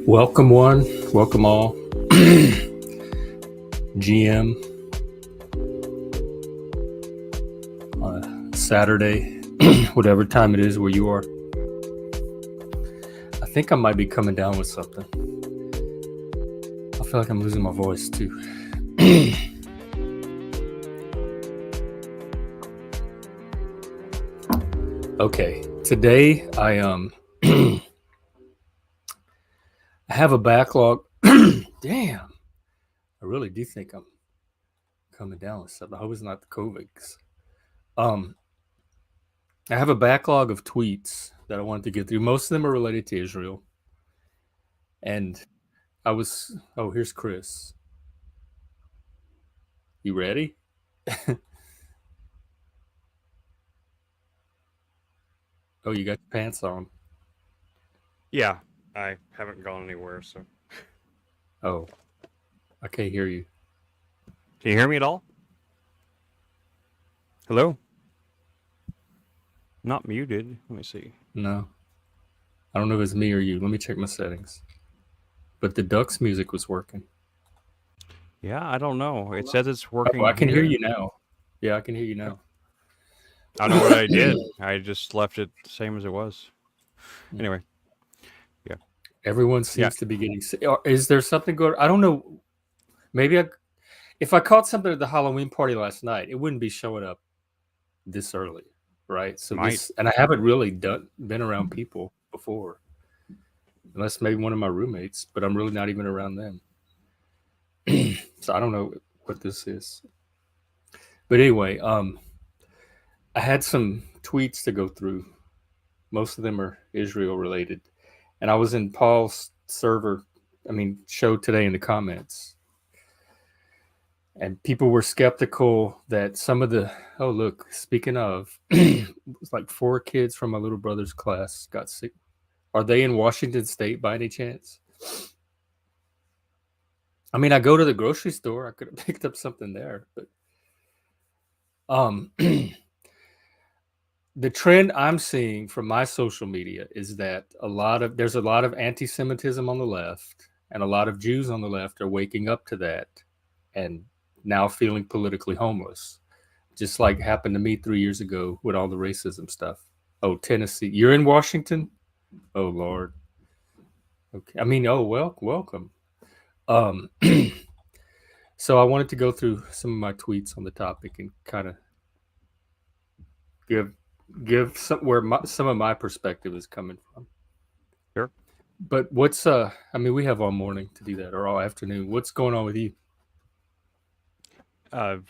Welcome one, welcome all. GM on a Saturday, whatever time it is where you are. I think I might be coming down with something. I feel like I'm losing my voice too. Okay, today I I have a backlog. Damn, I really do think I'm coming down with something. I hope it's not the COVID. I have a backlog of tweets that I wanted to get through. Most of them are related to Israel. And here's Chris. You ready? Oh, you got your pants on. Yeah, I haven't gone anywhere, so. Oh, I can't hear you. Can you hear me at all? Hello? Not muted. Let me see. No. I don't know if it's me or you. Let me check my settings. But the Ducks music was working. Yeah, I don't know. It says it's working. Oh, I can here. hear you now. Yeah, I can hear you now. I don't know what I did. I just left it the same as it was. Anyway. Yeah. Everyone seems to be getting sick. Is there something going? I don't know. Maybe if I caught something at the Halloween party last night, it wouldn't be showing up this early, right? So and I haven't really been around people before, unless maybe one of my roommates, but I'm really not even around them. So I don't know what this is. But anyway, I had some tweets to go through. Most of them are Israel related. And I was in Paul's show today in the comments. And people were skeptical that some of the, speaking of, it was like 4 kids from my little brother's class got sick. Are they in Washington State by any chance? I mean, I go to the grocery store. I could have picked up something there, but the trend I'm seeing from my social media is that there's a lot of anti-Semitism on the left, and a lot of Jews on the left are waking up to that and now feeling politically homeless, just like happened to me 3 years ago with all the racism stuff. Oh, Tennessee. You're in Washington? Oh, Lord. Okay. I mean, welcome. So I wanted to go through some of my tweets on the topic and kind of give where some of my perspective is coming from. Sure. But we have all morning to do that, or all afternoon. What's going on with you?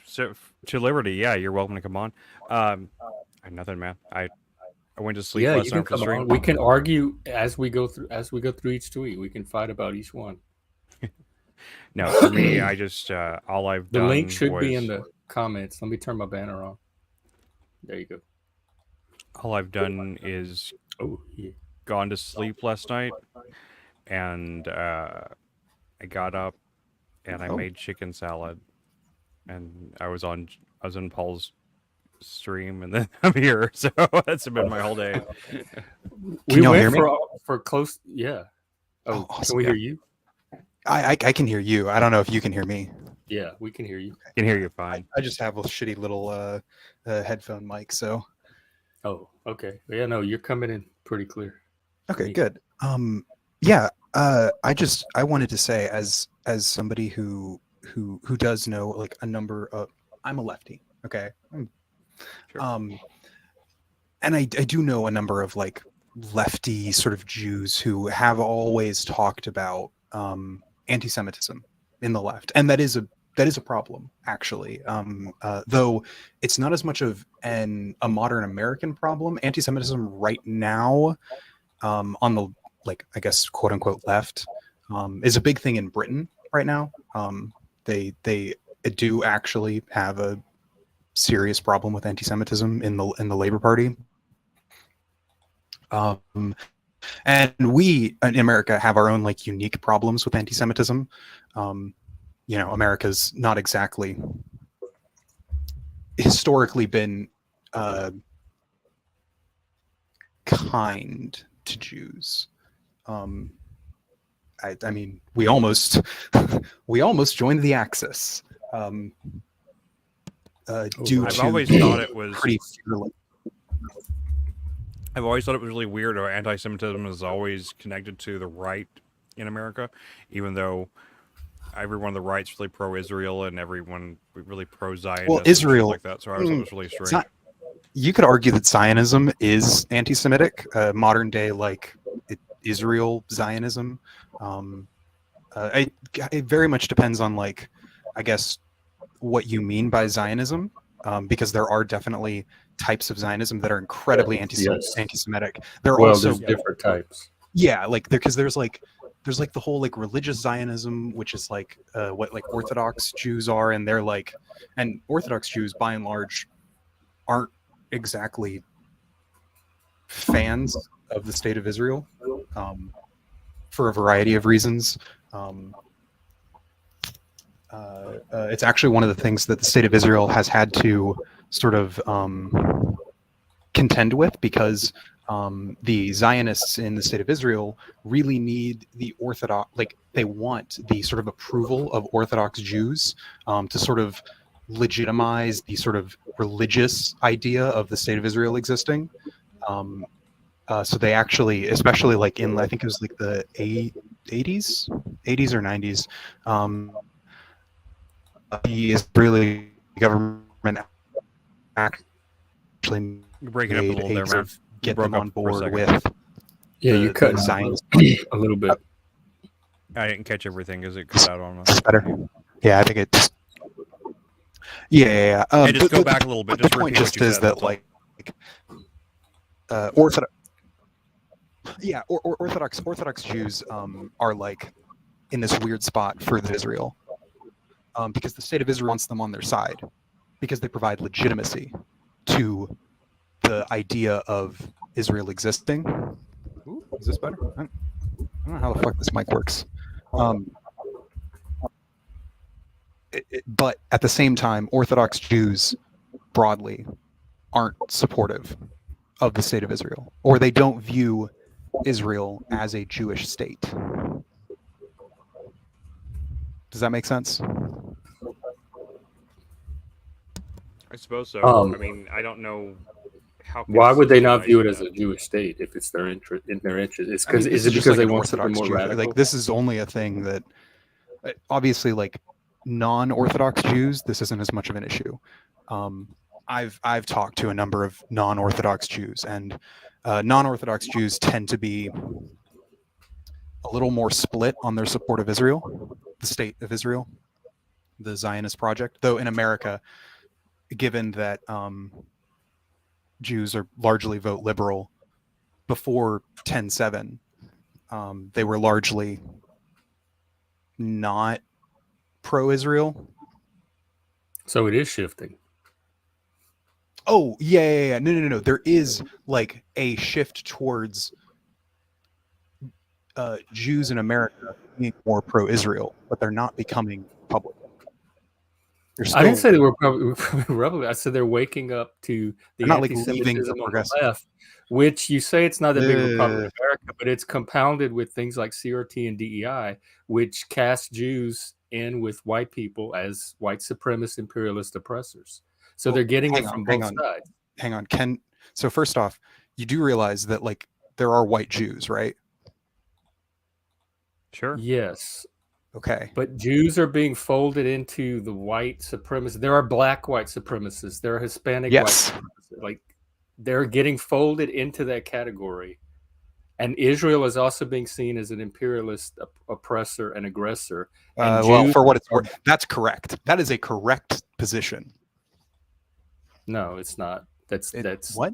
So to Liberty, yeah, you're welcome to come on. Nothing, man. I went to sleep last night for stream. We can argue as we go through each tweet. We can fight about each one. No, for me, I just all I've done. The link should be in the comments. Let me turn my banner on. There you go. All I've done is gone to sleep last night, and I got up and I made chicken salad, and I was on Paul's stream, and then I'm here, so that's been my whole day. Can you hear me? For close, yeah. Oh, awesome. Can we hear you? I can hear you. I don't know if you can hear me. Yeah, we can hear you. I can hear you fine. I just have a shitty little headphone mic, so. Oh, okay. Yeah, no, you're coming in pretty clear. Okay, good. Yeah. I wanted to say, as somebody who does know like a number of, I'm a lefty. Okay. Sure. And I do know a number of like lefty sort of Jews who have always talked about anti-Semitism in the left, and that is a problem, actually. Though it's not as much of a modern American problem. Anti-Semitism right now, on the, like, I guess, quote unquote left, is a big thing in Britain right now. They do actually have a serious problem with anti-Semitism in the Labour Party. And we in America have our own like unique problems with anti-Semitism. America's not exactly historically been kind to Jews. I mean, we almost joined the Axis. Due I've to always thought it was pretty fearless. I've always thought it was really weird how anti-Semitism is always connected to the right in America, even though everyone on the right's really pro-Israel and everyone really pro-Zionist. Well, Israel, and shit like that. So I always thought it was really strange. not, you could argue that Zionism is anti-Semitic, modern day Israel Zionism. It very much depends on I guess what you mean by Zionism, because there are definitely types of Zionism that are incredibly anti-Semitic. There's different types. Yeah, because there's the whole religious Zionism, which is what Orthodox Jews are, and they're and Orthodox Jews by and large aren't exactly fans of the state of Israel, for a variety of reasons. It's actually one of the things that the state of Israel has had to sort of contend with, because the Zionists in the state of Israel really need the Orthodox, they want the sort of approval of Orthodox Jews to sort of legitimize the sort of religious idea of the state of Israel existing. So they actually, especially in, I think it was the 80s or 90s, the Israeli government actually You're breaking up a little there, man. Get them on board with. Yeah, you cut a little bit. I didn't catch everything because it cut out on us. Better. Yeah, I think it's. Yeah. Hey, just go back a little bit. The point just is that Orthodox. Yeah, Orthodox Jews are in this weird spot for Israel, because the state of Israel wants them on their side, because they provide legitimacy to the idea of Israel existing. Ooh, is this better? I don't know how the fuck this mic works. But at the same time, Orthodox Jews broadly aren't supportive of the state of Israel, or they don't view Israel as a Jewish state. Does that make sense? I suppose so. I mean, I don't know how. Why would they not view it as a Jewish state if it's their interest? In their interest, is it because they want something more radical? This is only a thing that, obviously, non-Orthodox Jews, this isn't as much of an issue. I've talked to a number of non-Orthodox Jews, and non-Orthodox Jews tend to be a little more split on their support of Israel, the state of Israel, the Zionist project. Though in America, given that Jews are largely vote liberal, before 10/7, they were largely not pro-Israel. So it is shifting. Oh, yeah. No. There is a shift towards Jews in America being more pro-Israel, but they're not becoming public. I didn't say they were probably rebel. I said they're waking up to the anti-Semitism on the left, which you say it's not that big of a problem in America, but it's compounded with things like CRT and DEI, which cast Jews in with white people as white supremacist imperialist oppressors. So they're getting it from both sides. Hang on, Ken. So first off, you do realize that there are white Jews, right? Sure. Yes. Okay. But Jews are being folded into the white supremacists. There are black white supremacists. There are Hispanic white supremacists. They're getting folded into that category. And Israel is also being seen as an imperialist oppressor and aggressor. And well, for what it's worth, that's correct. That is a correct position. No, it's not. That's what?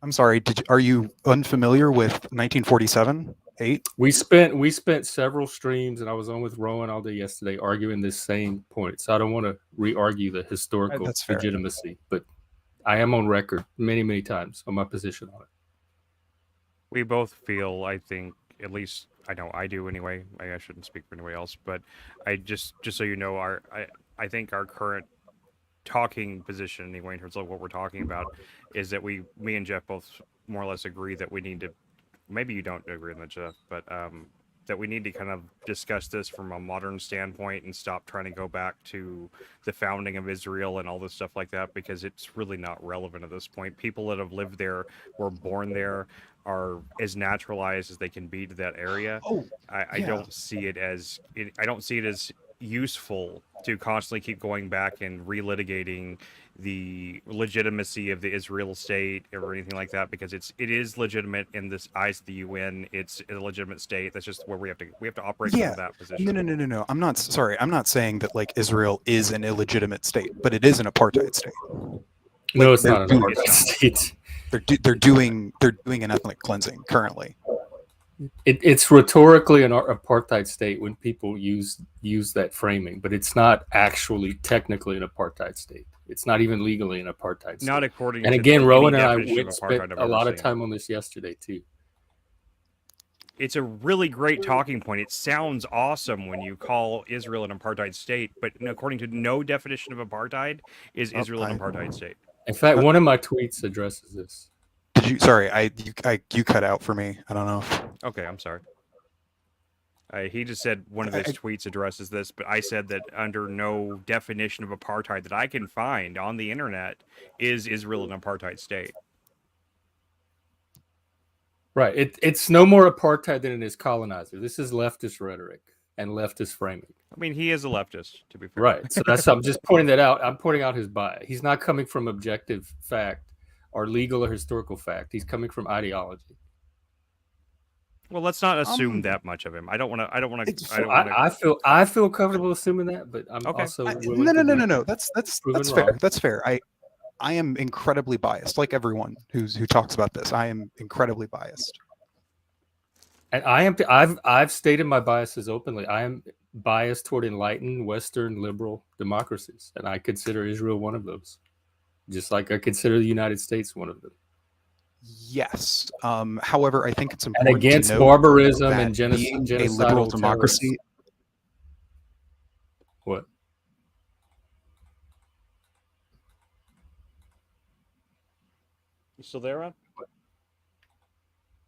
I'm sorry. Are you unfamiliar with 1947? 8? We spent several streams, and I was on with Roenn all day yesterday arguing this same point. So I don't want to re-argue the historical legitimacy, but I am on record many, many times on my position on it. We both feel, I think, at least I know I do anyway. I shouldn't speak for anybody else, but I just so you know, I think our current talking position anyway in terms of what we're talking about is that me and Jeff both more or less agree that we need to. Maybe you don't agree on that, Jeff, but that we need to kind of discuss this from a modern standpoint and stop trying to go back to the founding of Israel and all this stuff like that, because it's really not relevant at this point. People that have lived there, were born there, are as naturalized as they can be to that area. I don't see it as useful to constantly keep going back and relitigating the legitimacy of the Israel state or anything like that, because it is legitimate in this eyes of the UN. It's a legitimate state. That's just where we have to operate from that position. No. I'm not saying that like Israel is an illegitimate state, but it is an apartheid state. No, it's not an apartheid state. They're doing an ethnic cleansing currently. It's rhetorically an apartheid state when people use that framing, but it's not actually technically an apartheid state. It's not even legally an apartheid state. Not according and to again, any Roenn and I definition of spent apartheid I've a ever lot of seen. time on this yesterday too. It's a really great talking point. It sounds awesome when you call Israel an apartheid state, but according to no definition of apartheid, is Israel an apartheid state. In fact, one of my tweets addresses this. Did you? Sorry, you cut out for me. I don't know. Okay, I'm sorry. He just said one of his tweets addresses this, but I said that under no definition of apartheid that I can find on the internet is Israel an apartheid state. Right. It's no more apartheid than it is colonizer. This is leftist rhetoric and leftist framing. I mean, he is a leftist, to be fair. Right. So I'm just pointing that out. I'm pointing out his bias. He's not coming from objective fact or legal or historical fact. He's coming from ideology. Well, let's not assume that much of him. I don't want to. I feel comfortable assuming that, but I'm also no. That's fair. That's fair. I am incredibly biased, like everyone who talks about this. I am incredibly biased. And I've stated my biases openly. I am biased toward enlightened Western liberal democracies, and I consider Israel one of those, just like I consider the United States one of them. Yes. However, I think it's important and against to note barbarism that and being a liberal democracy. What? You still there, Ron?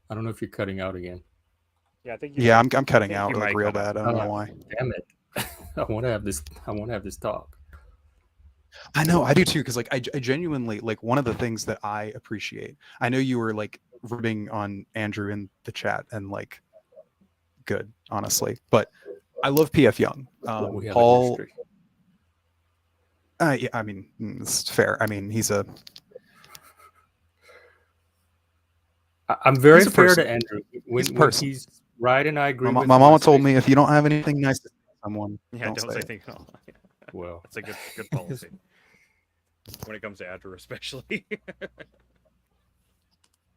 I don't know if you're cutting out again. Yeah, I think. I'm cutting out like real bad. I don't know why. Damn it! I want to have this talk. I know, I do too, because like I genuinely like one of the things that I appreciate. I know you were like ribbing on Andrew in the chat, and like, good, honestly, but I love PF Young. Paul. Yeah, I mean, it's fair. I mean, he's a. I'm very fair to Andrew when he's right, and I agree. My mama told me if you don't have anything nice to say to someone, don't say anything. Well, that's a good policy when it comes to Andrew, especially.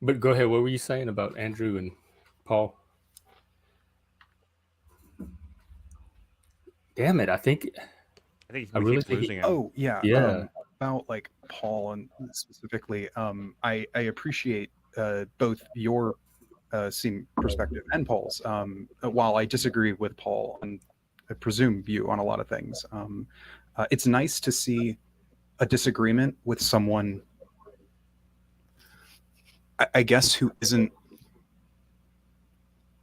But go ahead. What were you saying about Andrew and Paul? Damn it! I really think losing him. Oh yeah. About like Paul and specifically, I appreciate both your perspective and Paul's. While I disagree with Paul and I presume view on a lot of things, it's nice to see a disagreement with someone, I guess, who isn't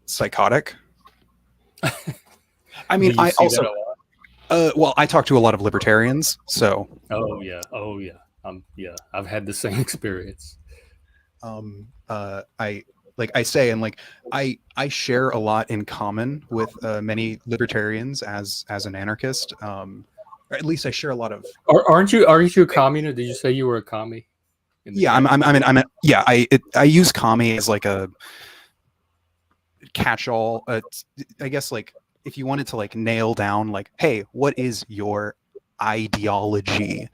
psychotic. I mean, I also, well, I talk to a lot of libertarians, so. Oh yeah. Yeah, I've had the same experience. I share a lot in common with many libertarians as an anarchist. Or at least I share a lot of. Aren't you a commie? Did you say you were a commie? Yeah, I use commie as like a catch-all. I guess like if you wanted to like nail down like, hey, what is your ideology?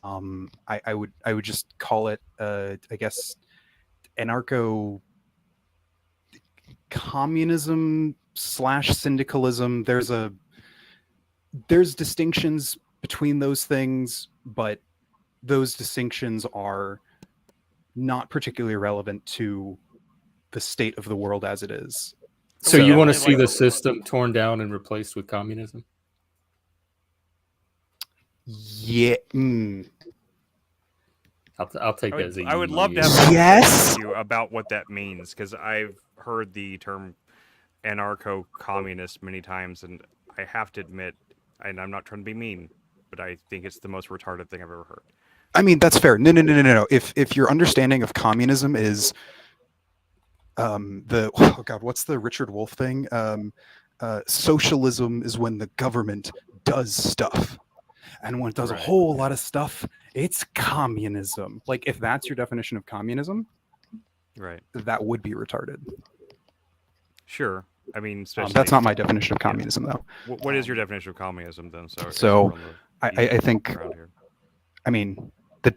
I would just call it I guess anarcho communism / syndicalism. There's distinctions between those things, but those distinctions are not particularly relevant to the state of the world as it is. So you want to see the system torn down and replaced with communism? Yeah. I'll take that as a. I would love to have yes you about what that means, because I've heard the term anarcho-communist many times, and I have to admit, and I'm not trying to be mean, but I think it's the most retarded thing I've ever heard. I mean, that's fair. No. If your understanding of communism is what's the Richard Wolff thing? Socialism is when the government does stuff, and when it does a whole lot of stuff, it's communism. Like, if that's your definition of communism, right, that would be retarded. Sure. I mean, that's not my definition of communism, though. What is your definition of communism, then? So I think, I mean, the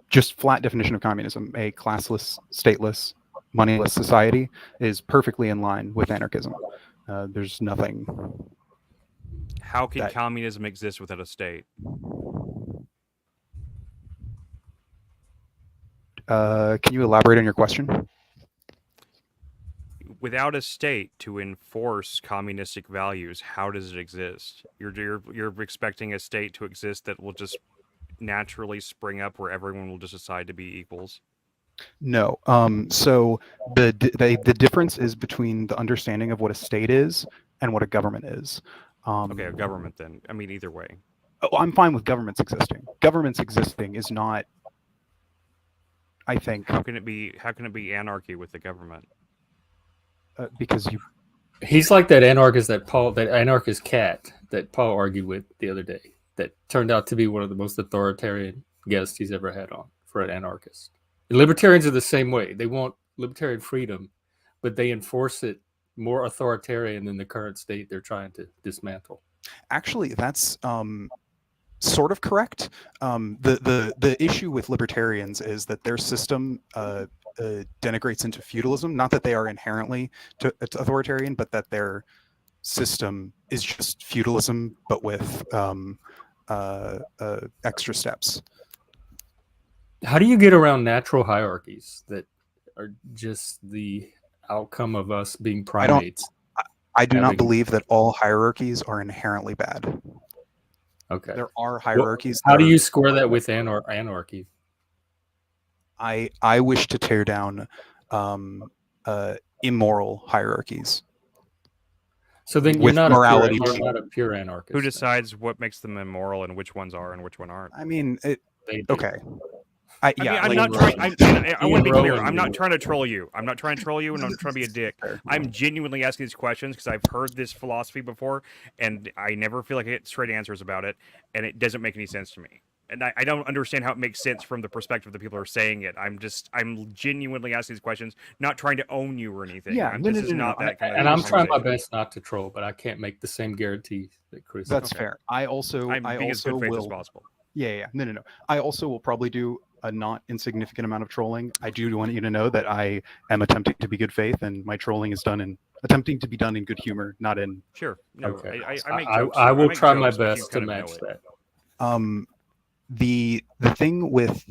just flat definition of communism, a classless, stateless, moneyless society, is perfectly in line with anarchism. There's nothing. How can communism exist without a state? Can you elaborate on your question? Without a state to enforce communistic values, how does it exist? You're expecting a state to exist that will just naturally spring up where everyone will just decide to be equals? No. So the difference is between the understanding of what a state is and what a government is. Okay, a government then. I mean, either way. Oh, I'm fine with governments existing. Governments existing is not, I think. How can it be anarchy with the government? Because he's like that anarchist cat that Paul argued with the other day, that turned out to be one of the most authoritarian guests he's ever had on for an anarchist. And libertarians are the same way. They want libertarian freedom, but they enforce it more authoritarian than the current state they're trying to dismantle. Actually, that's sort of correct. The issue with libertarians is that their system denigrates into feudalism. Not that they are inherently authoritarian, but that their system is just feudalism, but with extra steps. How do you get around natural hierarchies that are just the outcome of us being primates? I do not believe that all hierarchies are inherently bad. Okay. There are hierarchies. How do you square that with anarchy? I wish to tear down immoral hierarchies. So then you're not a pure anarchist. Who decides what makes them immoral and which ones are and which one aren't? I mean, okay. I want to be clear. I'm not trying to troll you. I'm not trying to troll you, and I'm trying to be a dick. I'm genuinely asking these questions because I've heard this philosophy before, and I never feel like I get straight answers about it, and it doesn't make any sense to me. And I don't understand how it makes sense from the perspective of the people who are saying it. I'm genuinely asking these questions, not trying to own you or anything. Yeah, I'm trying my best not to troll, but I can't make the same guarantees that Chris. That's fair. I'm being as good faith as possible. Yeah. No. I also will probably do a not insignificant amount of trolling. I do want you to know that I am attempting to be good faith, and my trolling is attempting to be done in good humor, not in. Sure. No, okay. I will try my best to match that. The thing with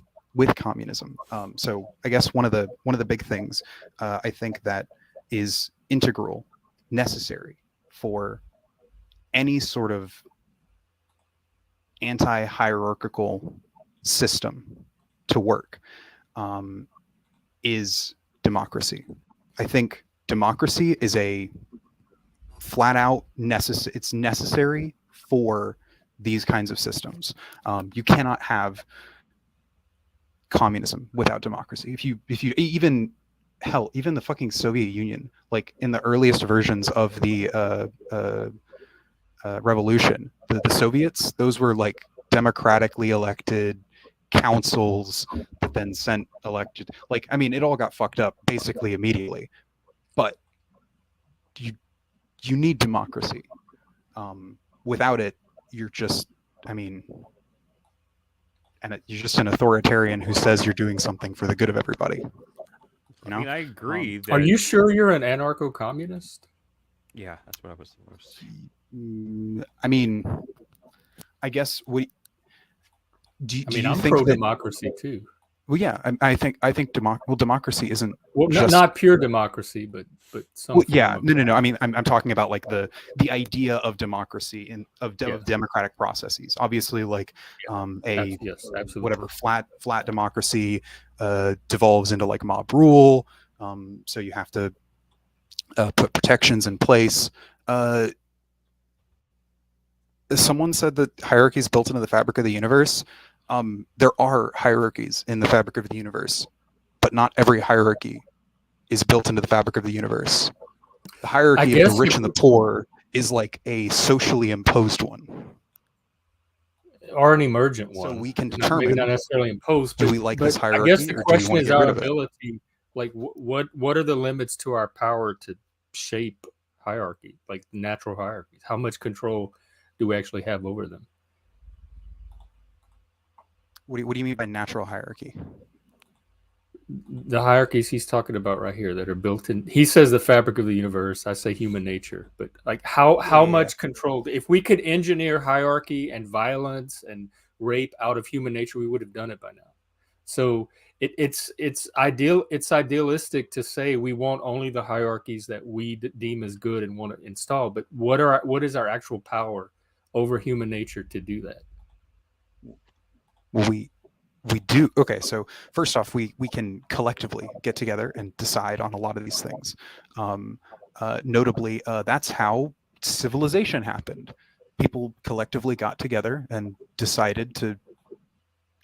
communism. So I guess one of the big things I think that is integral, necessary for any sort of anti-hierarchical system to work is democracy. I think democracy is a flat out necessary. It's necessary for these kinds of systems. You cannot have communism without democracy. If you even the fucking Soviet Union, like in the earliest versions of the revolution, the Soviets, those were like democratically elected councils that then sent elected. Like, I mean, it all got fucked up basically immediately. But you need democracy. Without it, you're just, you're just an authoritarian who says you're doing something for the good of everybody. You know? I mean, I agree. Are you sure you're an anarcho-communist? Yeah, that's what I was. I mean, I guess I'm pro-democracy too. Well, yeah, I think democracy isn't not pure democracy, but some. Well, yeah, no. I mean, I'm talking about like the idea of democracy and of democratic processes. Obviously, like absolutely. Whatever flat democracy devolves into like mob rule. So you have to put protections in place. Someone said that hierarchy is built into the fabric of the universe. There are hierarchies in the fabric of the universe, but not every hierarchy is built into the fabric of the universe. The hierarchy of the rich and the poor is like a socially imposed one. Or an emergent one. So we can determine, maybe not necessarily imposed, do we like this hierarchy, I guess the question is our ability. Like, what are the limits to our power to shape hierarchy, like natural hierarchies? How much control do we actually have over them? What do you mean by natural hierarchy? The hierarchies he's talking about right here that are built in. He says the fabric of the universe. I say human nature, but like how much control? If we could engineer hierarchy and violence and rape out of human nature, we would have done it by now. So it's idealistic to say we want only the hierarchies that we deem as good and want to install. But what is our actual power over human nature to do that? We do. Okay, so first off, we can collectively get together and decide on a lot of these things. Notably, that's how civilization happened. People collectively got together and decided to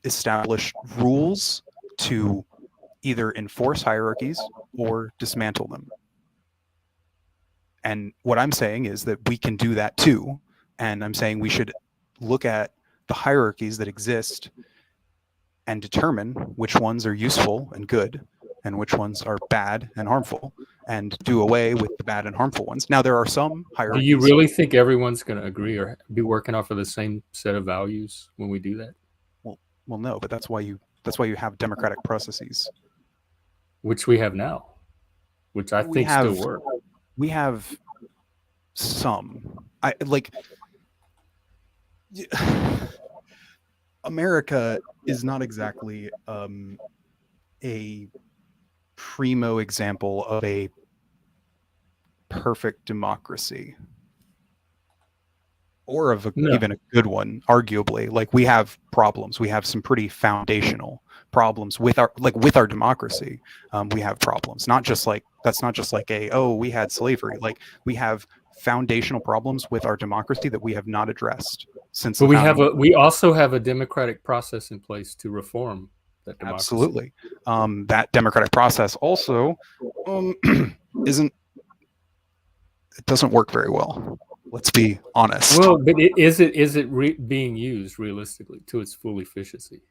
establish rules to either enforce hierarchies or dismantle them. And what I'm saying is that we can do that too. And I'm saying we should look at the hierarchies that exist and determine which ones are useful and good and which ones are bad and harmful, and do away with the bad and harmful ones. Now, there are some hierarchies. Do you really think everyone's going to agree or be working off of the same set of values when we do that? Well, no, but that's why you have democratic processes, which we have now, which I think still work. We have some. America is not exactly a primo example of a perfect democracy, or of even a good one, arguably. Like, we have problems. We have some pretty foundational problems with our democracy. We have problems. That's not just like we had slavery. Like, we have foundational problems with our democracy that we have not addressed since. But we also have a democratic process in place to reform that democracy. Absolutely. That democratic process also it doesn't work very well. Let's be honest. Well, but is it being used realistically to its full efficiency?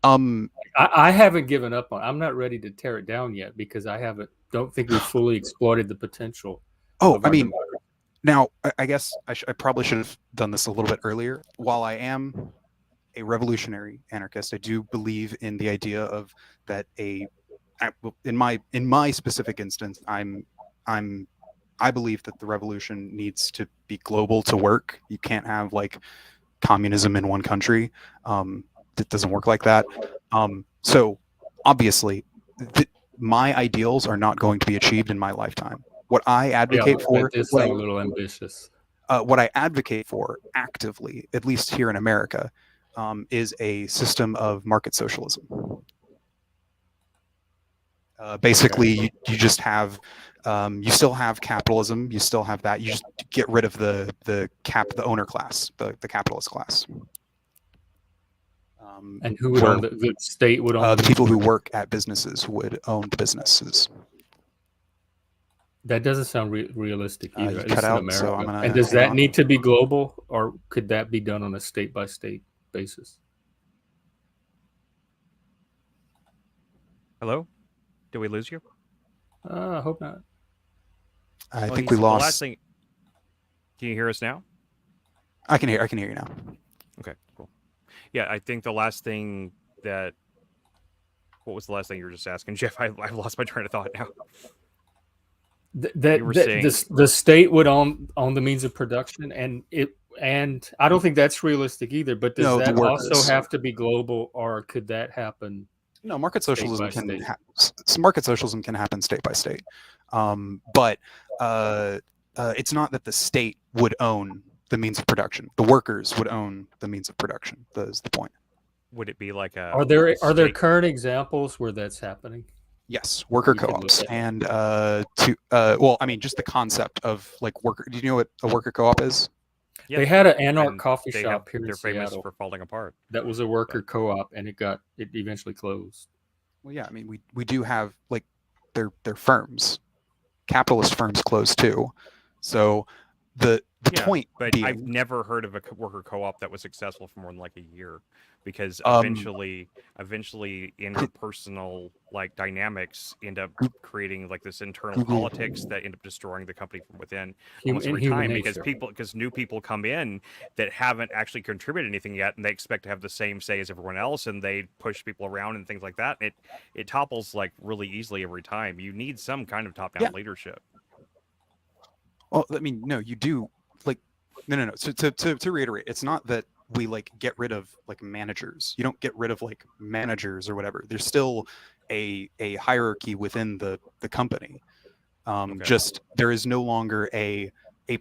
I haven't given up on. I'm not ready to tear it down yet because don't think we've fully exploited the potential. Now, I guess I probably should have done this a little bit earlier. While I am a revolutionary anarchist, I do believe in the idea of that in my specific instance, I believe that the revolution needs to be global to work. You can't have like communism in one country. It doesn't work like that. So obviously, my ideals are not going to be achieved in my lifetime. What I advocate for is a little ambitious. What I advocate for actively, at least here in America, is a system of market socialism. Basically, you just have, you still have capitalism. You still have that. You just get rid of the owner class, the capitalist class. And who would own the state would own the people who work at businesses would own the businesses. That doesn't sound realistic either. You cut out, so and does that need to be global, or could that be done on a state-by-state basis? Hello? Did we lose you? I hope not. I think we lost. The last thing. Can you hear us now? I can hear you now. Okay, cool. Yeah, I think the last thing that. What was the last thing you were just asking, Jeff? I've lost my train of thought now. The state would own the means of production, and I don't think that's realistic either. But does that also have to be global, or could that happen? No, market socialism can happen state by state, but it's not that the state would own the means of production. The workers would own the means of production. That is the point. Would it be like a? Are there current examples where that's happening? Yes, worker We could look co-ops, at that. and well, I mean, just the concept of like worker. Do you know what a worker co-op is? Yeah, They had an Anarch and coffee they shop have, here in they're famous Seattle. for falling apart. That was a worker co-op, and it eventually closed. Well, yeah, I mean, we do have like they're firms, capitalist firms close too. So the point but being, I've never heard of a worker co-op that was successful for more than like a year, because eventually interpersonal like dynamics end up creating like this internal politics that end up destroying the company from within almost every human time, nature. because new people come in that haven't actually contributed anything yet, and they expect to have the same say as everyone else, and they push people around and things like that. It topples like really easily every time. You need some kind of top-down leadership. well, I mean, no, you do like no. So to reiterate, it's not that we like get rid of like managers. You don't get rid of like managers or whatever. There's still a hierarchy within the company. Just there is no longer a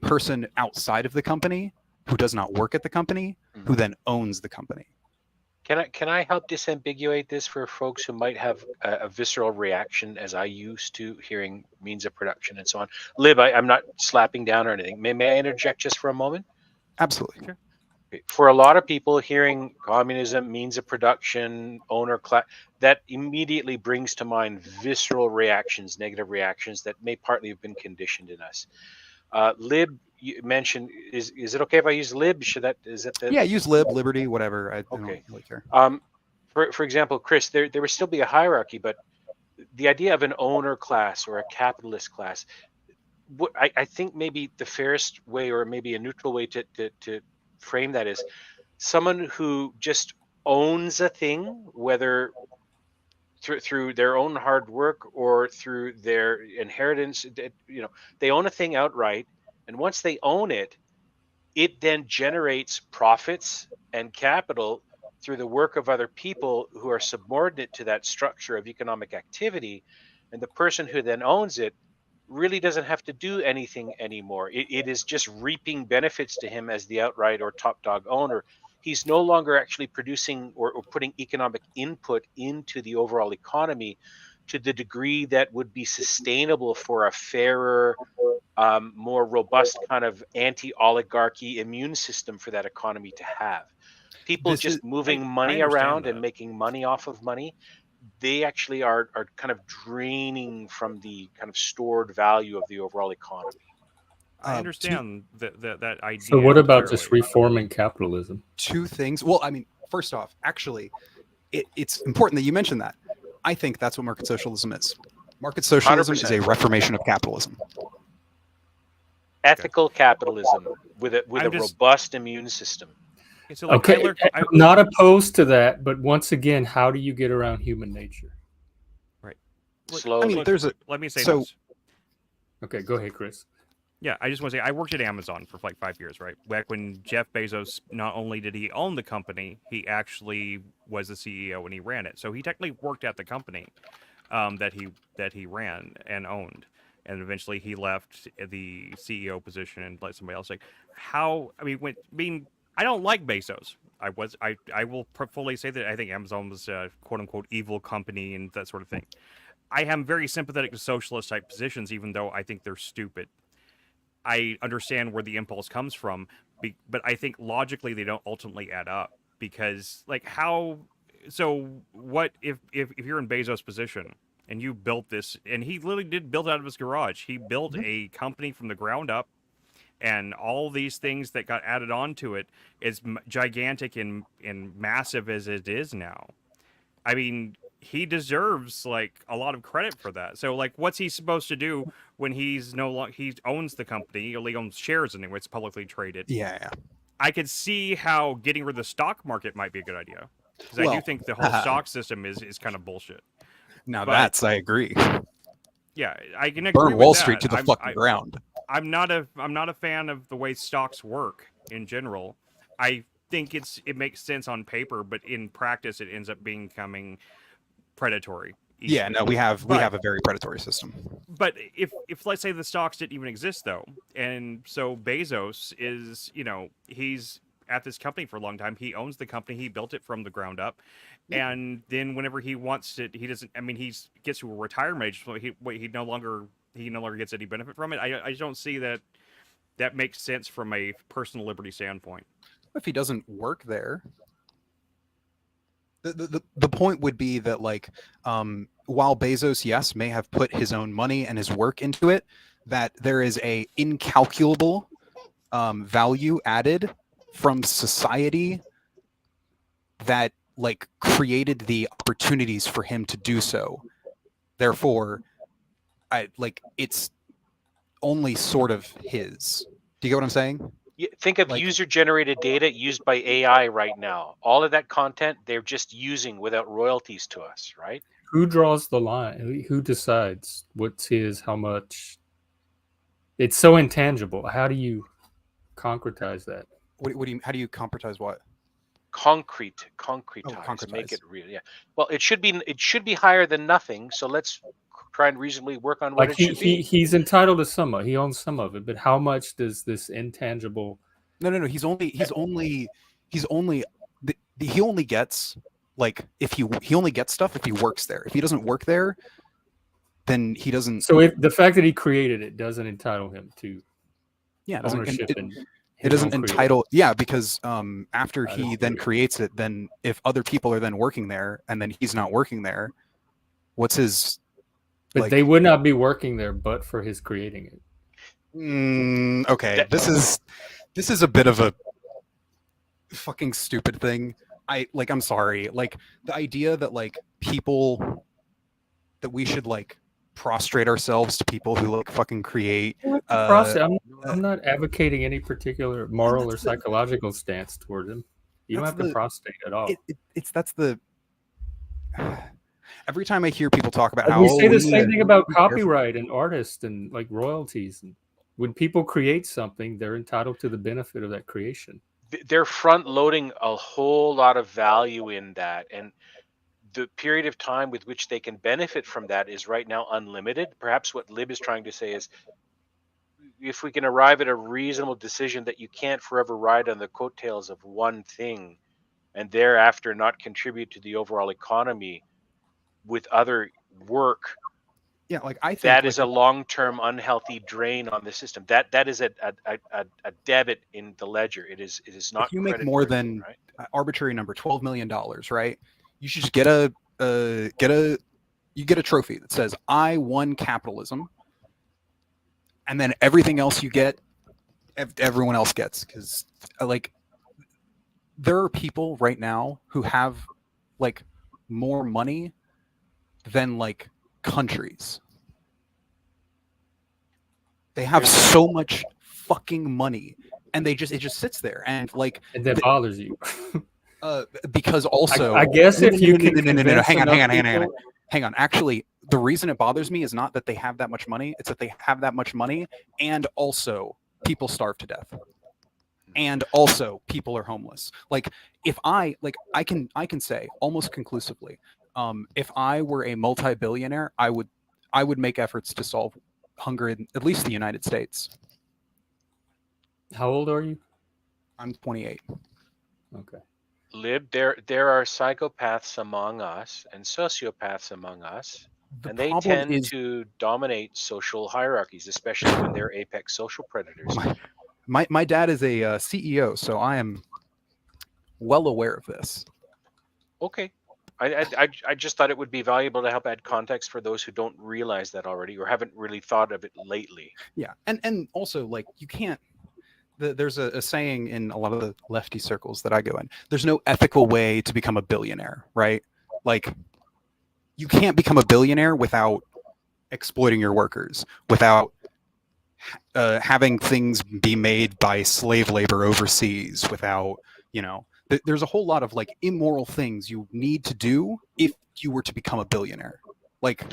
person outside of the company who does not work at the company who then owns the company. Can I help disambiguate this for folks who might have a visceral reaction, as I used to, hearing means of production and so on? Lib, I'm not slapping down or anything. May I interject just for a moment? Absolutely. Sure. For a lot of people, hearing communism, means of production, owner class, that immediately brings to mind visceral reactions, negative reactions that may partly have been conditioned in us. Lib, you mentioned, is it okay if I use lib? Use lib, liberty, whatever. I don't really care. For example, Chris, there would still be a hierarchy, but the idea of an owner class or a capitalist class, I think maybe the fairest way, or maybe a neutral way to frame that, is someone who just owns a thing, whether through their own hard work or through their inheritance. They own a thing outright, and once they own it, it then generates profits and capital through the work of other people who are subordinate to that structure of economic activity. And the person who then owns it really doesn't have to do anything anymore. It is just reaping benefits to him as the outright or top dog owner. He's no longer actually producing or putting economic input into the overall economy to the degree that would be sustainable for a fairer, more robust kind of anti-oligarchy immune system for that economy to have. People moving money around and making money off of money, they actually are kind of draining from the kind of stored value of the overall economy. I understand that idea. So what about just reforming capitalism? Two things. Well, I mean, first off, actually, it's important that you mention that. I think that's what market socialism is. Market socialism 100%. is a reformation of capitalism. Ethical capitalism with a robust immune system. So like, I'm not opposed to that, but once again, how do you get around human nature? Right. Slowly. I mean, let me say this. Okay, go ahead, Chris. Yeah, I just want to say I worked at Amazon for like 5 years, right? Back when Jeff Bezos, not only did he own the company, he actually was the CEO and he ran it. So he technically worked at the company that he ran and owned. And eventually he left the CEO position and let somebody else take. I don't like Bezos. I will fully say that I think Amazon was a quote unquote evil company and that sort of thing. I am very sympathetic to socialist type positions, even though I think they're stupid. I understand where the impulse comes from, but I think logically they don't ultimately add up, because like what if you're in Bezos' position and you built this, and he literally did build out of his garage. He built a company from the ground up, and all these things that got added onto it is gigantic and massive as it is now. I mean, he deserves like a lot of credit for that. So like, what's he supposed to do when he's no longer, he owns the company, or he owns shares anyway, it's publicly traded. Yeah. I could see how getting rid of the stock market might be a good idea, because I do think the whole stock system is kind of bullshit. Now I agree. Yeah, I can agree Burn with Wall that. Street to the fucking ground. I'm not a fan of the way stocks work in general. I think it makes sense on paper, but in practice it ends up becoming predatory. Easily. Yeah, no, we have a very predatory system. But if let's say the stocks didn't even exist though, and so Bezos is, he's at this company for a long time. He owns the company. He built it from the ground up, and then whenever he wants to, he doesn't. I mean, he gets to a retirement age, so he no longer gets any benefit from it. I don't see that makes sense from a personal liberty standpoint. If he doesn't work there, the point would be that like while Bezos, yes, may have put his own money and his work into it, that there is a incalculable value added from society that like created the opportunities for him to do so. Therefore, it's only sort of his. Do you get what I'm saying? Think of user-generated data used by AI right now. All of that content they're just using without royalties to us, right? Who draws the line? Who decides what's his, how much? It's so intangible. How do you concretize that? What do you? How do you concretize what? Concretize. Make it real. Yeah. Well, it should be higher than nothing. So let's try and reasonably work on what it should be. He's entitled to some of it. He owns some of it, but how much does this intangible? No. He only gets like if he only gets stuff if he works there. If he doesn't work there, then he doesn't. So if the fact that he created it doesn't entitle him to ownership it doesn't entitle. Yeah, because after he then creates it, then if other people are then working there and then he's not working there, what's his? But they would not be working there but for his creating it. Okay, this is a bit of a fucking stupid thing. I'm sorry. Like the idea that like people that we should like prostrate ourselves to people who like fucking create. I'm not advocating any particular moral or psychological stance toward him. You don't have to prostrate at all. Every time I hear people talk about how we say the same thing about copyright and artists and like royalties, and when people create something, they're entitled to the benefit of that creation. They're front loading a whole lot of value in that, and the period of time with which they can benefit from that is right now unlimited. Perhaps what Lib is trying to say is, if we can arrive at a reasonable decision that you can't forever ride on the coattails of one thing and thereafter not contribute to the overall economy with other work, like I think that is a long-term unhealthy drain on the system. That is a debit in the ledger. It is not. If you make more than arbitrary number, $12 million, right? You should just get a trophy that says I won capitalism, and then everything else you get, everyone else gets, because like there are people right now who have like more money than like countries. They have so much fucking money, and it just sits there, and like and that bothers you. Because also, I guess if you no, hang on. Actually, the reason it bothers me is not that they have that much money; it's that they have that much money, and also people starve to death, and also people are homeless. Like if I can say almost conclusively, if I were a multi-billionaire, I would make efforts to solve hunger in at least the United States. How old are you? I'm 28. Okay. Lib, there are psychopaths among us and sociopaths among us, and they tend to dominate social hierarchies, especially when they're apex social predators. My dad is a CEO, so I am well aware of this. Okay. I just thought it would be valuable to help add context for those who don't realize that already or haven't really thought of it lately. Yeah, and also like you can't. There's a saying in a lot of the lefty circles that I go in. There's no ethical way to become a billionaire, right? Like, you can't become a billionaire without exploiting your workers, without having things be made by slave labor overseas, without, there's a whole lot of like immoral things you need to do if you were to become a billionaire. Like,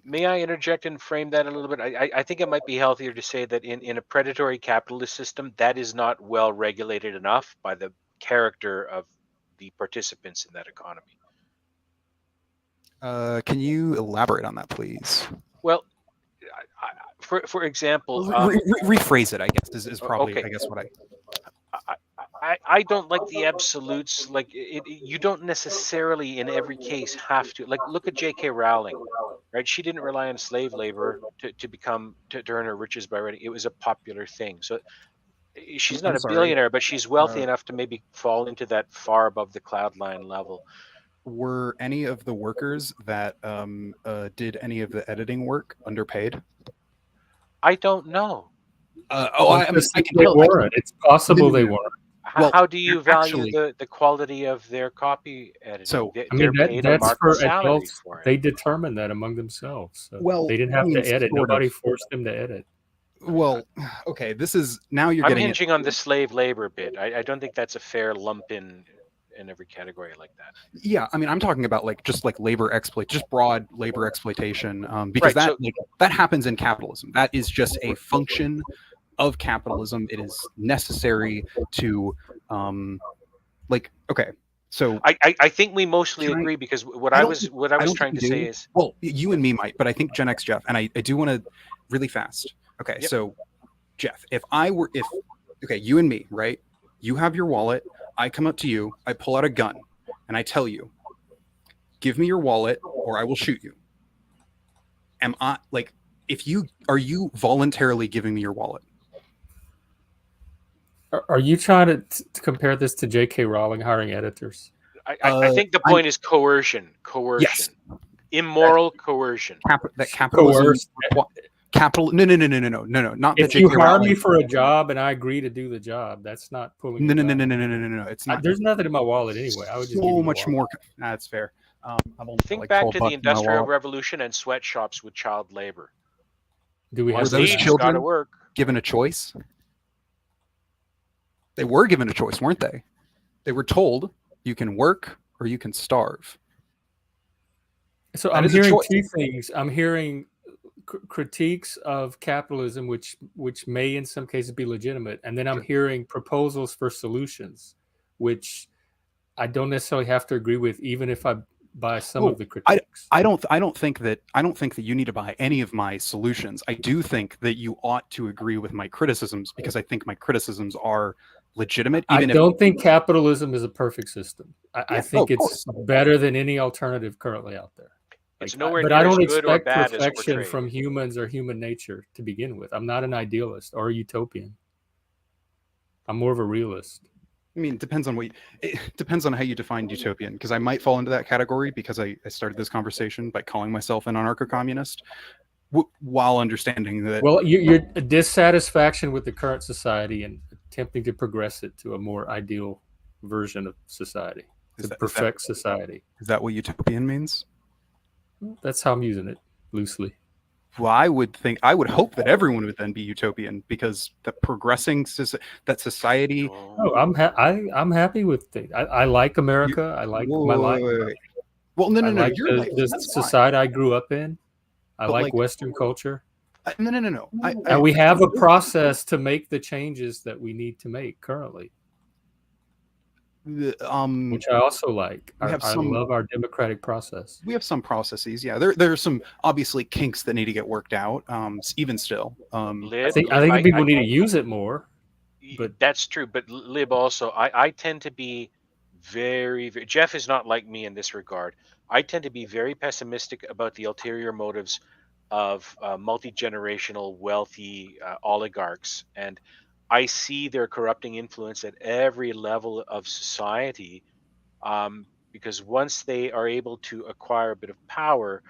may I interject and frame that a little bit? I think it might be healthier to say that in a predatory capitalist system, that is not well regulated enough by the character of the participants in that economy. Can you elaborate on that, please? Well, for example, rephrase it. I guess is probably okay. I guess what I don't like the absolutes. Like you don't necessarily in every case have to. Like look at J.K. Rowling, right? She didn't rely on slave labor to earn her riches by writing. It was a popular thing. So she's not I'm a sorry. billionaire, but she's wealthy enough to maybe fall into that far above the cloud line level. Were any of the workers that did any of the editing work underpaid? I don't know. I mean, I can they tell. weren't. It's possible No. they weren't. Well, How do you value actually- the quality of their copy editing? So, They're I mean, paid a that's market for salary adults. for it. They determined that among themselves. So Well, they didn't I have mean, to edit. sort Nobody of. forced them to edit. Well, okay, this is now you're I'm getting hinging on the slave labor bit. I don't think that's a fair lump in every category like that. Yeah, I mean, I'm talking about like just like just broad labor exploitation, because Right, that happens in capitalism. That is just a function of capitalism. It is necessary to, okay. So I think we mostly Can I- agree because what I I don't was think- I don't trying think to we say do. is Well, you and me might, but I think Gen X Jeff, and I do want to really fast. Okay, Yep. so Jeff, if you and me, right? You have your wallet. I come up to you. I pull out a gun, and I tell you, "Give me your wallet, or I will shoot you." Am I like? Are you voluntarily giving me your wallet? Are you trying to compare this to J.K. Rowling hiring editors? I think the point is coercion. Yes. Immoral coercion. That capitalism. Coerced. Capital. No. Not If the you J.K. hire Rowling. me for a job and I agree to do the job, that's not pulling. No. It's not. There's nothing in my wallet anyway. I would just give you So the much wallet. more. That's fair. I've only got, Think like, back 12 to the bucks in my Industrial wallet. Revolution and sweatshops with child labor. Do we Were have those Thieves children gotta work. given a choice? They were given a choice, weren't they? They were told you can work or you can starve. So That I'm is a hearing choice. two things. I'm hearing critiques of capitalism, which may in some cases be legitimate, and then I'm hearing proposals for solutions, which I don't necessarily have to agree with, even if I buy some of the critiques. I don't think that you need to buy any of my solutions. I do think that you ought to agree with my criticisms because I think my criticisms are legitimate. I don't think capitalism is a perfect system. I think it's better than any alternative currently out there. It's nowhere but near I don't as good or expect bad as perfection portrayed. from humans or human nature to begin with. I'm not an idealist or a utopian. I'm more of a realist. I mean, it depends on how you define utopian, because I might fall into that category because I started this conversation by calling myself an anarcho-communist while understanding that. Well, your dissatisfaction with the current society and attempting to progress it to a more ideal version of society, perfect society. Is that what utopian means? That's how I'm using it loosely. Well, I would hope that everyone would then be utopian, because the progressing that society. Oh, I'm happy with it. I like America. I like my life. Wait. Well, no. Like You're the society I grew up in. I like Western culture. No. And we have a process to make the changes that we need to make currently. Which I also like. I love our democratic process. We have some processes. Yeah, there are some obviously kinks that need to get worked out. Even still, I think people need to use it more. But that's true. But Lib also, I tend to be very Jeff is not like me in this regard. I tend to be very pessimistic about the ulterior motives of multi-generational wealthy oligarchs, and I see their corrupting influence at every level of society, because once they are able to acquire a bit of power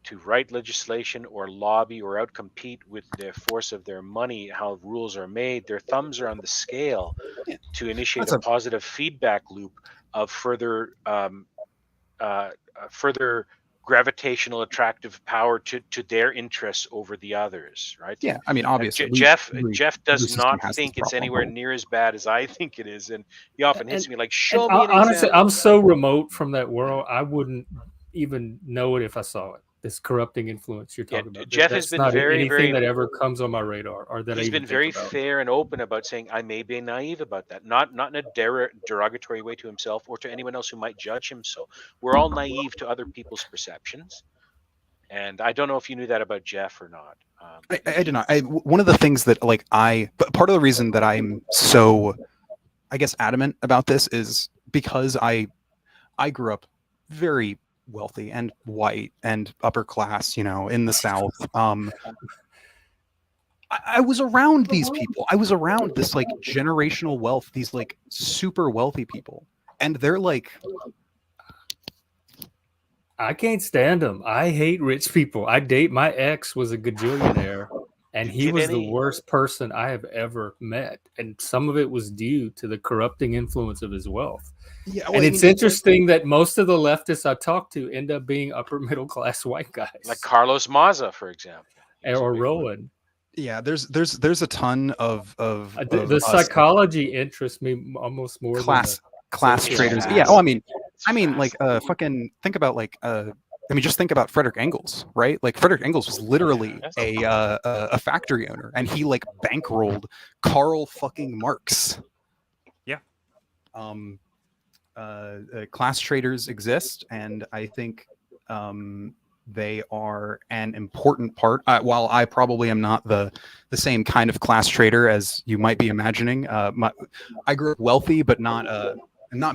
to write legislation or lobby or outcompete with the force of their money, how rules are made, their thumbs are on the scale to initiate a positive feedback loop of further gravitational attractive power to their interests over the others, right? Yeah, I mean, obviously, Jeff does not think it's anywhere near as bad as I think it is, and he often hits me like, "Show me an honestly, example." I'm so remote from that world, I wouldn't even know it if I saw it. This corrupting influence you're talking about. Jeff has been anything that ever comes on my radar, or that he's been very fair and open about saying, I may be naive about that, not in a derogatory way to himself or to anyone else who might judge him. So we're all naive to other people's perceptions, and I don't know if you knew that about Jeff or not. I did not. One of the things that part of the reason that I'm so I guess adamant about this is because I grew up very wealthy and white and upper class, in the South. I was around these people. I was around this like generational wealth, these like super wealthy people, and they're like, I can't stand them. I hate rich people. My ex was a gajillionaire, and he was the worst person I have ever met. And some of it was due to the corrupting influence of his wealth. Yeah, well, and it's interesting that most of the leftists I talk to end up being upper middle class white guys, like Carlos Maza, for example, or Roenn. Yeah, there's a ton of the psychology interests me almost more class traders. Yeah. Like fucking think about like just think about Frederick Engels, right? Like Frederick Engels was literally a factory owner, and he like bankrolled Karl fucking Marx. Yeah. Class traders exist, and I think they are an important part. While I probably am not the same kind of class trader as you might be imagining, I grew up wealthy, but not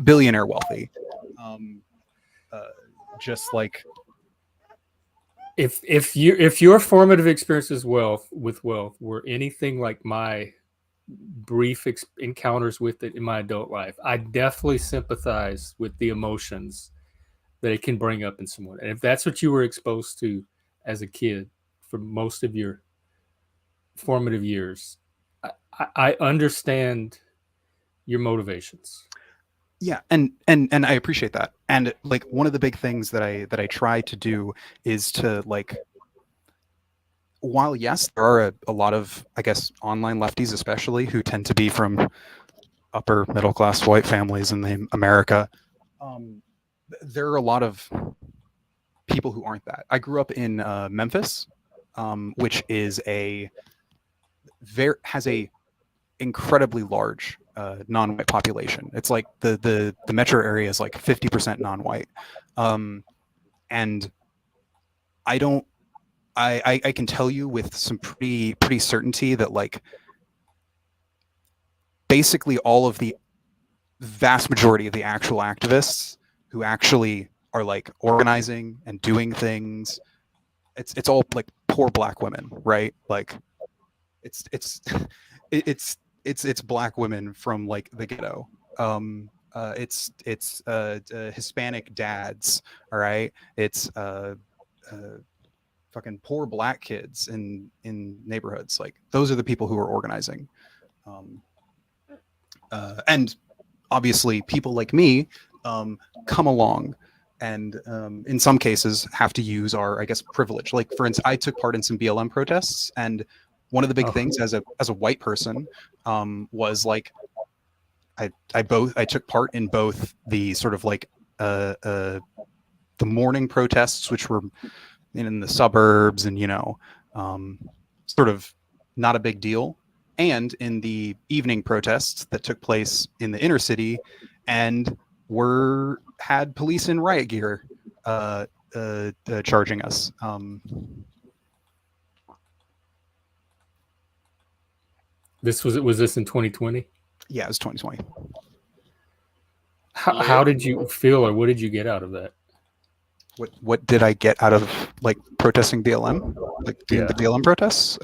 billionaire wealthy. Just like if your formative experiences with wealth were anything like my brief encounters with it in my adult life, I definitely sympathize with the emotions that it can bring up in someone. And if that's what you were exposed to as a kid for most of your formative years, I understand your motivations. Yeah, and I appreciate that. And like one of the big things that I try to do is to like, while yes, there are a lot of, I guess, online lefties especially who tend to be from upper middle class white families in America. There are a lot of people who aren't that. I grew up in Memphis, which is has a incredibly large non-white population. It's like the metro area is like 50% non-white, and I can tell you with some pretty certainty that like basically all of the vast majority of the actual activists who actually are like organizing and doing things, it's all like poor black women, right? Like it's black women from like the ghetto. It's Hispanic dads, all right? It's fucking poor black kids in neighborhoods. Like those are the people who are organizing. And obviously people like me come along and in some cases have to use our, I guess, privilege. Like for instance, I took part in some BLM protests, and one of the big things as a white person was like I took part in both the sort of like the morning protests, which were in the suburbs and sort of not a big deal, and in the evening protests that took place in the inner city and had police in riot gear charging us. Was this in 2020? Yeah, it was 2020. How did you feel, or what did you get out of that? What did I get out of like protesting BLM, like the BLM protests?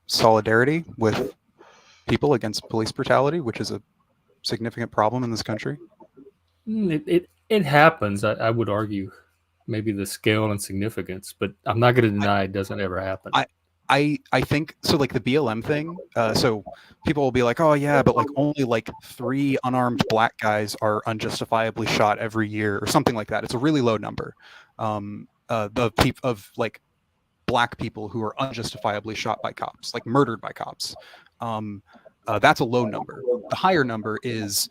Solidarity with people against police brutality, which is a significant problem in this country. It happens. I would argue maybe the scale and significance, but I'm not going to deny it doesn't ever happen. I think so. Like the BLM thing. So people will be like, "Oh yeah, but like only like 3 unarmed black guys are unjustifiably shot every year, or something like that." It's a really low number of like black people who are unjustifiably shot by cops, like murdered by cops. That's a low number. The higher number is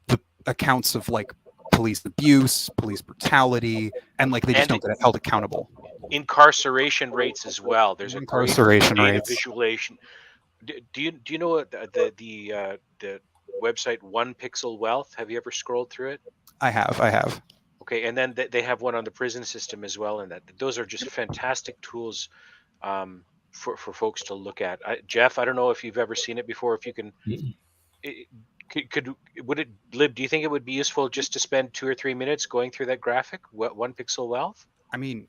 the accounts of like police abuse, police brutality, and like they just don't get held accountable. Incarceration rates as well. There's incarceration rates. Visualization. Do you know the website One Pixel Wealth? Have you ever scrolled through it? I have. Okay, and then they have one on the prison system as well, and those are just fantastic tools for folks to look at. Jeff, I don't know if you've ever seen it before. If you can, would it, Lib? Do you think it would be useful just to spend 2 or 3 minutes going through that graphic? What one pixel wealth? I mean,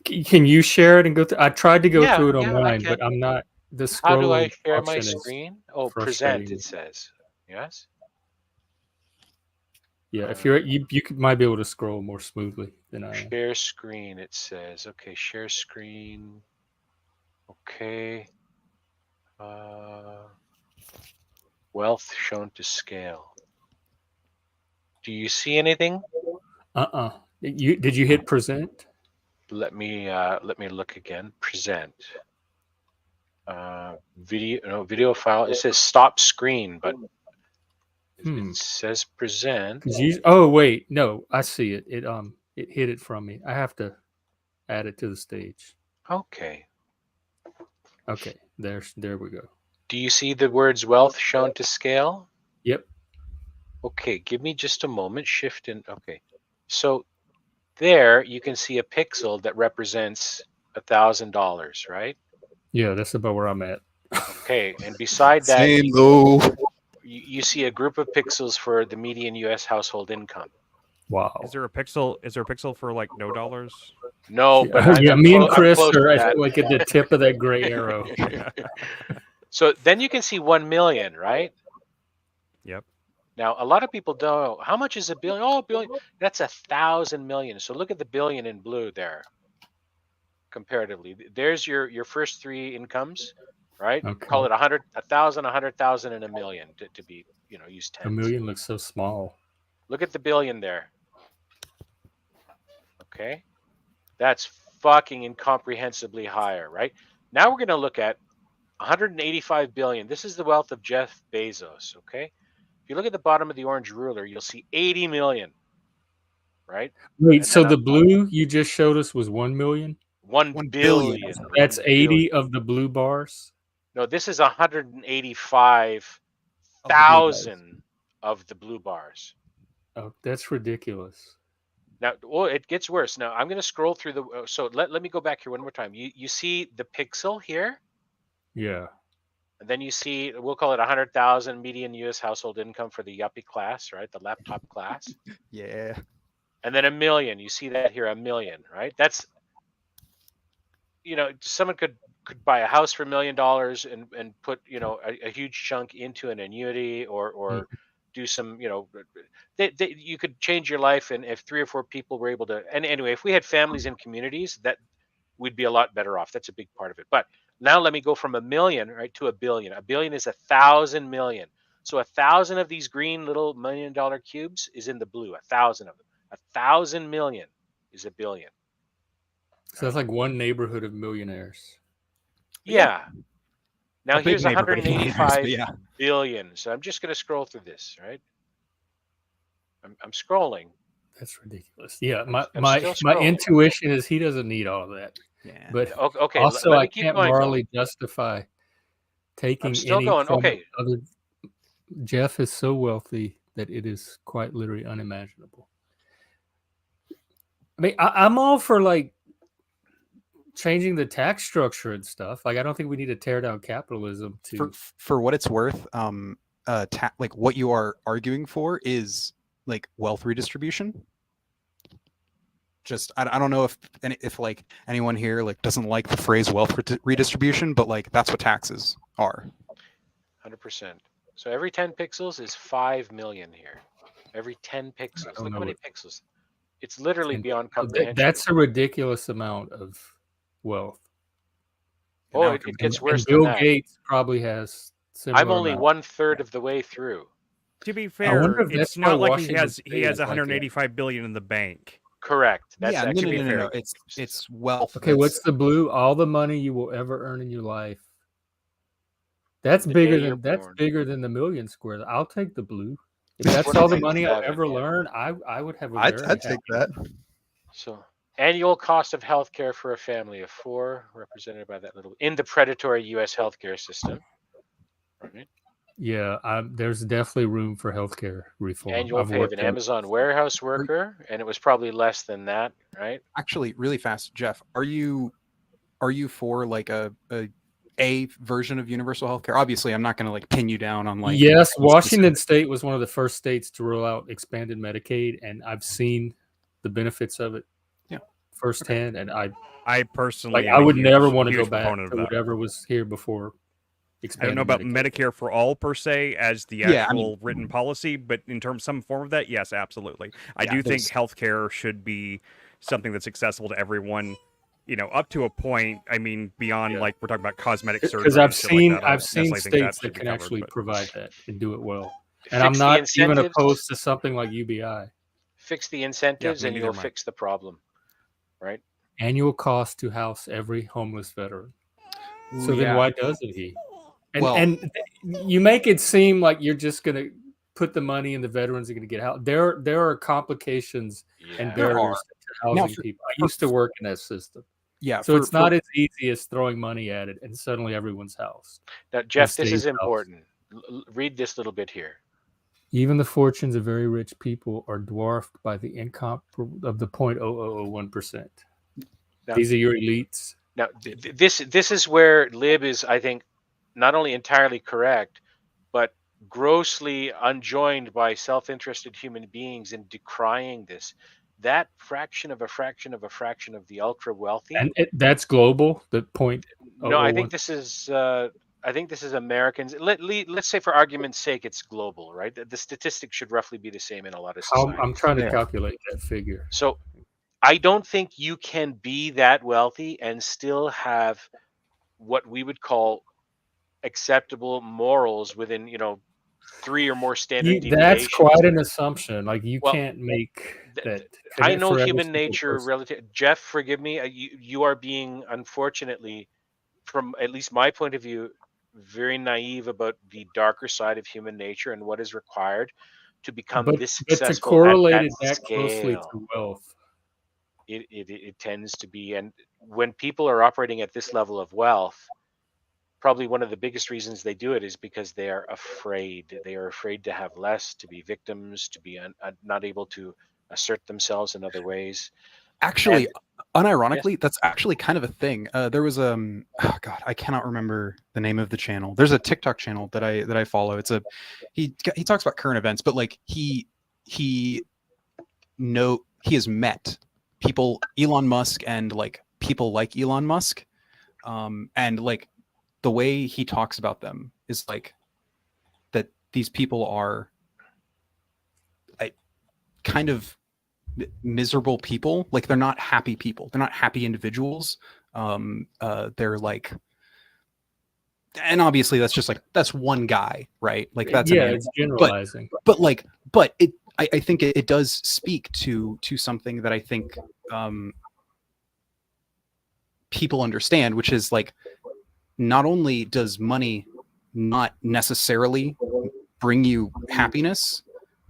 Can you share it and go through? I tried to go Yeah, through it yeah, I online, can. but I'm not. The How do I scrolling share my function is screen? Oh, frustrating present. me. It says yes. Yeah, if you're you might be able to scroll more smoothly than I am. Share screen. It says okay. Share screen. Okay. Wealth shown to scale. Do you see anything? Did you hit present? Let me look again. Present. Video file. It says stop screen, but it says present. Oh wait, no, I see it. It hid it from me. I have to add it to the stage. Okay. Okay, there we go. Do you see the words wealth shown to scale? Yep. Okay, give me just a moment. Shift in. Okay. So there you can see a pixel that represents $1,000, right? Yeah, that's about where I'm at. Okay, and beside that, same though. you see a group of pixels for the median U.S. household income. Wow. Is there a pixel for like no dollars? No, but me and Chris I'm are like at the tip of that gray arrow. So then you can see 1 million, right? Yep. Now a lot of people don't know how much is a billion. Oh, a billion. That's 1,000 million. So look at the billion in blue there. Comparatively, there's your first 3 incomes, right? Okay. Call it 100, 1,000, 100,000, and a million to be use tens. A million looks so small. Look at the billion there. Okay, that's fucking incomprehensibly higher, right? Now we're going to look at 185 billion. This is the wealth of Jeff Bezos. Okay, if you look at the bottom of the orange ruler, you'll see 80 million, right? Wait, And so then the blue you just showed us was 1 million? 1 billion. That's 1 80 billion. of the blue bars? No, this is 185,000 of the blue bars. Oh, that's ridiculous. Now, it gets worse. Now, I'm going to scroll through the. So let me go back here one more time. You see the pixel here? Yeah. And then you see, we'll call it 100,000 median U.S. household income for the yuppie class, right? The laptop class. Yeah. And then a million. You see that here, a million, right? That's, someone could buy a house for $1 million and put, a huge chunk into an annuity or do some, you could change your life. And if 3 or 4 people were able to, and anyway, if we had families and communities, that we'd be a lot better off. That's a big part of it. But now let me go from a million, right, to a billion. A billion is 1,000 million. So 1,000 of these green little $1 million cubes is in the blue. 1,000 of them. 1,000 million is a billion. So that's like one neighborhood of millionaires. Yeah. Now here's big neighborhood of 185 yeah. billion. So I'm just going to scroll through this, right? I'm scrolling. That's ridiculous. Yeah, my scrolling. intuition is he doesn't need all of that. Yeah. But Okay, also let I me keep can't going, morally justify taking I'm still any going. form Okay. of other. Jeff is so wealthy that it is quite literally unimaginable. I mean, I'm all for like changing the tax structure and stuff. Like, I don't think we need to tear down capitalism for what it's worth. Like what you are arguing for is like wealth redistribution. Just I don't know if like anyone here like doesn't like the phrase wealth redistribution, but like that's what taxes are. 100%. So every 10 pixels is 5 million here. Every 10 pixels. Look how many pixels. It's literally beyond comprehension. That's a ridiculous amount of wealth. Oh, it gets worse Bill than that. Gates probably has similar. I'm only 1/3 of the way through. To be fair, it's not like he has 185 billion in the bank. Correct. That's yeah, actually no. fair. It's wealth. Okay, what's the blue? All the money you will ever earn in your life. That's bigger than the million squares. I'll take the blue. If that's all the money I'll ever learn, I would have a very I'd take that. So annual cost of healthcare for a family of 4, represented by that little in the predatory U.S. healthcare system. Right. Yeah, there's definitely room for healthcare reform. Annual pay of an Amazon warehouse worker, and it was probably less than that, right? Actually, really fast, Jeff, are you are you for like a version of universal healthcare? Obviously, I'm not going to like pin you down on like. Yes, Washington State was one of the first states to roll out expanded Medicaid, and I've seen the benefits of it firsthand. And I personally, I would never want to go huge back proponent to of that. whatever was here before. I don't know about Medicare for all per se as the actual written policy, but in terms of some form of that, yes, absolutely. I do think healthcare should be something that's accessible to everyone, you know, up to a point. I mean, beyond like we're talking about cosmetic surgery. Because I've seen necessarily states that can actually provide that and do it well. And I'm not even opposed to something like UBI. Fix the incentives and you'll fix the problem, right? Annual cost to house every homeless veteran. So then why doesn't he? And you make it seem like you're just going to put the money and the veterans are going to get out. There are complications and barriers to housing people. I used to work in that system. Yeah. So it's not as easy as throwing money at it and suddenly everyone's housed. Now, Jeff, this is important. Read this little bit here. Even the fortunes of very rich people are dwarfed by the income of the 0.0001%. These are your elites. Now, this is where Lib is, I think, not only entirely correct, but grossly unjoined by self-interested human beings in decrying this. That fraction of a fraction of a fraction of the ultra wealthy, and that's global. The point. No, I think this is. I think this is Americans. Let's say, for argument's sake, it's global, right? The statistics should roughly be the same in a lot of societies. I'm trying to calculate that figure. So, I don't think you can be that wealthy and still have what we would call acceptable morals within, 3 or more standard deviations. That's quite an assumption. Like you can't make that. I know human nature relative. Jeff, forgive me. You are being, unfortunately, from at least my point of view, very naive about the darker side of human nature and what is required to become this successful. But to correlate it that closely to wealth, it tends to be. And when people are operating at this level of wealth, probably one of the biggest reasons they do it is because they are afraid. They are afraid to have less, to be victims, to be not able to assert themselves in other ways. Actually, unironically, that's actually kind of a thing. There was oh God, I cannot remember the name of the channel. There's a TikTok channel that I follow. It's he talks about current events, but like he has met people, Elon Musk, and like people like Elon Musk, and like the way he talks about them is like that these people are kind of miserable people. Like they're not happy people. They're not happy individuals. They're like, and obviously that's just like, that's one guy, right? Like that's it's generalizing. But I think it does speak to something that I think people understand, which is like, not only does money not necessarily bring you happiness,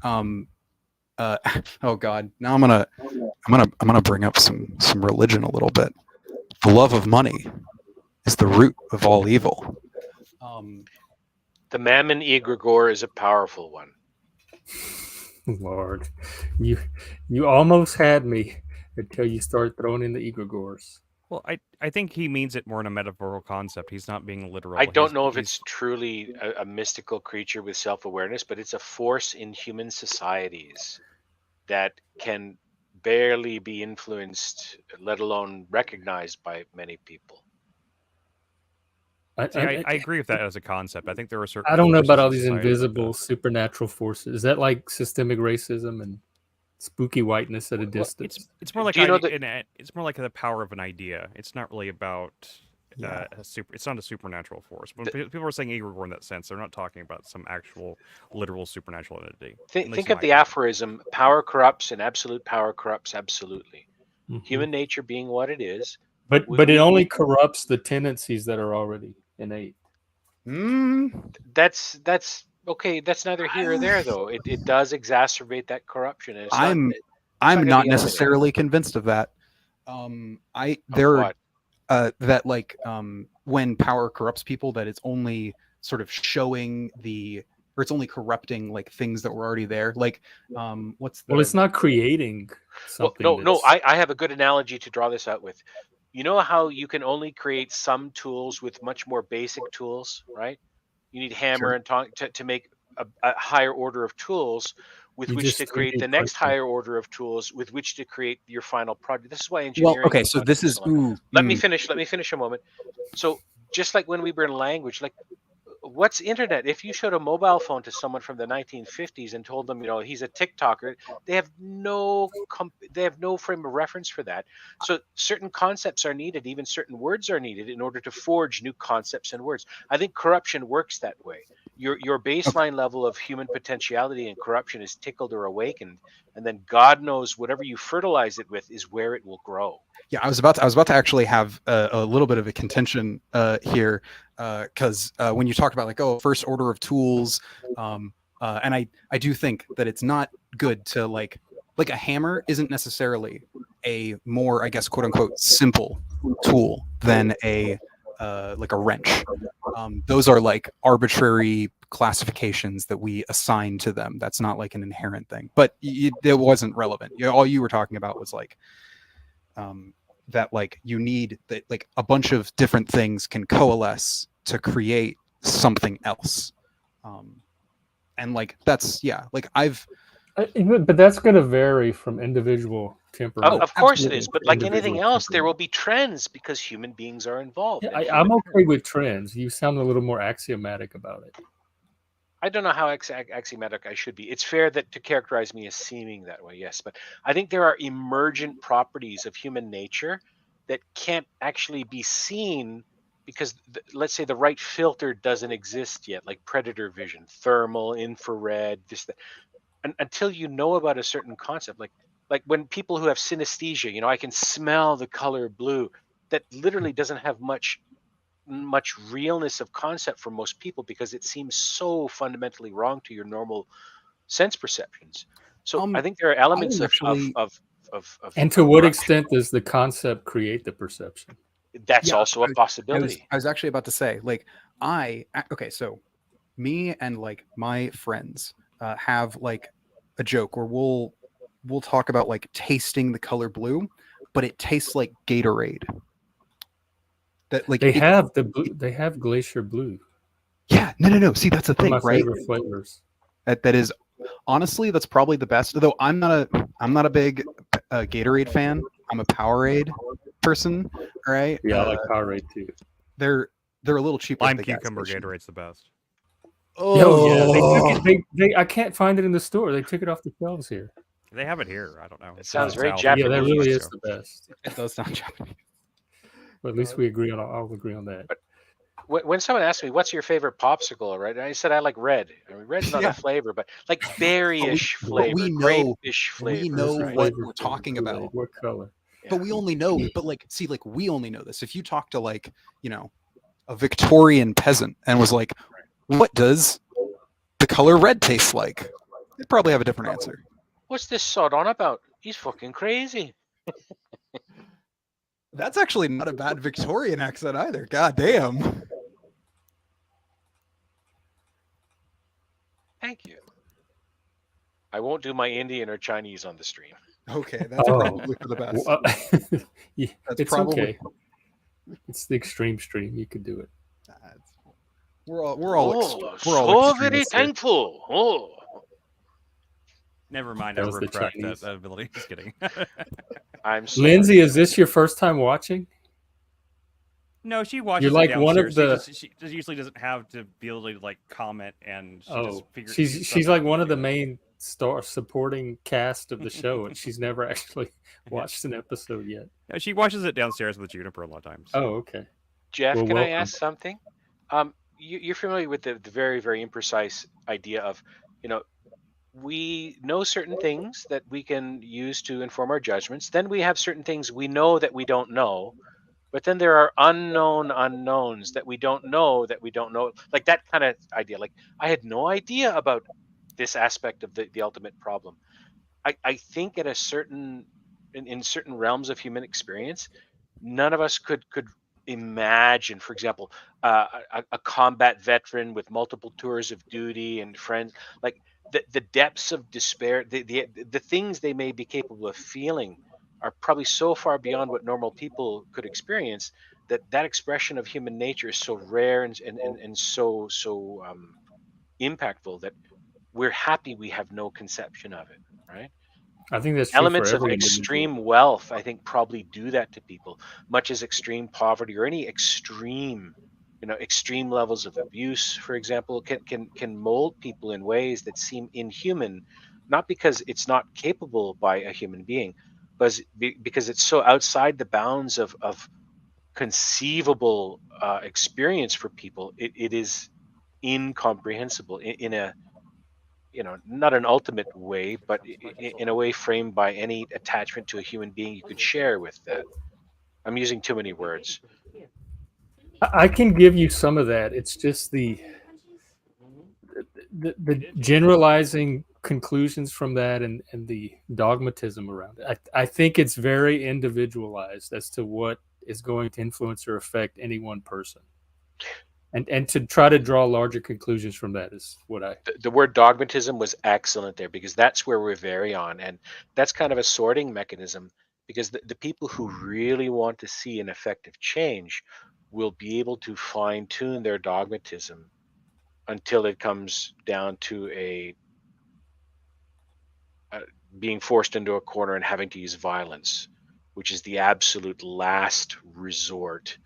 oh God, now I'm gonna bring up some religion a little bit. The love of money is the root of all evil. The mammon egregore is a powerful one. Lord, you almost had me until you started throwing in the egregores. Well, I think he means it more in a metaphorical concept. He's not being literal. I don't know if it's truly a mystical creature with self-awareness, but it's a force in human societies that can barely be influenced, let alone recognized by many people. I agree with that as a concept. I think there are certain. I don't know about all these invisible supernatural forces. Is that like systemic racism and spooky whiteness at a distance? It's more like it's more like the power of an idea. It's not really about it's not a supernatural force. When people are saying egregore in that sense, they're not talking about some actual literal supernatural entity. Think of the aphorism: "Power corrupts, and absolute power corrupts absolutely." Mm-hmm. Human nature being what it is, but it only corrupts the tendencies that are already innate. That's okay. That's neither here or there, though. It does exacerbate that corruption. And I'm not necessarily convinced of that. That like when power corrupts people, that it's only sort of showing or it's only corrupting like things that were already there. Like well, it's not creating something. No. I have a good analogy to draw this out with. You know how you can only create some tools with much more basic tools, right? You need hammer Sure. and tong to make a higher order of tools with You which just to create 3D the print next them. higher order of tools with which to create your final product. This is why Well, engineering. okay, so this is Let me finish a moment. So just like when we were in language, like what's internet? If you showed a mobile phone to someone from the 1950s and told them, he's a TikToker, they have no frame of reference for that. So certain concepts are needed, even certain words are needed in order to forge new concepts and words. I think corruption works that way. Your baseline level of human potentiality and corruption is tickled or awakened, and then God knows whatever you fertilize it with is where it will grow. Yeah, I was about to actually have a little bit of a contention here, because when you talk about like, oh, first order of tools, and I do think that it's not good to like a hammer isn't necessarily a more, I guess, quote unquote simple tool than a like a wrench. Those are like arbitrary classifications that we assign to them. That's not like an inherent thing. But it wasn't relevant. All you were talking about was like that like you need that like a bunch of different things can coalesce to create something else. And like that's like But that's going to vary from individual temperament. Of course it is, Absolutely. but like anything Individual else, there temperament. will be trends because human beings are involved. Yeah, and I'm human- okay with trends. You sound a little more axiomatic about it. I don't know how axiomatic I should be. It's fair that to characterize me as seeming that way, yes. But I think there are emergent properties of human nature that can't actually be seen because, let's say, the right filter doesn't exist yet, like predator vision, thermal, infrared, this, that. Until you know about a certain concept, like when people who have synesthesia, I can smell the color blue. That literally doesn't have much realness of concept for most people because it seems so fundamentally wrong to your normal sense perceptions. So I think there are elements of and to what extent does the concept create the perception? That's also a possibility. I was actually about to say, like, so me and like my friends have like a joke where we'll talk about like tasting the color blue, but it tastes like Gatorade. That like they have glacier blue. Yeah, no. See, that's the thing, my right? favorite flavors. That is honestly, that's probably the best. Though I'm not a big Gatorade fan. I'm a Powerade person. All right. Yeah, I like Powerade too. They're a little cheaper. Lime cucumber Gatorade's the best. Oh yeah, I can't find it in the store. They took it off the shelves here. They have it here. I don't know. It sounds very Japanese. Yeah, that really is the best. It does sound Japanese. But at least we agree on. I'll agree on that. But when someone asks me, "What's your favorite popsicle?" Right, I said I like red. I mean, red's not a flavor, but like berry-ish flavor, grape-ish flavor. We know what we're talking about. What color? Yeah. But we only know. But like, see, like we only know this. If you talk to like a Victorian peasant and was like, "What does the color red taste like?" They'd probably have a different answer. What's this sod on about? He's fucking crazy. That's actually not a bad Victorian accent either. God damn. Thank you. I won't do my Indian or Chinese on the stream. Okay, that's probably for the best. Yeah, it's probably okay. It's the extreme stream. You could do it. We're all so very thankful. Oh. Never mind. I retract that ability. Just kidding. I'm sorry. Lindsay, is this your first time watching? No, she watches. You're like one of the. She usually doesn't have to be able to like comment, and she's like one of the main supporting cast of the show, and she's never actually watched an episode yet. No, she watches it downstairs with Juniper a lot of times. Oh, okay. Jeff, can I ask something? You're familiar with the very, very imprecise idea of, we know certain things that we can use to inform our judgments. Then we have certain things we know that we don't know. But then there are unknown unknowns that we don't know that we don't know. Like that kind of idea. Like I had no idea about this aspect of the ultimate problem. I think at a certain in certain realms of human experience, none of us could imagine, for example, a combat veteran with multiple tours of duty and friends, like the depths of despair, the things they may be capable of feeling are probably so far beyond what normal people could experience that expression of human nature is so rare and so impactful that we're happy we have no conception of it, right? I think that's true for Elements of every extreme individual. wealth, I think, probably do that to people, much as extreme poverty or any extreme, extreme levels of abuse, for example, can mold people in ways that seem inhuman, not because it's not capable by a human being, but because it's so outside the bounds of conceivable experience for people. It is incomprehensible in a, not an ultimate way, but in a way framed by any attachment to a human being you could share with that. I'm using too many words. I can give you some of that. It's just the generalizing conclusions from that and the dogmatism around it. I think it's very individualized as to what is going to influence or affect any one person. And to try to draw larger conclusions from that is what I... The word dogmatism was excellent there, because that's where we vary on. And that's kind of a sorting mechanism, because the people who really want to see an effective change will be able to fine tune their dogmatism until it comes down to being forced into a corner and having to use violence, which is the absolute last resort,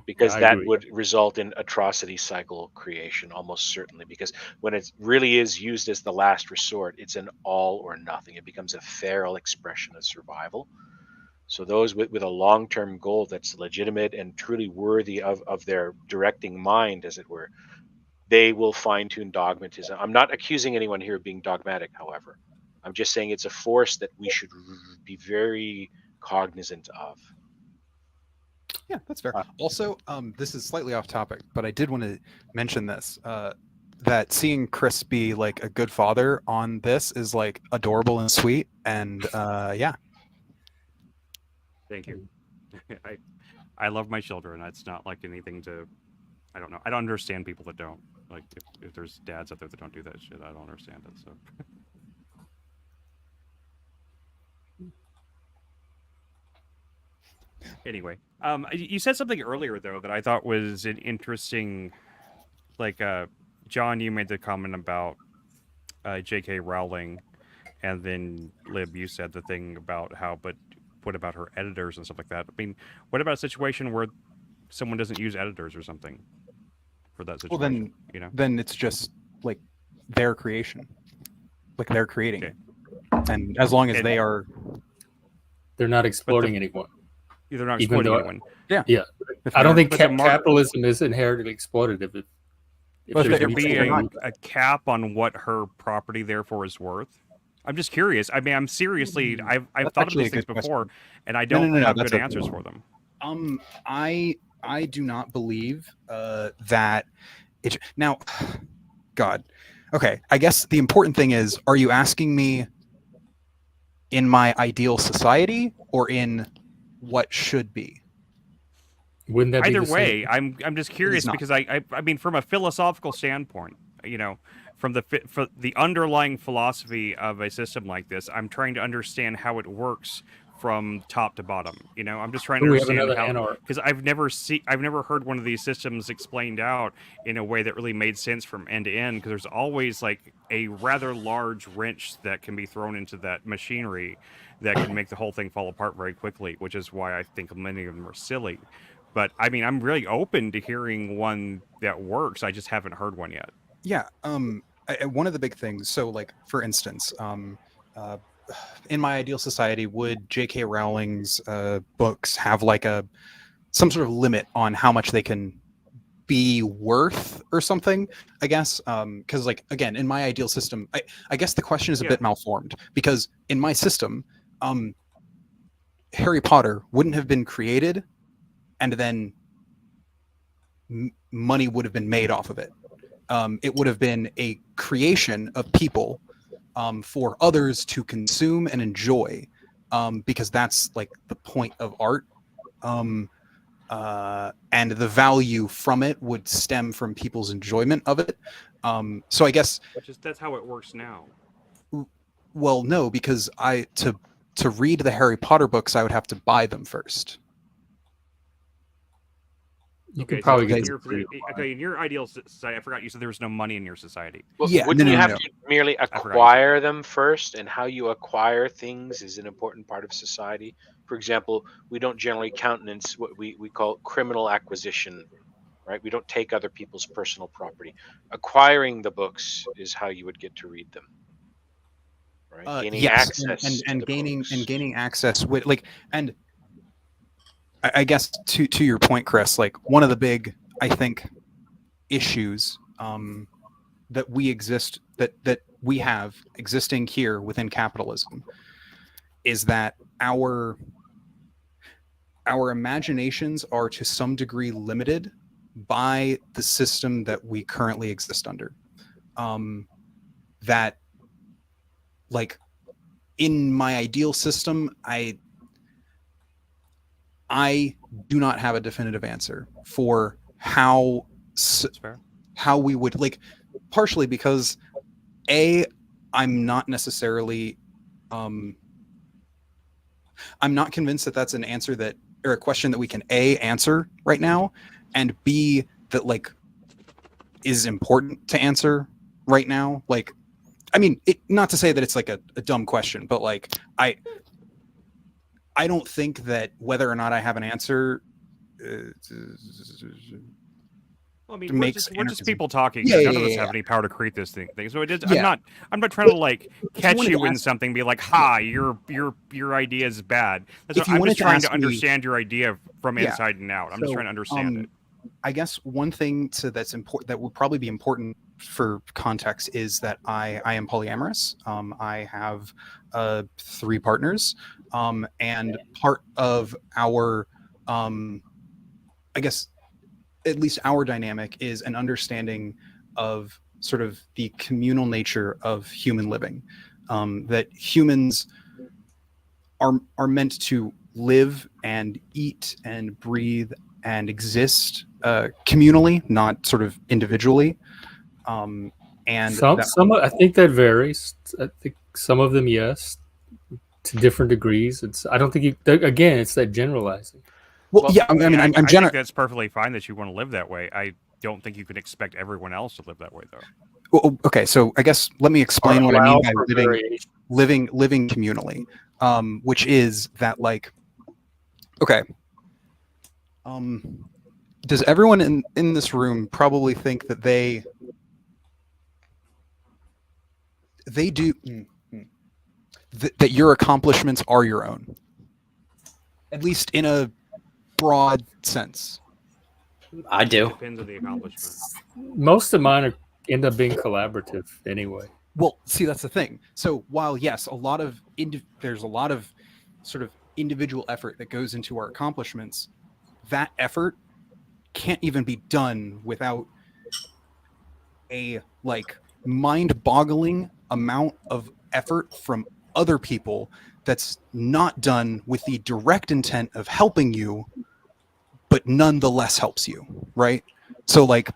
because I that agree. would result in atrocity cycle creation almost certainly, because when it really is used as the last resort, it's an all or nothing. It becomes a feral expression of survival. So those with a long-term goal that's legitimate and truly worthy of their directing mind, as it were, they will fine-tune dogmatism. I'm not accusing anyone here of being dogmatic, however. I'm just saying it's a force that we should be very cognizant of. Yeah, that's fair. Also, this is slightly off topic, but I did want to mention this, that seeing Chris be like a good father on this is like adorable and sweet. And yeah. Thank you. I love my children. It's not like anything to, I don't know. I don't understand people that don't. Like, if there's dads out there that don't do that shit, I don't understand it. So. Anyway, you said something earlier though that I thought was an interesting, like, John, you made the comment about J.K. Rowling, and then Lib, you said the thing about how, but what about her editors and stuff like that? I mean, what about a situation where someone doesn't use editors or something for that situation? Well, then it's just like their creation, like they're creating, and as long as they're not exploiting anyone. They're not exploiting anyone. Yeah. I don't think capitalism is inherently exploitative. But should there be a cap on what her property therefore is worth? I'm just curious. I mean, I'm seriously, I've thought of these things before, and I don't have good answers for them. I do not believe that it now. God, okay. I guess the important thing is: are you asking me in my ideal society or in what should be? Wouldn't that either be the way? same? I'm just curious because I mean, from a philosophical standpoint, from the underlying philosophy of a system like this, I'm trying to understand how it works from top to bottom. I'm just trying to understand how, because I've never heard one of these systems explained out in a way that really made sense from end to end. Because there's always like a rather large wrench that can be thrown into that machinery that can make the whole thing fall apart very quickly, which is why I think many of them are silly. But I mean, I'm really open to hearing one that works. I just haven't heard one yet. Yeah. One of the big things. So, like, for instance, in my ideal society, would J.K. Rowling's books have like some sort of limit on how much they can be worth or something? I guess because, like, again, in my ideal system, I guess the question is a bit malformed, because in my system, Harry Potter wouldn't have been created, and then money would have been made off of it. It would have been a creation of people for others to consume and enjoy, because that's like the point of art. And the value from it would stem from people's enjoyment of it. So I guess that's how it works now. Well, no, because to read the Harry Potter books, I would have to buy them first. You can probably get in your ideal society. I forgot you said there was no money in your society. Well, Yeah, wouldn't no, you no, have no. to merely acquire them first? And how you acquire things is an important part of society. For example, we don't generally countenance what we call criminal acquisition, right? We don't take other people's personal property. Acquiring the books is how you would get to read them, right? Gaining Yes, access and to the gaining books. and gaining access with and I guess to your point, Chris, like one of the big, I think, issues that we have existing here within capitalism is that our imaginations are to some degree limited by the system that we currently exist under. That, like, in my ideal system, I do not have a definitive answer for how we would, like, partially because I'm not necessarily I'm not convinced that that's an answer that, or a question that we can answer right now, and B, that like is important to answer right now. Like, I mean, not to say that it's like a dumb question, but like I don't think that whether or not I have an answer Well, I mean, we're just people talking. Yeah, None of us have any power to create this thing. So I'm not trying to like catch you in something. Be like, "Ha, your idea is bad." I'm just trying to understand your idea from inside and out. I'm just trying to understand it. I guess one thing that's important, that would probably be important for context, is that I am polyamorous. I have 3 partners, and part of our, I guess, at least our dynamic is an understanding of sort of the communal nature of human living, that humans are meant to live and eat and breathe and exist communally, not sort of individually. And I think that varies. I think some of them, yes, to different degrees. I don't think again, it's that generalizing. Well, yeah, I mean, I think that's perfectly fine that you want to live that way. I don't think you can expect everyone else to live that way, though. Well, okay, so I guess let me explain what I mean by living communally, which is that, like, okay, does everyone in this room probably think that they do that your accomplishments are your own, at least in a broad sense? I do. Depends on the accomplishment. Most of mine end up being collaborative anyway. Well, see, that's the thing. So while yes, there's a lot of sort of individual effort that goes into our accomplishments, that effort can't even be done without a like mind-boggling amount of effort from other people that's not done with the direct intent of helping you, but nonetheless helps you, right? So like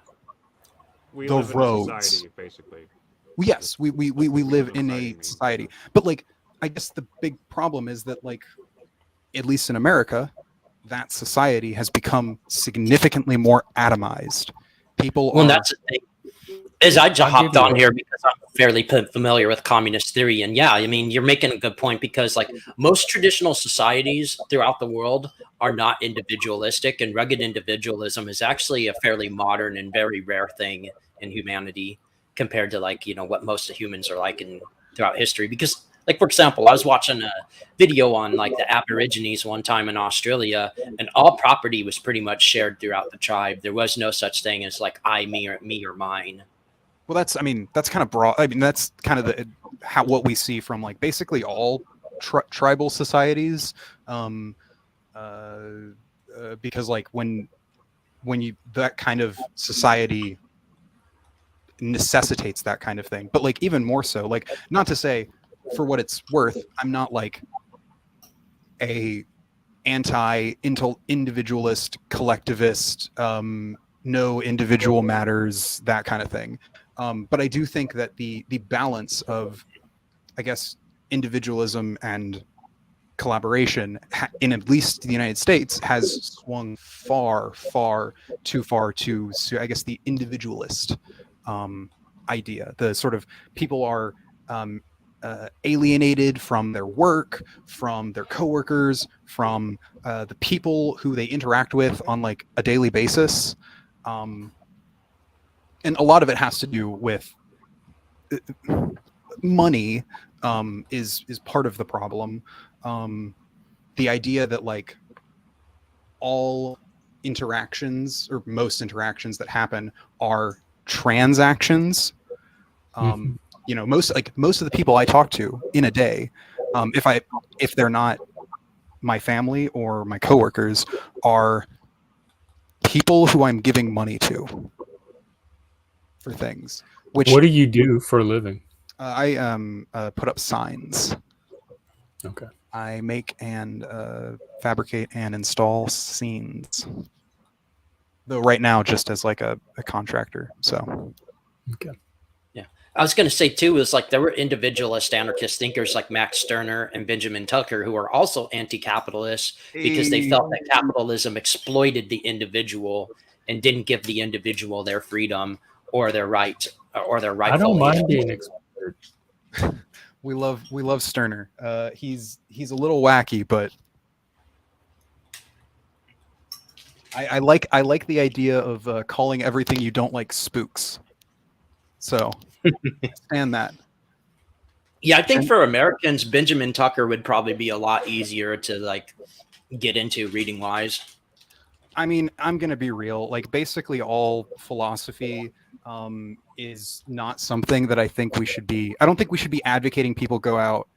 we the live roads, in a society, basically. Yes, we live in a society, but like I guess the big problem is that, like, at least in America, that society has become significantly more atomized. That's the thing. I just hopped on here because I'm fairly familiar with communist theory, and yeah, I mean, you're making a good point, because like most traditional societies throughout the world are not individualistic, and rugged individualism is actually a fairly modern and very rare thing in humanity compared to, like, you know, what most of humans are like throughout history. Because, like, for example, I was watching a video on like the Aborigines one time in Australia, and all property was pretty much shared throughout the tribe. There was no such thing as like me or mine. Well, that's kind of broad. I mean, that's kind of what we see from like basically all tribal societies, because like when that kind of society necessitates that kind of thing. But like even more so, like, not to say, for what it's worth, I'm not like a anti-individualist collectivist, no individual matters, that kind of thing. But I do think that the balance of, I guess, individualism and collaboration in at least the United States has swung far too far to I guess the individualist idea. The sort of people are alienated from their work, from their coworkers, from the people who they interact with on like a daily basis, and a lot of it has to do with money. Is part of the problem. The idea that like all interactions or most interactions that happen are transactions. You know, most of the people I talk to in a day, if they're not my family or my coworkers, are people who I'm giving money to for things. Which, what do you do for a living? I put up signs. Okay. I make and fabricate and install scenes. Though right now, just as like a contractor. So. Okay. Yeah, I was going to say too is like there were individualist anarchist thinkers like Max Stirner and Benjamin Tucker who were also anti-capitalist because they felt that capitalism exploited the individual and didn't give the individual their freedom or their right or their rightful. I don't mind being exploited. We love Stirner. He's a little wacky, but I like the idea of calling everything you don't like spooks. So stand that. Yeah, I think for Americans, Benjamin Tucker would probably be a lot easier to like get into reading wise. I mean, I'm gonna be real. Like basically all philosophy is not something that I think we should be. I don't think we should be advocating people go out.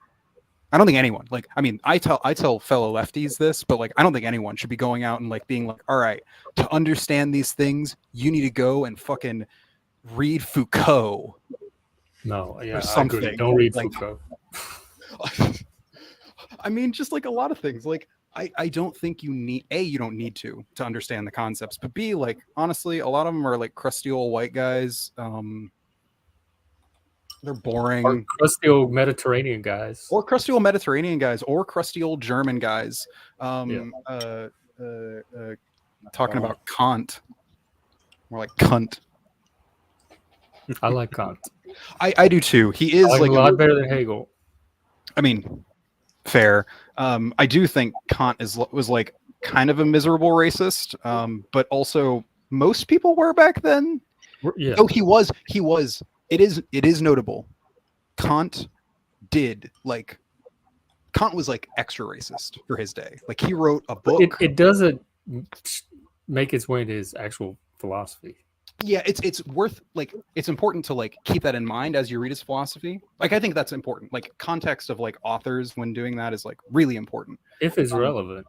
I don't think anyone, like, I mean, I tell fellow lefties this, but like, I don't think anyone should be going out and like being like, all right, to understand these things, you need to go and fucking read Foucault. No, yeah, or something. I agree. Don't read like, Foucault. I mean, just like a lot of things. Like, I don't think you need you don't need to understand the concepts, but B, like, honestly, a lot of them are like crusty old white guys. They're boring. Or crusty old Mediterranean guys. Or crusty old Mediterranean guys, or crusty old German guys. Talking about Kant. More like cunt. I like Kant. I do too. He is like a lot better than Hegel. I mean, fair. I do think Kant was like kind of a miserable racist, but also most people were back then. Yeah. Oh, he was. It is notable. Kant was like extra racist for his day. Like he wrote a book. It doesn't make its way into his actual philosophy. Yeah, it's worth like it's important to like keep that in mind as you read his philosophy. Like I think that's important. Like context of like authors when doing that is like really important. If it's relevant.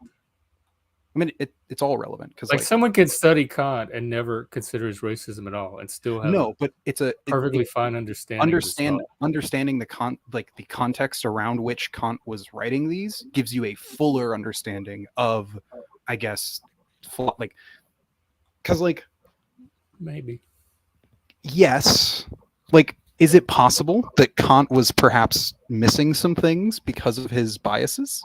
I mean, it's all relevant because like someone can study Kant and never consider his racism at all, and still have but it's a perfectly fine understanding. Understanding the context around which Kant was writing these gives you a fuller understanding of, I guess, like because like maybe yes, like is it possible that Kant was perhaps missing some things because of his biases?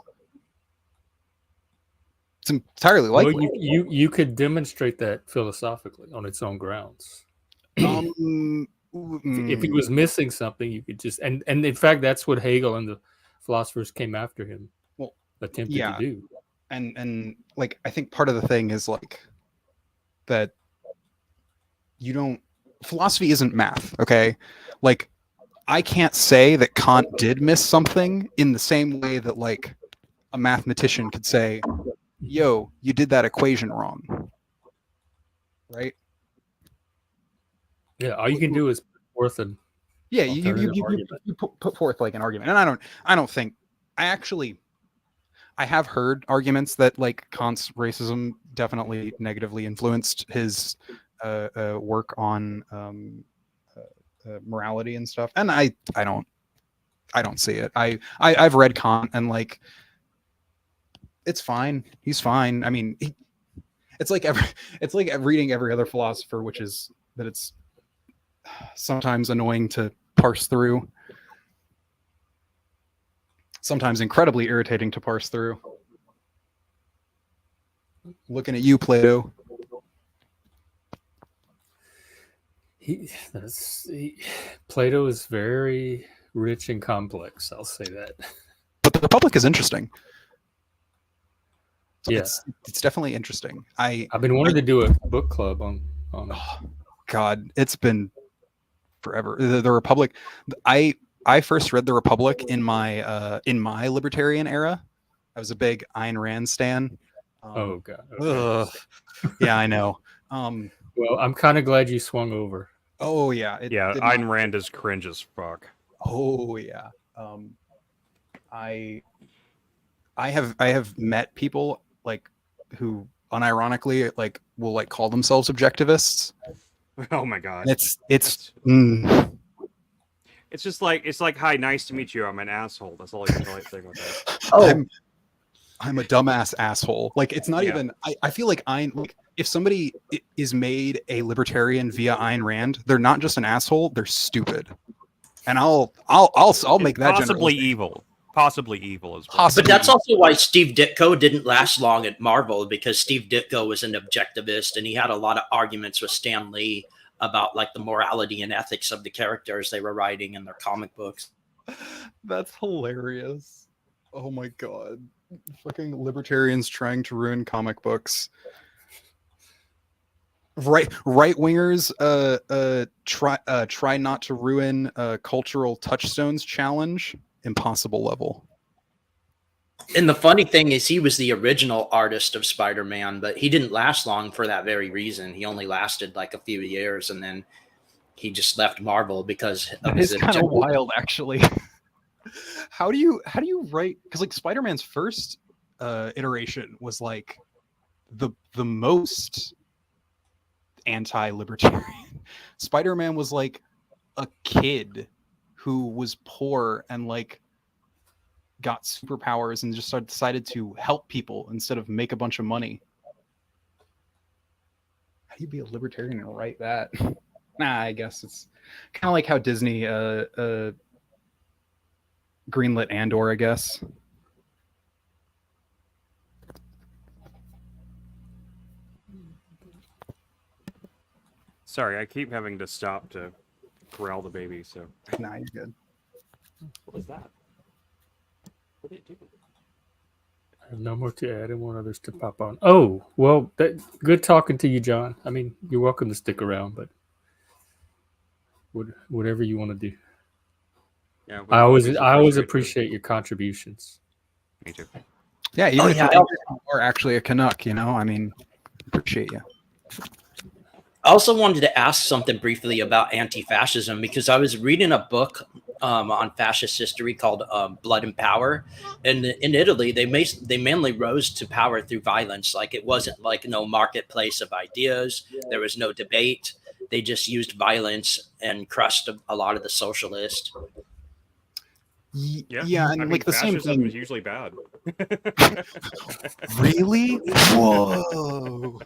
It's entirely likely. Well, you could demonstrate that philosophically on its own grounds. If he was missing something, you could just and in fact that's what Hegel and the philosophers came after him attempted to do. And like I think part of the thing is like that philosophy isn't math, okay? Like I can't say that Kant did miss something in the same way that like a mathematician could say, yo, you did that equation wrong. Right? Yeah, all you can do is put forth an you put forth like an argument. And I have heard arguments that like Kant's racism definitely negatively influenced his work on morality and stuff. And I don't see it. I've read Kant and like it's fine. He's fine. I mean, it's like reading every other philosopher, which is that it's sometimes annoying to parse through. sometimes incredibly irritating to parse through. Looking at you, Plato. Plato is very rich and complex. I'll say that. But the Republic is interesting. So Yeah. it's definitely interesting. I've been wanting to do a book club on oh, God, it's been forever. The Republic. I first read the Republic in my libertarian era. I was a big Ayn Rand stan. Oh God. Okay. Yeah, I know. Well, I'm kind of glad you swung over. Oh yeah. Ayn Rand is cringe as fuck. Oh yeah. I have met people like who unironically like will like call themselves objectivists. Oh my God. And it's It's just like, hi, nice to meet you. I'm an asshole. That's all I can think with that. Oh, I'm a dumbass asshole. Like it's not even. I feel like if somebody is made a libertarian via Ayn Rand, they're not just an asshole. They're stupid. And I'll make that possibly evil. Possibly evil as well. but that's also why Steve Ditko didn't last long at Marvel, because Steve Ditko was an objectivist and he had a lot of arguments with Stan Lee about like the morality and ethics of the characters they were writing in their comic books. That's hilarious. Oh my God. Fucking libertarians trying to ruin comic books. Right wingers try not to ruin cultural touchstones challenge. Impossible level. And the funny thing is he was the original artist of Spider-Man, but he didn't last long for that very reason. He only lasted like a few years and then he just left Marvel because of his kind of wild actually. How do you write, because like Spider-Man's first iteration was like the most anti-libertarian. Spider-Man was like a kid who was poor and like got superpowers and just decided to help people instead of make a bunch of money. How do you be a libertarian and write that? Nah, I guess it's kind of like how Disney greenlit Andor, I guess. Sorry, I keep having to stop to corral the baby, so. Nah, you're good. What is that? What did it do? I have no more to add. I want others to pop on. Oh, well, good talking to you, John. I mean, you're welcome to stick around, but whatever you want to do. Yeah, I always appreciate your contributions. Me too. Yeah, even if you are actually a Canuck, I mean, appreciate you. I also wanted to ask something briefly about anti-fascism, because I was reading a book on fascist history called Blood and Power. And in Italy, they mainly rose to power through violence. Like it wasn't like no marketplace of ideas. There was no debate. They just used violence and crushed a lot of the socialists. Yeah, and like the same thing was usually bad. Really? Whoa.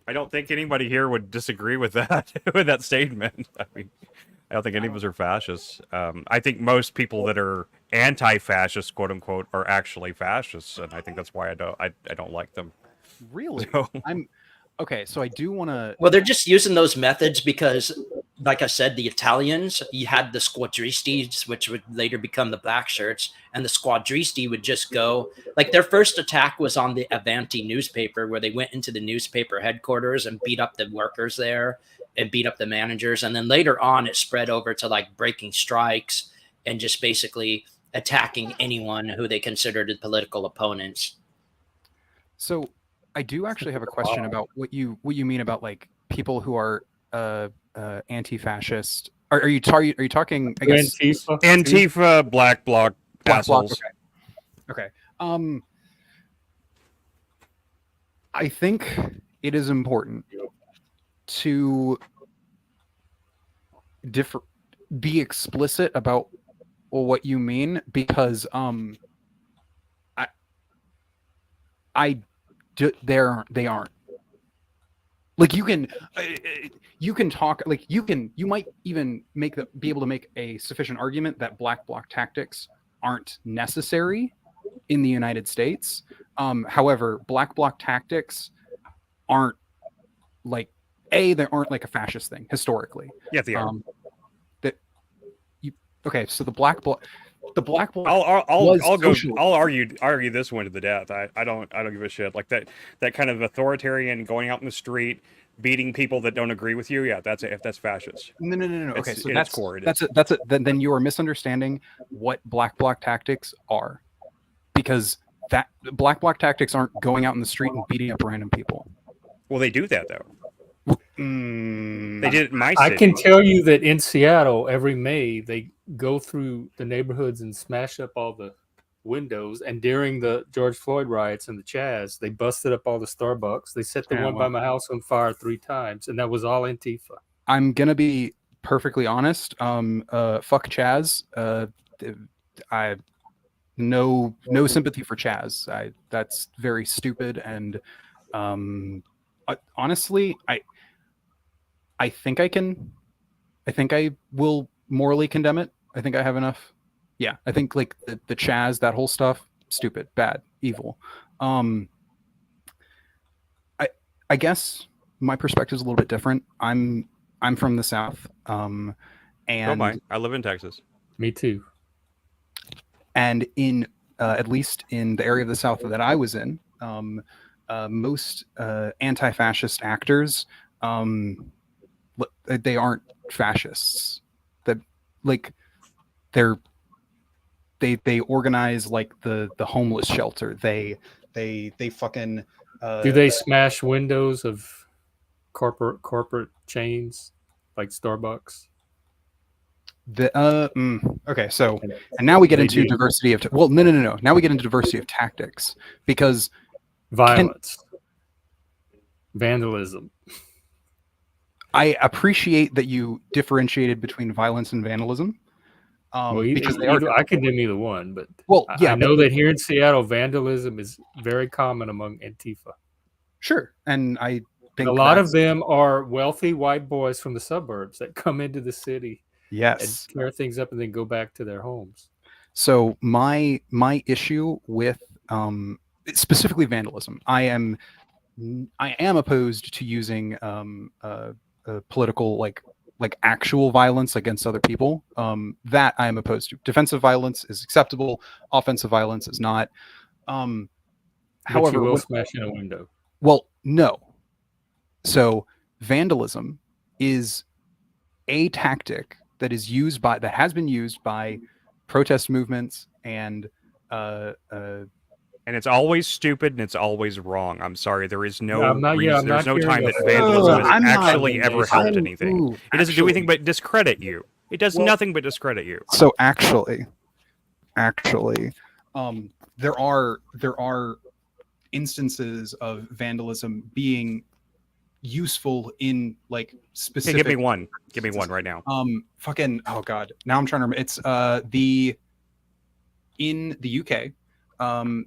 I don't think anybody here would disagree with that with that statement. I mean, I don't think any of us are fascists. I think most people that are anti-fascist, quote unquote, are actually fascists, and I think that's why I don't like them. Really? So, okay. So I do want to. Well, they're just using those methods because, like I said, the Italians, you had the squadristi, which would later become the black shirts, and the squadristi would just go, like their first attack was on the Avanti newspaper, where they went into the newspaper headquarters and beat up the workers there and beat up the managers. And then later on, it spread over to like breaking strikes and just basically attacking anyone who they considered political opponents. So I do actually have a question about what you mean about like people who are anti-fascist. Are you talking? I guess Antifa, Black Bloc, assholes. Okay. I think it is important to be explicit about what you mean, because they aren't. Like you can talk, like you might even be able to make a sufficient argument that black bloc tactics aren't necessary in the United States. However, black bloc tactics aren't like they aren't like a fascist thing historically. Yeah, they are. So the black bloc. I'll argue this one to the death. I don't give a shit. Like that kind of authoritarian going out in the street, beating people that don't agree with you. Yeah, that's fascist. No. Okay, so that's then you are misunderstanding what black bloc tactics are, because that black bloc tactics aren't going out in the street and beating up random people. Well, they do that though. They did it in my city. I can tell you that in Seattle, every May, they go through the neighborhoods and smash up all the windows. And during the George Floyd riots and the Chaz, they busted up all the Starbucks. They set the one by my house on fire 3 times, and that was all Antifa. I'm going to be perfectly honest. Fuck Chaz. I no sympathy for Chaz. That's very stupid. And honestly, I think I will morally condemn it. I think I have enough. Yeah, I think like the Chaz, that whole stuff, stupid, bad, evil. I guess my perspective is a little bit different. I'm from the South, and I live in Texas. Me too. And in at least in the area of the South that I was in, most anti-fascist actors, they aren't fascists. They organize like the homeless shelter. They fucking do they smash windows of corporate chains like Starbucks? Okay, so and now we get into diversity of no. Now we get into diversity of tactics, because violence, vandalism. I appreciate that you differentiated between violence and vandalism. Because I condemn either one, but I know that here in Seattle, vandalism is very common among Antifa. Sure, and I think a lot of them are wealthy white boys from the suburbs that come into the city, yes, and tear things up and then go back to their homes. So my issue with specifically vandalism, I am opposed to using political like actual violence against other people. That I am opposed to. Defensive violence is acceptable. Offensive violence is not. However, you will smash in a window. Well, no. So vandalism is a tactic that has been used by protest movements and it's always stupid and it's always wrong. I'm sorry. There is no reason. There's no time that vandalism has actually ever helped anything. It doesn't do anything but discredit you. It does nothing but discredit you. So actually, there are instances of vandalism being useful in like specific. Hey, give me one right now. Oh god, now I'm trying to remember. It's in the UK.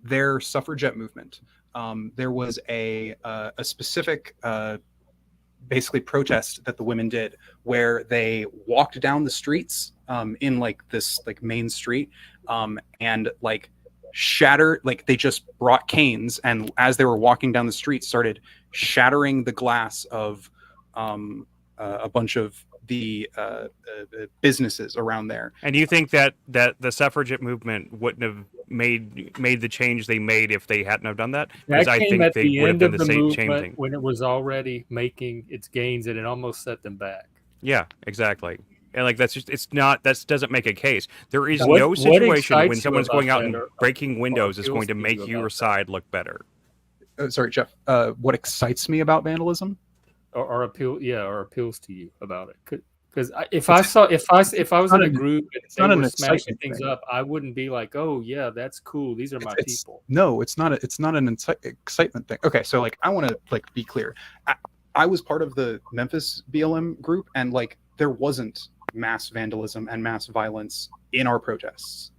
Their suffragette movement. There was a specific basically protest that the women did where they walked down the streets in like this like main street and like shattered, like they just brought canes, and as they were walking down the street started shattering the glass of a bunch of the businesses around there. And you think that the suffragette movement wouldn't have made the change they made if they hadn't have done that? Because I think they would have done the same thing when it was already making its gains, and it almost set them back. Yeah, exactly. And like that doesn't make a case. There is no situation when someone's going out and breaking windows is going to make your side look better. Sorry, Jeff. What excites me about vandalism? Or appeals to you about it? Because if I was in a group and they were smashing things up, I wouldn't be like, oh yeah, that's cool. These are my people. No, it's not an excitement thing. Okay, so like I want to like be clear. I was part of the Memphis BLM group, and like there wasn't mass vandalism and mass violence in our protests.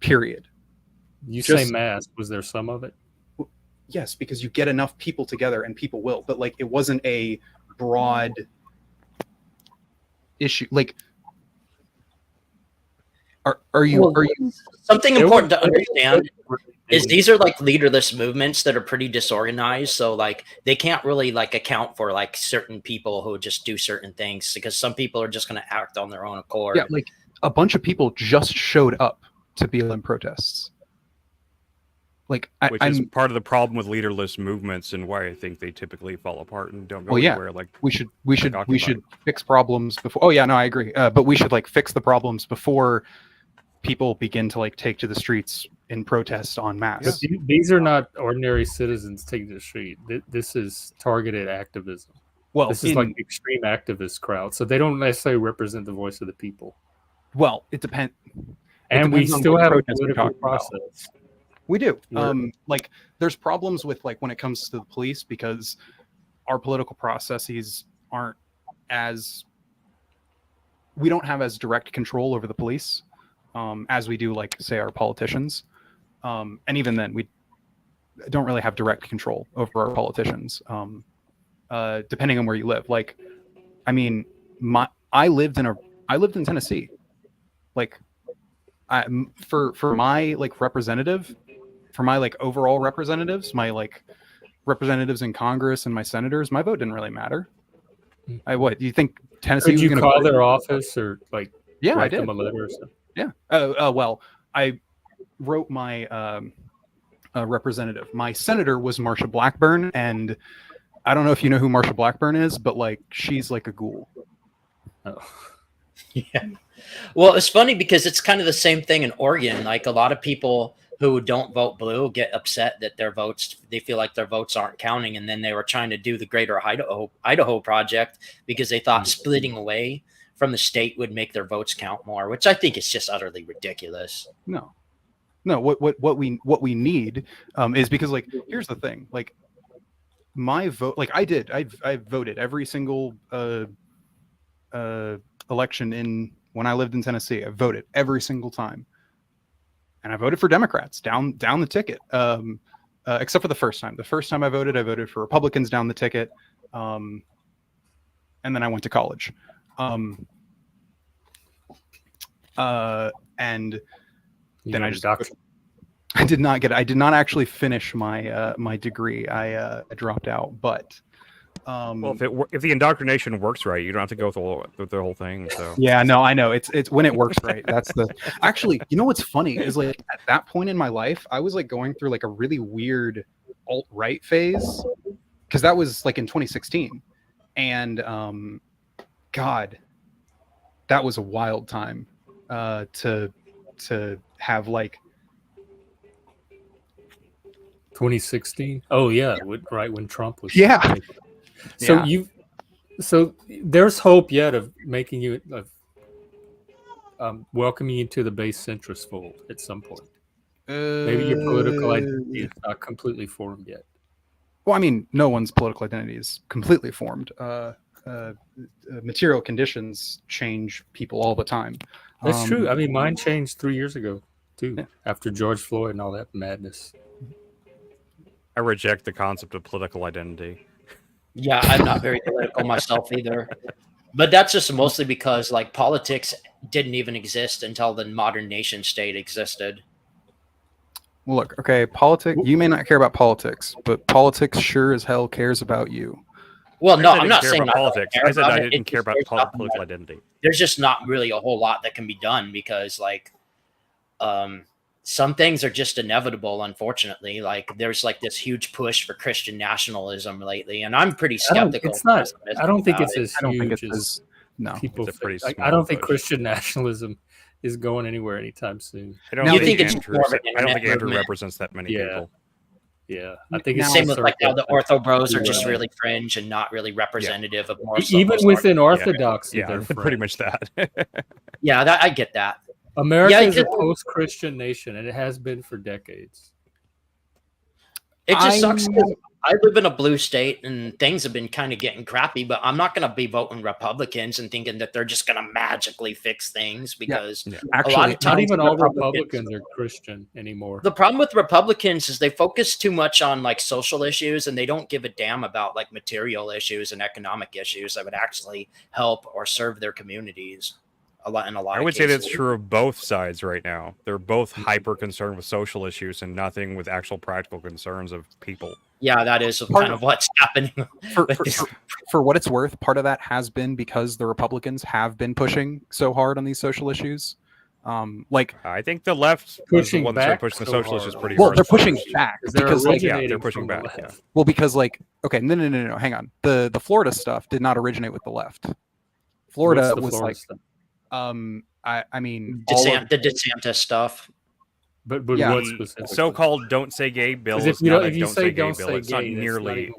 Period. You say mass? Was there some of it? Yes, because you get enough people together and people will, but like it wasn't a broad issue. Like, are you something important to understand is these are like leaderless movements that are pretty disorganized, so like they can't really like account for like certain people who just do certain things, because some people are just going to act on their own accord. Yeah, like a bunch of people just showed up to BLM protests. Like, which is part of the problem with leaderless movements and why I think they typically fall apart and don't go anywhere. Like we should fix problems before. Oh yeah, no, I agree. But we should like fix the problems before people begin to like take to the streets in protest en masse. But these are not ordinary citizens taking to the street. This is targeted activism. Well, this is like the extreme activist crowd, so they don't necessarily represent the voice of the people. Well, it depends. And we still have a political process. We do. Like, there's problems with like when it comes to the police, because our political processes aren't as, we don't have as direct control over the police as we do, like, say, our politicians. And even then, we don't really have direct control over our politicians, depending on where you live. Like, I mean, I lived in Tennessee. Like, for my like representative, for my like overall representatives, my like representatives in Congress and my senators, my vote didn't really matter. What do you think Tennessee? Did you call their office or like write them a letter or something? Yeah. Well, I wrote my representative. My senator was Marsha Blackburn, and I don't know if you know who Marsha Blackburn is, but like she's like a ghoul. Oh. Yeah. Well, it's funny because it's kind of the same thing in Oregon. Like a lot of people who don't vote blue get upset that their votes, they feel like their votes aren't counting. And then they were trying to do the Greater Idaho project because they thought splitting away from the state would make their votes count more, which I think is just utterly ridiculous. No, what we need is, because like, here's the thing, like my vote, like I voted every single election when I lived in Tennessee. I voted every single time. And I voted for Democrats down the ticket, except for the first time. The first time I voted for Republicans down the ticket, and then I went to college. And then I did not actually finish my degree. I dropped out, but. Well, if the indoctrination works right, you don't have to go with the whole thing. So yeah, no, I know it's when it works right. That's the actually. You know what's funny is like at that point in my life, I was like going through like a really weird alt-right phase, because that was like in 2016, and God, that was a wild time to have like 2016. Oh yeah, right when Trump was. Yeah. So there's hope yet of making you welcoming you to the base centrist fold at some point. Maybe your political identity is not completely formed yet. Well, I mean, no one's political identity is completely formed. Material conditions change people all the time. That's true. I mean, mine changed 3 years ago too, after George Floyd and all that madness. I reject the concept of political identity. Yeah, I'm not very political myself either. But that's just mostly because like politics didn't even exist until the modern nation state existed. Well, look, okay, politics, you may not care about politics, but politics sure as hell cares about you. Well, no, I'm not saying about politics. I said I didn't care about political identity. There's just not really a whole lot that can be done because like some things are just inevitable, unfortunately. Like there's like this huge push for Christian nationalism lately, and I'm pretty skeptical. I don't think it's as huge as no. people think. Like, I don't think Christian nationalism is going anywhere anytime soon. I don't think Andrew represents that many people. Yeah, I think it's same with like how the Ortho Bros are just really fringe and not really representative of more. Even within Orthodoxy, they're pretty much that. Yeah, I get that. America is a post-Christian nation, and it has been for decades. It just sucks. I live in a blue state and things have been kind of getting crappy, but I'm not going to be voting Republicans and thinking that they're just going to magically fix things because Actually, a lot of times not even all Republicans are Christian anymore. The problem with Republicans is they focus too much on like social issues and they don't give a damn about like material issues and economic issues that would actually help or serve their communities. A lot I would say that's true of both sides right now. They're both hyper concerned with social issues and nothing with actual practical concerns of people. Yeah, that is kind of what's happening. For what it's worth, part of that has been because the Republicans have been pushing so hard on these social issues. I think the left pushing was the one that pushing the social issues pretty well, hard. they're pushing back because they're pushing back. Yeah. Well, because okay, no, hang on. The Florida stuff did not originate with the left. Florida was Florida stuff? I mean, the DeSantis stuff. But yeah, what specifically? So-called "Don't Say Gay" bill is not a "Don't Say Gay" bill. It's not nearly.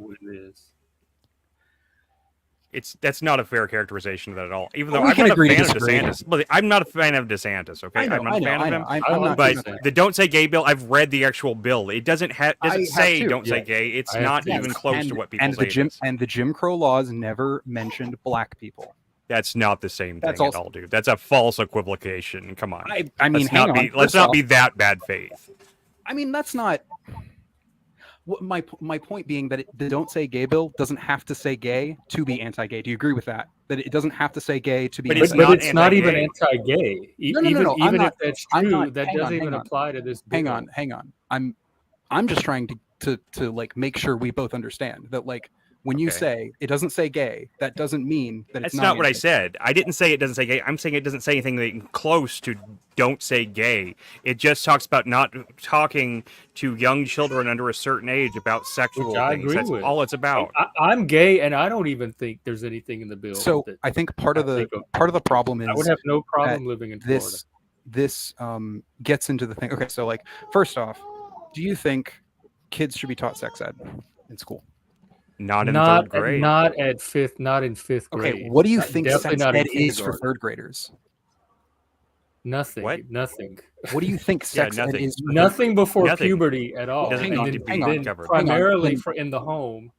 That's not a fair characterization of that at all. Even though I'm not a fan of DeSantis. I'm not a fan of DeSantis. Okay, I'm not a fan of him. But the "Don't Say Gay" bill, I've read the actual bill. It doesn't say "Don't Say Gay." It's not even close to what people say. And the Jim Crow laws never mentioned black people. That's not the same thing at all, dude. That's a false equivocation. Come on. I mean, let's not be that bad faith. I mean, that's not. My point being that the "Don't Say Gay" bill doesn't have to say gay to be anti-gay. Do you agree with that? That it doesn't have to say gay to be. But it's not even anti-gay. Even if that's true, that doesn't even apply to this bill. Hang on. I'm just trying to like make sure we both understand that like. When you say it doesn't say gay, that doesn't mean that it's not. That's not what I said. I didn't say it doesn't say gay. I'm saying it doesn't say anything close to "Don't Say Gay." It just talks about not talking to young children under a certain age about sexual things. That's all it's about. I'm gay, and I don't even think there's anything in the bill. So I think part of the problem is I would have no problem living in Florida. This gets into the thing. Okay, so like first off, do you think kids should be taught sex ed in school? Not in third grade. Not in fifth grade. Okay, what do you think sex ed is for third graders? Nothing. What? Nothing. What do you think sex ed is? Nothing before puberty at all. Doesn't need to be covered. Primarily in the home,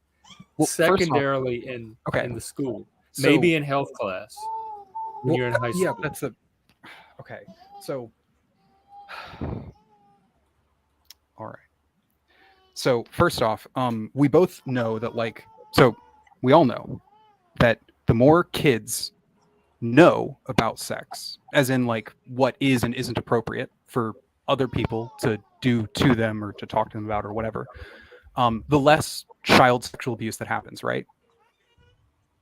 secondarily in the school, maybe in health class when you're in high school. Yeah, that's okay. So, all right. So first off, we both know that we all know that the more kids know about sex, as in like what is and isn't appropriate for other people to do to them or to talk to them about or whatever, the less child sexual abuse that happens, right?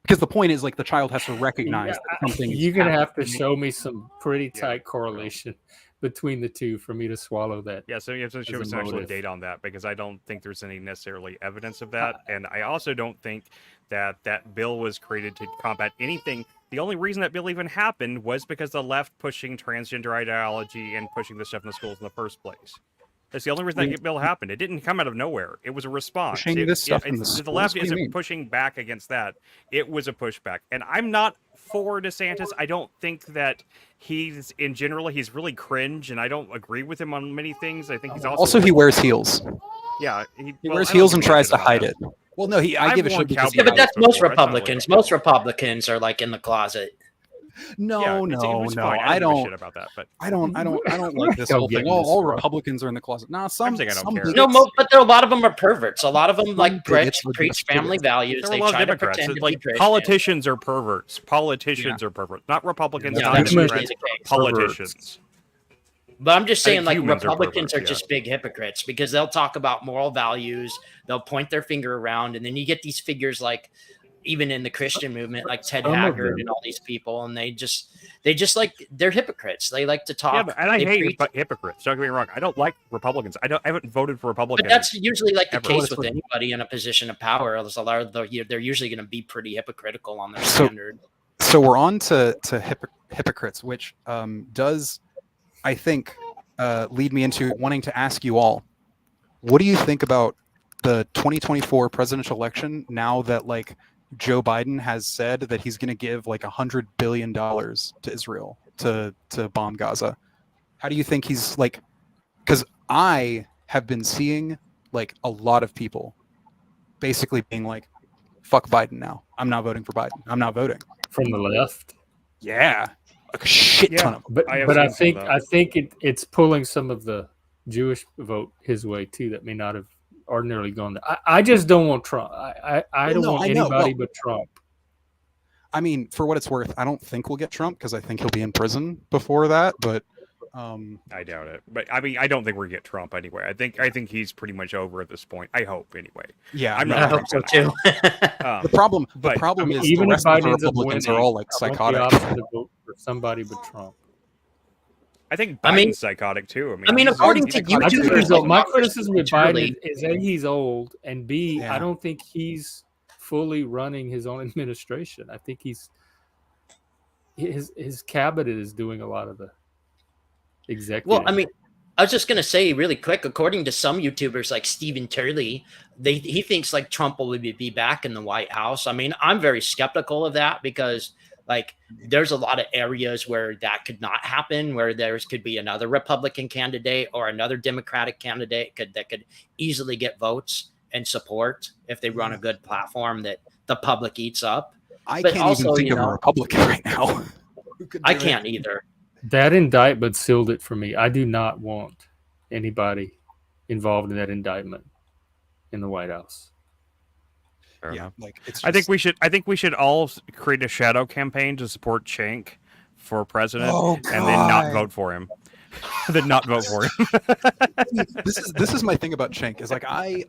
Because the point is like the child has to recognize that something. You're gonna have to show me some pretty tight correlation between the two for me to swallow that. Yeah, so you have to show me some actual data on that because I don't think there's any necessarily evidence of that. And I also don't think that bill was created to combat anything. The only reason that bill even happened was because the left pushing transgender ideology and pushing this stuff in the schools in the first place. That's the only reason that bill happened. It didn't come out of nowhere. It was a response. The left isn't pushing back against that. It was a pushback. And I'm not for DeSantis. I don't think that he's, in general, he's really cringe, and I don't agree with him on many things. I think he's also he wears heels. Yeah. He wears heels and tries to hide it. Well, no, I give a shit. Yeah, but that's most Republicans. Most Republicans are like in the closet. No. I don't shit about that, but I don't like this whole thing. All Republicans are in the closet. Nah, some I don't care. No, but a lot of them are perverts. A lot of them like preach family values. They try to pretend to be Christian. Politicians are perverts. Politicians are perverts, not Republicans. Not Democrats. Politicians. But I'm just saying, like, Republicans are just big hypocrites because they'll talk about moral values. They'll point their finger around, and then you get these figures like. Even in the Christian movement, like Ted Haggard and all these people, and they just like they're hypocrites. They like to talk. Yeah, and I hate hypocrites. Don't get me wrong. I don't like Republicans. I haven't voted for Republicans. But that's usually like the case with anybody in a position of power. There's a lot of they're usually going to be pretty hypocritical on their standard. So we're on to hypocrites, which does, I think, lead me into wanting to ask you all, what do you think about the 2024 presidential election now that like Joe Biden has said that he's going to give like $100 billion to Israel to bomb Gaza? How do you think he's like, because I have been seeing like a lot of people basically being like, "Fuck Biden now. I'm not voting for Biden. I'm not voting." From the left. Yeah, like a shit ton of them. But I have but I seen some of think that. I think it's pulling some of the Jewish vote his way too that may not have ordinarily gone there. I just don't want Trump. I Well, don't no, want I know. anybody Well, but Trump. I mean, for what it's worth, I don't think we'll get Trump because I think he'll be in prison before that. But I doubt it. But I mean, I don't think we're gonna get Trump anyway. I think he's pretty much over at this point. I hope anyway. yeah, I'm no, not I hope so too. The problem but, is the Even if rest of the Biden ends up Republicans winning, are all like I want the psychotic. option to vote for somebody but Trump. I think Biden's I mean- psychotic too. I mean, he's- according he's to psychotic I YouTube, think too. there's he's like old. My numbers criticism with Biden early. is A, he's old, and B, Yeah. I don't think he's fully running his own administration. I think his cabinet is doing a lot of the executive. Well, I mean, I was just gonna say really quick. According to some YouTubers like Stephen Turley, he thinks like Trump will be back in the White House. I mean, I'm very skeptical of that because like there's a lot of areas where that could not happen, where could be another Republican candidate or another Democratic candidate that could easily get votes and support if they run a good platform that the public eats up. I But can't also, even think you of a know- Republican right now. who could I do it. can't either. That indictment sealed it for me. I do not want anybody involved in that indictment in the White House. Fair Yeah, enough. like it's. I think we should all create a shadow campaign to support Cenk for president, Oh, and then not God. vote for him. Then not vote for him. this is my thing about Cenk is like I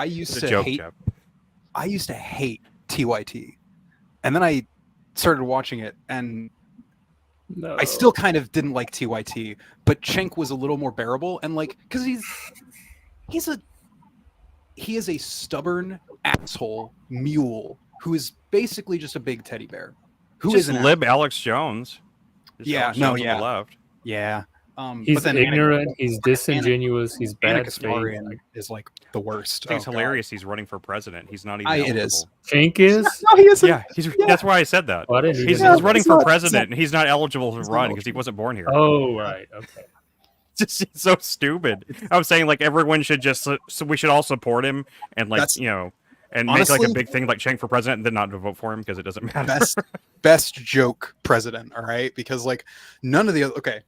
used It's to a joke, hate Jeff. I used to hate TYT, and then I started watching it, and No, I still kind of didn't like TYT, but Cenk was a little more bearable, and like because he is a stubborn asshole mule who is basically just a big teddy bear. Who Just is an lib Alex Jones. Just Yeah, Alex no, Jones on yeah. the left. yeah. he's but then ignorant. He's disingenuous. He's bad faith. Casparian is like the worst. I think it's Oh, God. hilarious. He's running for president. He's not even. It eligible. is. Fink is. No, he isn't. Yeah, that's why I said that. Oh, I didn't He's even know running it's for not- president, and he's not eligible to He's not run because he wasn't born here. Oh, right. Okay. It's just so stupid. I was saying like everyone should just so we should all support him and like That's- and make like a honestly- big thing like Cenk for president and then not to vote for him because it doesn't matter. Best joke president. All right, because like none of the other. Okay,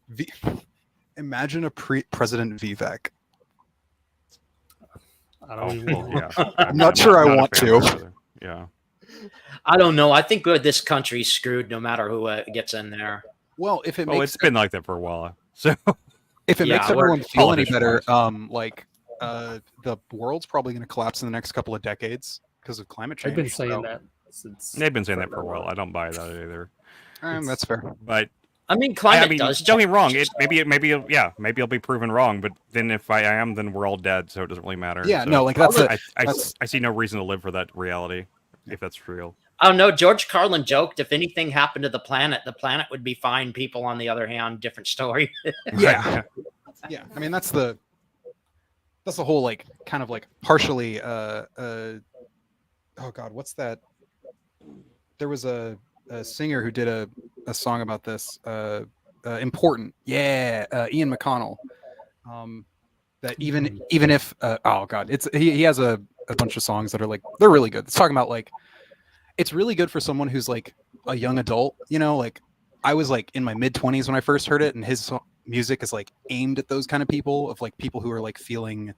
imagine a president Vivek. I don't even want yeah, I'm not sure I a want fan to. of either. Yeah, I don't know. I think this country's screwed no matter who gets in there. Well, if it well, makes it's been like that for a while. So if it Yeah, makes we're everyone feel any better, politician-wise. the world's probably going to collapse in the next couple of decades because of climate change. I've been saying so- that since they've been saying that for a while. I don't buy that either. That's fair. But I mean, climate I mean, does. don't get me wrong. Maybe I'll be proven wrong. But then if I am, then we're all dead. So it doesn't really matter. Yeah, So no, like that's it. I see no reason to live for that reality if that's real. I don't know. George Carlin joked if anything happened to the planet would be fine. People, on the other hand, different story. Yeah. Yeah, I mean that's the whole like kind of like partially oh god, what's that? There was a singer who did a song about this. Important, yeah, Ian McConnell. That even if oh god, it's he has a bunch of songs that are like they're really good. It's talking about like it's really good for someone who's like a young adult. You know, like I was like in my mid-20s when I first heard it, and his music is like aimed at those kind of people, of like people who are like feeling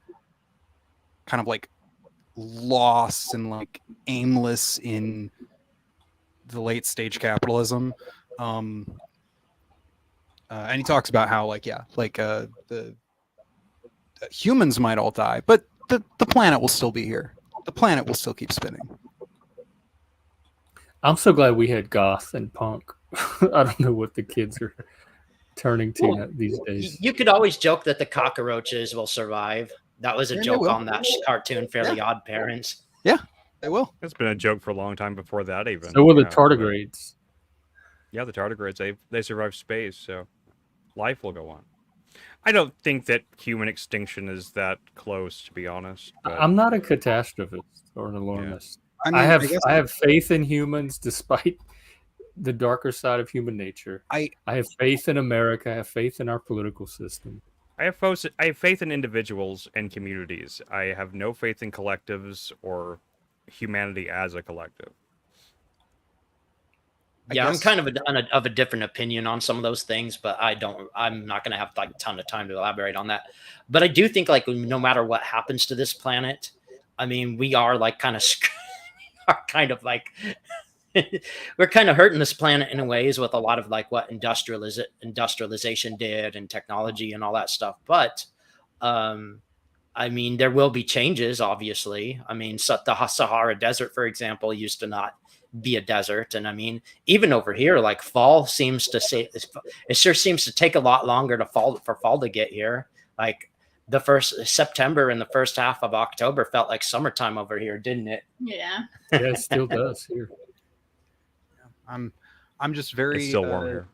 kind of like lost and like aimless in the late stage capitalism. And he talks about how like the humans might all die, but the planet will still be here. The planet will still keep spinning. I'm so glad we had goth and punk. I don't know what the kids are turning to Well, these days. You could always joke that the cockroaches will survive. That was a Yeah, they joke will. on that cartoon, Fairly Odd Parents. They will. It's been a joke for a long time before that even. So will the Yeah. tardigrades. Yeah, the tardigrades, they survive space, so life will go on. I don't think that human extinction is that close, to be honest. But I'm not a catastrophist or an alarmist. I I guess I have faith in humans despite the darker side of human nature. I have faith in America. I have faith in our political system. I have faith in individuals and communities. I have no faith in collectives or humanity as a collective. Yeah, I'm kind of a different opinion on some of those things, but I'm not going to have like a ton of time to elaborate on that. But I do think like no matter what happens to this planet, I mean, we are like kind of like we're kind of hurting this planet in ways with a lot of like what industrialization did and technology and all that stuff. But I mean, there will be changes, obviously. I mean, the Sahara Desert, for example, used to not be a desert. And I mean, even over here, like fall seems to say, it sure seems to take a lot longer for fall to get here. Like the first September and the first half of October felt like summertime over here, didn't it? Yeah. Yeah, it still does here. I'm just very. It's still warm here.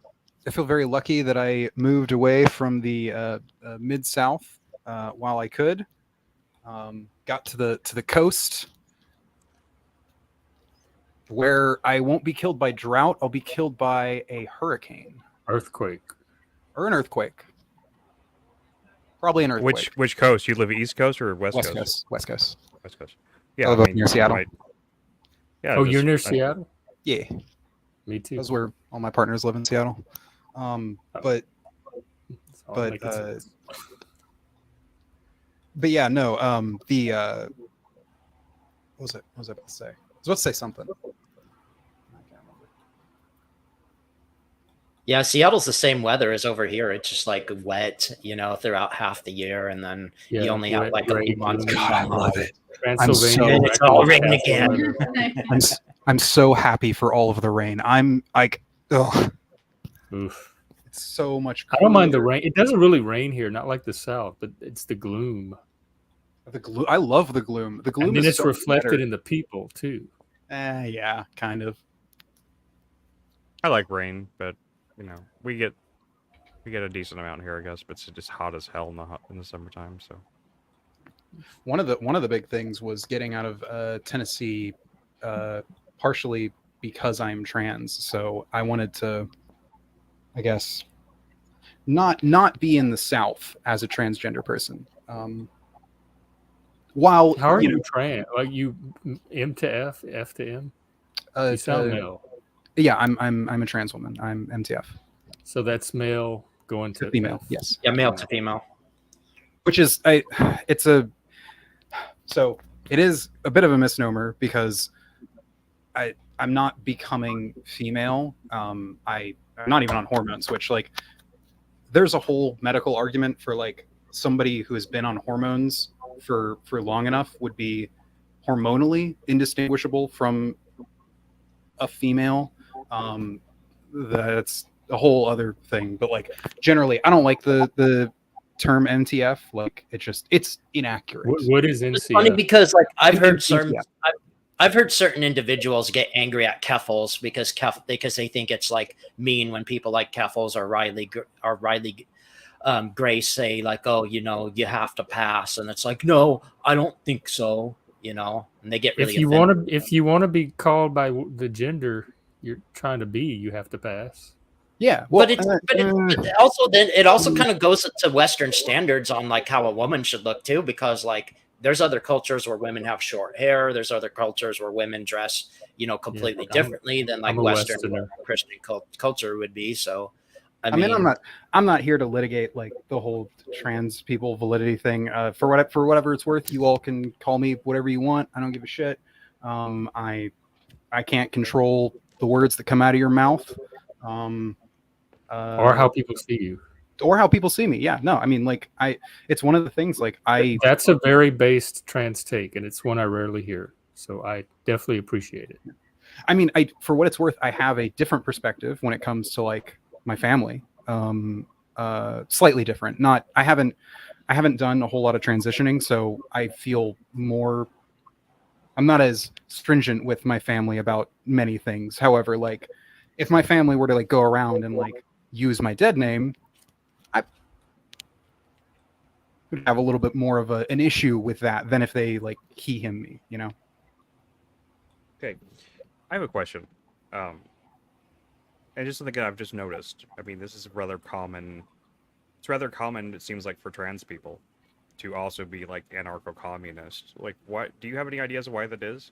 I feel very lucky that I moved away from the mid-south while I could. Got to the coast, where I won't be killed by drought. I'll be killed by a hurricane, Earthquake, or an earthquake. Probably an earthquake. Which coast? You live East Coast or West Coast? West Coast. West Coast. Yeah, I live up near Seattle. Yeah. Oh, you're near Seattle? Yeah, Me too. that's where all my partners live in Seattle. But yeah, no. What was I about to say? I was about to say something. I can't remember. Yeah, Seattle's the same weather as over here. It's just like wet, throughout half the year, and then you only have like a few months. God, I love it. Transylvania, And it's all raining again. I'm so happy for all of the rain. I'm like, ugh. Oof. It's so much. I don't mind the rain. It doesn't really rain here, not like the South, but it's the gloom. The gloom. I love the gloom. The gloom And then is it's so reflected better. in the people too. Yeah, kind of. I like rain, but we get a decent amount here, I guess. But it's just hot as hell in the summertime. So One of the big things was getting out of Tennessee, partially because I'm trans. So I wanted to, I guess, not be in the South as a transgender person. While How are you trans? Like you M to F, F to M? You sound male. Yeah, I'm a trans woman. I'm MTF. So that's male going to Female. F. Yes. Yeah, male to female. Which is so it is a bit of a misnomer because I'm not becoming female. I'm not even on hormones, which like there's a whole medical argument for like somebody who has been on hormones for long enough would be hormonally indistinguishable from a female. That's a whole other thing, but like generally I don't like the term MTF. Like it's inaccurate. What is It's funny NCF? because like I've heard NCF. certain individuals get angry at Keffels because they think it's like mean when people like Keffels or Riley Grace say like, oh, you have to pass, and it's like, no, I don't think so, and they get really If you want to be called by the gender you're trying to be, you have to pass. Yeah, well, it also kind of goes to Western standards on like how a woman should look too, because like there's other cultures where women have short hair. There's other cultures where women dress, completely differently than like Western Christian culture would be. So, I mean, I'm not here to litigate like the whole trans people validity thing. For whatever it's worth, you all can call me whatever you want. I don't give a shit. I can't control the words that come out of your mouth. Or how people see you. Or how people see me. Yeah, no, I mean, like it's one of the things like that's a very based trans take, and it's one I rarely hear. So I definitely appreciate it. I mean, for what it's worth, I have a different perspective when it comes to like my family. Slightly different. I haven't done a whole lot of transitioning, so I feel more. I'm not as stringent with my family about many things. However, like if my family were to like go around and like use my dead name, I would have a little bit more of an issue with that than if they like he him me, Okay, I have a question, and just something that I've just noticed. I mean, this is rather common It's rather common, it seems like, for trans people to also be like anarcho-communist. Like, what? Do you have any ideas of why that is?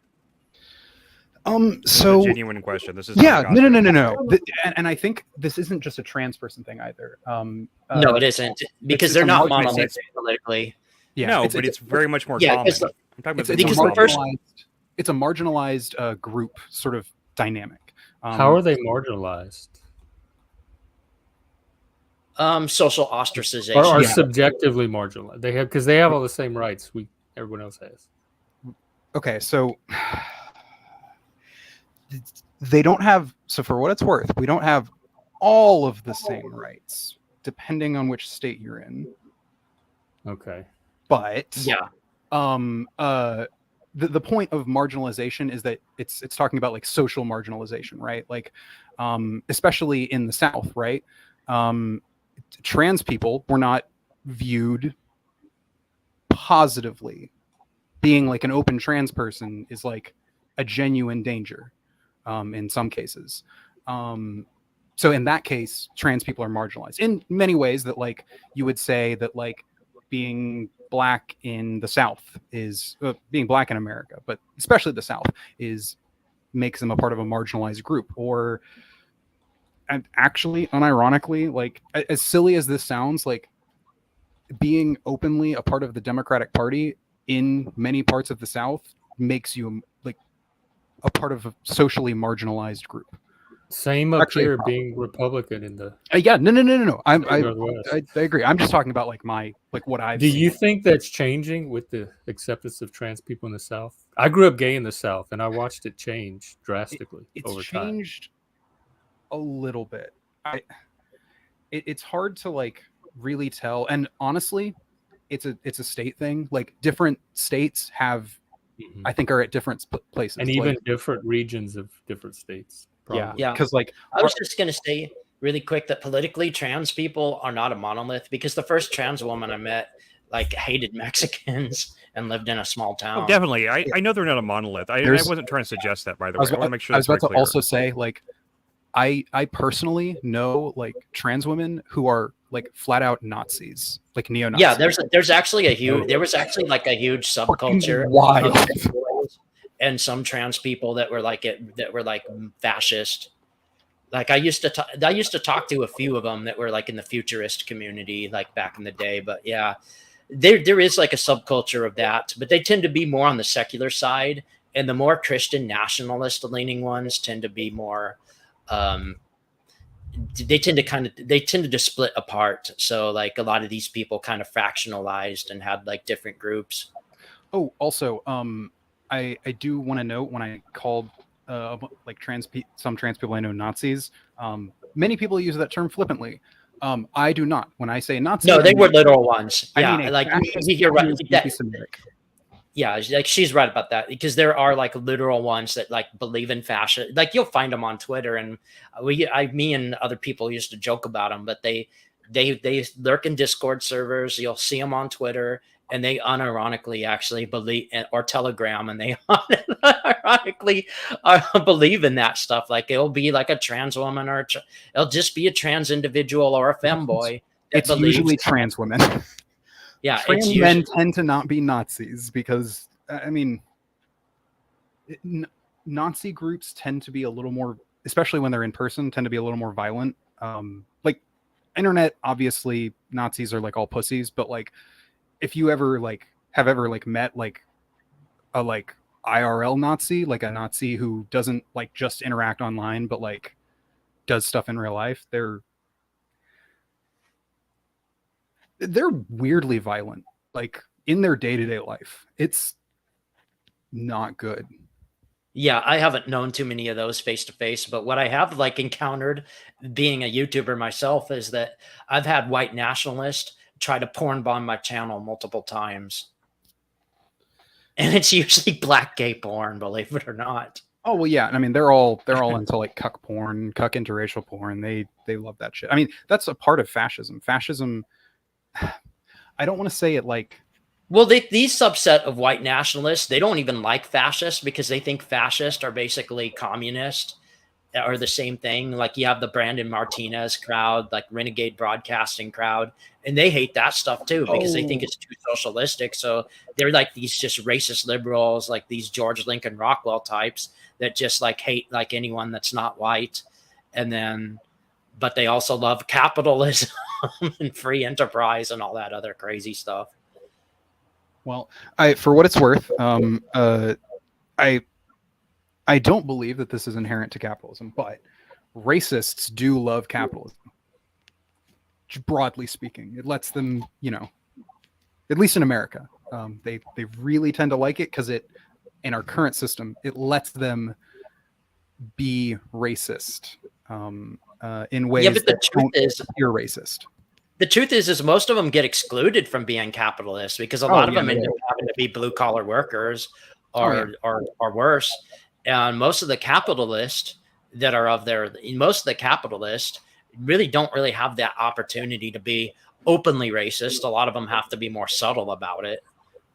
This is a genuine question. This is no. And I think this isn't just a trans person thing either. No, it isn't, because they're not monolithic politically. Yeah, no, but it's very much more common. I'm talking about it's a marginalized group sort of dynamic. How are they marginalized? Social ostracization. Or are subjectively marginalized. They have all the same rights everyone else has. Okay, so they don't have. So for what it's worth, we don't have all of the same rights, depending on which state you're in. Okay. But yeah, the point of marginalization is that it's talking about like social marginalization, right? Like, especially in the South, right? Trans people were not viewed positively. Being like an open trans person is like a genuine danger in some cases. So in that case, trans people are marginalized in many ways. That like you would say that like being black in the South is being black in America, but especially the South makes them a part of a marginalized group. Or, and actually, unironically, like as silly as this sounds, like being openly a part of the Democratic Party in many parts of the South makes you like a part of a socially marginalized group. Same up here, being Republican in the no. I agree. I'm just talking about like what I've Do seen. you think that's changing with the acceptance of trans people in the South? I grew up gay in the South, and I watched it change drastically over time. It's changed a little bit. It's hard to like really tell, and honestly, it's a state thing. Like different states have, I think, are at different places, and even different regions of different states. Probably. Yeah. Because like I was just gonna say really quick that politically trans people are not a monolith, because the first trans woman I met like hated Mexicans and lived in a small town. Oh, definitely. I know they're not a monolith. I wasn't trying to suggest that, by the way. I want to make sure I was about to clear. also say like I personally know like trans women who are like flat out Nazis, like neo-Nazis. Yeah, there's actually there was actually like a huge subculture. Wild. And some trans people that were like fascist. Like I used to talk to a few of them that were like in the futurist community, like back in the day. But yeah, there is like a subculture of that, but they tend to be more on the secular side, and the more Christian nationalist leaning ones tend to be more. They tend to just split apart. So like a lot of these people kind of fractionalized and had like different groups. Oh, also, I do want to note, when I called like some trans people I know Nazis, many people use that term flippantly. I do not. When I say Nazi, no, they were literal ones. Yeah, I mean like you're right. Anti-Semitic. Yeah, like she's right about that, because there are like literal ones that like believe in fascism. Like you'll find them on Twitter, and me and other people used to joke about them, but they lurk in Discord servers. You'll see them on Twitter, and they unironically actually believe, or Telegram, and they unironically believe in that stuff. Like it'll be like a trans woman, or it'll just be a trans individual or a femboy. It's usually trans women. Yeah, trans men tend to not be Nazis because, I mean, Nazi groups tend to be a little more, especially when they're in person, tend to be a little more violent. Like internet, obviously, Nazis are like all pussies, but like if you ever like have ever like met like a like IRL Nazi, like a Nazi who doesn't like just interact online, but like does stuff in real life, they're weirdly violent, like in their day-to-day life. It's not good. Yeah, I haven't known too many of those face to face, but what I have like encountered being a YouTuber myself is that I've had white nationalists try to porn bomb my channel multiple times. And it's usually black gay porn, believe it or not. Oh well, yeah. I mean, they're all into like cuck porn, cuck interracial porn. They love that shit. I mean, that's a part of fascism. Fascism, I don't want to say it like. Well, these subset of white nationalists, they don't even like fascists because they think fascists are basically communist, are the same thing. Like you have the Brandon Martinez crowd, like Renegade Broadcasting crowd, and they hate that stuff too because they think it's too socialistic. So they're like these just racist liberals, like these George Lincoln Rockwell types that just like hate like anyone that's not white. And then, but they also love capitalism and free enterprise and all that other crazy stuff. Well, for what it's worth, I don't believe that this is inherent to capitalism, but racists do love capitalism. Broadly speaking, it lets them, at least in America, they really tend to like it because in our current system, it lets them be racist in ways but the truth is you're racist. The truth is most of them get excluded from being capitalists because a lot of them end up having to be blue collar workers or worse. And most of the capitalists that are most of the capitalists really don't really have that opportunity to be openly racist. A lot of them have to be more subtle about it.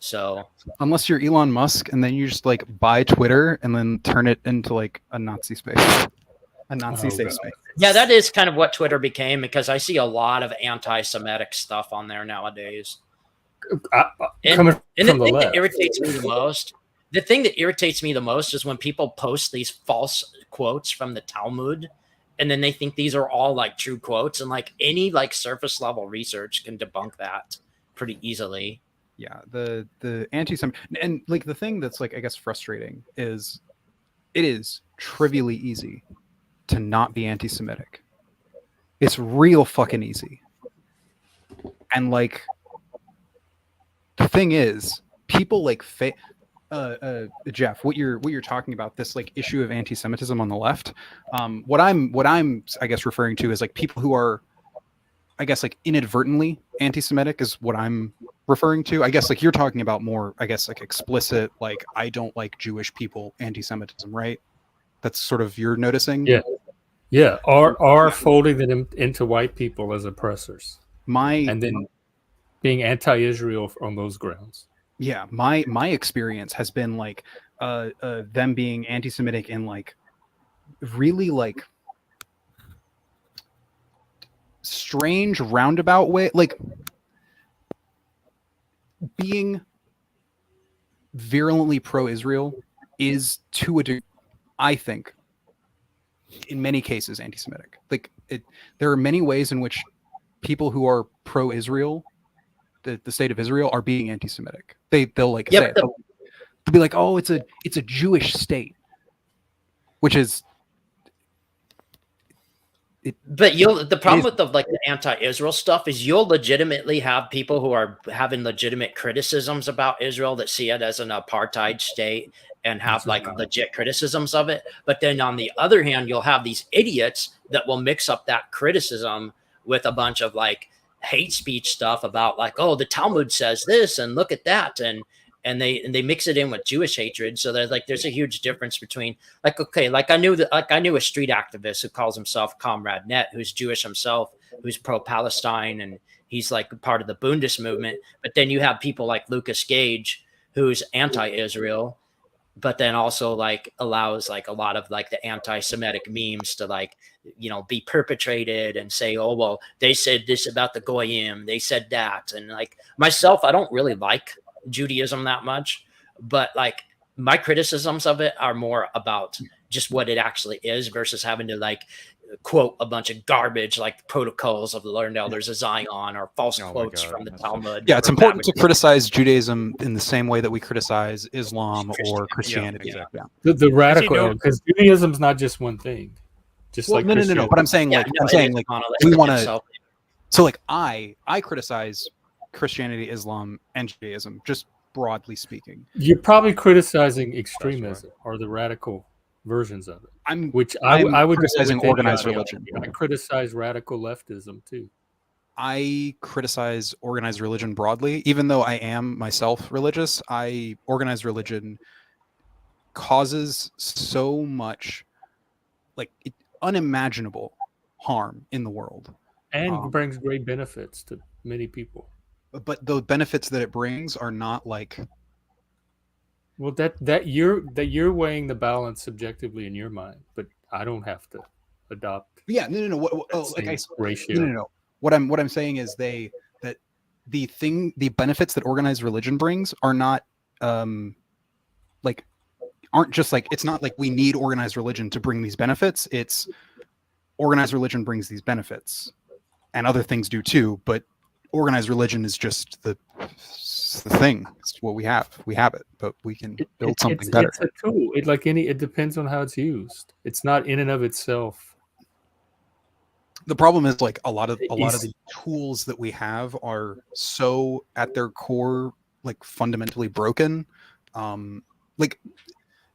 So unless you're Elon Musk and then you just like buy Twitter and then turn it into like a Nazi space, a Nazi safe space. Yeah, that is kind of what Twitter became because I see a lot of anti-Semitic stuff on there nowadays. And the thing that irritates me the most. The thing that irritates me the most is when people post these false quotes from the Talmud, and then they think these are all like true quotes, and like any like surface level research can debunk that pretty easily. Yeah, the anti-Semitic, and like the thing that's like I guess frustrating is it is trivially easy to not be anti-Semitic. It's real fucking easy, and like the thing is, people like Jeff, what you're talking about, this like issue of anti-Semitism on the left. What I'm I guess referring to is like people who are, I guess like inadvertently anti-Semitic is what I'm referring to. I guess like you're talking about more, I guess like explicit, like I don't like Jewish people anti-Semitism, right? That's sort of you're noticing. Yeah. Are folding them into white people as oppressors. And then being anti-Israel on those grounds. Yeah, my experience has been like them being anti-Semitic in like really like strange roundabout way, like being virulently pro-Israel is to a degree, I think, in many cases anti-Semitic. Like there are many ways in which people who are pro-Israel, the state of Israel, are being anti-Semitic. They'll like say it. They'll be like, oh, it's a Jewish state, which is But the problem with the anti-Israel stuff is you'll legitimately have people who are having legitimate criticisms about Israel that see it as an apartheid state and have like legit criticisms of it. But then on the other hand, you'll have these idiots that will mix up that criticism with a bunch of like hate speech stuff about like, oh, the Talmud says this and look at that, and they mix it in with Jewish hatred. So there's a huge difference between I knew a street activist who calls himself Comrade Net, who's Jewish himself, who's pro-Palestine, and he's like part of the Bundes movement. But then you have people like Lucas Gage, who's anti-Israel, but then also like allows like a lot of like the anti-Semitic memes to like, be perpetrated and say, oh, well, they said this about the Goyim, they said that. And like myself, I don't really like Judaism that much, but like my criticisms of it are more about just what it actually is versus having to like quote a bunch of garbage like protocols of the learned elders of Zion or false quotes from the Talmud. Yeah, it's important to criticize Judaism in the same way that we criticize Islam or Christianity. Yeah, exactly. The radical, because Judaism's not just one thing. Just well, like no. But I'm saying we want to. So like I criticize Christianity, Islam, and Judaism, just broadly speaking. You're probably criticizing extremism or the radical versions of it. I would criticizing organized religion. I criticize radical leftism too. I criticize organized religion broadly, even though I am myself religious. Organized religion causes so much like unimaginable harm in the world, and brings great benefits to many people. But the benefits that it brings are not like. Well, that you're weighing the balance subjectively in your mind, but I don't have to adopt. Yeah, no. Ratio. No. What I'm saying is that the benefits that organized religion brings are not aren't just like, it's not like we need organized religion to bring these benefits. It's organized religion brings these benefits, and other things do too. But organized religion is just the thing. It's what we have. We have it, but we can build something better. It's a tool. It depends on how it's used. It's not in and of itself. The problem is like a lot of the tools that we have are so at their core like fundamentally broken. Like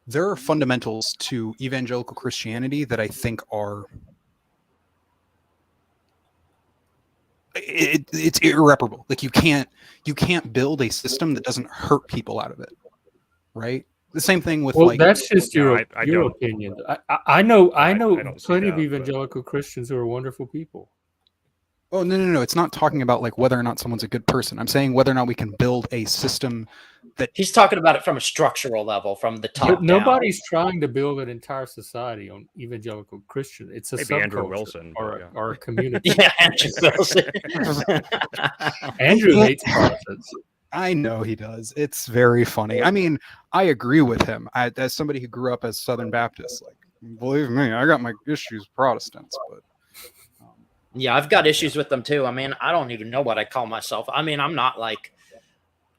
there are fundamentals to evangelical Christianity that I think are it's irreparable. Like you can't build a system that doesn't hurt people out of it, right? The same thing with that's just your opinion. I know plenty of that, evangelical Christians who are wonderful people. Oh no! It's not talking about like whether or not someone's a good person. I'm saying whether or not we can build a system that he's talking about it from a structural level, from the top. Nobody's trying to build an entire society on evangelical Christian. It's a subculture Andrew Wilson or a community. Yeah, Andrew Wilson. Andrew hates Protestants. I know he does. It's very funny. I mean, I agree with him. As somebody who grew up as Southern Baptist, like, believe me, I got my issues with Protestants, but yeah, I've got issues with them too. I mean, I don't even know what I call myself. I mean, I'm not like,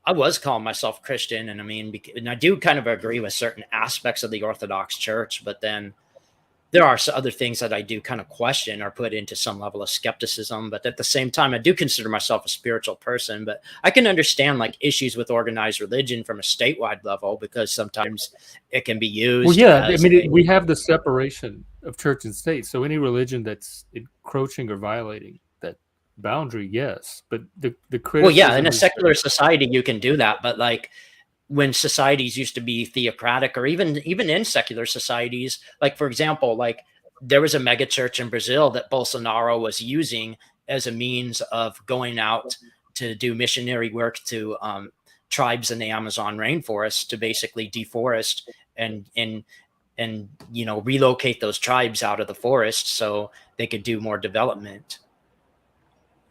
I was calling myself Christian, and I mean, and I do kind of agree with certain aspects of the Orthodox Church, but then there are other things that I do kind of question or put into some level of skepticism. But at the same time, I do consider myself a spiritual person. But I can understand like issues with organized religion from a statewide level, because sometimes it can be used. Well, yeah, I mean, we have the separation of church and state. So any religion that's encroaching or violating that boundary, yes. But the criticism. Well, yeah, in a secular society, you can do that. But like, when societies used to be theocratic, or even in secular societies, like for example, like there was a mega church in Brazil that Bolsonaro was using as a means of going out to do missionary work to tribes in the Amazon rainforest to basically deforest and relocate those tribes out of the forest so they could do more development.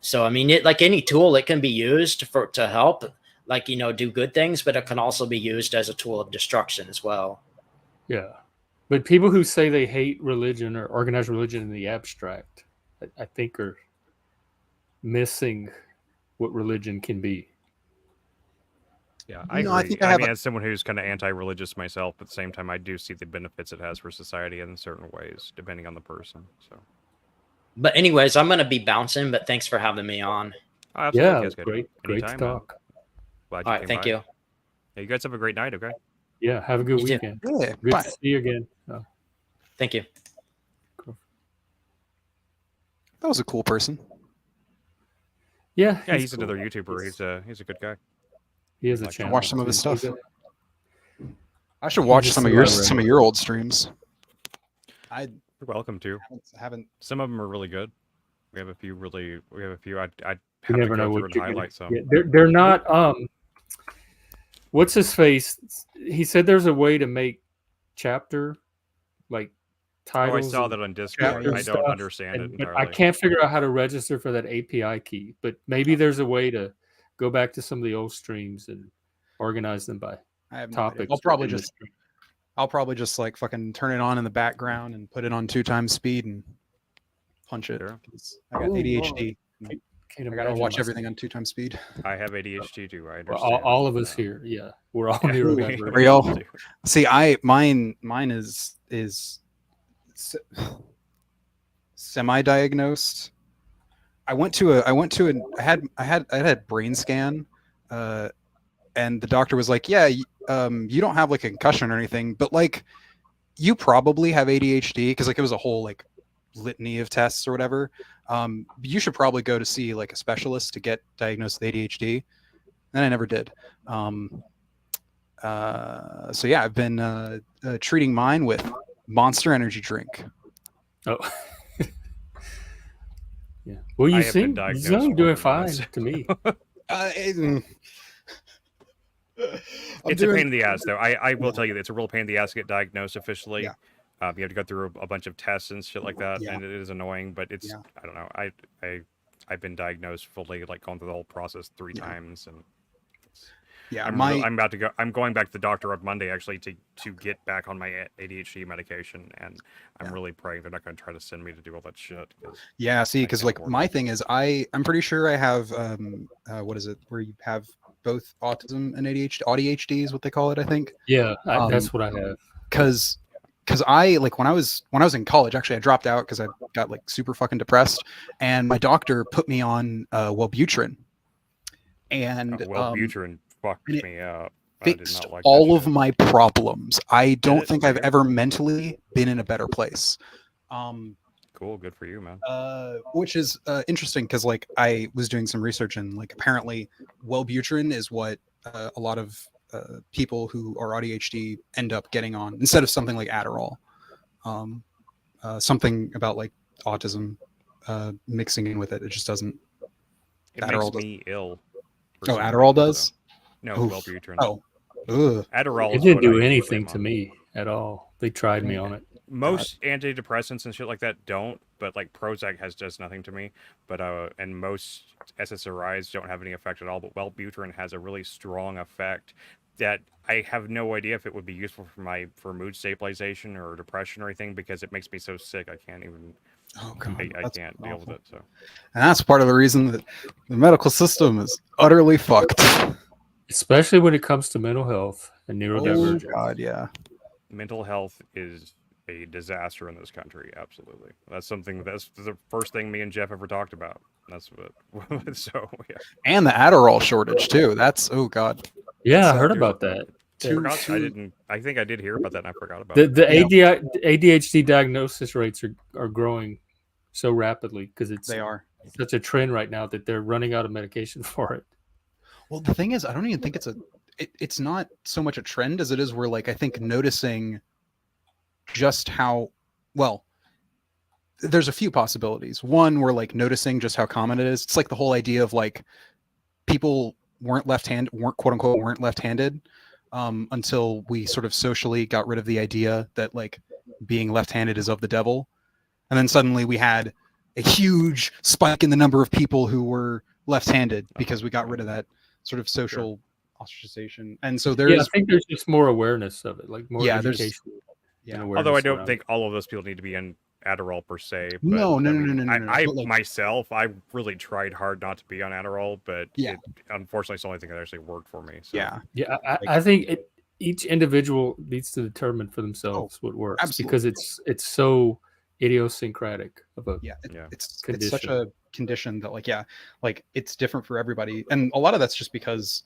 So I mean, it like any tool, it can be used to help. Like, do good things, but it can also be used as a tool of destruction as well. Yeah. But people who say they hate religion or organized religion in the abstract, I think are missing what religion can be. Yeah, I agree. I mean, as someone who's kind of anti-religious myself, at the same time, I do see the benefits it has for society in certain ways, depending on the person. So. But anyways, I'm going to be bouncing, but thanks for having me on. Oh, yeah, great talk. All right, thank you. Yeah, you guys have a great night, okay? Yeah, have a good weekend. Yeah, good to see you again. Thank you. Cool. That was a cool person. Yeah, he's another YouTuber. He's a good guy. He has a channel. Watch some of his stuff. I should watch some of your old streams. You're welcome to. Haven't. Some of them are really good. We have a few. I'd have you never to know go what through and highlight some. Yeah, they're not. What's his face? He said there's a way to make chapter like titles. I saw that on Discord. I don't understand it entirely. But I can't figure out how to register for that API key. But maybe there's a way to go back to some of the old streams and organize them by topics. I'll probably just like fucking turn it on in the background and put it on 2x speed and punch it. Sure. I got ADHD. I gotta watch everything on 2x speed. I have ADHD too. I understand. Well, all of us here, yeah, we're all neurodivergent. Are y'all? See, mine is semi-diagnosed. I had a brain scan, and the doctor was like, "Yeah, you don't have like a concussion or anything, but like you probably have ADHD," because like it was a whole like litany of tests or whatever. You should probably go to see like a specialist to get diagnosed with ADHD. And I never did. So yeah, I've been treating mine with Monster Energy drink. Oh. Yeah. Well, you seem doing fine to me. It's a pain in the ass, though. I will tell you, it's a real pain in the ass to get diagnosed officially. Yeah. You have to go through a bunch of tests and shit like that, Yeah. and it is annoying. But it's Yeah. I don't know. I've been diagnosed fully, like gone through the whole process 3 times, and Yeah, I'm about to go. I'm going back to the doctor on Monday actually to get back on my ADHD medication, and I'm really praying they're not going to try to send me to do all that shit. Yeah, see, because like afford my it. thing is, I'm pretty sure I have what is it, where you have both autism and ADHD is what they call it, I think. Yeah, that's what I have. Because I like when I was in college, actually I dropped out because I got like super fucking depressed, and my doctor put me on Wellbutrin, and Wellbutrin fucked and it me up. I did fixed not like all that of shit. my problems. I don't it? think I've Okay. ever mentally been in a better place. Cool, good for you, man. Which is interesting because like I was doing some research and like apparently Wellbutrin is what a lot of people who are ADHD end up getting on instead of something like Adderall. Something about like autism mixing in with it. It just doesn't. It Adderall makes me ill. for Oh, some Adderall reason, does? so- No, Oof. Wellbutrin. Oh. Ugh. Adderall It is didn't what do I anything am to on. me at all. They tried me on it. Most antidepressants and shit like that don't, but like Prozac does nothing to me. But and most SSRIs don't have any effect at all. But Wellbutrin has a really strong effect that I have no idea if it would be useful for mood stabilization or depression or anything because it makes me so sick I can't even. Oh god, I that's can't deal with awful. it. So And that's part of the reason that the medical system is utterly fucked. Especially when it comes to mental health and Oh neurodivergence. god, yeah. mental health is a disaster in this country. Absolutely, that's the first thing me and Jeff ever talked about. That's what. So yeah. And the Adderall shortage too. That's oh god. Yeah, I So heard there's about that. I didn't. I think I did hear about that, and I forgot about The it. the ADHD diagnosis rates are growing so rapidly because it's They are. such a trend right now that they're running out of medication for it. Well, the thing is, I don't even think it's not so much a trend as it is we're like I think noticing just how well there's a few possibilities. One, we're like noticing just how common it is. It's like the whole idea of like people weren't quote unquote weren't left-handed until we sort of socially got rid of the idea that like being left-handed is of the devil, and then suddenly we had a huge spike in the number of people who were left-handed because we got rid of that sort of social ostracization. And so I think there's just more awareness of it, like more education. Yeah. Although I don't think all of those people need to be in Adderall per se. But, No. I But, like, myself, I really tried hard not to be on Adderall, but Yeah. unfortunately, it's the only thing that actually worked for me. So. Yeah. I think each individual needs to determine for themselves what works absolutely. because it's so idiosyncratic of a It's condition. such a condition that like it's different for everybody, and a lot of that's just because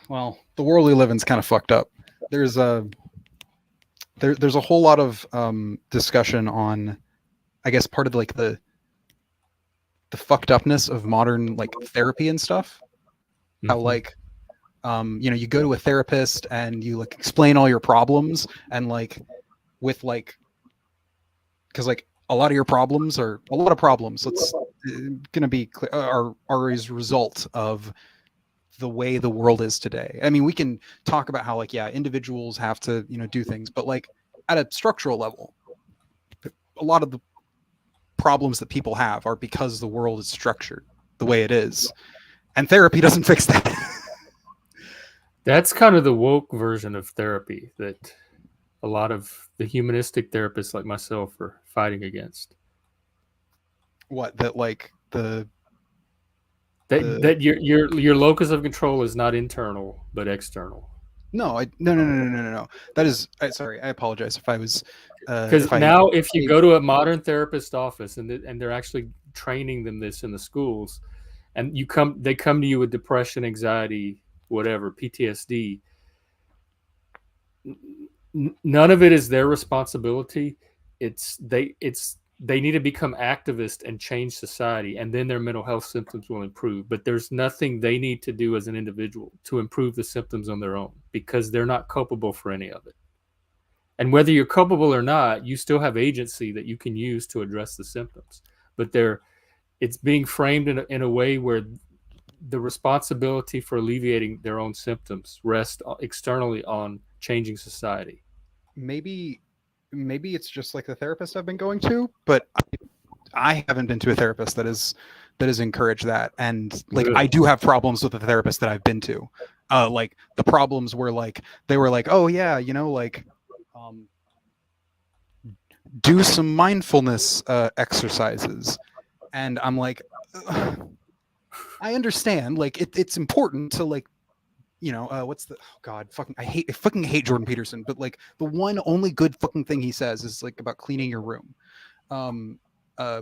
well the world we live in is kind of fucked up. There's a whole lot of discussion on I guess part of like the fucked upness of modern like therapy and stuff. How like you go to a therapist and you like explain all your problems and like with like because like a lot of problems let's gonna be clear are as a result of the way the world is today. I mean, we can talk about how like individuals have to do things, but like at a structural level a lot of the problems that people have are because the world is structured the way it is, and therapy doesn't fix that. That's kind of the woke version of therapy that a lot of the humanistic therapists like myself are fighting against. What that like that your locus of control is not internal but external. No. That is sorry. I apologize if I was because now if you go to a modern therapist office and they're actually training them this in the schools, and they come to you with depression, anxiety, whatever, PTSD. None of it is their responsibility. They need to become activists and change society, and then their mental health symptoms will improve. But there's nothing they need to do as an individual to improve the symptoms on their own because they're not culpable for any of it. And whether you're culpable or not, you still have agency that you can use to address the symptoms. But it's being framed in a way where the responsibility for alleviating their own symptoms rests externally on changing society. maybe it's just like the therapist I've been going to, but I haven't been to a therapist that has encouraged that. And like, I do have problems with the therapist that I've been to. Like the problems were like, they were like, oh yeah, like, do some mindfulness exercises. And I'm like, I understand, like it's important to like, what's the God fucking I fucking hate Jordan Peterson, but like the one only good fucking thing he says is like about cleaning your room.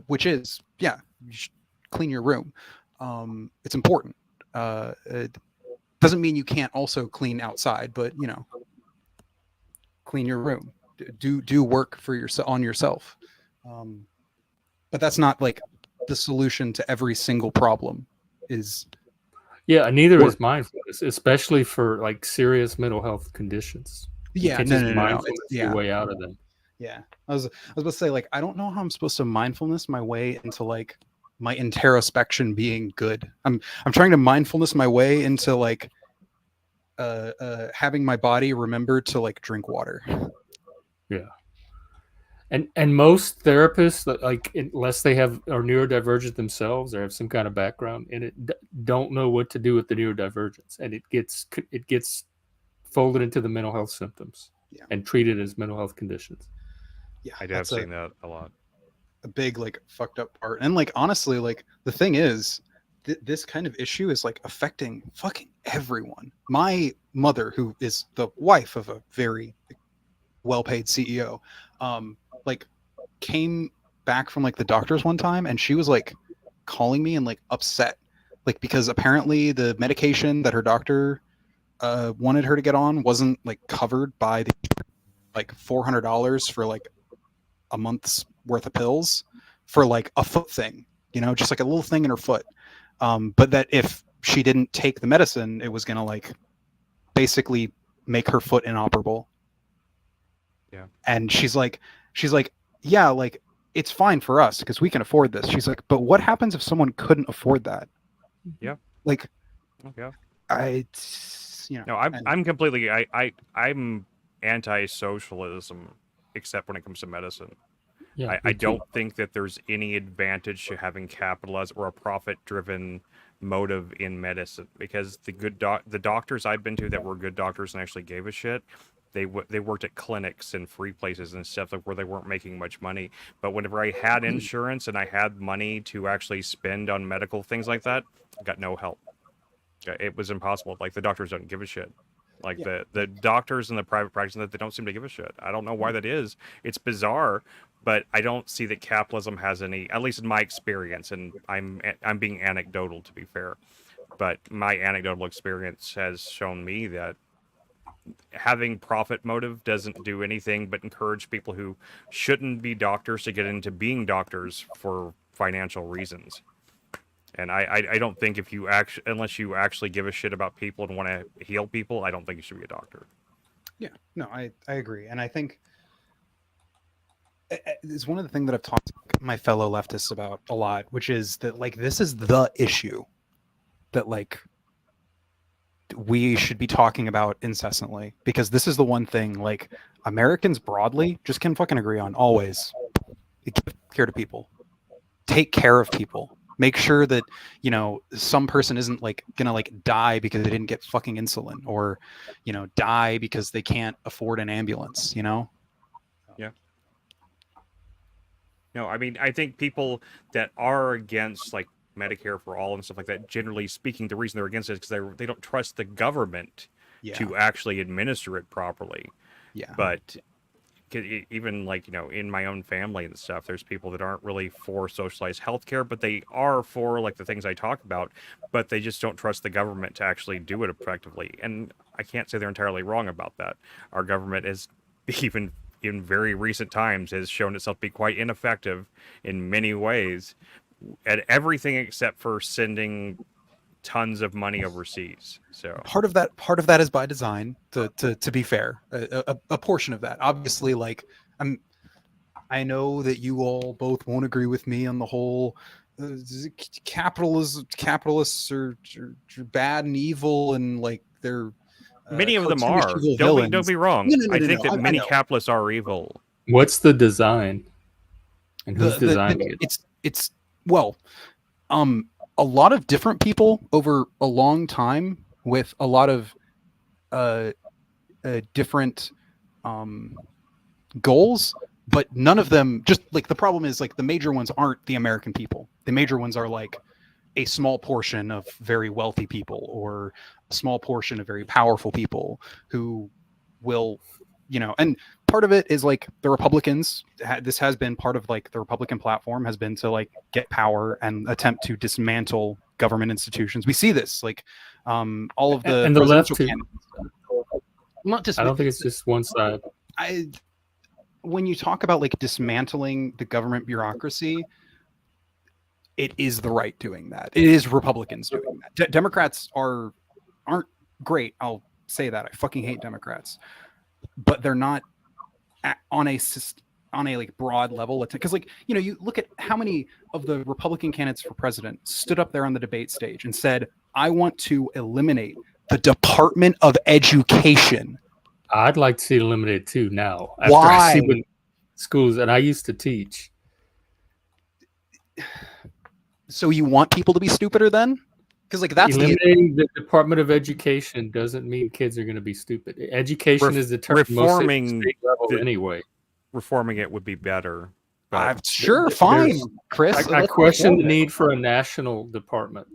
Which is, yeah, you should clean your room. It's important. It doesn't mean you can't also clean outside, but clean your room. Do work for yourself on yourself. But that's not like the solution to every single problem. Yeah, neither is mindfulness, especially for like serious mental health conditions. Yeah, no. Your way out of them. Yeah, I was about to say, like, I don't know how I'm supposed to mindfulness my way into like my introspection being good. I'm trying to mindfulness my way into like having my body remember to like drink water. Yeah. And most therapists, like unless they are neurodivergent themselves or have some kind of background in it, don't know what to do with the neurodivergence, and it gets folded into the mental health symptoms and treated as mental health conditions. Yeah, I have seen that a lot. A big like fucked up part, and like honestly, like the thing is, this kind of issue is like affecting fucking everyone. My mother, who is the wife of a very well-paid CEO, like came back from like the doctors one time, and she was like calling me and like upset, like because apparently the medication that her doctor wanted her to get on wasn't like covered by the like $400 for like a month's worth of pills for like a foot thing, just like a little thing in her foot. But that if she didn't take the medicine, it was going to like basically make her foot inoperable. Yeah. And she's like, yeah, like it's fine for us because we can afford this. She's like, but what happens if someone couldn't afford that? Yeah. Like, yeah. No, I'm completely, I'm anti-socialism, except when it comes to medicine. Yeah, I don't think that there's any advantage to having capitalism or a profit-driven motive in medicine, because the doctors I've been to that were good doctors and actually gave a shit, they worked at clinics and free places and stuff like where they weren't making much money. But whenever I had insurance and I had money to actually spend on medical things like that, I got no help. It was impossible. Like the doctors don't give a shit. Like the doctors in the private practice, that they don't seem to give a shit. I don't know why that is. It's bizarre, but I don't see that capitalism has any, at least in my experience, and I'm being anecdotal to be fair, but my anecdotal experience has shown me that having profit motive doesn't do anything but encourage people who shouldn't be doctors to get into being doctors for financial reasons. And I don't think unless you actually give a shit about people and want to heal people, I don't think you should be a doctor. Yeah, no, I agree. And I think it's one of the things that I've talked to my fellow leftists about a lot, which is that like, this is the issue that like we should be talking about incessantly, because this is the one thing like Americans broadly just can fucking agree on always. Give care to people, take care of people. Make sure that, some person isn't like gonna like die because they didn't get fucking insulin, or, die because they can't afford an ambulance, Yeah. No, I mean, I think people that are against like Medicare for all and stuff like that, generally speaking, the reason they're against it is because they don't trust the government to actually administer it properly. Yeah. But even like, in my own family and stuff, there's people that aren't really for socialized healthcare, but they are for like the things I talk about, but they just don't trust the government to actually do it effectively. And I can't say they're entirely wrong about that. Our government is, even in very recent times, has shown itself to be quite ineffective in many ways at everything except for sending tons of money overseas. So part of that is by design, to be fair. A portion of that, obviously, like I know that you all both won't agree with me on the whole capitalists are bad and evil, and like they're Many of them cartoonish are. evil Don't villains. be wrong. No, I think that I many know. capitalists are evil. What's the design? And who's designing it? It's well, a lot of different people over a long time with a lot of different goals, but none of them, just like the problem is like the major ones aren't the American people. The major ones are like a small portion of very wealthy people or a small portion of very powerful people who will, and part of it is like the Republicans, this has been part of like the Republican platform has been to like get power and attempt to dismantle government institutions. We see this like all of the and the left presidential too. candidates. Not just I don't think it's just one side. When you talk about like dismantling the government bureaucracy, it is the right doing that. It is Republicans doing that. Democrats aren't great. I'll say that. I fucking hate Democrats, but they're not on a like broad level. Because like you look at how many of the Republican candidates for president stood up there on the debate stage and said, "I want to eliminate the Department of Education." I'd like to see it eliminated too now. Why? After I see what schools, and I used to teach. So you want people to be stupider then? Because like that's eliminating the Department of Education doesn't mean kids are going to be stupid. Education is determined mostly at the state level anyway. Reforming it would be better. I'm sure, fine, Chris. I question the need for a national department.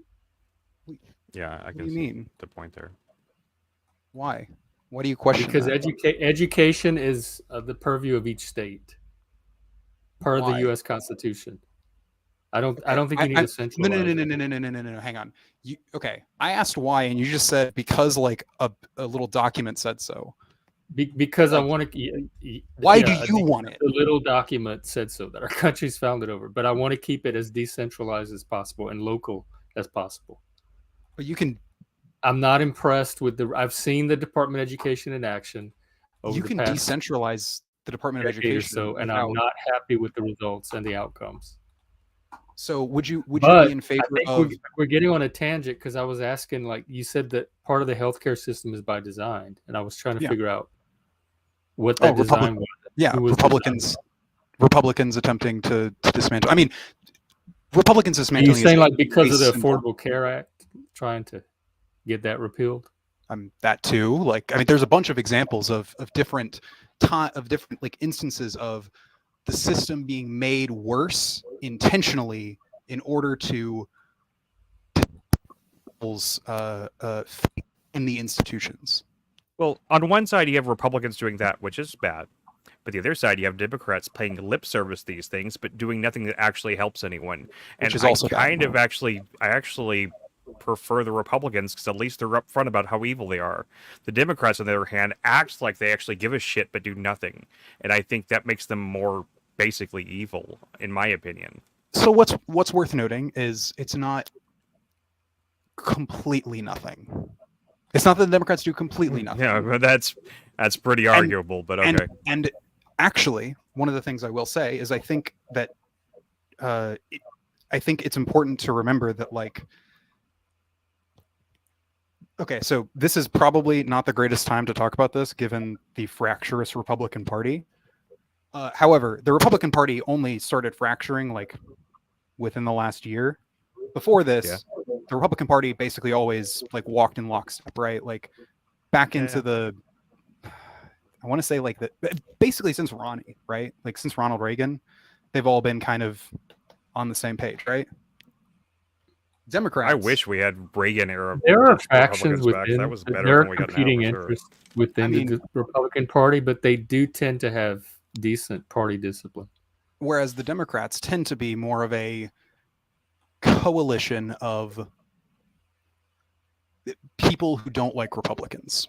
Yeah, I can see the point there. Why? What do you question? Because education is the purview of each state, per the U.S. Constitution. I don't think you need a central. No. Hang on. Okay. I asked why, and you just said because like a little document said so. Because I want to. Why do you want it? The little document said so that our country's founded over, but I want to keep it as decentralized as possible and local as possible. But you can. I'm not impressed with I've seen the Department of Education in action. You can decentralize the Department of Education, and I'm not happy with the results and the outcomes. So would you be in favor of? We're getting on a tangent because I was asking, like you said, that part of the healthcare system is by design, and I was trying to figure out what that design was. Yeah, Republicans attempting to dismantle. I mean, Republicans dismantling. Are you saying like because of the Affordable Care Act, trying to get that repealed? That too. Like, I mean, there's a bunch of examples of different like instances of the system being made worse intentionally in order to in the institutions. Well, on one side you have Republicans doing that, which is bad. But the other side, you have Democrats paying lip service these things, but doing nothing that actually helps anyone. And which is also I actually prefer the Republicans because at least they're upfront about how evil they are. The Democrats, on the other hand, act like they actually give a shit but do nothing. And I think that makes them more basically evil, in my opinion. So what's worth noting is it's not completely nothing. It's not that the Democrats do completely nothing. Yeah, but that's pretty arguable, but okay. And actually, one of the things I will say is I think that I think it's important to remember that, like, okay, so this is probably not the greatest time to talk about this, given the fractious Republican Party. However, the Republican Party only started fracturing like within the last year. Before this, the Republican Party basically always like walked in lockstep, right? Like back into the, I want to say like the, basically since Ronnie, right? Like since Ronald Reagan, they've all been kind of on the same page, right? Democrats. I wish we had Reagan era. There are factions within. That was better there than are we got competing now, interests within the Republican Party, but they do tend to have decent party discipline. Whereas the Democrats tend to be more of a coalition of people who don't like Republicans.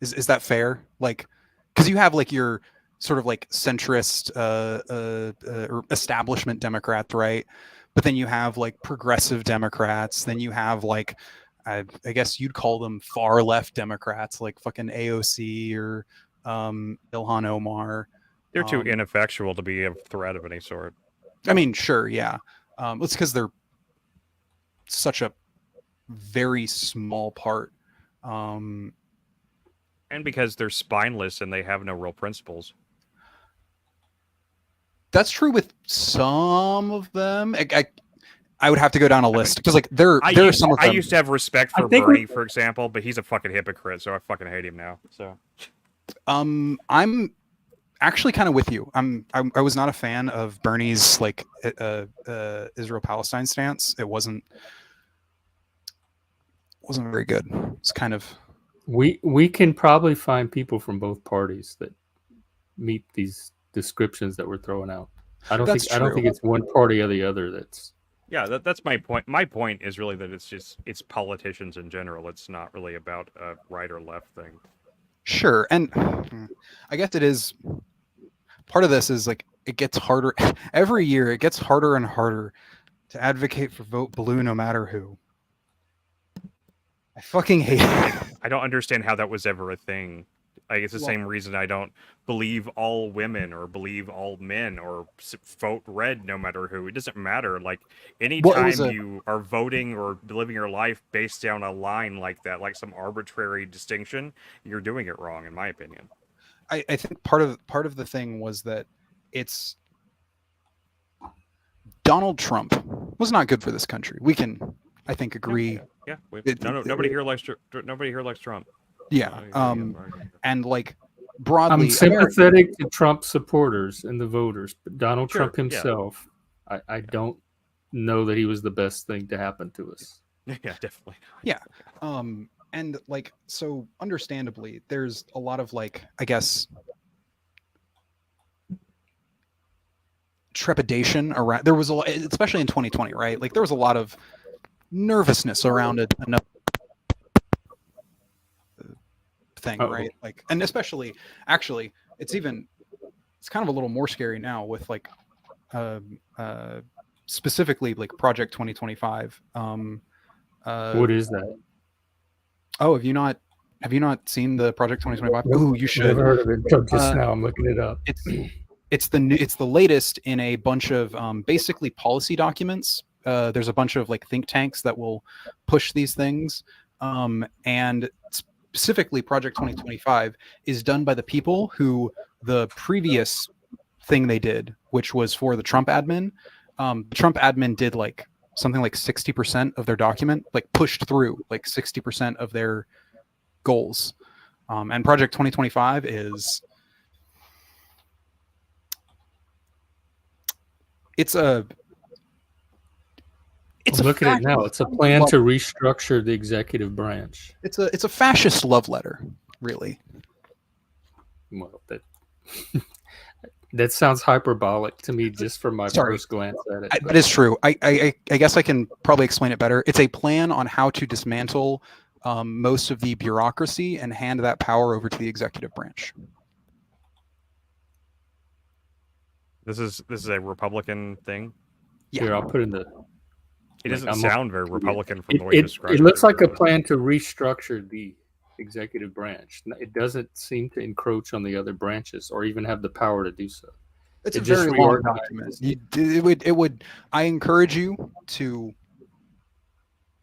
Is that fair? Like, because you have like your sort of like centrist or establishment Democrats, right? But then you have like progressive Democrats. Then you have like, I guess you'd call them far left Democrats, like fucking AOC or Ilhan Omar. They're too ineffectual to be a threat of any sort. I mean, sure, yeah. It's because they're such a very small part Um, And because they're spineless and they have no real principles. that's true with some of them. I would have to go down a list because like there are some of them. I used to have respect for Bernie, for example, but he's a fucking hypocrite, so I fucking hate him now. So, I'm actually kind of with you. I was not a fan of Bernie's like Israel-Palestine stance. It wasn't very good. It's kind of we can probably find people from both parties that meet these descriptions that we're throwing out. I don't think it's one party or the other that's. Yeah, that's my point. My point is really that it's politicians in general. It's not really about a right or left thing. Sure, and I guess it is. Part of this is like it gets harder every year. It gets harder and harder to advocate for vote blue, no matter who. I fucking hate it. I don't understand how that was ever a thing. Like it's the same reason I don't believe all women or believe all men or vote red no matter who. It doesn't matter. Like anytime you are voting or living your life based down a line like that, like some arbitrary distinction, you're doing it wrong, in my opinion. I think part of the thing was that it's Donald Trump was not good for this country. We can, I think, agree. Yeah. Nobody here likes Trump. Yeah. And like broadly, I'm sympathetic to Trump supporters and the voters, but Donald Trump himself, I don't know that he was the best thing to happen to us. Yeah, definitely. Yeah. And like, so understandably, there's a lot of like, I guess, trepidation around. There was a lot, especially in 2020, right? Like there was a lot of nervousness around it. Thing, right? Like, and especially, actually, it's kind of a little more scary now with like, specifically like Project 2025. What is that? Oh, have you not seen the Project 2025? Oh, you should. Never heard of it until just now. I'm looking it up. It's the latest in a bunch of basically policy documents. There's a bunch of like think tanks that will push these things, and specifically Project 2025 is done by the people who the previous thing they did, which was for the Trump admin. Trump admin did like something like 60% of their document, like pushed through like 60% of their goals. And Project 2025 is look at it now. It's a plan to restructure the executive branch. It's a fascist love letter, really. Well, that sounds hyperbolic to me just from my first glance at it. That is true. I guess I can probably explain it better. It's a plan on how to dismantle most of the bureaucracy and hand that power over to the executive branch. This is a Republican thing? Yeah. Here, I'll put in the... It doesn't sound very Republican from the way you describe it. It looks like a plan to restructure the executive branch. It doesn't seem to encroach on the other branches or even have the power to do so. It's a very long document. It would. I encourage you to.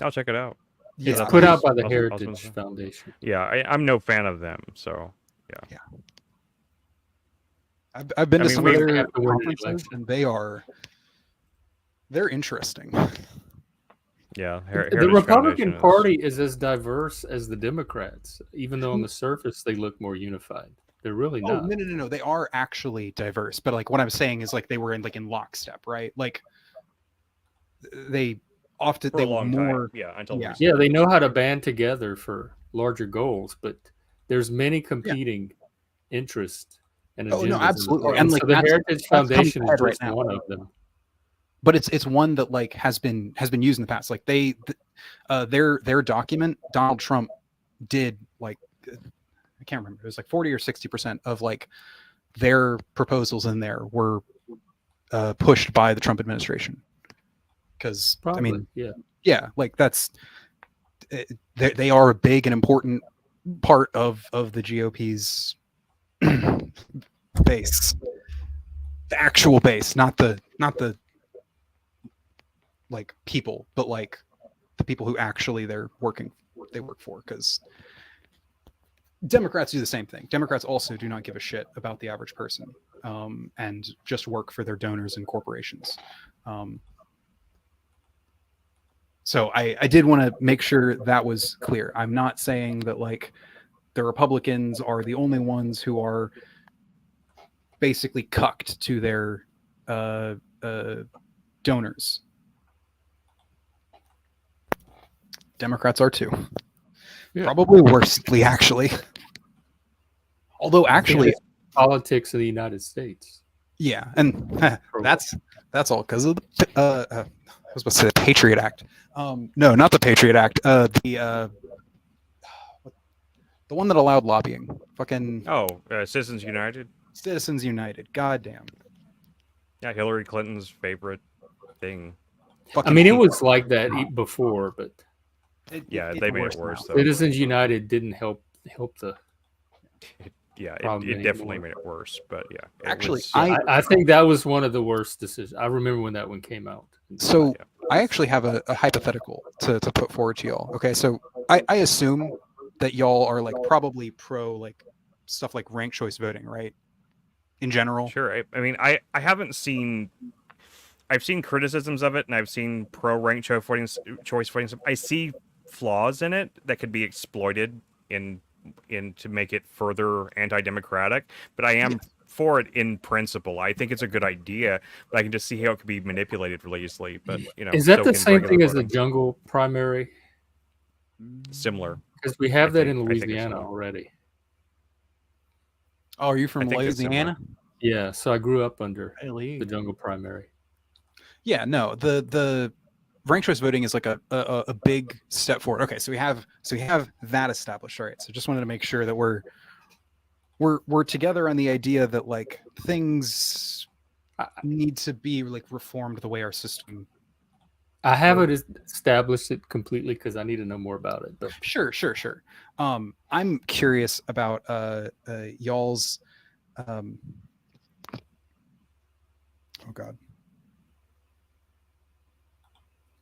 I'll check it out. Yeah, it's put out by the Heritage Foundation. Yeah, I'm no fan of them, so yeah. I've been to some of their conferences, and they're interesting. Yeah, the Republican Party is as diverse as the Democrats, even though on the surface they look more unified. They're really not. No. They are actually diverse, but like what I'm saying is like they were in lockstep, right? Like they often they were more yeah, they know how to band together for larger goals, but there's many competing interests and agendas. Oh no, absolutely. And like so the Heritage Foundation is just one of them. But it's one that like has been used in the past. Like their document, Donald Trump did like I can't remember. It was like 40 or 60% of like their proposals in there were pushed by the Trump administration. Because I mean, yeah, like that's they are a big and important part of the GOP's base, the actual base, not the like people, but like the people who actually they work for. Because Democrats do the same thing. Democrats also do not give a shit about the average person, and just work for their donors and corporations. So I did want to make sure that was clear. I'm not saying that like the Republicans are the only ones who are basically cucked to their donors. Democrats are too. Yeah. Probably worstly, actually. Although actually, politics of the United States. yeah, and that's all because of the I was about to say the Patriot Act. No, not the Patriot Act. The one that allowed lobbying. Fucking Citizens United. Citizens United. Goddamn. Yeah, Hillary Clinton's favorite thing. Fucking I mean, it hate was like that before, but it. Yeah, It's they made worse it worse now. though. Citizens United didn't help the. Yeah, problem it definitely anymore. made it worse. But yeah, it Actually, was, I think that was one of the worst decisions. I remember when that one came out. So yeah. I actually have a hypothetical to put forward to y'all. Okay, so I assume that y'all are like probably pro like stuff like ranked choice voting, right? In general. Sure. I mean, I haven't seen. I've seen criticisms of it, and I've seen pro ranked choice voting. I see flaws in it that could be exploited in to make it further anti-democratic. But I am for it in principle. I think it's a good idea, but I can just see how it could be manipulated really easily. But Is that so the can same regular thing as the voting. jungle primary? Similar? Because we have that think- in I think it's Louisiana similar. already. Oh, are you from I think it's Louisiana? Yeah, so I grew up under Really? the jungle primary. Yeah, no. The ranked choice voting is like a big step forward. Okay, so we have that established. All right. So just wanted to make sure that we're together on the idea that like things need to be like reformed the way our system. I haven't established it completely because I need to know more about it. But Sure. I'm curious about y'all's. Oh God.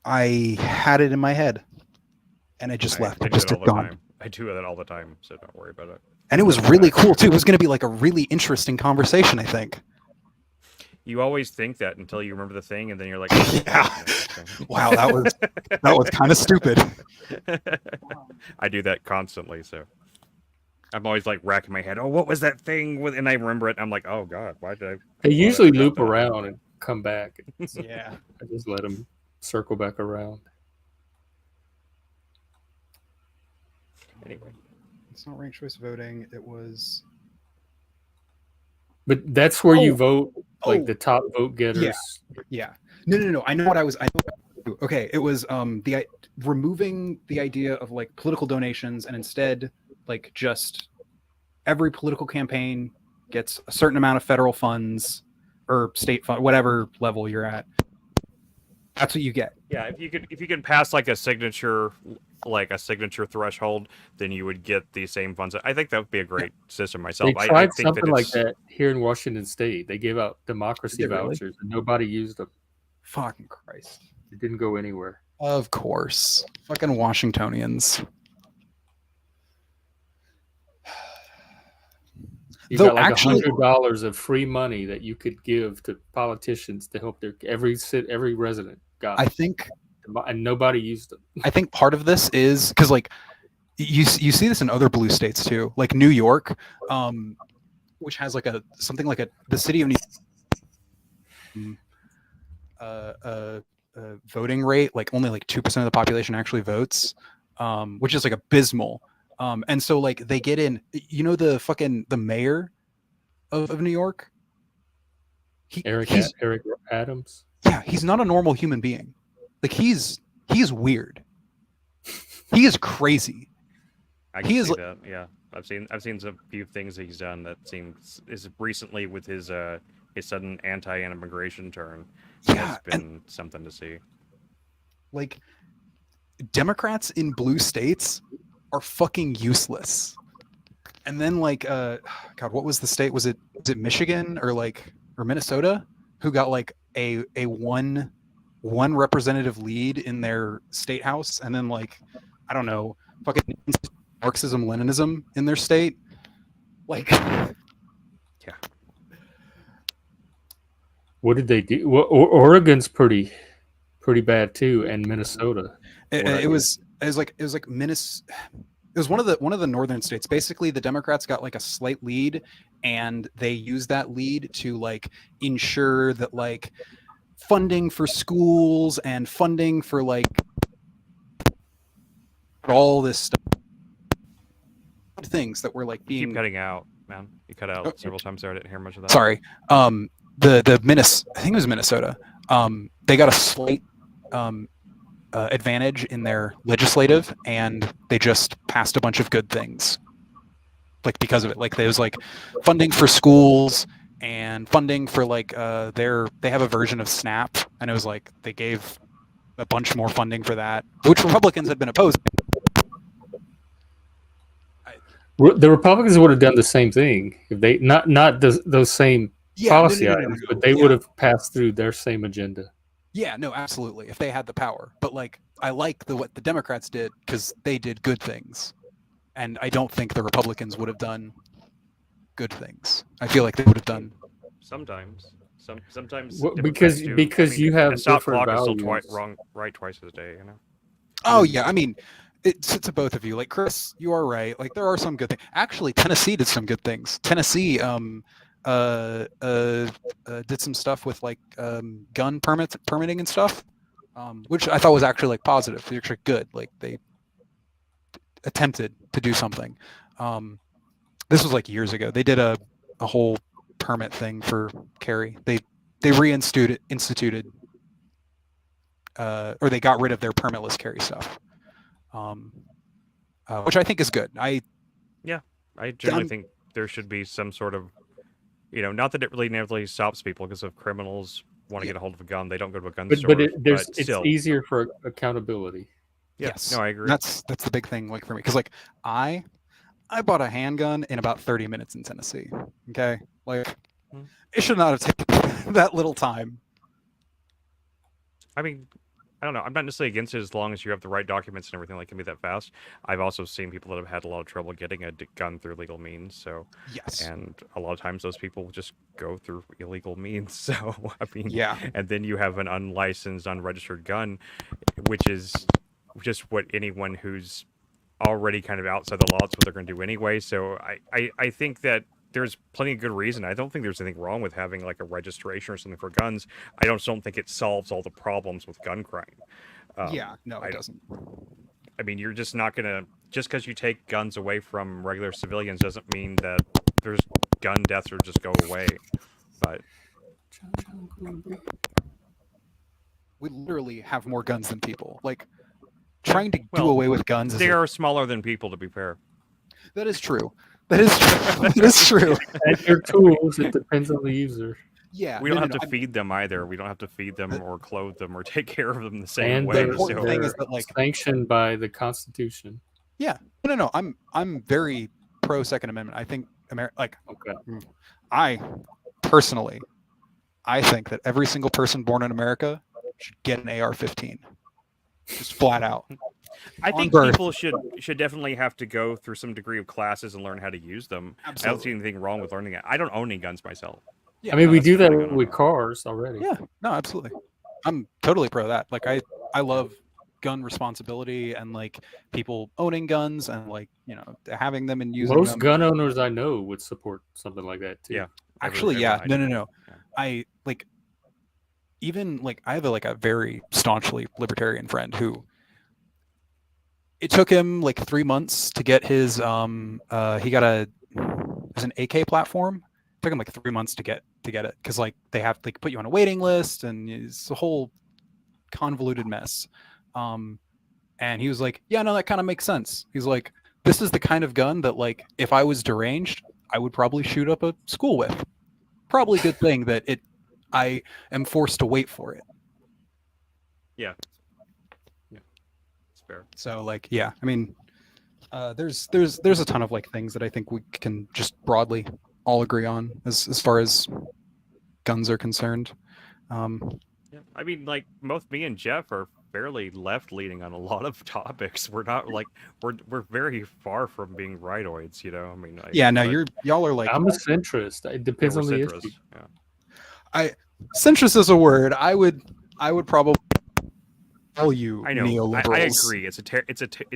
I had it in my head, and it just left. I It do just that all the gone. time. I do that all the time, so don't worry about it. And it was really cool too. It was going to be like a really interesting conversation, I think. You always think that until you remember the thing, and then you're like, Yeah. Wow, that was kind of stupid. I do that constantly, so I'm always like racking my head. Oh, what was that thing? And I remember it. And I'm like, oh God, why did I? they thought I usually forgot loop that. around and come back. Yeah. I just let them circle back around. Anyway, It's not ranked choice voting. It was. But that's where you Oh. vote, like Oh. the top vote getters. Yeah. No. I know what I was. Okay. It was removing the idea of like political donations and instead like just every political campaign gets a certain amount of federal funds or state fund, whatever level you're at. That's what you get. yeah, if you can pass like a signature threshold, then you would get the same funds. I think that would be a great system myself. They I tried think something that like it's, that here in Washington State. They gave out democracy Did they really? vouchers, and nobody used them. Fucking Christ. It didn't go anywhere. Of course. Fucking Washingtonians. You Though got like actually- $100 of free money that you could give to politicians to help every resident got I it, think and nobody used them. I think part of this is because like you see this in other blue states too, like New York, which has like something like the city of New voting rate, like only like 2% of the population actually votes, which is like abysmal. And so like they get in, the mayor of New York. Eric Adams. Yeah, he's not a normal human being. Like he's weird. He is crazy. I can he is see like- that. Yeah, I've seen some few things that he's done that seems is recently with his sudden anti-immigration turn. Yeah, It's been something to see. Like Democrats in blue states are fucking useless. And then like God, what was the state? Was it Michigan or Minnesota who got like a one representative lead in their state house, and then like I don't know, fucking Marxism, Leninism in their state. Like, What did they do? Well, Oregon's pretty bad too, and Minnesota. it was like Minnesota. It was one of the northern states. Basically, the Democrats got like a slight lead, and they used that lead to like ensure that like funding for schools and funding for like all this stuff, things that were like You being keep cutting out, man. You cut out Oh. several times there. I didn't hear much of that. Sorry. The I think it was Minnesota. They got a slight advantage in their legislative, and they just passed a bunch of good things. Like because of it, like there was like funding for schools and funding for like they have a version of SNAP, and it was like they gave a bunch more funding for that, which Republicans had been opposed. The Republicans would have done the same thing if they not those same policy items, but they would have passed through their same agenda. Yeah, no, absolutely. If they had the power, but like I like what the Democrats did because they did good things, and I don't think the Republicans would have done good things. I feel like they would have done Sometimes. Sometimes Well, Democrats because do. you have a stop different clock is still values. right twice a day. You know. Oh yeah, I mean, it's to both of you. Like Chris, you are right. Like there are some good things. Actually, Tennessee did some good things. Tennessee did some stuff with like gun permitting and stuff, which I thought was actually like positive. They're actually good. Like they attempted to do something. This was like years ago. They did a whole permit thing for carry. They instituted or they got rid of their permitless carry stuff, which I think is good. I generally think there should be some sort of, not that it really inevitably stops people, because if criminals want to get a hold of a gun, they don't go to a gun store. But it's still, easier for accountability. Yes, no, I agree. That's the big thing, like for me, because like I bought a handgun in about 30 minutes in Tennessee. Okay, like it should not have taken that little time. I mean, I don't know. I'm not necessarily against it as long as you have the right documents and everything. Like, can be that fast. I've also seen people that have had a lot of trouble getting a gun through legal means. So yes, and a lot of times those people just go through illegal means. So I mean, yeah, and then you have an unlicensed, unregistered gun, which is just what anyone who's already kind of outside the law, it's what they're going to do anyway. So I think that there's plenty of good reason. I don't think there's anything wrong with having like a registration or something for guns. I don't think it solves all the problems with gun crime. yeah, no, it doesn't. I mean, you're just not gonna, just because you take guns away from regular civilians doesn't mean that there's gun deaths or just go away. But we literally have more guns than people. Like trying to do away with guns. They are smaller than people, to be fair. That is true. That is true. That is true. And their tools, it depends on the user. Yeah, we don't have to feed them either. We don't have to feed them or clothe them or take care of them the same way. The important thing is that, like, sanctioned by the Constitution. Yeah, no. I'm very pro Second Amendment. I think I personally, I think that every single person born in America should get an AR-15, just flat out. I think people should definitely have to go through some degree of classes and learn how to use them. Absolutely. I don't see anything wrong with learning it. I don't own any guns myself. Yeah, I mean, we do that with cars already. Yeah, no, absolutely. I'm totally pro that. Like, I love gun responsibility and like people owning guns and like having them and using them. Most gun owners I know would support something like that too. Yeah, actually, yeah. No. I like even like I have a very staunchly libertarian friend who. It took him like 3 months to get his he got there's an AK platform. It took him like 3 months to get it because like they have to put you on a waiting list and it's a whole convoluted mess. And he was like, yeah, no, that kind of makes sense. He's like, this is the kind of gun that like if I was deranged, I would probably shoot up a school with. Probably a good thing that I am forced to wait for it. Yeah. Fair. So like, yeah, I mean, there's a ton of like things that I think we can just broadly all agree on as far as guns are concerned. Yeah. I mean, like both me and Jeff are fairly left leaning on a lot of topics. We're not like we're very far from being rightoids, you know. I mean, Yeah, no, y'all are like I'm a centrist. It depends on the centrist. issue. Yeah. Centrist is a word. I would probably tell you I know. neoliberals. I agree. It's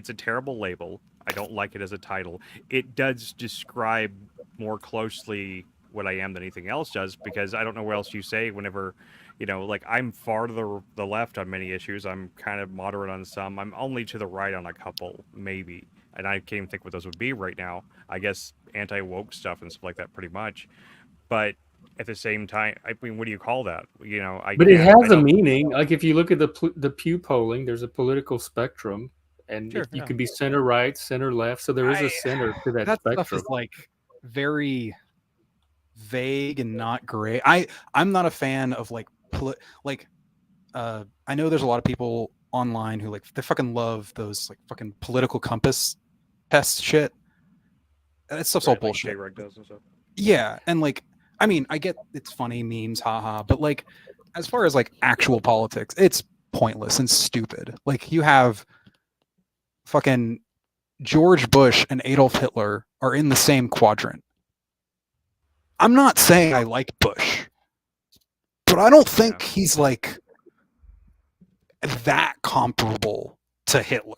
a terrible label. I don't like it as a title. It does describe more closely what I am than anything else does, because I don't know what else you say whenever, you know, like I'm far to the left on many issues. I'm kind of moderate on some. I'm only to the right on a couple, maybe. And I can't even think what those would be right now. I guess anti-woke stuff and stuff like that, pretty much. But at the same time, I mean, what do you call that? You know, But it has a meaning. Like if you look at the Pew polling, there's a political spectrum, and Sure, you can be center right, center left. So there is a center to that spectrum. Stuff is like very vague and not great. I'm not a fan of like I know there's a lot of people online who like they fucking love those like fucking political compass test shit. That stuff's all bullshit. J-Reg does and stuff. Yeah, and like I mean, I get it's funny memes, haha, but like as far as like actual politics, it's pointless and stupid. Like you have fucking George Bush and Adolf Hitler are in the same quadrant. I'm not saying I like Bush, but I don't think he's like that comparable to Hitler.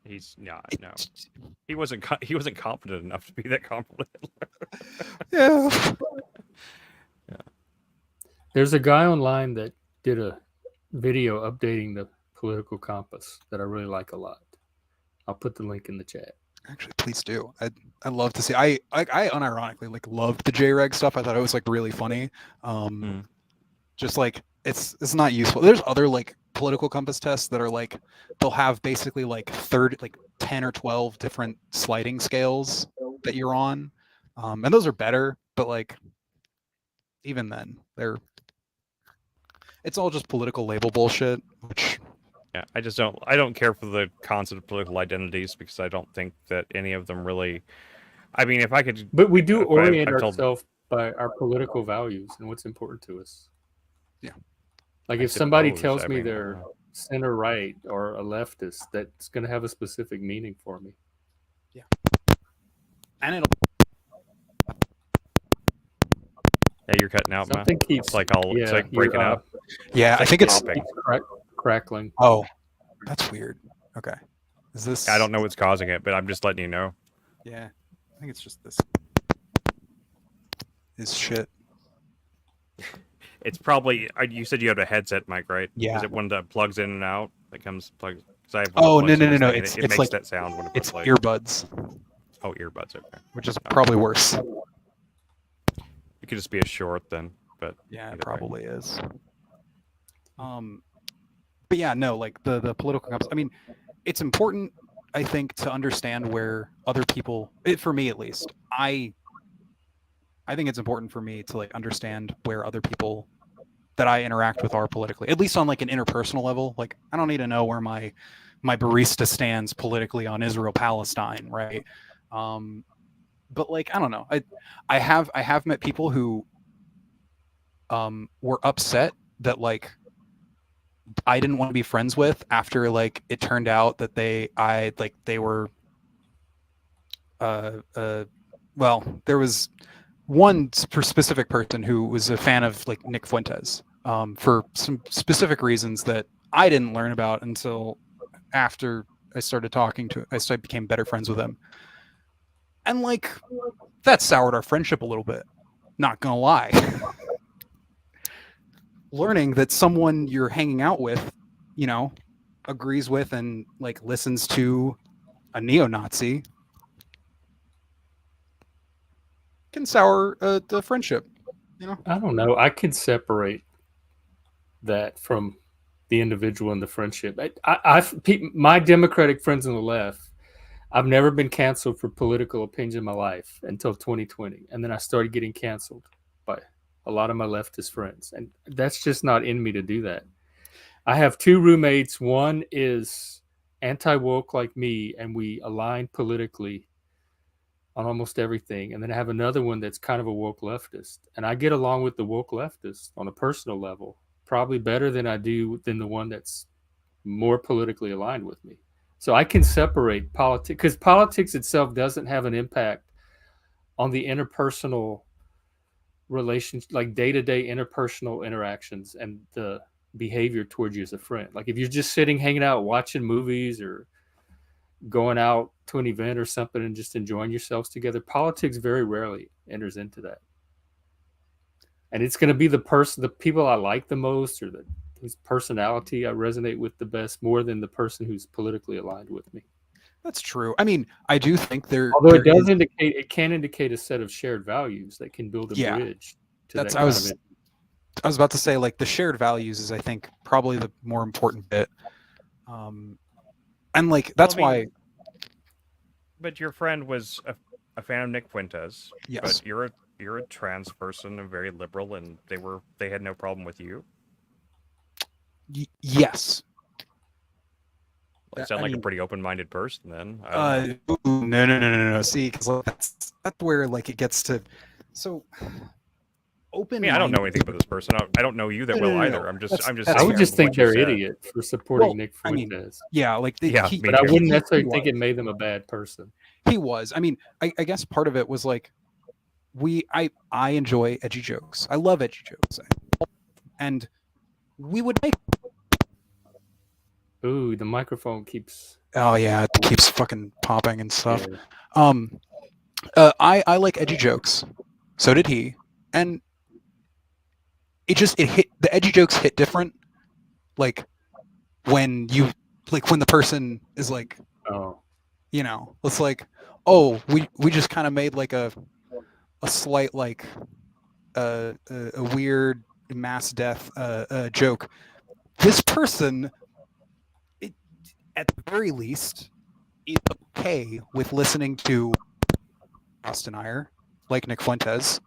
He's not. No, he wasn't. He wasn't competent enough to be that comparable to Hitler. Yeah. There's a guy online that did a video updating the political compass that I really like a lot. I'll put the link in the chat. Actually, please do. I love to see. I unironically like loved the JREG stuff. I thought it was like really funny. Just like it's not useful. There's other like political compass tests that are like they'll have basically like 10 or 12 different sliding scales that you're on, and those are better. But like even then, it's all just political label bullshit. Which yeah, I don't care for the concept of political identities, because I don't think that any of them really. I mean, if I could, but we do orient ourselves by our political values and what's important to us. Yeah, like if somebody tells me they're center right or a leftist, that's going to have a specific meaning for me. Yeah, and it'll. Yeah, you're cutting out, man. It's like it's like breaking up. Yeah, I think it's crackling. Oh, that's weird. Okay, is this? I don't know what's causing it, but I'm just letting you know. Yeah, I think it's just this. Is shit. It's probably. You said you have a headset mic, right? Yeah. Is it one that plugs in and out? That comes plugs. Oh no! It makes like that sound when it's earbuds. Oh, earbuds. Okay. Which is probably worse. It could just be a short then, but yeah, it probably is. But yeah, no, like the political compass. I mean, it's important, I think, to understand where other people. For me, at least, I think it's important for me to like understand where other people that I interact with are politically, at least on like an interpersonal level. Like, I don't need to know where my barista stands politically on Israel-Palestine, right? But like, I don't know. I have met people who were upset that like I didn't want to be friends with after like it turned out that they were well, there was one specific person who was a fan of like Nick Fuentes for some specific reasons that I didn't learn about until after I started I became better friends with him. And like that soured our friendship a little bit. Not gonna lie. Learning that someone you're hanging out with, you know, agrees with and like listens to a neo-Nazi can sour the friendship. You know, I don't know. I can separate that from the individual and the friendship. My Democratic friends on the left. I've never been canceled for political opinions in my life until 2020. And then I started getting canceled by a lot of my leftist friends. And that's just not in me to do that. I have two roommates. One is anti-woke like me, and we align politically on almost everything. And then I have another one that's kind of a woke leftist. And I get along with the woke leftist on a personal level, probably better than I do than the one that's more politically aligned with me. So I can separate politics, because politics itself doesn't have an impact on the interpersonal relations, like day-to-day interpersonal interactions and the behavior towards you as a friend. Like if you're just sitting, hanging out, watching movies or going out to an event or something and just enjoying yourselves together, politics very rarely enters into that. And it's going to be the people I like the most, or whose personality I resonate with the best, more than the person who's politically aligned with me. That's true. I mean, I do think although it does indicate, it can indicate a set of shared values that can build a bridge to that kind of. I was about to say, like, the shared values is, I think, probably the more important bit. And like that's why. But your friend was a fan of Nick Fuentes. Yes. But you're a trans person and very liberal, and they had no problem with you. Yes. You sound like a pretty open-minded person, then. No. See, because that's where like it gets to. So open. I mean, I don't know anything about this person. I don't know you that well either. I'm just. I would just think they're an idiot for supporting Nick Fuentes. I mean, yeah, like but I wouldn't necessarily think it made them a bad person. He was. I mean, I guess part of it was like I enjoy edgy jokes. I love edgy jokes, and we would make. Ooh, the microphone keeps. Oh yeah, it keeps fucking popping and stuff. Yeah. I like edgy jokes. So did he, and it hit, the edgy jokes hit different. Like when the person is like, you know, it's like, oh, we just kind of made like a slight like a weird mass death joke. This person, at the very least, is okay with listening to Austin Iyer, like Nick Fuentes.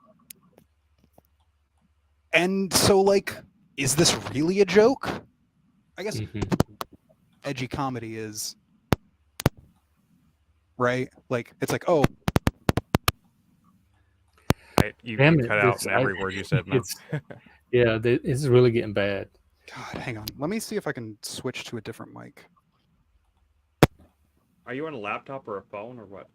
And so, like, is this really a joke? I guess edgy comedy is, right? Like, it's like, oh. You cut out every word you said. No. Yeah, it's really getting bad. God, hang on. Let me see if I can switch to a different mic. Are you on a laptop or a phone or what?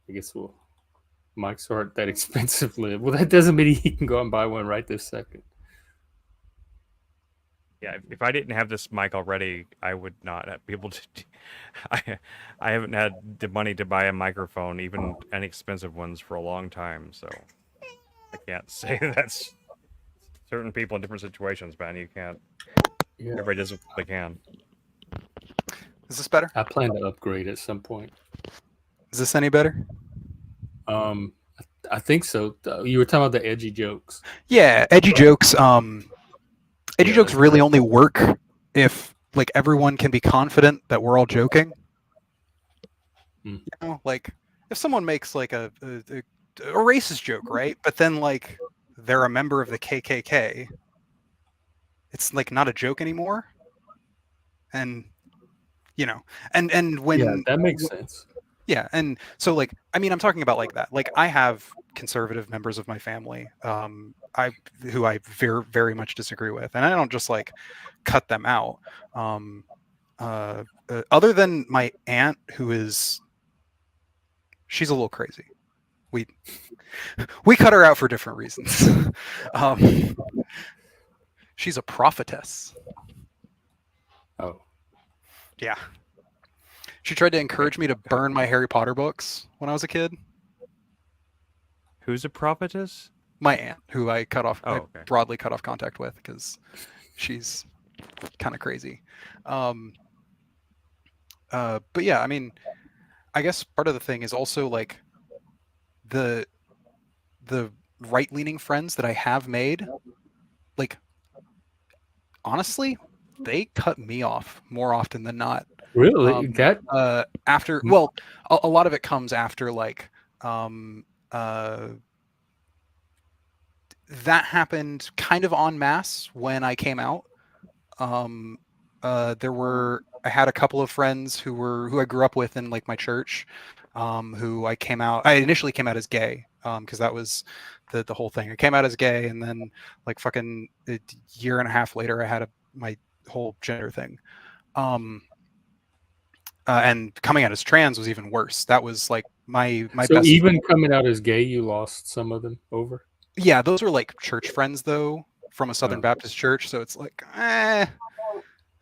I guess mics aren't that expensive. Well, that doesn't mean he can go and buy one right this second. Yeah, if I didn't have this mic already, I would not be able to. I haven't had the money to buy a microphone, even inexpensive ones, for a long time. So I can't say that's certain people in different situations, man. You can't. Yeah. Everybody does what they can. Is this better? I plan to upgrade at some point. Is this any better? I think so. You were talking about the edgy jokes. Yeah, edgy jokes. Edgy jokes really only work if like everyone can be confident that we're all joking. You know, like if someone makes like a racist joke, right? But then like they're a member of the KKK, it's like not a joke anymore. And you know, and when that makes sense. Yeah, and so like I mean I'm talking about like that. Like I have conservative members of my family who I very, very much disagree with, and I don't just like cut them out. Other than my aunt, she's a little crazy. We cut her out for different reasons. She's a prophetess. Oh, yeah. She tried to encourage me to burn my Harry Potter books when I was a kid. Who's a prophetess? My aunt, who I broadly cut off contact with because she's kind of crazy. But yeah, I mean, I guess part of the thing is also like the right-leaning friends that I have made, like honestly, they cut me off more often than not. Really? After, well, a lot of it comes after like that happened kind of en masse when I came out. I had a couple of friends who I grew up with in like my church, who I initially came out as gay, because that was the whole thing. I came out as gay, and then like fucking a year and a half later, I had my whole gender thing. And coming out as trans was even worse. That was like my So best. even coming out as gay, you lost some of them over. Yeah, those were like church friends though, from a Southern Oh. Baptist church. So it's like, I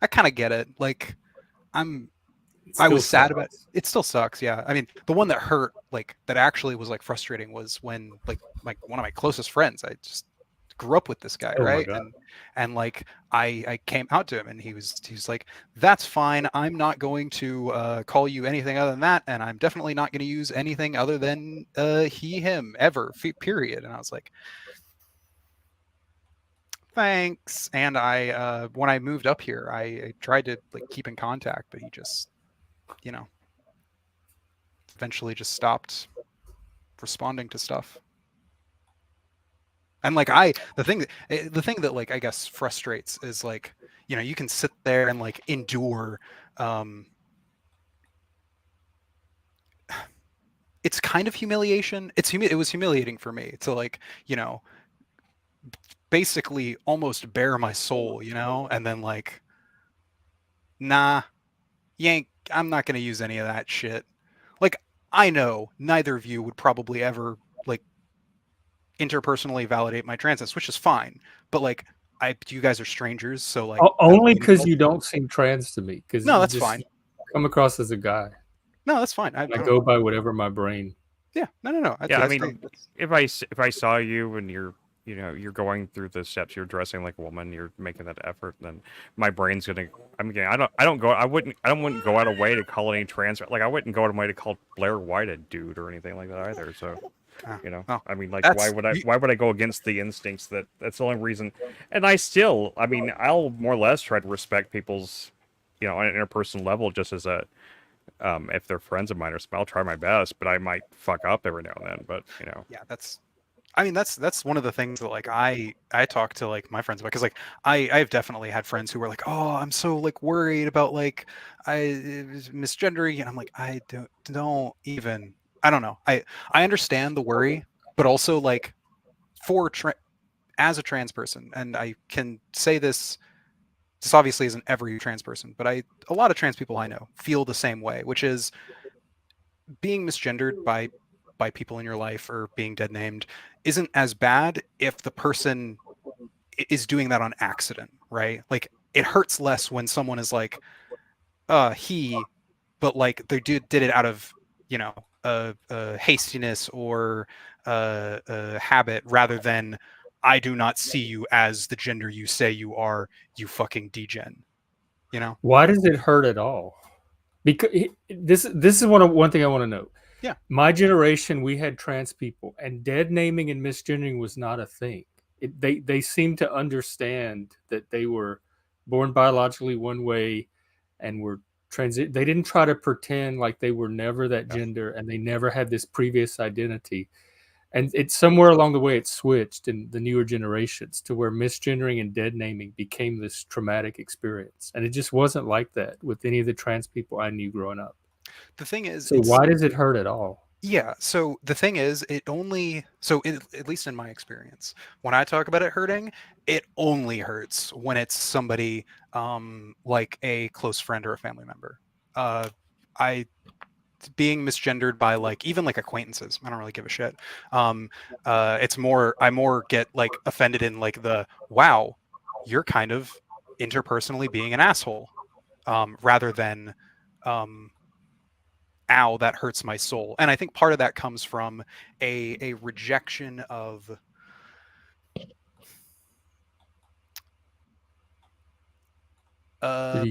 kind of get it. Like, I was sad about it. It still sucks. Yeah. I mean, the one that hurt, like that actually was like frustrating was when like one of my closest friends, I just grew up with this guy, Oh my right? God. And like I came out to him, and he was like, that's fine. I'm not going to call you anything other than that, and I'm definitely not going to use anything other than he, him, ever. Period. And I was like, thanks. And I when I moved up here, I tried to like keep in contact, but he just, you know, eventually just stopped responding to stuff. And like the thing that like I guess frustrates is like, you know, you can sit there and like endure it's kind of humiliation. It was humiliating for me to like, you know, basically almost bare my soul, you know, and then like, nah, I'm not going to use any of that shit. Like, I know neither of you would probably ever like interpersonally validate my transness, which is fine. But like, you guys are strangers, so like only because you don't seem trans to me. Because no, that's fine. Come across as a guy. No, that's fine. I go by whatever my brain. Yeah, no. Yeah, I mean, if I saw you and you're going through the steps, you're dressing like a woman, you're making that effort, then my brain's gonna. I mean, I wouldn't go out of way to call any trans. Like I wouldn't go out of my way to call Blair White a dude or anything like that either. So, you know, I mean, like why would I go against the instincts? That's the only reason. And I mean, I'll more or less try to respect people's, you know, on an interpersonal level, just as a. If they're friends of mine, or I'll try my best, but I might fuck up every now and then. But you know, yeah, that's one of the things that like I talk to like my friends about, because like I've definitely had friends who were like, oh, I'm so like worried about like misgendering, and I'm like, I don't even, I don't know, I understand the worry, but also like as a trans person, and I can say this obviously isn't every trans person, but a lot of trans people I know feel the same way, which is being misgendered by people in your life or being dead named isn't as bad if the person is doing that on accident, right? Like it hurts less when someone is like he, but like they did it out of, you know, hastiness or habit, rather than I do not see you as the gender you say you are, you fucking degen. You know? Why does it hurt at all? Because this is one thing I want to know. Yeah. My generation, we had trans people, and dead naming and misgendering was not a thing. They seemed to understand that they were born biologically one way and were they didn't try to pretend like they were never that gender, and they never had this previous identity. And it's somewhere along the way it switched in the newer generations to where misgendering and dead naming became this traumatic experience. And it just wasn't like that with any of the trans people I knew growing up. The thing is, so why does it hurt at all? Yeah. So the thing is, at least in my experience, when I talk about it hurting, it only hurts when it's somebody like a close friend or a family member. Being misgendered by like even like acquaintances, I don't really give a shit. It's more, I more get like offended in like the, wow, you're kind of interpersonally being an asshole, rather than ow, that hurts my soul. And I think part of that comes from a rejection of no.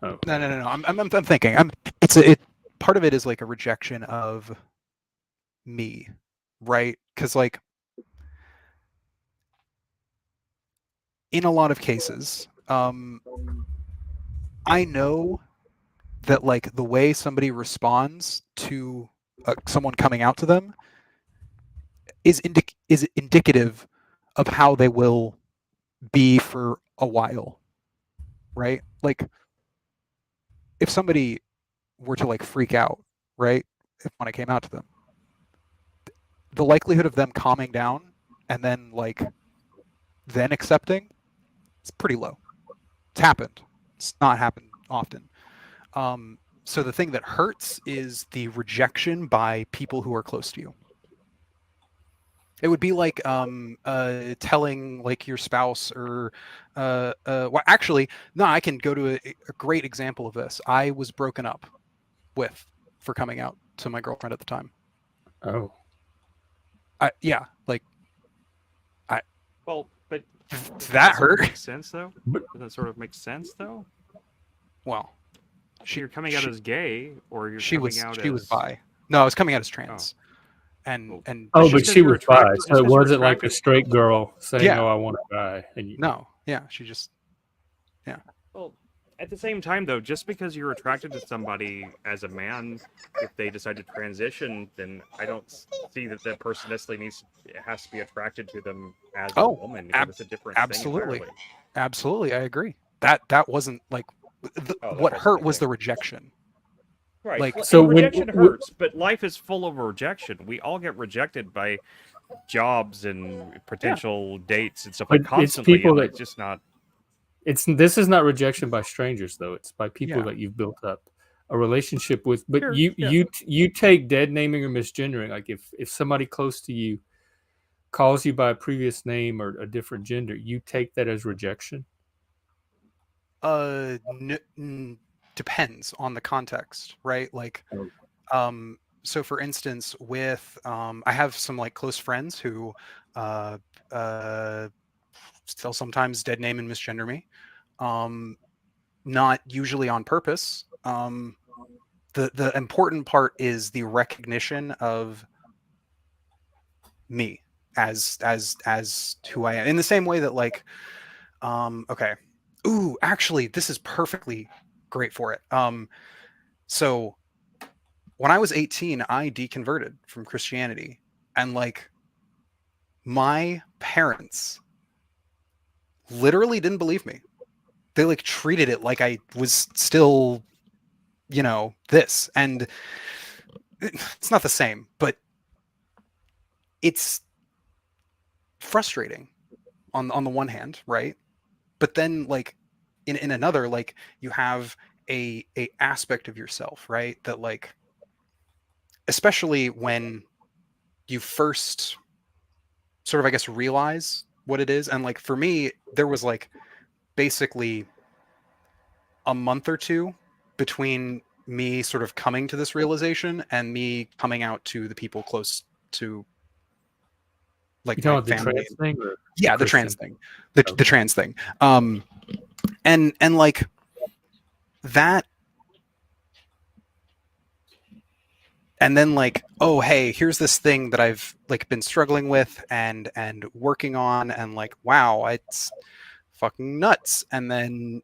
I'm thinking. Part of it is like a rejection of me, right? Because like in a lot of cases, I know that like the way somebody responds to someone coming out to them is indicative of how they will be for a while, right? Like if somebody were to like freak out, right, when I came out to them, the likelihood of them calming down and then then accepting, it's pretty low. It's happened. It's not happened often. So the thing that hurts is the rejection by people who are close to you. It would be like telling like your spouse or well, actually, no, I can go to a great example of this. I was broken up with for coming out to my girlfriend at the time. Oh. Yeah, like Well, but that hurt. Makes sense though. Does that sort of make sense though? Well, you're coming out as gay, or you're she coming was out she as... was bi. No, I was coming out as trans. And oh, just but 'cause she you're was bi, attracted- so just it 'cause you're wasn't like a attracted- straight girl saying, Yeah. "Oh, I want a guy." And you... No, yeah, she just Well, at the same time, though, just because you're attracted to somebody as a man, if they decide to transition, then I don't see that that person necessarily has to be attracted to them as a woman. Because it's a different absolutely, thing entirely. absolutely, I agree. That wasn't like what hurt was the rejection. Right. Like, Well, so and when- rejection hurts, but life is full of rejection. We all get rejected by jobs and potential dates and stuff But like constantly. it's people and that it's just not. This is not rejection by strangers though. It's by people Yeah. that you've built up a relationship with. But Sure, you yeah. you take dead naming or misgendering. Like if somebody close to you calls you by a previous name or a different gender, you take that as rejection. Depends on the context, right? Like, so for instance, with I have some like close friends who still sometimes dead name and misgender me. Not usually on purpose. The important part is the recognition of me as who I am. In the same way that like, okay, ooh, actually, this is perfectly great for it. So when I was 18, I deconverted from Christianity, and like my parents literally didn't believe me. They like treated it like I was still, this, and it's not the same, but it's frustrating on the one hand, right? But then like in another, like you have a aspect of yourself, right? That like, especially when you first sort of, I guess, realize what it is. And like for me, there was like basically a month or two between me sort of coming to this realization and me coming out to the people close to like You talking my about the family. trans thing? Or Yeah, the Christian? trans thing. The trans thing. And like that, and then like, oh hey, here's this thing that I've like been struggling with and working on, and like, wow, it's fucking nuts. And then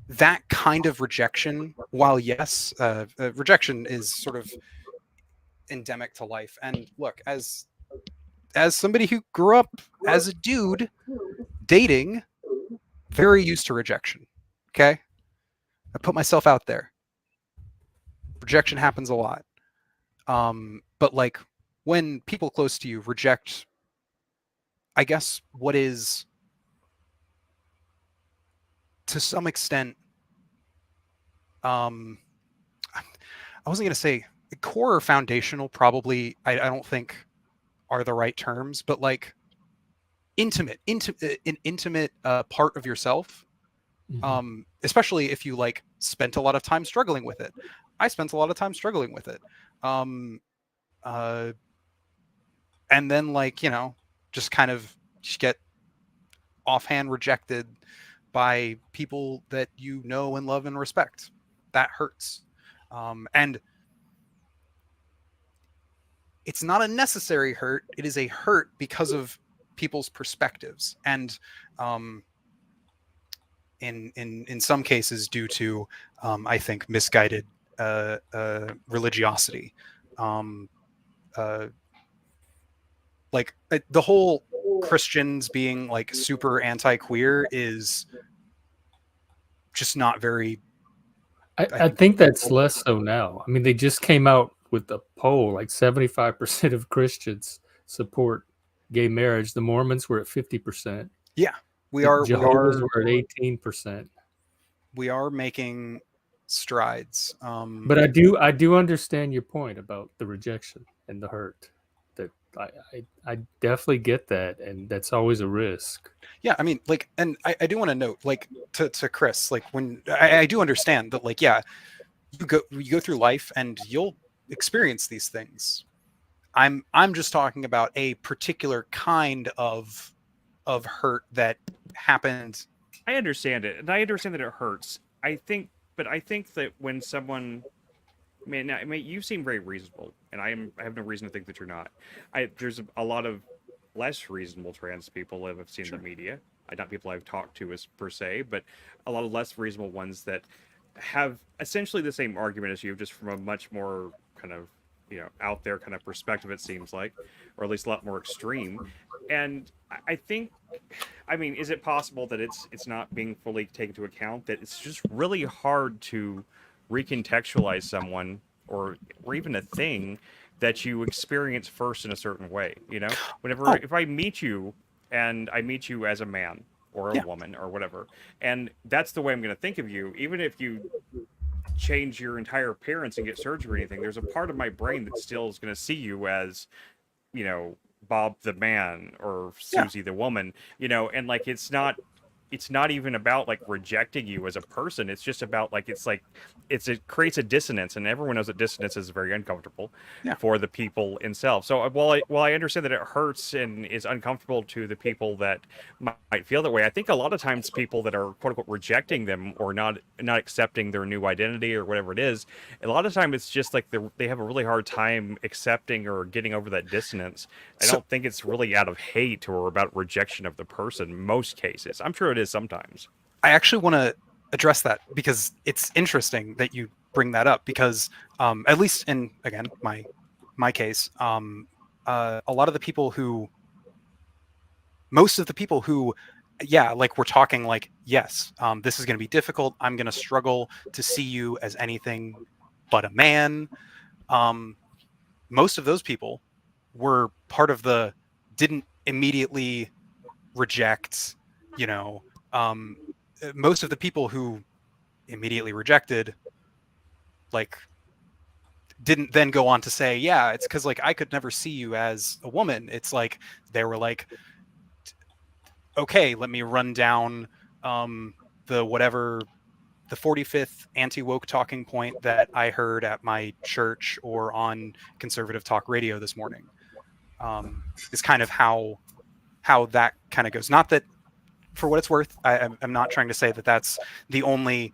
that kind of rejection, while yes, rejection is sort of endemic to life. And look, as somebody who grew up as a dude dating, very used to rejection. Okay, I put myself out there. Rejection happens a lot. But like when people close to you reject, I guess what is to some extent, I wasn't going to say core or foundational, probably I don't think are the right terms, but like an intimate part of yourself. Especially if you like spent a lot of time struggling with it. I spent a lot of time struggling with it. And then like, just kind of just get offhand rejected by people that you know and love and respect. That hurts. And it's not a necessary hurt. It is a hurt because of people's perspectives. And in some cases due to, I think, misguided religiosity. Like the whole Christians being like super anti-queer is just not very. I think that's less so now. I mean, they just came out with the poll, like 75% of Christians support gay marriage. The Mormons were at 50%. Yeah, we are. Jehovah's were at 18%. We are making strides. But I do understand your point about the rejection and the hurt. That I definitely get that, and that's always a risk. Yeah, I mean, like, and I do want to note, like, to Chris, like, when I do understand that, like, yeah, you go through life and you'll experience these things. I'm just talking about a particular kind of hurt that happened. I understand it, and I understand that it hurts. I think that when someone, you seem very reasonable, and I have no reason to think that you're not. There's a lot of less reasonable trans people that I've seen in the media. Not people I've talked to as per se, but a lot of less reasonable ones that have essentially the same argument as you, just from a much more kind of, out there kind of perspective, it seems like, or at least a lot more extreme. And I think, is it possible that it's not being fully taken into account, that it's just really hard to recontextualize someone or even a thing that you experience first in a certain way? If I meet you and I meet you as a man or a woman or whatever, and that's the way I'm going to think of you, even if you change your entire appearance and get surgery or anything, there's a part of my brain that still is going to see you as, Bob the man or Susie the woman, and like it's not even about like rejecting you as a person. It's just about like it creates a dissonance, and everyone knows that dissonance is very uncomfortable for the people themselves. So while I understand that it hurts and is uncomfortable to the people that might feel that way, I think a lot of times people that are quote unquote rejecting them or not accepting their new identity or whatever it is, a lot of time it's just like they have a really hard time accepting or getting over that dissonance. I don't think it's really out of hate or about rejection of the person. Most cases, I'm sure it is sometimes. I actually want to address that because it's interesting that you bring that up, because at least in, again, my case, a lot of the people who, most of the people who, like we're talking like, yes, this is going to be difficult. I'm going to struggle to see you as anything but a man. Most of those people were part of the didn't immediately reject, most of the people who immediately rejected, like, didn't then go on to say, yeah, it's because like I could never see you as a woman. It's like they were like, okay, let me run down the 45th anti-woke talking point that I heard at my church or on conservative talk radio this morning. Is kind of how that kind of goes. Not that, for what it's worth, I'm not trying to say that that's the only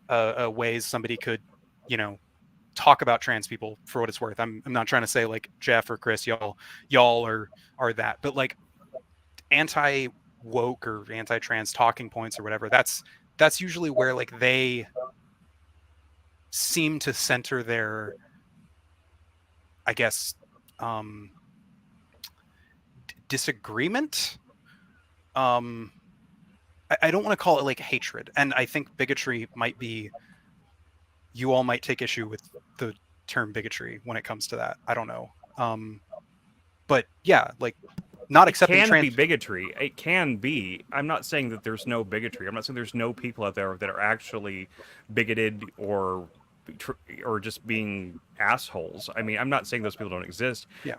ways somebody could, talk about trans people. For what it's worth, I'm not trying to say like Jeff or Chris, y'all are that, but like anti-woke or anti-trans talking points or whatever. That's usually where like they seem to center their, I guess, disagreement. I don't want to call it like hatred, and I think bigotry might be, you all might take issue with the term bigotry when it comes to that. I don't know. But yeah, like not accepting trans... be bigotry. It can be. I'm not saying that there's no bigotry. I'm not saying there's no people out there that are actually bigoted or just being assholes. I'm not saying those people don't exist. Yeah.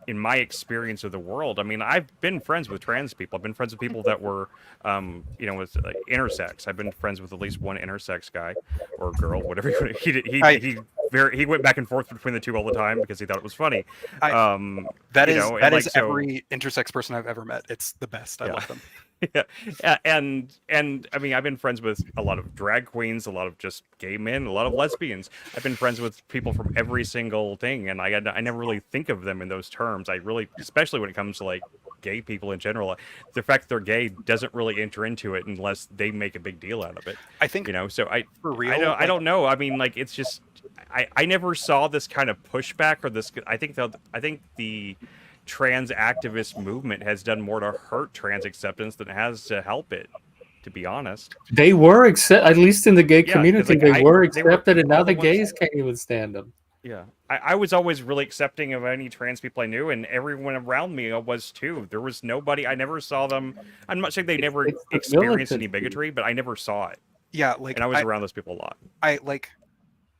In my experience of the world, I've been friends with trans people. I've been friends with people that were, with like, intersex. I've been friends with at least one intersex guy or girl, whatever. He went back and forth between the two all the time because he thought it was funny. That is every intersex person I've ever met. It's the best. I love them. Yeah, and I've been friends with a lot of drag queens, a lot of just gay men, a lot of lesbians. I've been friends with people from every single thing, and I never really think of them in those terms. I really, especially when it comes to like gay people in general, the fact that they're gay doesn't really enter into it unless they make a big deal out of it. I think, So for real, I don't know. It's just I never saw this kind of pushback or this. I think the trans activist movement has done more to hurt trans acceptance than it has to help it, to be honest. They were at least in the gay community, they were accepted, and now the gays can't even stand them. Yeah, I was always really accepting of any trans people I knew, and everyone around me was too. There was nobody. I never saw them. I'm not saying they never it's the experienced any militancy. bigotry, but I never saw it, Yeah, like and I was around those people a lot.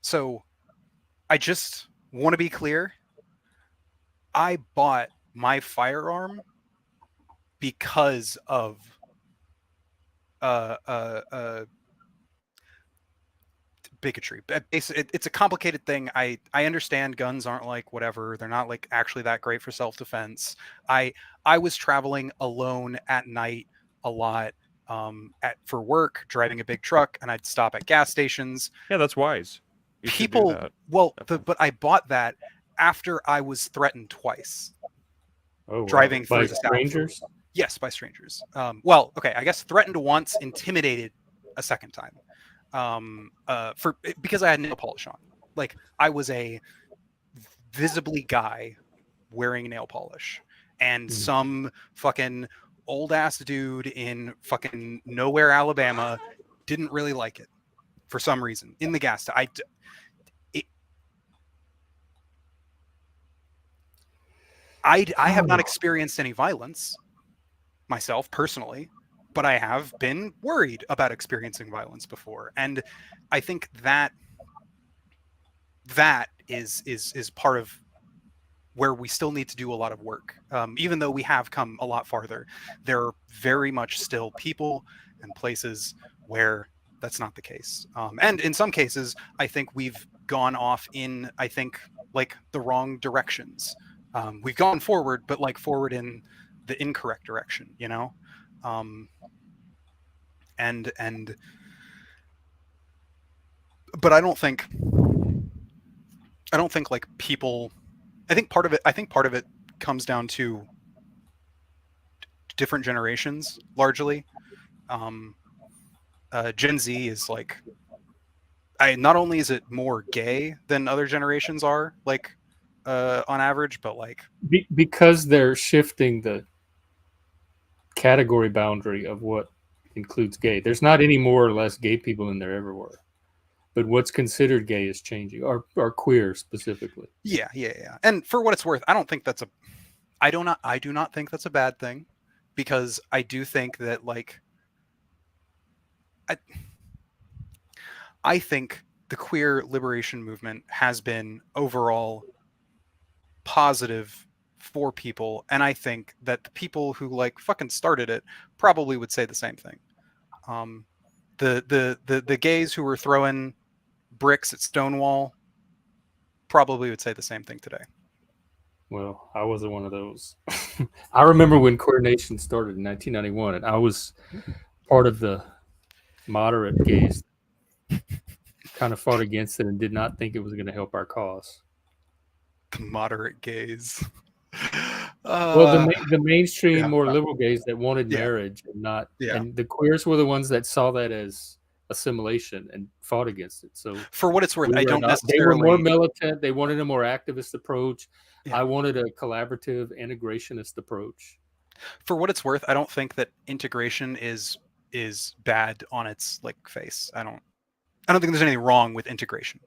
So I just want to be clear. I bought my firearm because of bigotry. It's a complicated thing. I understand guns aren't like whatever. They're not like actually that great for self-defense. I was traveling alone at night a lot for work, driving a big truck, and I'd stop at gas stations. Yeah, that's wise. You should do People, that. well, but I bought that after I was threatened twice. Oh, driving wow. through By the South. strangers? Yes, by strangers. Well, okay, I guess threatened once, intimidated a second time. Because I had nail polish on. Like, I was a visibly guy wearing nail polish, and some fucking old ass dude in fucking nowhere, Alabama, didn't really like it for some reason in the gas. I have not experienced any violence myself personally, but I have been worried about experiencing violence before, and I think that is part of where we still need to do a lot of work. Even though we have come a lot farther, there are very much still people and places where that's not the case. And in some cases, I think we've gone off in, like the wrong directions. We've gone forward, but like forward in the incorrect direction, you know? But I don't think like people, I think part of it comes down to different generations largely. Gen Z is like, not only is it more gay than other generations are, like on average, but like because they're shifting the category boundary of what includes gay. There's not any more or less gay people than there ever were, but what's considered gay is changing, or queer specifically. Yeah. And for what it's worth, I do not think that's a bad thing, because I do think that like I think the queer liberation movement has been overall positive for people, and I think that the people who like fucking started it probably would say the same thing. The gays who were throwing bricks at Stonewall probably would say the same thing today. Well, I wasn't one of those. I remember when Queer Nation started in 1991, and I was part of the moderate gays. Kind of fought against it and did not think it was going to help our cause. The moderate gays. Well, the mainstream, more liberal gays that wanted marriage and not, Yeah. and the queers were the ones that saw that as assimilation and fought against it. So, for what it's worth, they were more militant. They wanted a more activist approach. Yeah. I wanted a collaborative integrationist approach. For what it's worth, I don't think that integration is bad on its like face. I don't think there's anything wrong with integration.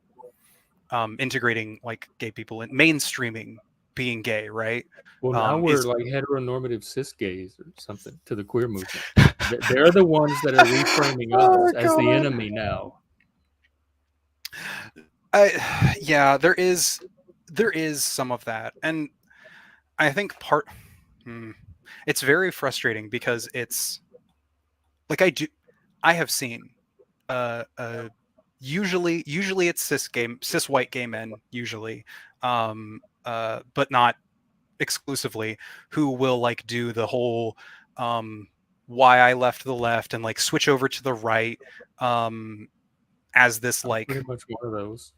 Integrating like gay people and mainstreaming being gay, right? Well, now we're like heteronormative cis gays or something to the queer movement. They're the ones that are reframing us as the enemy now. Yeah, there is some of that, and I think it's very frustrating because it's like I have seen usually it's cis white gay men usually, but not exclusively, who will like do the whole why I left the left and like switch over to the right as this like pretty much one of those.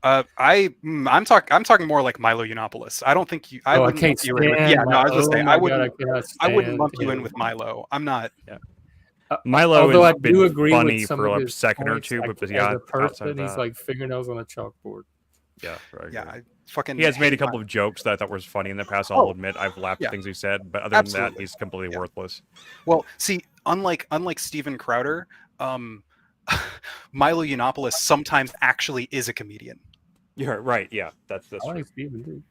I'm talking more like Milo Yiannopoulos. I don't think you. I wouldn't lump you in with, yeah, no, I was just saying I wouldn't lump you in with Milo. I'm not. Yeah. Milo has been agree funny with some for of a his second or points, two, like, but as a person, he's like fingernails on a chalkboard. Yeah, right. Yeah, he has made a couple of jokes that I thought was funny in the past. I'll admit I've laughed at things he said, but other than that, he's completely worthless. Well, see, unlike Steven Crowder, Milo Yiannopoulos sometimes actually is a comedian. You're right. Yeah, that's I true. like Steven too.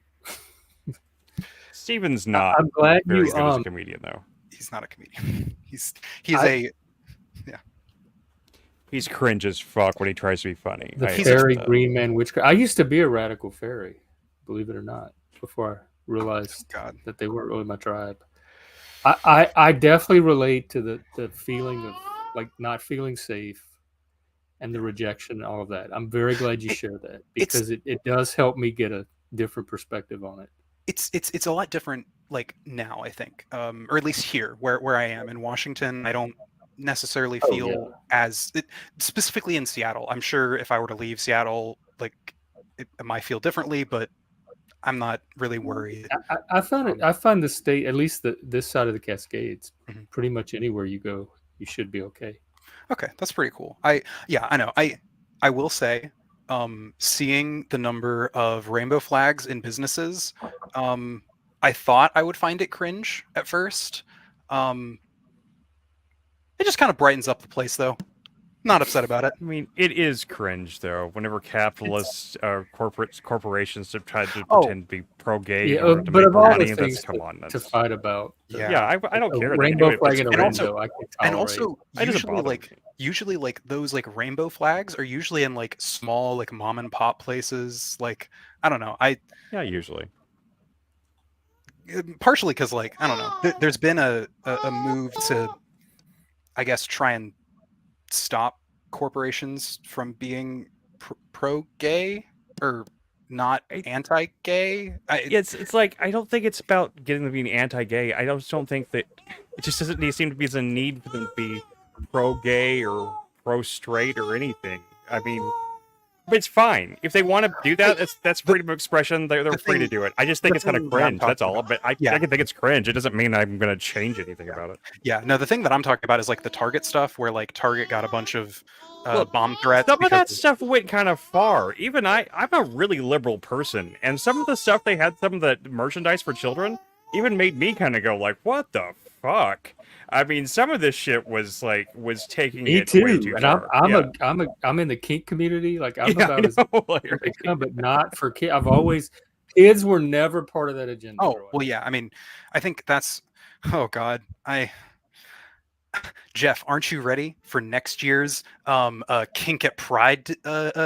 Steven's not I'm glad very you good as a comedian, though. He's not a comedian. He's He's cringe as fuck when he tries to be funny. the I fairy accept that. green man witchcraft. I used to be a radical fairy, believe it or not, before I realized God. that they weren't really my tribe. I definitely relate to the feeling of like not feeling safe and the rejection and all of that. I'm very glad you shared that because it does help me get a different perspective on it. It's a lot different like now, I think, or at least here where I am in Washington. I don't necessarily feel specifically in Seattle. I'm sure if I were to leave Seattle, like it might feel differently, but I'm not really worried. I find the state, at least this side of the Cascades, pretty much anywhere you go, you should be okay. Okay, that's pretty cool. I know. I will say, seeing the number of rainbow flags in businesses, I thought I would find it cringe at first. It just kind of brightens up the place, though. Not upset about it. I mean, it is cringe though. Whenever capitalists, corporations have tried to pretend to be pro-gay in order to but make of all money, the that's things come on. to fight about, I don't care. Rainbow flag in a And window, I can tolerate. And also, It doesn't bother me. usually like those like rainbow flags are usually in like small like mom and pop places. Like I don't know. Usually. Partially because like I don't know. There's been a move to, I guess, try and stop corporations from being pro-gay or not anti-gay. It's like I don't think it's about getting them being anti-gay. I just don't think that it just doesn't seem to be a need for them to be pro-gay or pro-straight or anything. I mean, but it's fine if they want to do that. That's freedom of expression. They're free to do it. I just think it's kind of cringe. That's all. But I can think it's cringe. It doesn't mean I'm going to change anything about it. Yeah, no. The thing that I'm talking about is like the Target stuff, where like Target got a bunch of bomb threats. Some of that stuff went kind of far. Even I'm a really liberal person, and some of the stuff they had, some of the merchandise for children, even made me kind of go like, "What the fuck?" I mean, some of this shit was taking it way too far. I'm in the kink community. Like I'm about as they come, but not for kids. Kids were never part of that agenda. Oh well, yeah. I mean, I think that's. Oh God, Jeff, aren't you ready for next year's kink at Pride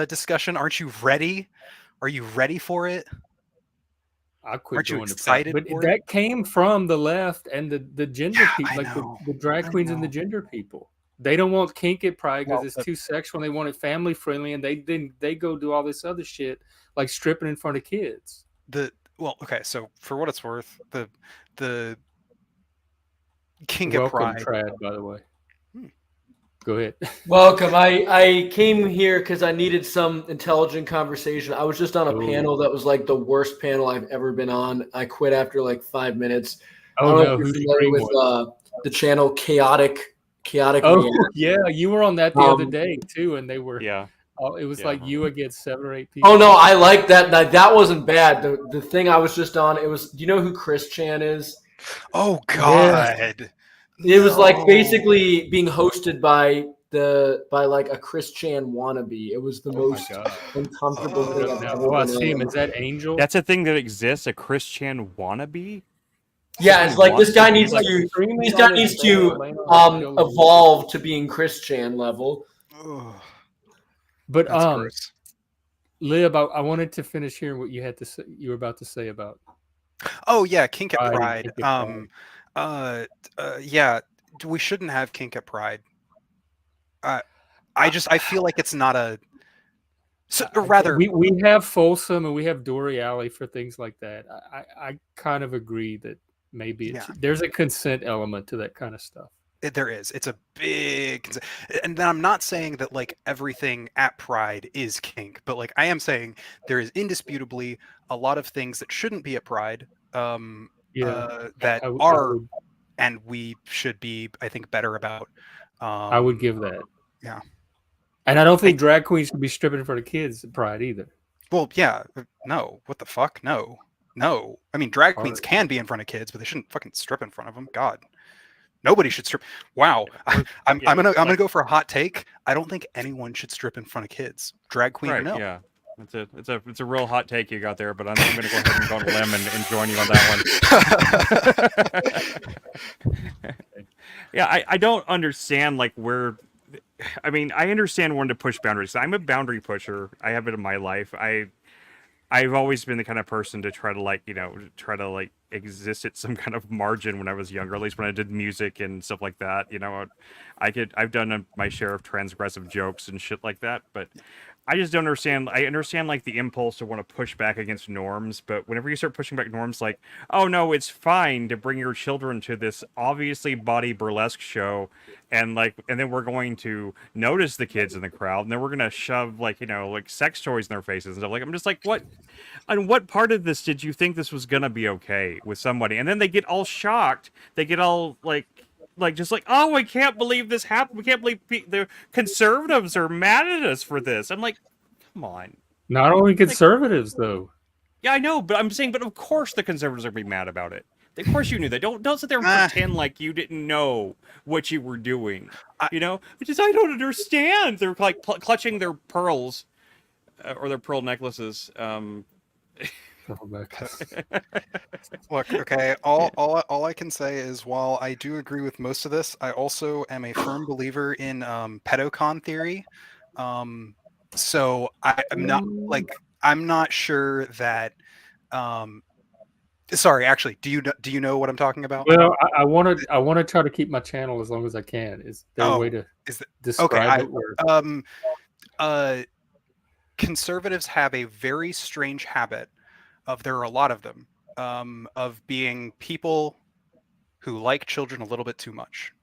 discussion? Aren't you ready? Are you ready for it? I quit. Aren't you going excited? To but that came from the left and the gender people, like the drag queens and the gender people. They don't want kink at Pride because it's too sexual. And they want it family friendly, and they go do all this other shit like stripping in front of kids. Okay. So for what it's worth, the kink Welcome, at Pride. Trad, by the way. Go ahead. Welcome. I came here because I needed some intelligent conversation. I was just on a panel that was like the worst panel I've ever been on. I quit after like 5 minutes. Oh no, who's familiar with the channel Chaotic? Oh yeah, you were on that the other day too, and they were it was like you against 7 or 8 people. Oh no, I like that. That wasn't bad. The thing I was just on, it was. Do you know who Chris Chan is? Oh God. It was like basically being hosted by like a Chris Chan wannabe. It was the most uncomfortable thing I've ever been in. Is that Angel? That's a thing that exists. A Chris Chan wannabe. Yeah, it's like this guy needs to evolve to being Chris Chan level. But Lib, I wanted to finish hearing what you had to say. You were about to say about. Oh yeah, kink at Pride. Yeah, we shouldn't have kink at Pride. I feel like it's not a. So, or rather, we have Folsom and we have Dory Alley for things like that. I kind of agree that maybe there's a consent element to that kind of stuff. There is. It's a big, and then I'm not saying that like everything at Pride is kink, but like I am saying there is indisputably a lot of things that shouldn't be at Pride. That are, and we should be, I think, better about. I would give that. Yeah. And I don't think drag queens should be stripping in front of kids at Pride either. Well, yeah. No. What the fuck? No. I mean, drag queens can be in front of kids, but they shouldn't fucking strip in front of them. God. Nobody should strip. Wow. I'm gonna go for a hot take. I don't think anyone should strip in front of kids. Drag queen or no. Yeah. It's a real hot take you got there, but I'm going to go ahead and go on a limb and join you on that one. Yeah, I don't understand like where. I mean, I understand wanting to push boundaries. I'm a boundary pusher. I have it in my life. I've always been the kind of person to try to exist at some kind of margin when I was younger, at least when I did music and stuff like that. I've done my share of transgressive jokes and shit like that, but I just don't understand. I understand like the impulse to want to push back against norms, but whenever you start pushing back norms, like, oh no, it's fine to bring your children to this obviously body burlesque show, and then we're going to notice the kids in the crowd, and then we're gonna shove like sex toys in their faces and stuff. Like, I'm just like, what? And what part of this did you think this was gonna be okay with somebody? And then they get all shocked. They get all just like, oh, I can't believe this happened. We can't believe the conservatives are mad at us for this. I'm like, come on. Not only conservatives, though. Yeah, I know, but I'm saying, but of course the conservatives are going to be mad about it. Of course you knew that. Don't sit there and pretend like you didn't know what you were doing. I don't understand. They're like clutching their pearls or their pearl necklaces. Look, okay. All I can say is, while I do agree with most of this, I also am a firm believer in pedocon theory. So I'm not sure that. Sorry, actually, do you know what I'm talking about? Well, I want to try to keep my channel as long as I can. Is there a way to describe it? Conservatives have a very strange habit there are a lot of them, of being people who like children a little bit too much.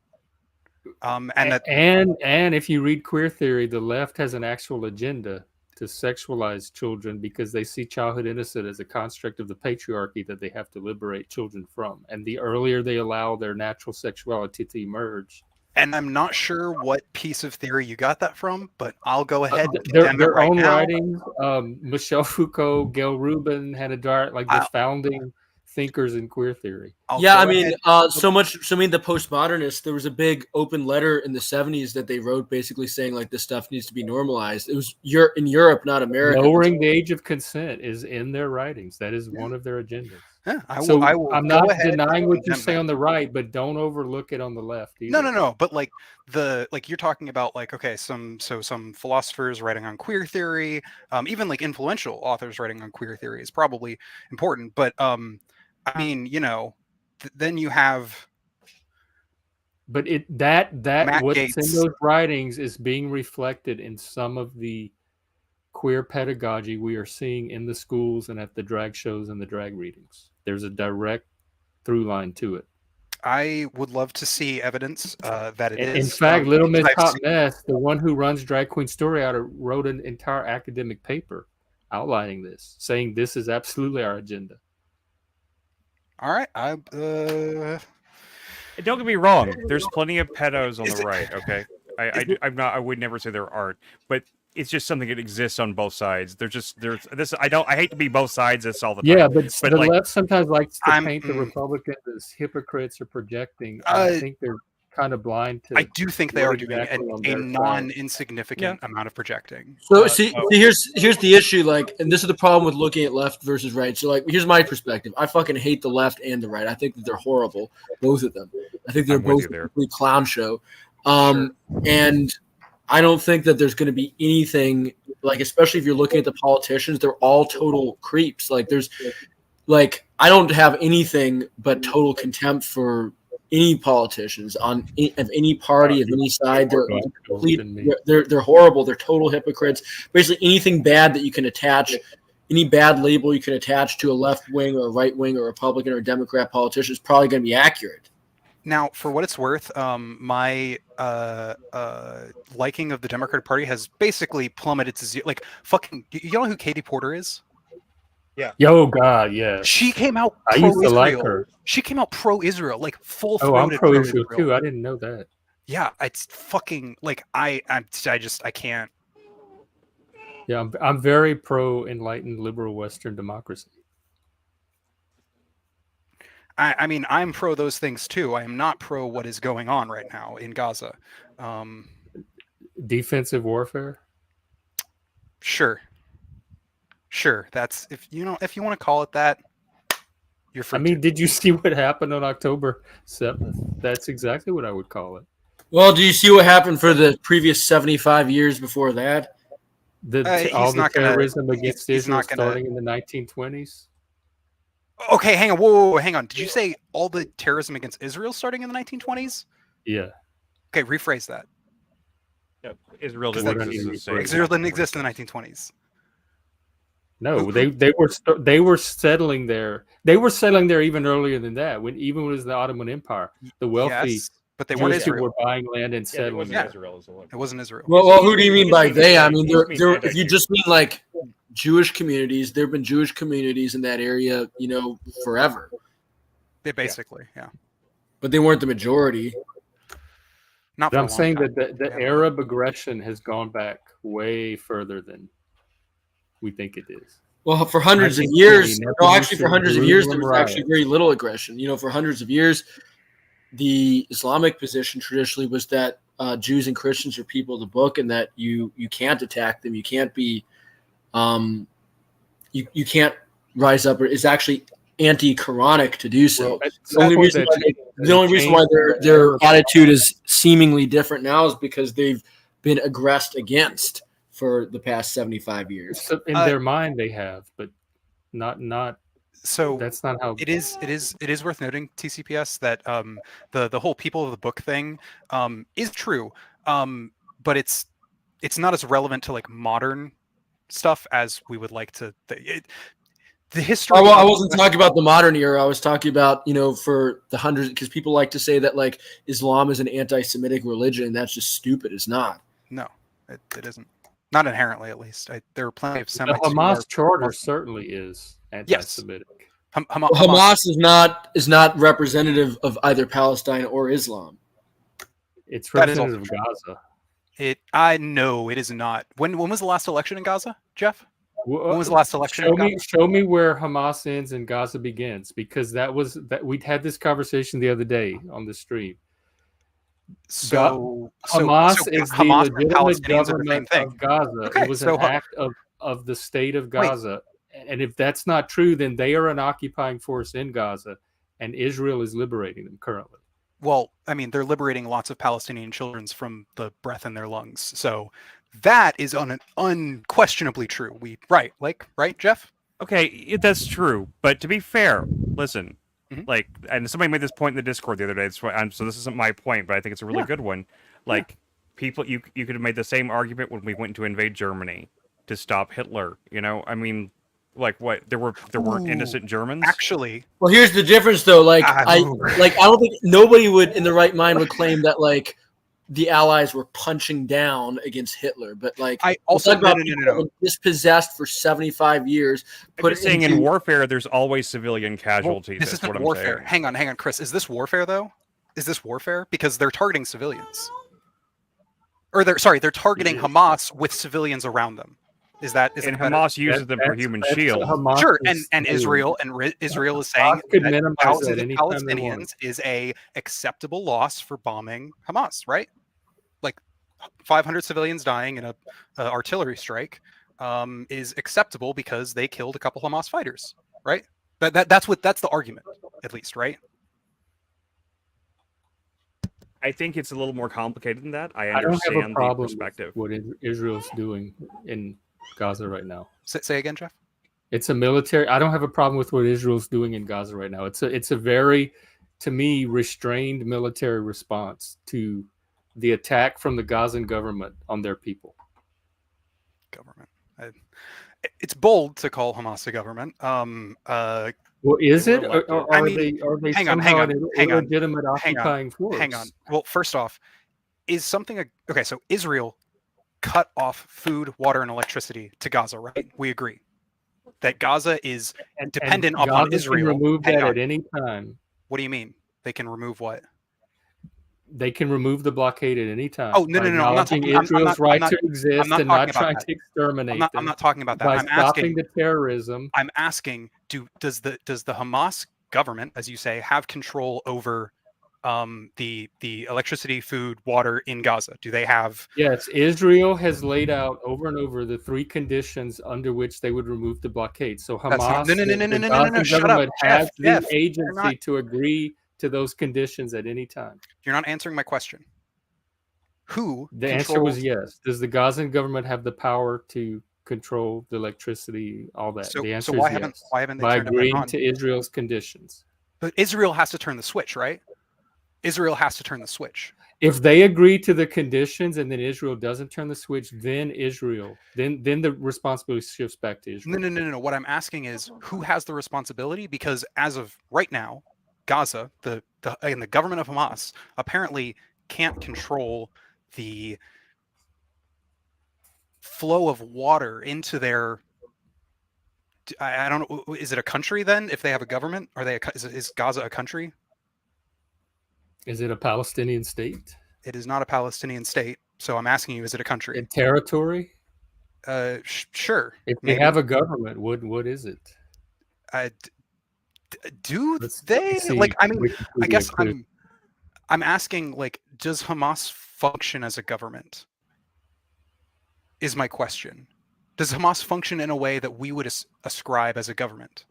And if you read queer theory, the left has an actual agenda to sexualize children because they see childhood innocence as a construct of the patriarchy that they have to liberate children from. And the earlier they allow their natural sexuality to emerge. And I'm not sure what piece of theory you got that from, but I'll go ahead and their own writings. Michel Foucault, Gail Rubin had a the founding thinkers in queer theory. So the postmodernists, there was a big open letter in the 70s that they wrote basically saying like this stuff needs to be normalized. It was in Europe, not America. Lowering the age of consent is in their writings. That is one of their agendas. Yeah, I'm not denying what you say on the right, but don't overlook it on the left either. No. But you're talking about some philosophers writing on queer theory, even like influential authors writing on queer theory is probably important. But then you have. But what's in those writings is being reflected in some of the queer pedagogy we are seeing in the schools and at the drag shows and the drag readings. There's a direct through line to it. I would love to see evidence that it is. In fact, Little Miss Hot Mess, the one who runs Drag Queen Story Out, wrote an entire academic paper outlining this, saying this is absolutely our agenda. All right. Don't get me wrong. There's plenty of pedos on the right. Okay, I would never say there aren't, but it's just something that exists on both sides. There's this. I hate to be both sides this all the time. Yeah, but the left sometimes likes to paint the Republicans as hypocrites or projecting. I think they're kind of blind to. I do think they are doing a non-insignificant amount of projecting. So here's the issue. And this is the problem with looking at left versus right. So here's my perspective. I fucking hate the left and the right. I think that they're horrible, both of them. I think they're both a complete clown show. And I don't think that there's going to be anything especially if you're looking at the politicians, they're all total creeps. I don't have anything but total contempt for any politicians of any party, of any side. They're horrible. They're total hypocrites. Basically anything bad that you can attach, any bad label you can attach to a left wing or a right wing or Republican or Democrat politician is probably going to be accurate. Now, for what it's worth, my liking of the Democratic Party has basically plummeted to zero. You know who Katie Porter is? Yeah. Yo, God, yeah. She came out. I used to like her. She came out pro-Israel, full. Oh, I'm pro-Israel too. I didn't know that. Yeah, it's fucking I can't. Yeah, I'm very pro-enlightened liberal Western democracy. I'm pro those things too. I am not pro what is going on right now in Gaza. Defensive warfare? Sure. Sure, that's if you want to call it that. You're free. I mean, did you see what happened on October 7th? That's exactly what I would call it. Well, do you see what happened for the previous 75 years before that? All the terrorism against Israel starting in the 1920s. Okay, hang on. Whoa, hang on. Did you say all the terrorism against Israel starting in the 1920s? Yeah. Okay, rephrase that. Yep. Israel didn't exist in the 1920s. No, they were settling there. They were settling there even earlier than that. When even was the Ottoman Empire, the wealthy. Yes, but they weren't Israel. Were buying land and settling. Yeah, it wasn't Israel. Well, who do you mean by they? I mean, if you just mean like Jewish communities, there have been Jewish communities in that area, forever. Basically, yeah. But they weren't the majority. Not. But I'm saying that the Arab aggression has gone back way further than we think it is. Well, for hundreds of years, for hundreds of years, there was actually very little aggression. For hundreds of years, the Islamic position traditionally was that Jews and Christians are people of the book, and that you can't attack them. You can't be, you can't rise up. It's actually anti-Quranic to do so. Well, the only reason why their attitude is seemingly different now is because they've been aggressed against for the past 75 years. So in their mind, they have, but not. So that's not how it is. It is worth noting, TCPS, that the whole people of the book thing is true, but it's not as relevant to like modern stuff as we would like to. The history. I wasn't talking about the modern era. I was talking about for the hundreds, because people like to say that like Islam is an anti-Semitic religion. That's just stupid. It's not. No, it isn't. Not inherently, at least. There are plenty of Semites. The Hamas charter certainly is anti-Semitic. Yes. Hamas is not representative of either Palestine or Islam. It's representative of Gaza. I know it is not. When was the last election in Gaza, Jeff? When was the last election? Show me where Hamas ends and Gaza begins, because we'd had this conversation the other day on the stream. Hamas is the legitimate government of Gaza. Okay, it was an act of the state of Gaza. Wait. And if that's not true, then they are an occupying force in Gaza, and Israel is liberating them currently. Well, I mean, they're liberating lots of Palestinian children from the breath in their lungs. So that is unquestionably true. Right, Jeff? Okay, that's true. But to be fair, listen. Mm-hmm. And somebody made this point in the Discord the other day. So this isn't my point, but I think it's a really good one. People, you could have made the same argument when we went to invade Germany to stop Hitler. I mean, what? There weren't innocent Germans. Actually, well, here's the difference, though. I don't think nobody would, in the right mind, would claim that the Allies were punching down against Hitler, but I also no. Dispossessed for 75 years. In warfare, there's always civilian casualties. This isn't warfare. Hang on, Chris. Is this warfare though? Is this warfare? Because they're targeting civilians, or they're targeting Hamas with civilians around them. Is Hamas uses them for human shield? Sure, and Israel is saying that thousands of Palestinians is a acceptable loss for bombing Hamas, right? 500 civilians dying in a artillery strike is acceptable because they killed a couple Hamas fighters, right? That's the argument, at least, right? I think it's a little more complicated than that. I understand have a problem the perspective. With what Israel's doing in Gaza right now. Say again, Jeff. It's a military. I don't have a problem with what Israel's doing in Gaza right now. It's a very, to me, restrained military response to the attack from the Gazan government on their people. It's bold to call Hamas a government. Well, is it? Or are they somehow an illegitimate occupying force? Hang on. Well, first off, is something okay? So Israel cut off food, water, and electricity to Gaza, right? We agree that Gaza is dependent upon Israel. Can remove that at any time. What do you mean? They can remove what? They can remove the blockade at any time. Oh, no. I'm not talking Israel's right to exist and not trying to exterminate them. I'm not talking about that. By stopping the terrorism. I'm asking, does the Hamas government, as you say, have control over the electricity, food, water in Gaza? Do they have? Yes, Israel has laid out over and over the 3 conditions under which they would remove the blockade. So Hamas, the Gazan government has the agency to agree to those conditions at any time. You're not answering my question. Who? The answer was yes. Does the Gazan government have the power to control the electricity, all that? The answer is yes. Why haven't they by turned it back agreeing on? to Israel's conditions? But Israel has to turn the switch, right? Israel has to turn the switch. If they agree to the conditions and then Israel doesn't turn the switch, then the responsibility shifts back to Israel. No. What I'm asking is who has the responsibility? Because as of right now, Gaza, the government of Hamas apparently can't control the flow of water into their. I don't know. Is it a country then? If they have a government, is Gaza a country? Is it a Palestinian state? It is not a Palestinian state. So I'm asking you, is it a country? A territory? Sure. If they have a government, what is it? Do they? Like, I mean, I guess I'm asking, like, does Hamas function as a government? Is my question. Does Hamas function in a way that we would ascribe as a government?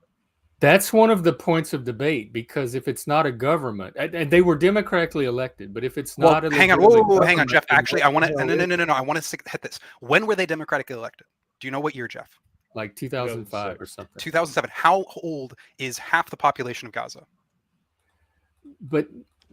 That's one of the points of debate, because if it's not a government, and they were democratically elected, but if it's not, hang on, Jeff. Actually, I want to. No. I want to hit this. When were they democratically elected? Do you know what year, Jeff? Like 2005 or something. 2007. How old is half the population of Gaza? But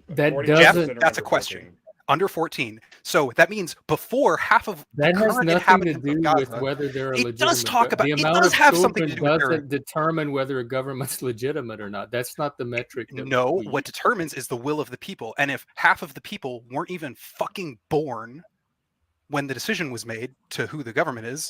that doesn't. Jeff, that's a question. Under 14. So that means before half of that has nothing to do with whether they're a legitimate. It does talk about. The it amount does of have something to do with doesn't determine whether a government's legitimate or not. That's not the metric. No, what determines is the will of the people. And if half of the people weren't even fucking born when the decision was made to who the government is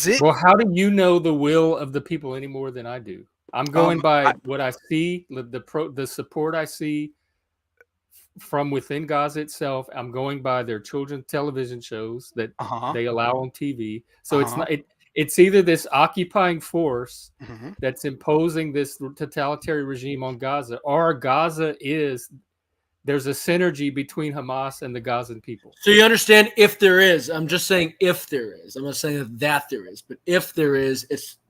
it? Well, how do you know the will of the people any more than I do? I'm going by what I see, the support I see from within Gaza itself. I'm going by their children's television shows that they allow on TV. So it's not. It's either this occupying force that's imposing this totalitarian regime on Gaza, or Gaza is. There's a synergy between Hamas and the Gazan people. So you understand, if there is. I'm just saying if there is. I'm not saying that there is, but if there is,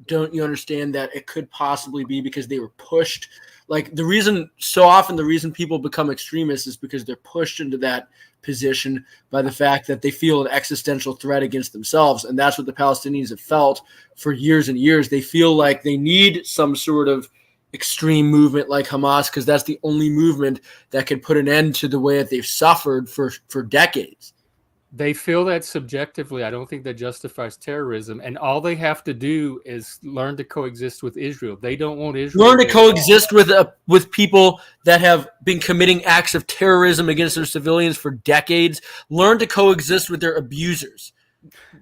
don't you understand that it could possibly be because they were pushed? Like, the reason people become extremists is because they're pushed into that position by the fact that they feel an existential threat against themselves. And that's what the Palestinians have felt for years and years. They feel like they need some sort of extreme movement like Hamas, because that's the only movement that can put an end to the way that they've suffered for decades. They feel that subjectively. I don't think that justifies terrorism. And all they have to do is learn to coexist with Israel. They don't want Israel. Learn to coexist with people that have been committing acts of terrorism against their civilians for decades. Learn to coexist with their abusers.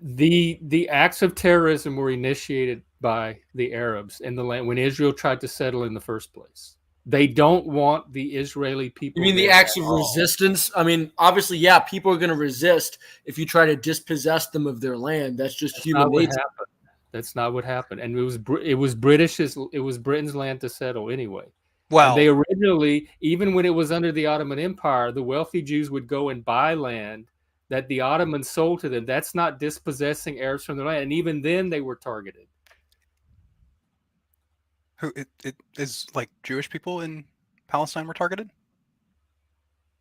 The acts of terrorism were initiated by the Arabs in the land when Israel tried to settle in the first place. They don't want the Israeli people. You mean the acts of resistance? I mean, obviously, yeah, people are going to resist if you try to dispossess them of their land. That's just human nature. That's not what happened. And it was Britain's land to settle anyway. Well, and they originally, even when it was under the Ottoman Empire, the wealthy Jews would go and buy land that the Ottomans sold to them. That's not dispossessing Arabs from their land. And even then, they were targeted. Who it is, like, Jewish people in Palestine were targeted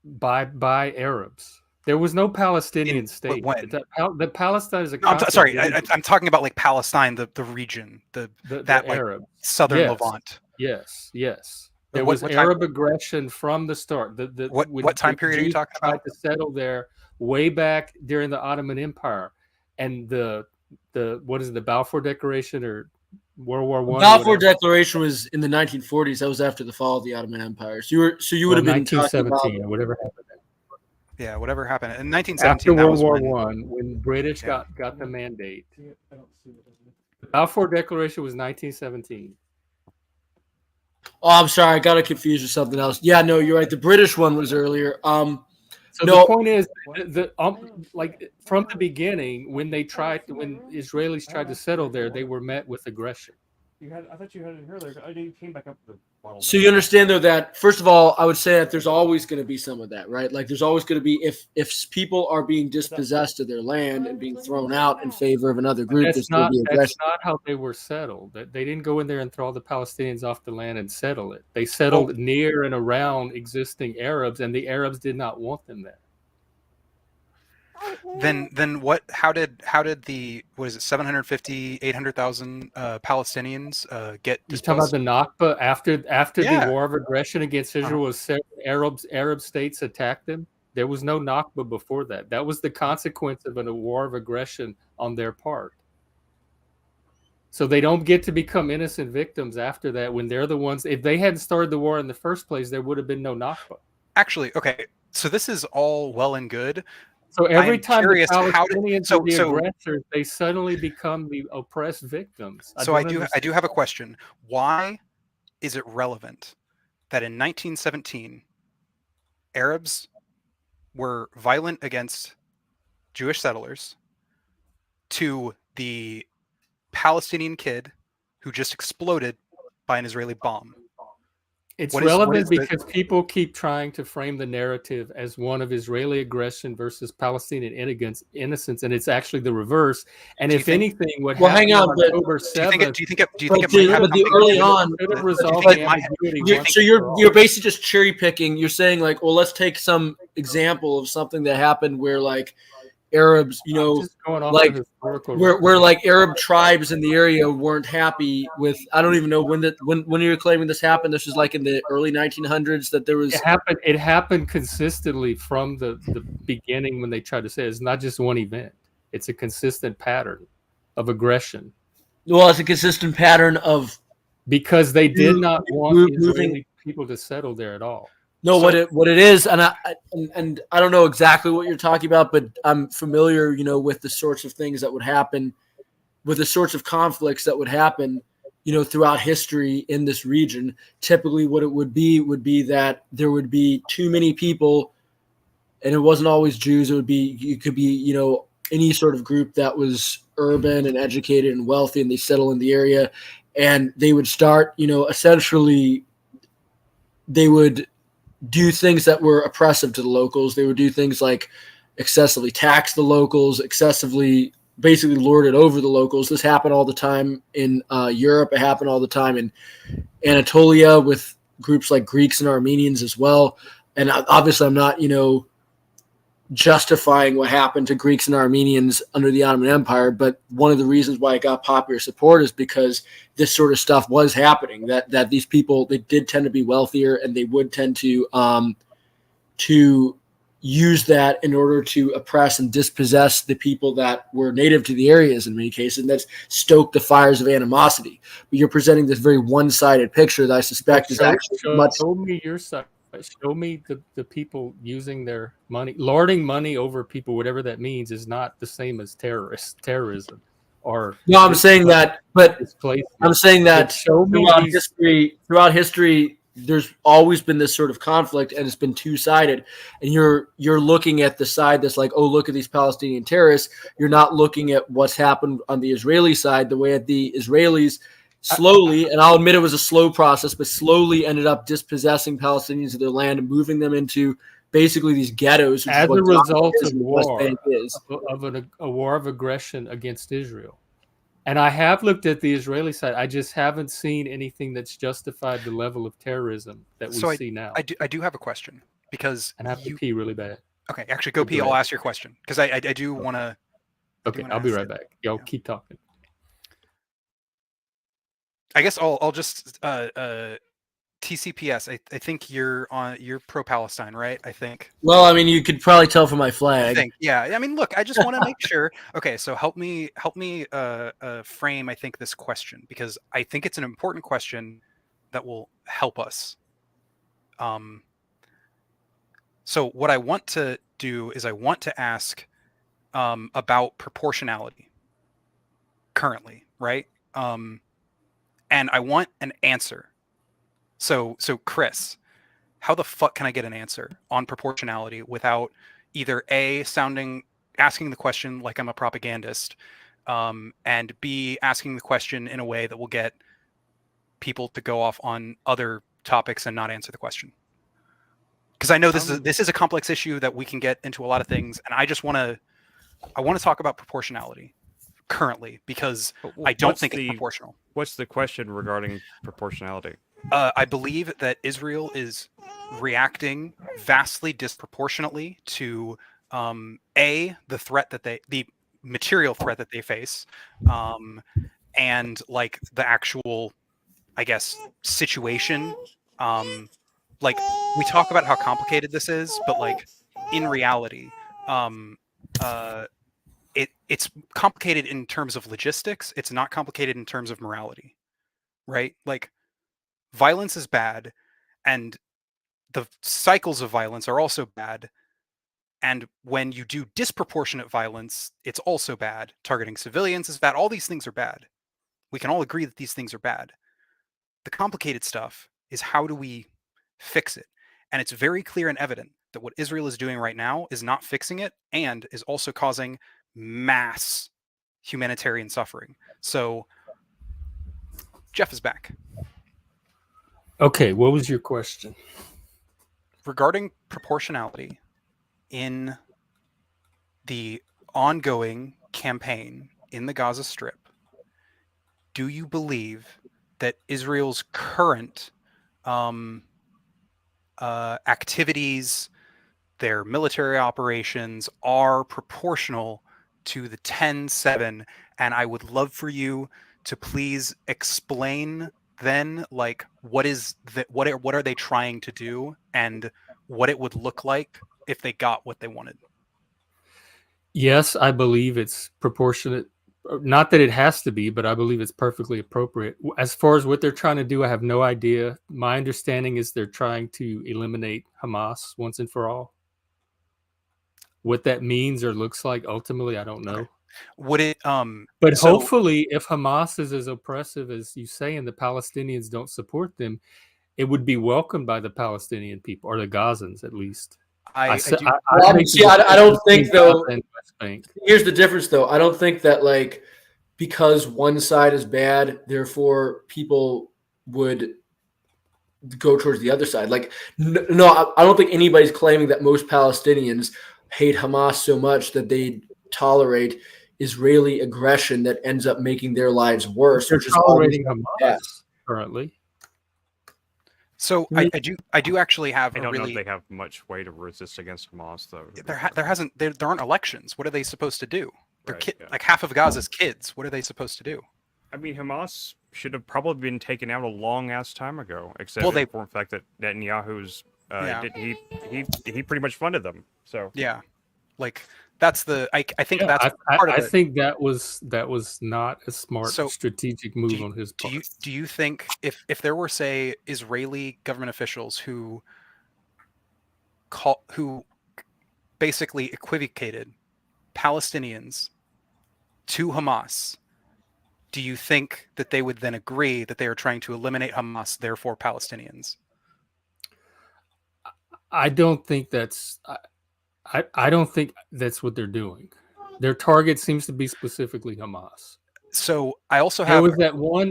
by Arabs. There was no Palestinian state. When? The Palestine is a. I'm talking about, like, Palestine, the region, the Arab, like, southern Levant. Yes. There was Arab aggression from the start. What time period are you talking about? Tried to settle there way back during the Ottoman Empire, and the Balfour Declaration or World War I. Balfour Declaration was in the 1940s. That was after the fall of the Ottoman Empire. So you would have been 1917 or whatever happened. Yeah, whatever happened in 1917. After World War I, when British got the mandate. The Balfour Declaration was 1917. Oh, I'm sorry, I got it confused with something else. Yeah, no, you're right. The British one was earlier. So the point is, like, from the beginning, when Israelis tried to settle there, they were met with aggression. I thought you had it earlier. I didn't came back up the bottle. So you understand though that first of all, I would say that there's always going to be some of that, right? Like there's always going to be if people are being dispossessed of their land and being thrown out in favor of another group, there's going to be aggression. That's not how they were settled. They didn't go in there and throw all the Palestinians off the land and settle it. They settled near and around existing Arabs, and the Arabs did not want them there. Then what? How did the 750, 800,000 Palestinians get You displaced? talking about the Nakba after the war of aggression against Israel was Arab states attacked them? There was no Nakba before that. That was the consequence of a war of aggression on their part. So they don't get to become innocent victims after that when they're the ones. If they hadn't started the war in the first place, there would have been no Nakba. Actually, okay. So this is all well and good. So every time the Palestinians are the aggressors, they suddenly become the oppressed victims. So I do have a question. Why is it relevant that in 1917 Arabs were violent against Jewish settlers to the Palestinian kid who just exploded by an Israeli bomb? It's relevant because people keep trying to frame the narrative as one of Israeli aggression versus Palestinian innocence, and it's actually the reverse. And if anything, what happened on October 7th, do you think it might have early on? So you're basically just cherry picking. You're saying like, well, let's take some example of something that happened where like Arabs, like where like Arab tribes in the area weren't happy with. I don't even know when you're claiming this happened. This was like in the early 1900s that there was. It happened consistently from the beginning when they tried to say it's not just one event. It's a consistent pattern of aggression. Well, it's a consistent pattern of because they did not want Israeli people to settle there at all. No, so, what it is, and I don't know exactly what you're talking about, but I'm familiar, with the sorts of things that would happen, with the sorts of conflicts that would happen, throughout history in this region. Typically, what it would be that there would be too many people, and it wasn't always Jews. It could be, any sort of group that was urban and educated and wealthy, and they settle in the area, and they would start, essentially, they would do things that were oppressive to the locals. They would do things like excessively tax the locals, excessively basically lord it over the locals. This happened all the time in Europe. It happened all the time in Anatolia with groups like Greeks and Armenians as well. And obviously I'm not, justifying what happened to Greeks and Armenians under the Ottoman Empire, but one of the reasons why it got popular support is because this sort of stuff was happening, that these people, they did tend to be wealthier and they would tend to use that in order to oppress and dispossess the people that were native to the areas in many cases, and that's stoked the fires of animosity. But you're presenting this very one-sided picture that I suspect is actually much... Show me your side. Show me the people using their money, lording money over people, whatever that means, is not the same as terrorism. Or no, I'm saying that, but I'm saying that throughout history, there's always been this sort of conflict, and it's been two-sided. And you're looking at the side that's like, oh, look at these Palestinian terrorists. You're not looking at what's happened on the Israeli side, the way that the Israelis slowly, and I'll admit it was a slow process, but slowly ended up dispossessing Palestinians of their land and moving them into basically these ghettos. As a result of a war of aggression against Israel. And I have looked at the Israeli side. I just haven't seen anything that's justified the level of terrorism that we see now. I do have a question because I have to pee really bad. Okay, actually, go pee. I'll ask your question because I do want to. Okay, I'll be right back. Y'all keep talking. I guess I'll just TCPS. I think you're pro-Palestine, right? I think. Well, I mean, you could probably tell from my flag. Yeah. I mean, look, I just want to make sure. Okay, so help me frame. I think this question because I think it's an important question that will help us. So what I want to do is I want to ask about proportionality currently, right? And I want an answer. So Chris, how the fuck can I get an answer on proportionality without either A, asking the question like I'm a propagandist, and B, asking the question in a way that will get people to go off on other topics and not answer the question. Because I know this is a complex issue that we can get into a lot of things, and I want to talk about proportionality currently because I don't think it's proportional. What's the question regarding proportionality? I believe that Israel is reacting vastly disproportionately to the material threat that they face, and like the actual, I guess, situation. Like we talk about how complicated this is, but like in reality, it's complicated in terms of logistics. It's not complicated in terms of morality, right? Like violence is bad, and the cycles of violence are also bad. And when you do disproportionate violence, it's also bad. Targeting civilians is bad. All these things are bad. We can all agree that these things are bad. The complicated stuff is how do we fix it? And it's very clear and evident that what Israel is doing right now is not fixing it and is also causing mass humanitarian suffering. So Jeff is back. Okay, what was your question? Regarding proportionality in the ongoing campaign in the Gaza Strip, do you believe that Israel's current activities, their military operations, are proportional to the 10-7? And I would love for you to please explain then, like, what are they trying to do and what it would look like if they got what they wanted. Yes, I believe it's proportionate. Not that it has to be, but I believe it's perfectly appropriate. As far as what they're trying to do, I have no idea. My understanding is they're trying to eliminate Hamas once and for all. What that means or looks like ultimately, I don't know. Okay. Would it but hopefully if Hamas is as oppressive as you say and the Palestinians don't support them, it would be welcomed by the Palestinian people, or the Gazans at least. I don't think though. Here's the difference though. I don't think that like because one side is bad, therefore people would go towards the other side. Like no, I don't think anybody's claiming that most Palestinians hate Hamas so much that they tolerate Israeli aggression that ends up making their lives worse. They're tolerating Hamas currently. So I do actually have. I don't know if they have much way to resist against Hamas though. There aren't elections. What are they supposed to do? They're Right, like half of Gaza's kids. What are they supposed to do? I mean, Hamas should have probably been taken out a long ass time ago. Except for the fact that Netanyahu's he pretty much funded them. So yeah, like that's the I think that's part of it. I think that was not a smart strategic move on his part. Do you think if there were, say, Israeli government officials who basically equivocated Palestinians to Hamas, do you think that they would then agree that they are trying to eliminate Hamas, therefore Palestinians? I don't think that's I don't think that's what they're doing. Their target seems to be specifically Hamas. So I also have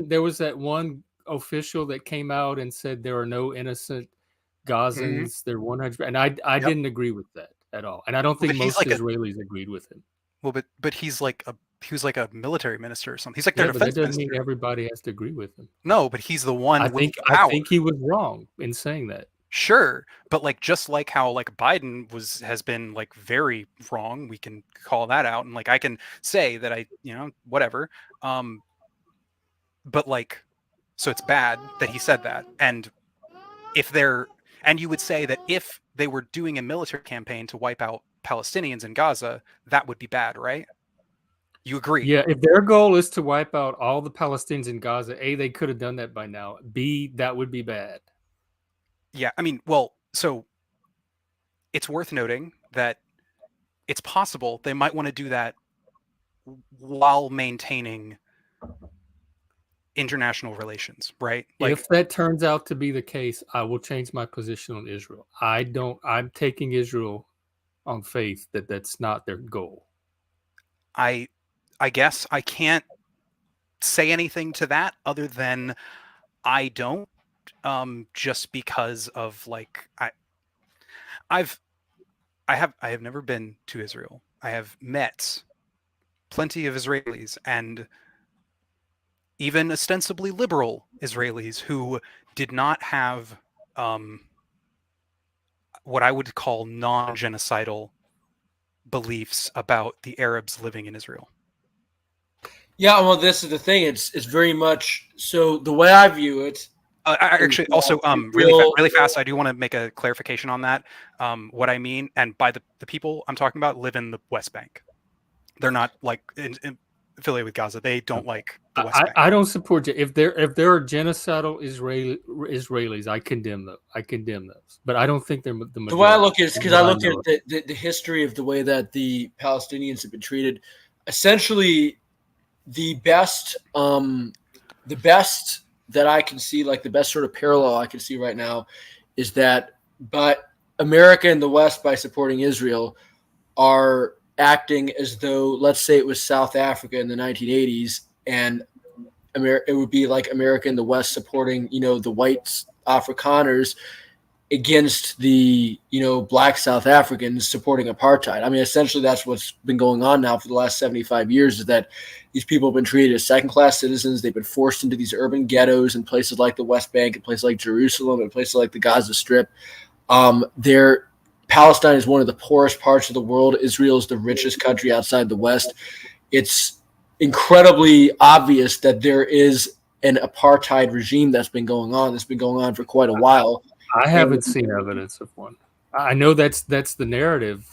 there was that one official that came out and said there are no innocent Gazans. They're 100, and I didn't agree with that at all. And I don't think most Israelis agreed with him. Well, but he was like a military minister or something. He's like their defense that doesn't minister. mean everybody has to agree with him. No, but he's the one. I think he was wrong in saying that. Sure, but like just like how like Biden has been like very wrong, we can call that out, and like I can say that whatever. But like, so it's bad that he said that, and you would say that if they were doing a military campaign to wipe out Palestinians in Gaza, that would be bad, right? You agree? Yeah, if their goal is to wipe out all the Palestinians in Gaza, A, they could have done that by now. B, that would be bad. Yeah, I mean, well, so it's worth noting that it's possible they might want to do that while maintaining international relations, right? Like, if that turns out to be the case, I will change my position on Israel. I'm taking Israel on faith that that's not their goal. I guess I can't say anything to that other than I don't, just because of like I have never been to Israel. I have met plenty of Israelis and even ostensibly liberal Israelis who did not have what I would call non-genocidal beliefs about the Arabs living in Israel. Yeah, well, this is the thing. It's very much so. The way I view it. Actually, also, really fast, I do want to make a clarification on that. What I mean, and by the people I'm talking about, live in the West Bank. They're not like affiliated with Gaza. They don't like the West Bank. I don't support you. If there are genocidal Israelis, I condemn them. I condemn those. But I don't think they're the majority. The way I look at it is because I look at the history of the way that the Palestinians have been treated. Essentially, the best that I can see, like the best sort of parallel I can see right now, is that America and the West, by supporting Israel, are acting as though, let's say it was South Africa in the 1980s, and it would be like America and the West supporting, the white Afrikaners against the, black South Africans supporting apartheid. I mean, essentially that's what's been going on now for the last 75 years, is that these people have been treated as second-class citizens. They've been forced into these urban ghettos in places like the West Bank, in places like Jerusalem, in places like the Gaza Strip. Palestine is one of the poorest parts of the world. Israel is the richest country outside the West. It's incredibly obvious that there is an apartheid regime that's been going on for quite a while. I haven't seen evidence of one. I know that's the narrative,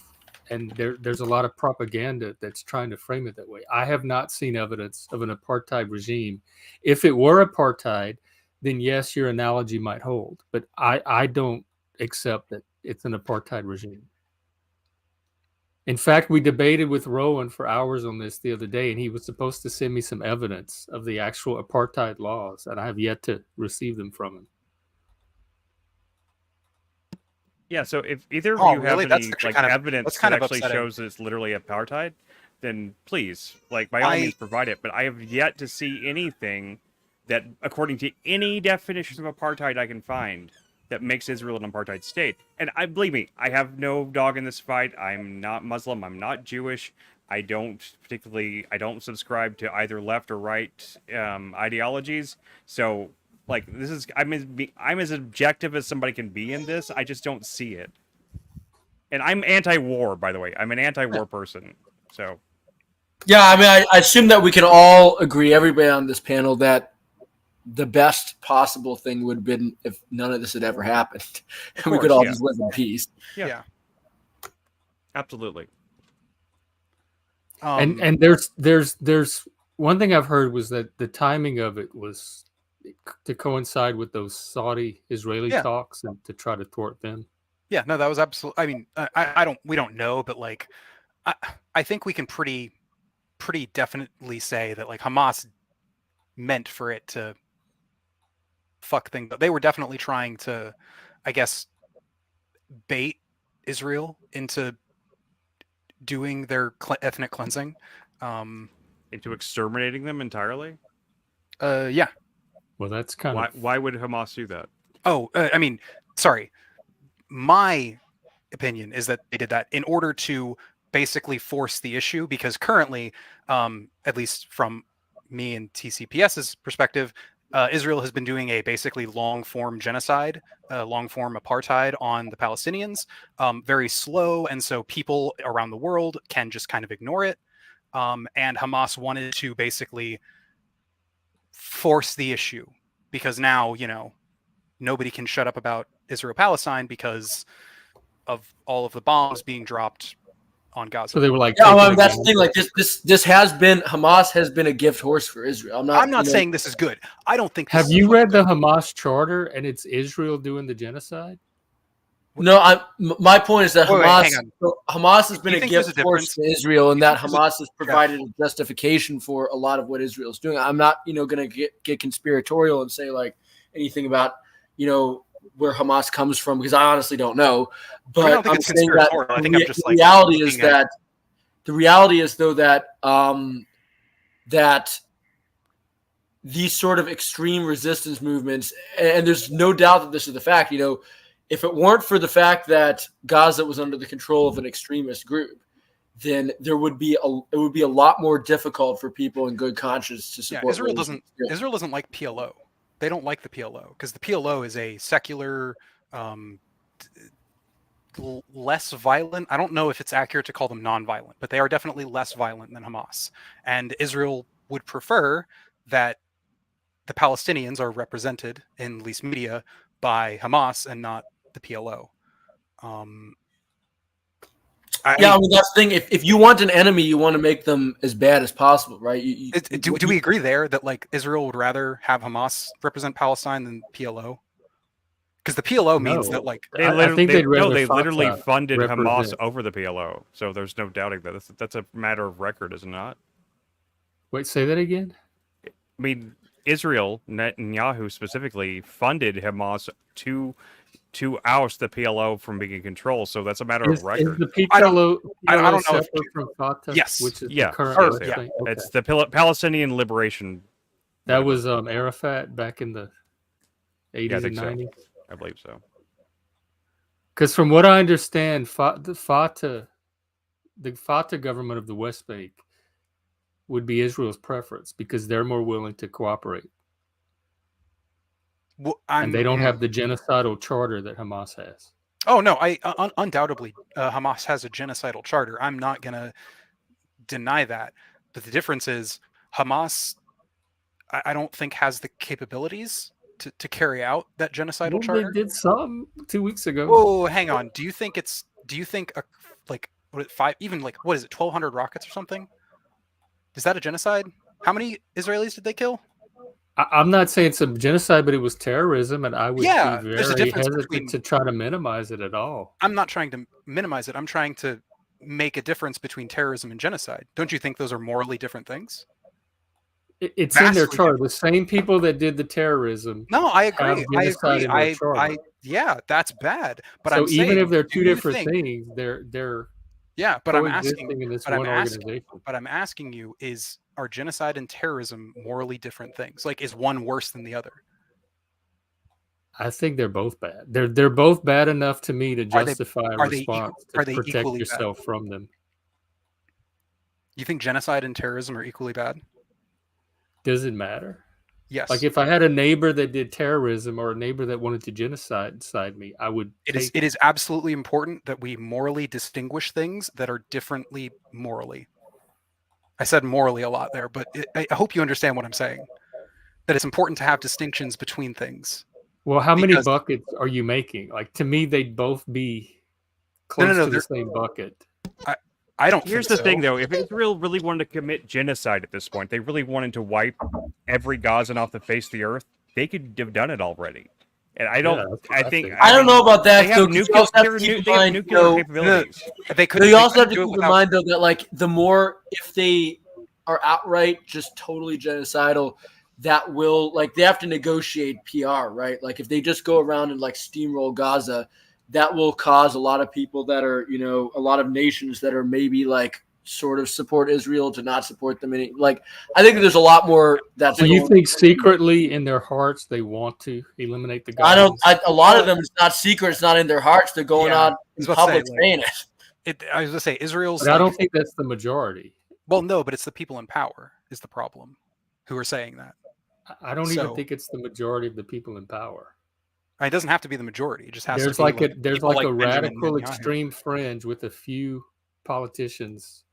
and there's a lot of propaganda that's trying to frame it that way. I have not seen evidence of an apartheid regime. If it were apartheid, then yes, your analogy might hold. But I don't accept that it's an apartheid regime. In fact, we debated with Roenn for hours on this the other day, and he was supposed to send me some evidence of the actual apartheid laws, and I have yet to receive them from him. Yeah, so if either of you have any evidence that actually upsetting. shows that it's literally apartheid, then please, by all means, provide it. But I have yet to see anything that, according to any definitions of apartheid I can find, that makes Israel an apartheid state. And believe me, I have no dog in this fight. I'm not Muslim. I'm not Jewish. I don't subscribe to either left or right ideologies. So, I'm as objective as somebody can be in this. I just don't see it. And I'm anti-war, by the way. I'm an anti-war person. So, yeah, I mean, I assume that we can all agree, everybody on this panel, that the best possible thing would have been if none of this had ever happened. And we could all just live in peace. Yeah. Absolutely. And there's one thing I've heard was that the timing of it was to coincide with those Saudi-Israeli talks and to try to thwart them. Yeah, no, that was absolutely. I mean, we don't know, but I think we can pretty definitely say that Hamas meant for it to fuck things up. They were definitely trying to, I guess, bait Israel into doing their ethnic cleansing, into exterminating them entirely. Yeah. Well, that's kind of why would Hamas do that? Oh, I mean, sorry. My opinion is that they did that in order to basically force the issue, because currently, at least from me and TCPS's perspective, Israel has been doing a basically long-form genocide, long-form apartheid on the Palestinians, very slow, and so people around the world can just kind of ignore it. And Hamas wanted to basically force the issue, because now, nobody can shut up about Israel-Palestine because of all of the bombs being dropped on Gaza. So they were like, that's the thing. This has been, Hamas has been a gift horse for Israel. I'm not saying this is good. I don't think. Have you read the Hamas charter and it's Israel doing the genocide? No, my point is that Hamas has been a gift horse to Israel, and that Hamas has provided a justification for a lot of what Israel is doing. I'm not, going to get conspiratorial and say anything about, where Hamas comes from, because I honestly don't know. But I don't think it's conspiratorial. I think I'm just the reality is that the reality is though that that these sort of extreme resistance movements, and there's no doubt that this is the fact, if it weren't for the fact that Gaza was under the control of an extremist group, then it would be a lot more difficult for people in good conscience to support. Israel doesn't like PLO. They don't like the PLO because the PLO is a secular, less violent. I don't know if it's accurate to call them non-violent, but they are definitely less violent than Hamas. And Israel would prefer that the Palestinians are represented in at least media by Hamas and not the PLO. That's the thing. If you want an enemy, you want to make them as bad as possible, right? Do we agree there that like Israel would rather have Hamas represent Palestine than PLO? Because the PLO means that like they literally funded Hamas over the PLO, so there's no doubting that. That's a matter of record, is it not? Wait, say that again. I mean, Israel, Netanyahu specifically, funded Hamas to oust the PLO from being in control, so that's a matter of record. Is the PLO, I don't know separate from Fatah? Yes. Which is Yeah. the current Okay. It's the Palestinian Liberation. That was Arafat back in the 80s and 90s? So. I believe so. Because from what I understand, the Fatah government of the West Bank would be Israel's preference because they're more willing to cooperate. Well, and they don't have the genocidal charter that Hamas has. Oh, no. Undoubtedly, Hamas has a genocidal charter. I'm not going to deny that. But the difference is Hamas, I don't think, has the capabilities to carry out that genocidal charter. They did some 2 weeks ago. Oh, hang on. Do you think 1,200 rockets or something? Is that a genocide? How many Israelis did they kill? I'm not saying it's a genocide, but it was terrorism, and I would be very hesitant to try to minimize it at all. I'm not trying to minimize it. I'm trying to make a difference between terrorism and genocide. Don't you think those are morally different things? It's in their charter. The same people that did the terrorism. No, I agree. Yeah, that's bad. But so I'm saying, even if they're two different things, they're yeah. But I'm asking in this one organization. But I'm asking you: are genocide and terrorism morally different things? Like, is one worse than the other? I think they're both bad. They're both bad enough to me to justify a response to protect yourself from them. You think genocide and terrorism are equally bad? Does it matter? Yes. Like if I had a neighbor that did terrorism or a neighbor that wanted to genocide me, I would. It is absolutely important that we morally distinguish things that are differently morally. I said morally a lot there, but I hope you understand what I'm saying. That it's important to have distinctions between things. Well, how many buckets are you making? Like to me, they'd both be close to the same bucket. I don't. Here's the thing, though. If Israel really wanted to commit genocide at this point, they really wanted to wipe every Gazan off the face of the earth, they could have done it already. And I don't. I don't know about that. They have nuclear capabilities. You also have to keep in mind, though, that like the more if they are outright just totally genocidal, that will they have to negotiate PR, right? Like if they just go around and steamroll Gaza, that will cause a lot of people that are, a lot of nations that are maybe sort of support Israel to not support them. I think there's a lot more that's. So you think secretly in their hearts they want to eliminate the Gazans? A lot of them, it's not secret. It's not in their hearts. They're going on in public saying it. I was going to say Israel's. But I don't think that's the majority. Well, no, but it's the people in power is the problem who are saying that. I don't even think it's the majority of the people in power. It doesn't have to be the majority. It just has to be. There's a radical extreme fringe with a few politicians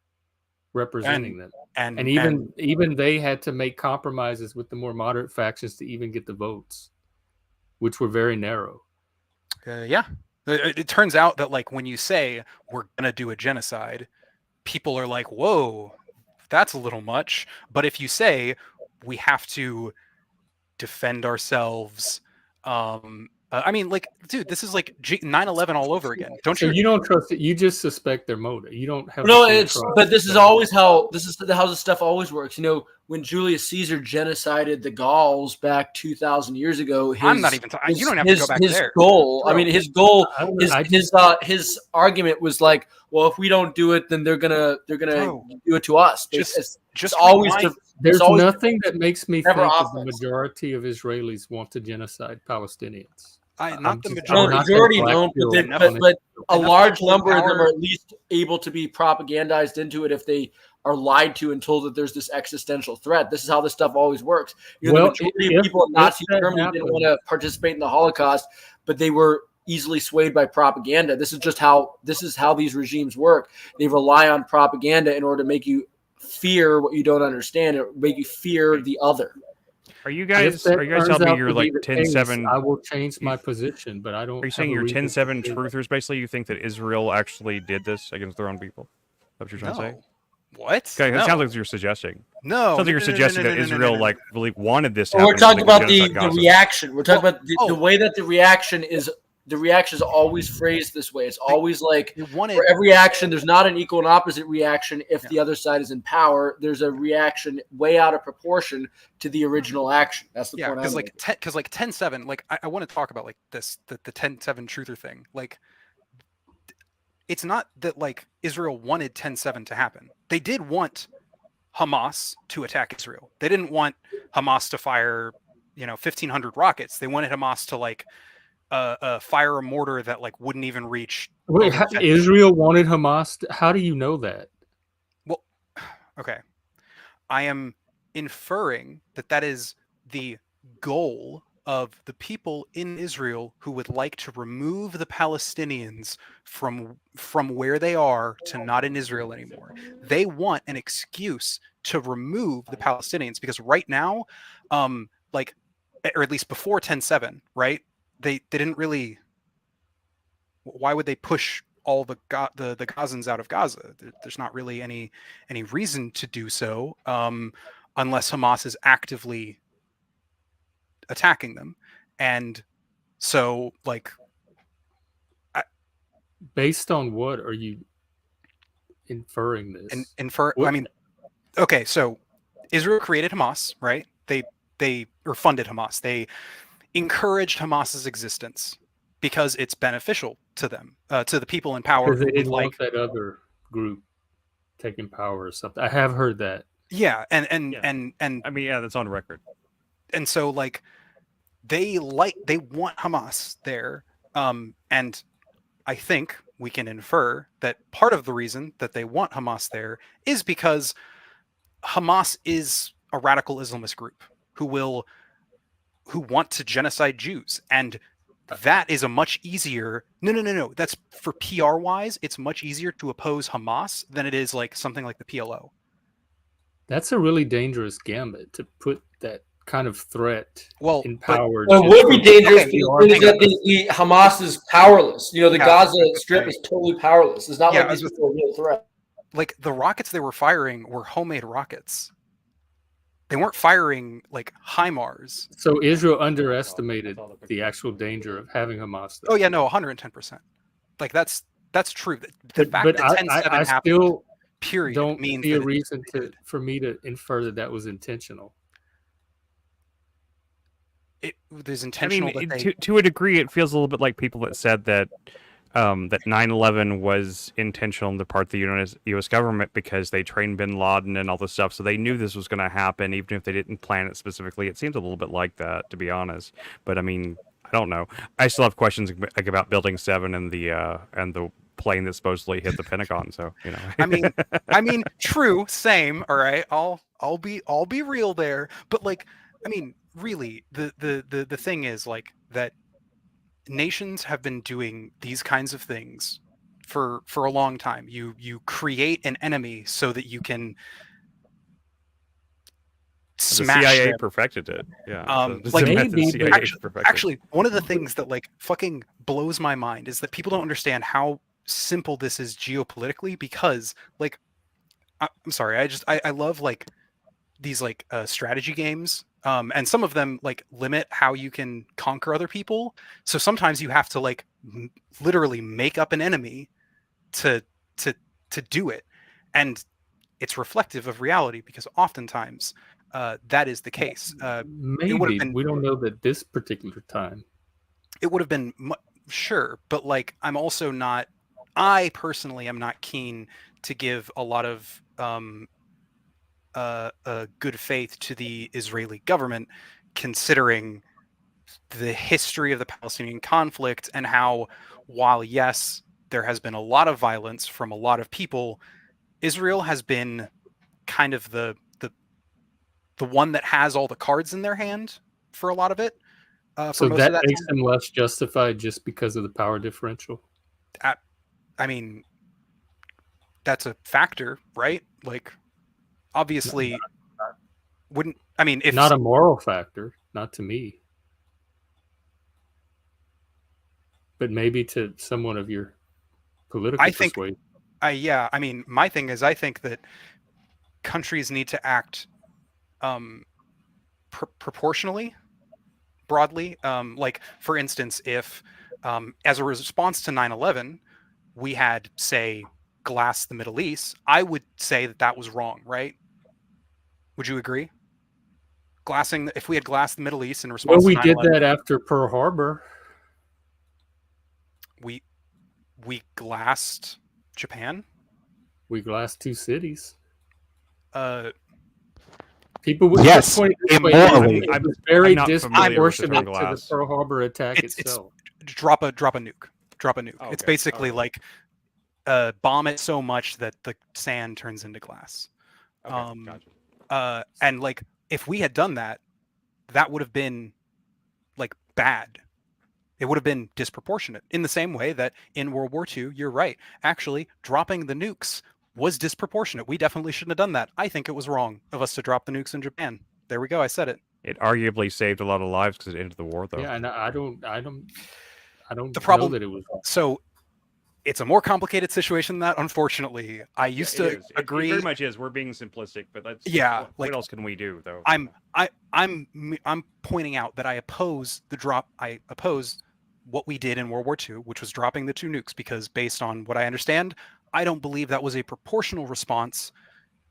representing them, and even they had to make compromises with the more moderate factions to even get the votes, which were very narrow. It turns out that when you say we're gonna do a genocide, people are like, "Whoa, that's a little much." But if you say we have to defend ourselves. Dude, this is 9/11 all over again. You don't trust it. You just suspect their motive. You don't have. But this is always how this stuff always works. When Julius Caesar genocided the Gauls back 2,000 years ago, I'm not even talking. You don't have to go back there. His goal. Bro. I mean, his goal. His argument was well, if we don't do it, then they're gonna do it to us. Just There's always nothing that makes me think never that the offense. majority of Israelis want to genocide Palestinians. Not the I'm No, majority. not the majority that black don't, pill enough- on it. but a enough large people in number of them power- are at least able to be propagandized into it if they are lied to and told that there's this existential threat. This is how this stuff always works. You know, Well, the majority of if- people in if Nazi that Germany didn't happens- want to participate in the Holocaust, but they were easily swayed by propaganda. This is how these regimes work. They rely on propaganda in order to make you fear what you don't understand, or make you fear the other. Are you If guys that telling me turns out you're to be like the 10-7? case, I will change my position, but I don't. Are you saying have a you're reason to 10-7 do that. truthers? Basically, you think that Israel actually did this against their own people? That's what you're trying to say? No. What? Okay, No. it sounds like you're suggesting. No. Sounds like no, you're no, suggesting no, that no, no, no, Israel no, no. like really wanted this to Well, happen. we're so talking they could about the genocide Gaza. reaction. We're talking Well, about the way that the reaction is. The reaction is always phrased this way. It's always like They wanted. for every action, there's not an equal and opposite reaction. If Yeah. the other side is in power, there's a reaction way out of proportion to the original action. That's the Yeah, point. because I'm like 10-7, like I want to talk about like this the 10-7 truther thing. Like, it's not that like Israel wanted 10-7 to happen. They did want Hamas to attack Israel. They didn't want Hamas to fire 1,500 rockets. They wanted Hamas to like fire a mortar that like wouldn't even reach. Wait, Israel wanted Hamas. How do you know that? Well, okay. I am inferring that is the goal of the people in Israel who would like to remove the Palestinians from where they are to not in Israel anymore. They want an excuse to remove the Palestinians because right now, like, or at least before 10-7, right? They didn't really. Why would they push all the Gazans out of Gaza? There's not really any reason to do so, unless Hamas is actively attacking them, and so like. Based on what are you inferring this? I mean, okay, so Israel created Hamas, right? They funded Hamas. They encouraged Hamas's existence because it's beneficial to them, to the people in power. Because they didn't want that other group taking power or something. I have heard that. Yeah, and I mean, yeah, that's on record. And so like they want Hamas there, and I think we can infer that part of the reason that they want Hamas there is because Hamas is a radical Islamist group who want to genocide Jews, and that is a much easier. No. That's for PR wise. It's much easier to oppose Hamas than it is like something like the PLO. That's a really dangerous gambit to put that kind of threat in power. Well, it would be dangerous because the Hamas is powerless. You know, the Gaza Strip is totally powerless. It's not like these people are a real threat. Like the rockets they were firing were homemade rockets. They weren't firing like HIMARS. So Israel underestimated the actual danger of having Hamas there. Oh yeah, no, 110%. Like that's true. The fact but that 10-7 I happened, still period, don't means see a that reason for me to infer that was intentional. There's intentional. I mean, to a degree, it feels a little bit like people that said that that 9/11 was intentional on the part of the U.S. government because they trained Bin Laden and all this stuff, so they knew this was going to happen, even if they didn't plan it specifically. It seems a little bit like that, to be honest. But I mean, I don't know. I still have questions like about Building 7 and the plane that supposedly hit the Pentagon. So I mean, true, same. All right, I'll be real there. But like, I mean, really, the thing is like that. Nations have been doing these kinds of things for a long time. You create an enemy so that you can smash the CIA them. perfected it. Yeah. Like maybe, actually, one of the things that like fucking blows my mind is that people don't understand how simple this is geopolitically because like I'm sorry, I love like these like strategy games. And some of them like limit how you can conquer other people. So sometimes you have to like literally make up an enemy to do it. And it's reflective of reality because oftentimes that is the case. Maybe we don't know that this particular time. It would have been sure, but like I personally am not keen to give a lot of good faith to the Israeli government, considering the history of the Palestinian conflict and how, while yes, there has been a lot of violence from a lot of people, Israel has been kind of the one that has all the cards in their hand for a lot of it. So that makes them less justified just because of the power differential? I mean, that's a factor, right? Like, obviously, wouldn't, I mean, if not a moral factor, not to me, but maybe to someone of your political persuasion. Yeah, I mean, my thing is, I think that countries need to act proportionally, broadly. Like, for instance, if as a response to 9/11, we had, say, glassed the Middle East, I would say that was wrong, right? Would you agree? If we had glassed the Middle East in response to 9/11. Well, we did that after Pearl Harbor. We glassed Japan. We glassed 2 cities. People would immorally. I was very disproportionate to the Pearl Harbor attack itself. Drop a nuke. Okay. It's basically like bomb it so much that the sand turns into glass. Okay, gotcha. And like, if we had done that, that would have been like bad. It would have been disproportionate in the same way that in World War II, you're right. Actually, dropping the nukes was disproportionate. We definitely shouldn't have done that. I think it was wrong of us to drop the nukes in Japan. There we go. I said it. It arguably saved a lot of lives because it ended the war, though. Yeah, and I don't the problem, know that it was wrong. So it's a more complicated situation than that, unfortunately. I used to agree. It very much is. We're being simplistic, but that's what else can we do, though? I'm pointing out that I oppose the drop. I oppose what we did in World War II, which was dropping the 2 nukes, because based on what I understand, I don't believe that was a proportional response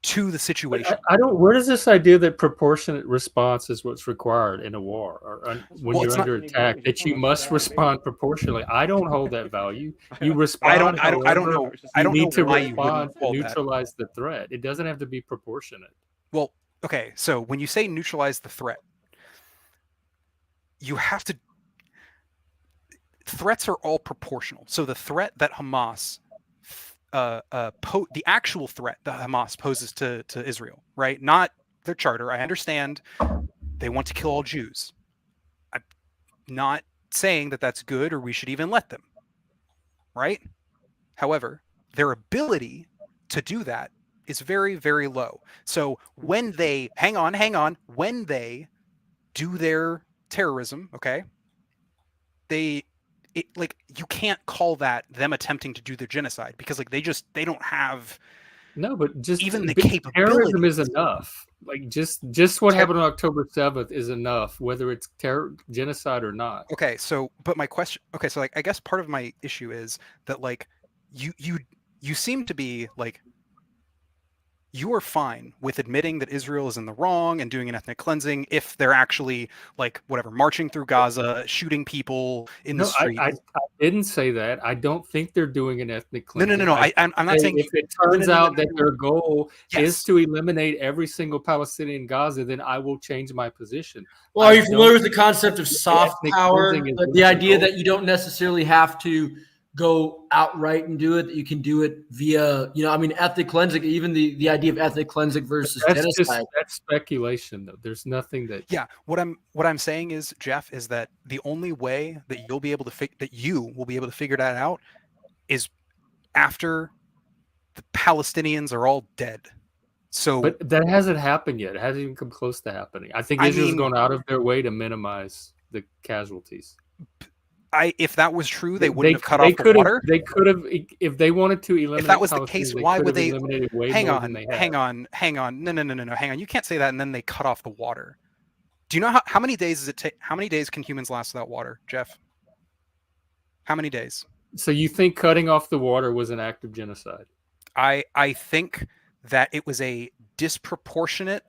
to the situation. I don't. Where does this idea that proportionate response is what's required in a war or when you're under attack, that you must respond proportionally? I don't hold that value. You respond. I don't know. I don't know why you wouldn't hold that. Neutralize the threat. It doesn't have to be proportionate. Well, okay. So when you say neutralize the threat, you have to. Threats are all proportional. So the threat that Hamas, the actual threat that Hamas poses to Israel, right? Not their charter. I understand they want to kill all Jews. I'm not saying that that's good or we should even let them, right? However, their ability to do that is very, very low. So when they, when they do their terrorism, okay, like, you can't call that them attempting to do their genocide, because like they don't have but just even the capability. Terrorism is enough. Like just what happened on October 7th is enough, whether it's genocide or not. Okay, so but my question, so like I guess part of my issue is that like you seem to be like, you are fine with admitting that Israel is in the wrong and doing an ethnic cleansing if they're actually like marching through Gaza, shooting people in the street. I didn't say that. I don't think they're doing an ethnic cleansing. No. I'm not saying if it turns out that their goal is to eliminate every single Palestinian in Gaza, then I will change my position. Well, are you familiar with the concept of soft power? The idea that you don't necessarily have to go outright and do it, that you can do it via, ethnic cleansing, even the idea of ethnic cleansing versus genocide. That's speculation, though. There's nothing that. Yeah, what I'm saying is, Jeff, is that the only way that you'll be able to figure that out is after the Palestinians are all dead. So, but that hasn't happened yet. It hasn't even come close to happening. I think Israel's gone out of their way to minimize the casualties. If that was true, they wouldn't have cut off the water. They could have, if they wanted to eliminate. If that was the case, why would they? Hang on. No. Hang on. You can't say that and then they cut off the water. Do you know how many days does it take? How many days can humans last without water, Jeff? How many days? So you think cutting off the water was an act of genocide? I think that it was a disproportionate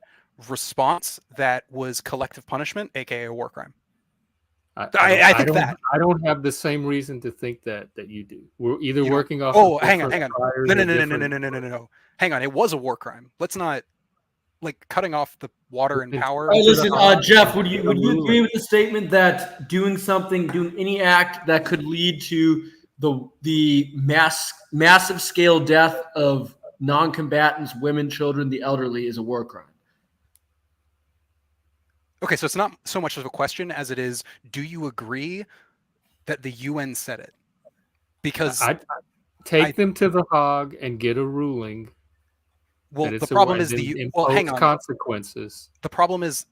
response that was collective punishment, aka a war crime. I think that I don't have the same reason to think that you do. We're either working off. Oh, hang on. No. Hang on. It was a war crime. Let's not. like cutting off the water and power. Hey, listen, Jeff, would you agree with the statement that doing any act that could lead to the massive scale death of non-combatants, women, children, the elderly is a war crime? Okay, so it's not so much of a question as it is, do you agree that the UN said it? Because I take them to the Hague and get a ruling. Well, the problem is hang on. Consequences. The problem is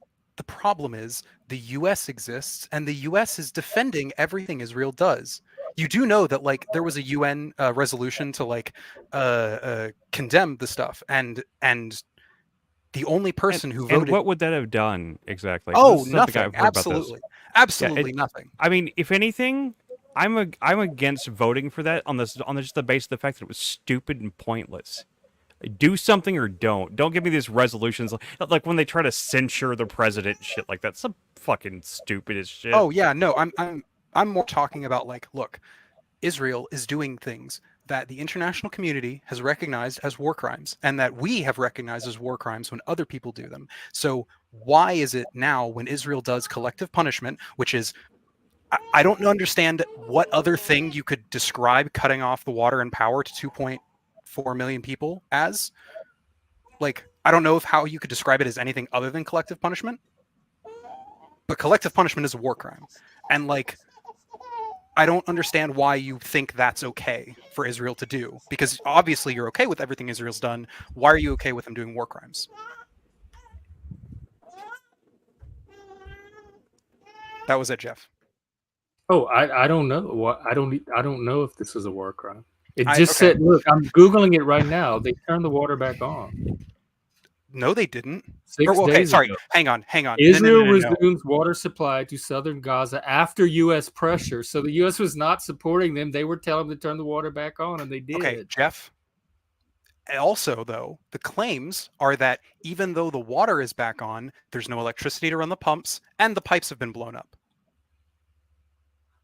the U.S. exists, and the U.S. is defending everything Israel does. You do know that like there was a UN resolution to like condemn the stuff, and the only person who voted. And what would that have done exactly? Oh, nothing. Absolutely nothing. I mean, if anything, I'm against voting for that on just the basis of the fact that it was stupid and pointless. Do something or don't. Don't give me these resolutions like when they try to censure the president and shit like that. Some fucking stupid as shit. Oh yeah, no, I'm more talking about like, look, Israel is doing things that the international community has recognized as war crimes, and that we have recognized as war crimes when other people do them. So why is it now when Israel does collective punishment, which is, I don't understand what other thing you could describe cutting off the water and power to 2.4 million people as? Like, I don't know how you could describe it as anything other than collective punishment, but collective punishment is a war crime. And like, I don't understand why you think that's okay for Israel to do, because obviously you're okay with everything Israel's done. Why are you okay with them doing war crimes? That was it, Jeff. Oh, I don't know. I don't know if this is a war crime. It just said, look, I'm Googling it right now. They turned the water back on. No, they didn't. 6 days sorry. ago. Hang on. Israel resumes water supply to southern Gaza after U.S. pressure. So the U.S. was not supporting them. They were telling them to turn the water back on, and they did. Okay, Jeff. Also, though, the claims are that even though the water is back on, there's no electricity to run the pumps, and the pipes have been blown up.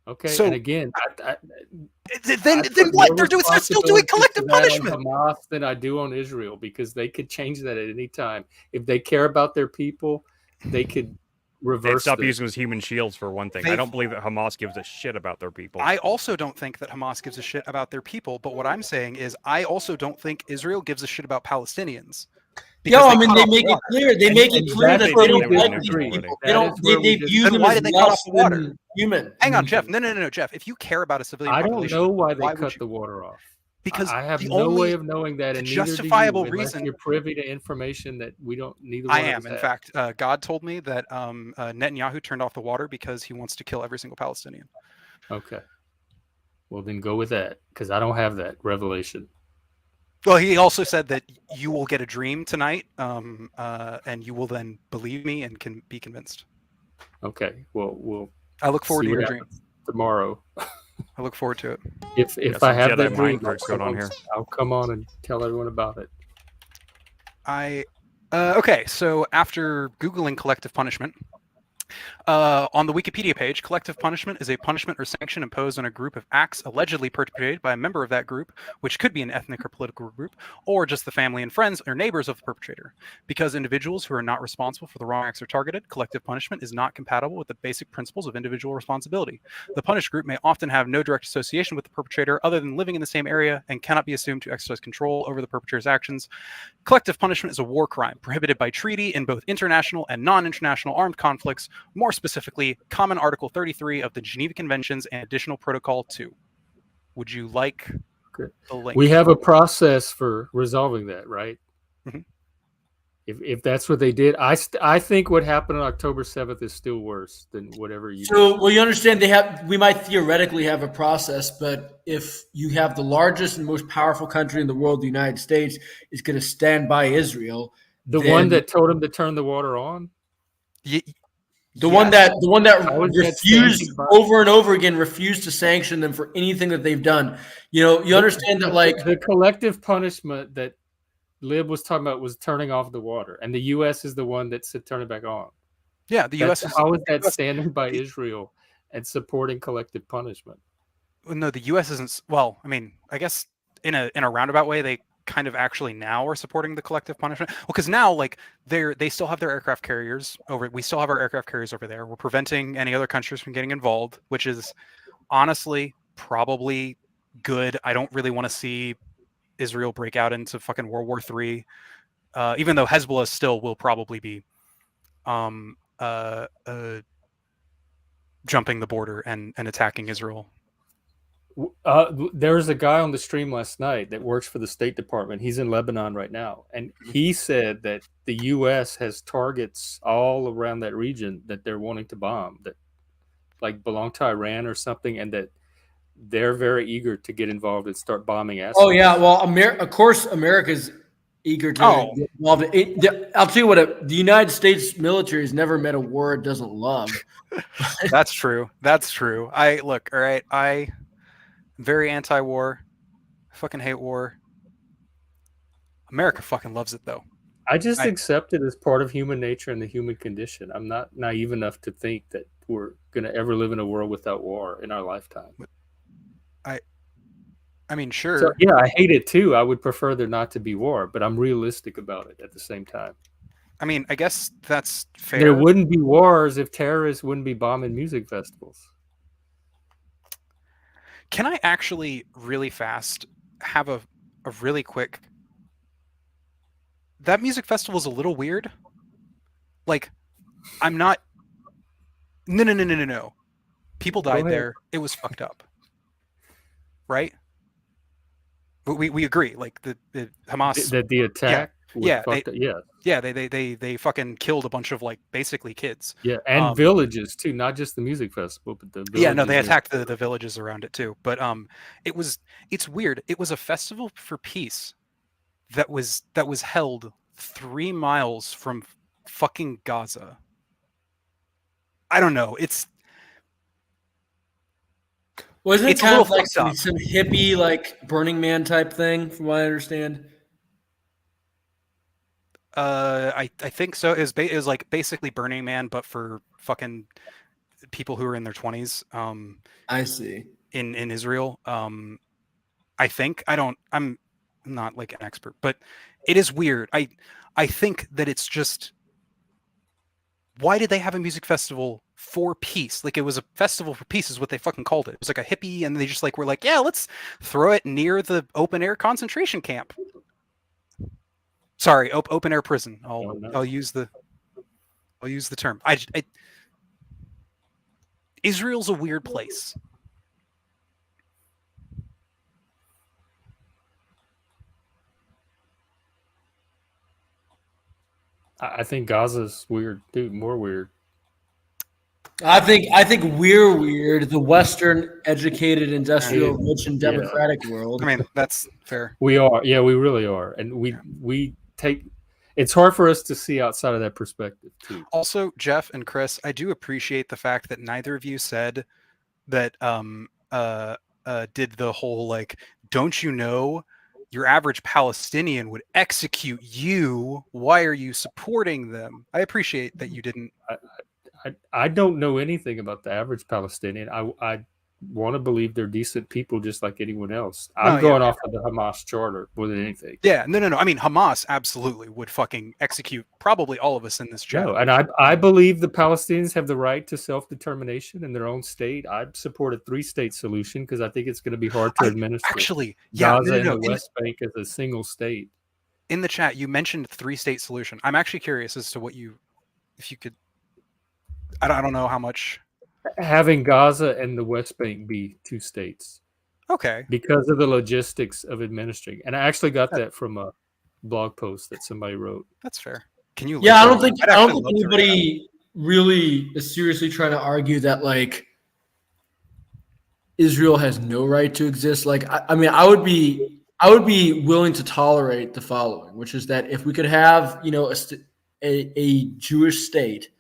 Okay, so, and again, then what? They're still doing collective punishment. On Hamas than I do on Israel, because they could change that at any time. If they care about their people, they could reverse. Stop using them as human shields for one thing. I don't believe that Hamas gives a shit about their people. I also don't think that Hamas gives a shit about their people. But what I'm saying is, I also don't think Israel gives a shit about Palestinians. Yo, I mean, they make it clear. They make it clear that they don't like these people. They view them as less than human. Hang on, Jeff. No, Jeff. If you care about a civilian population, I don't know why they cut the water off. Because I have no way of knowing that, and justifiable neither do you, reason you're privy to information that we don't. Neither. I am. In fact, God told me that Netanyahu turned off the water because he wants to kill every single Palestinian. Okay. Well, then go with that, because I don't have that revelation. Well, he also said that you will get a dream tonight, and you will then believe me and can be convinced. Okay. Well, I look forward to your dream tomorrow. I look forward to it. If I have that dream, I'll come on and tell everyone about it. Okay. So after Googling collective punishment, on the Wikipedia page, collective punishment is a punishment or sanction imposed on a group of acts allegedly perpetrated by a member of that group, which could be an ethnic or political group, or just the family and friends or neighbors of the perpetrator. Because individuals who are not responsible for the wrong acts are targeted, collective punishment is not compatible with the basic principles of individual responsibility. The punished group may often have no direct association with the perpetrator other than living in the same area and cannot be assumed to exercise control over the perpetrator's actions. Collective punishment is a war crime prohibited by treaty in both international and non-international armed conflicts, more specifically, Common Article 33 of the Geneva Conventions and Additional Protocol 2. Would you like the link? We have a process for resolving that, right? Mm-hmm. If that's what they did, I think what happened on October 7th is still worse than whatever you. So, well, you understand we might theoretically have a process, but if you have the largest and most powerful country in the world, the United States, is going to stand by Israel, one that told him to turn the water on. The one that refused over and over again, refused to sanction them for anything that they've done. You understand that, like, the collective punishment that Lib was talking about was turning off the water, and the U.S. is the one that said turn it back on. Yeah, the U.S. How is that standing by Israel and supporting collective punishment? No, the U.S. isn't. Well, I mean, I guess in a roundabout way, kind of actually now are supporting the collective punishment. Well, because now like they still have their aircraft carriers over. We still have our aircraft carriers over there. We're preventing any other countries from getting involved, which is honestly probably good. I don't really want to see Israel break out into fucking World War III, even though Hezbollah still will probably be jumping the border and attacking Israel. There was a guy on the stream last night that works for the State Department. He's in Lebanon right now, and he said that the U.S. has targets all around that region that they're wanting to bomb, that like belong to Iran or something, and that they're very eager to get involved and start bombing assets. Oh yeah, well, of course, America's eager to get involved. I'll tell you what, the United States military has never met a war it doesn't love. That's true. That's true. All right. I'm very anti-war. I fucking hate war. America fucking loves it though. I just accept it as part of human nature and the human condition. I'm not naive enough to think that we're going to ever live in a world without war in our lifetime. I mean, sure. So, yeah, I hate it too. I would prefer there not to be war, but I'm realistic about it at the same time. I mean, I guess that's fair. There wouldn't be wars if terrorists wouldn't be bombing music festivals. Can I actually really fast have a really quick... That music festival is a little weird. Like, I'm not... No. People died there. It was fucked up. Right? We agree. Like, the Hamas... The attack... Yeah, they fucking killed a bunch of like basically kids. Yeah, and villages too, not just the music festival, but the villages. Yeah, no, they attacked the villages around it too. But it's weird. It was a festival for peace that was held 3 miles from fucking Gaza. I don't know. Wasn't it kind of like some hippie like Burning Man type thing, from what I understand? I think so. It was like basically Burning Man, but for fucking people who are in their 20s. I see. In Israel. I think I'm not like an expert, but it is weird. I think that it's just, why did they have a music festival for peace? Like, it was a festival for peace is what they fucking called it. It was like a hippie, and they just like were like, yeah, let's throw it near the open air concentration camp. Sorry, open air prison. I'll use the term. Israel's a weird place. I think Gaza's weird, dude. More weird. I think we're weird. The Western, educated, industrial, rich, and democratic world. I mean, that's fair. We are. Yeah, we really are, and we take. It's hard for us to see outside of that perspective too. Also, Jeff and Chris, I do appreciate the fact that neither of you said that did the whole like, don't you know your average Palestinian would execute you? Why are you supporting them? I appreciate that you didn't. I don't know anything about the average Palestinian. I want to believe they're decent people just like anyone else. I'm going off of the Hamas charter more than anything. Yeah, no. I mean, Hamas absolutely would fucking execute probably all of us in this chat. No, and I believe the Palestinians have the right to self-determination in their own state. I support a 3-state solution because I think it's going to be hard to administer. Actually, Gaza and the West Bank as a single state. In the chat, you mentioned 3-state solution. I'm actually curious as to if you could. I don't know how much. Having Gaza and the West Bank be 2 states. Okay. Because of the logistics of administering. And I actually got that from a blog post that somebody wrote. That's fair. Can you? Yeah, I don't think anybody really is seriously trying to argue that like Israel has no right to exist. Like, I mean, I would be willing to tolerate the following, which is that if we could have, a Jewish state,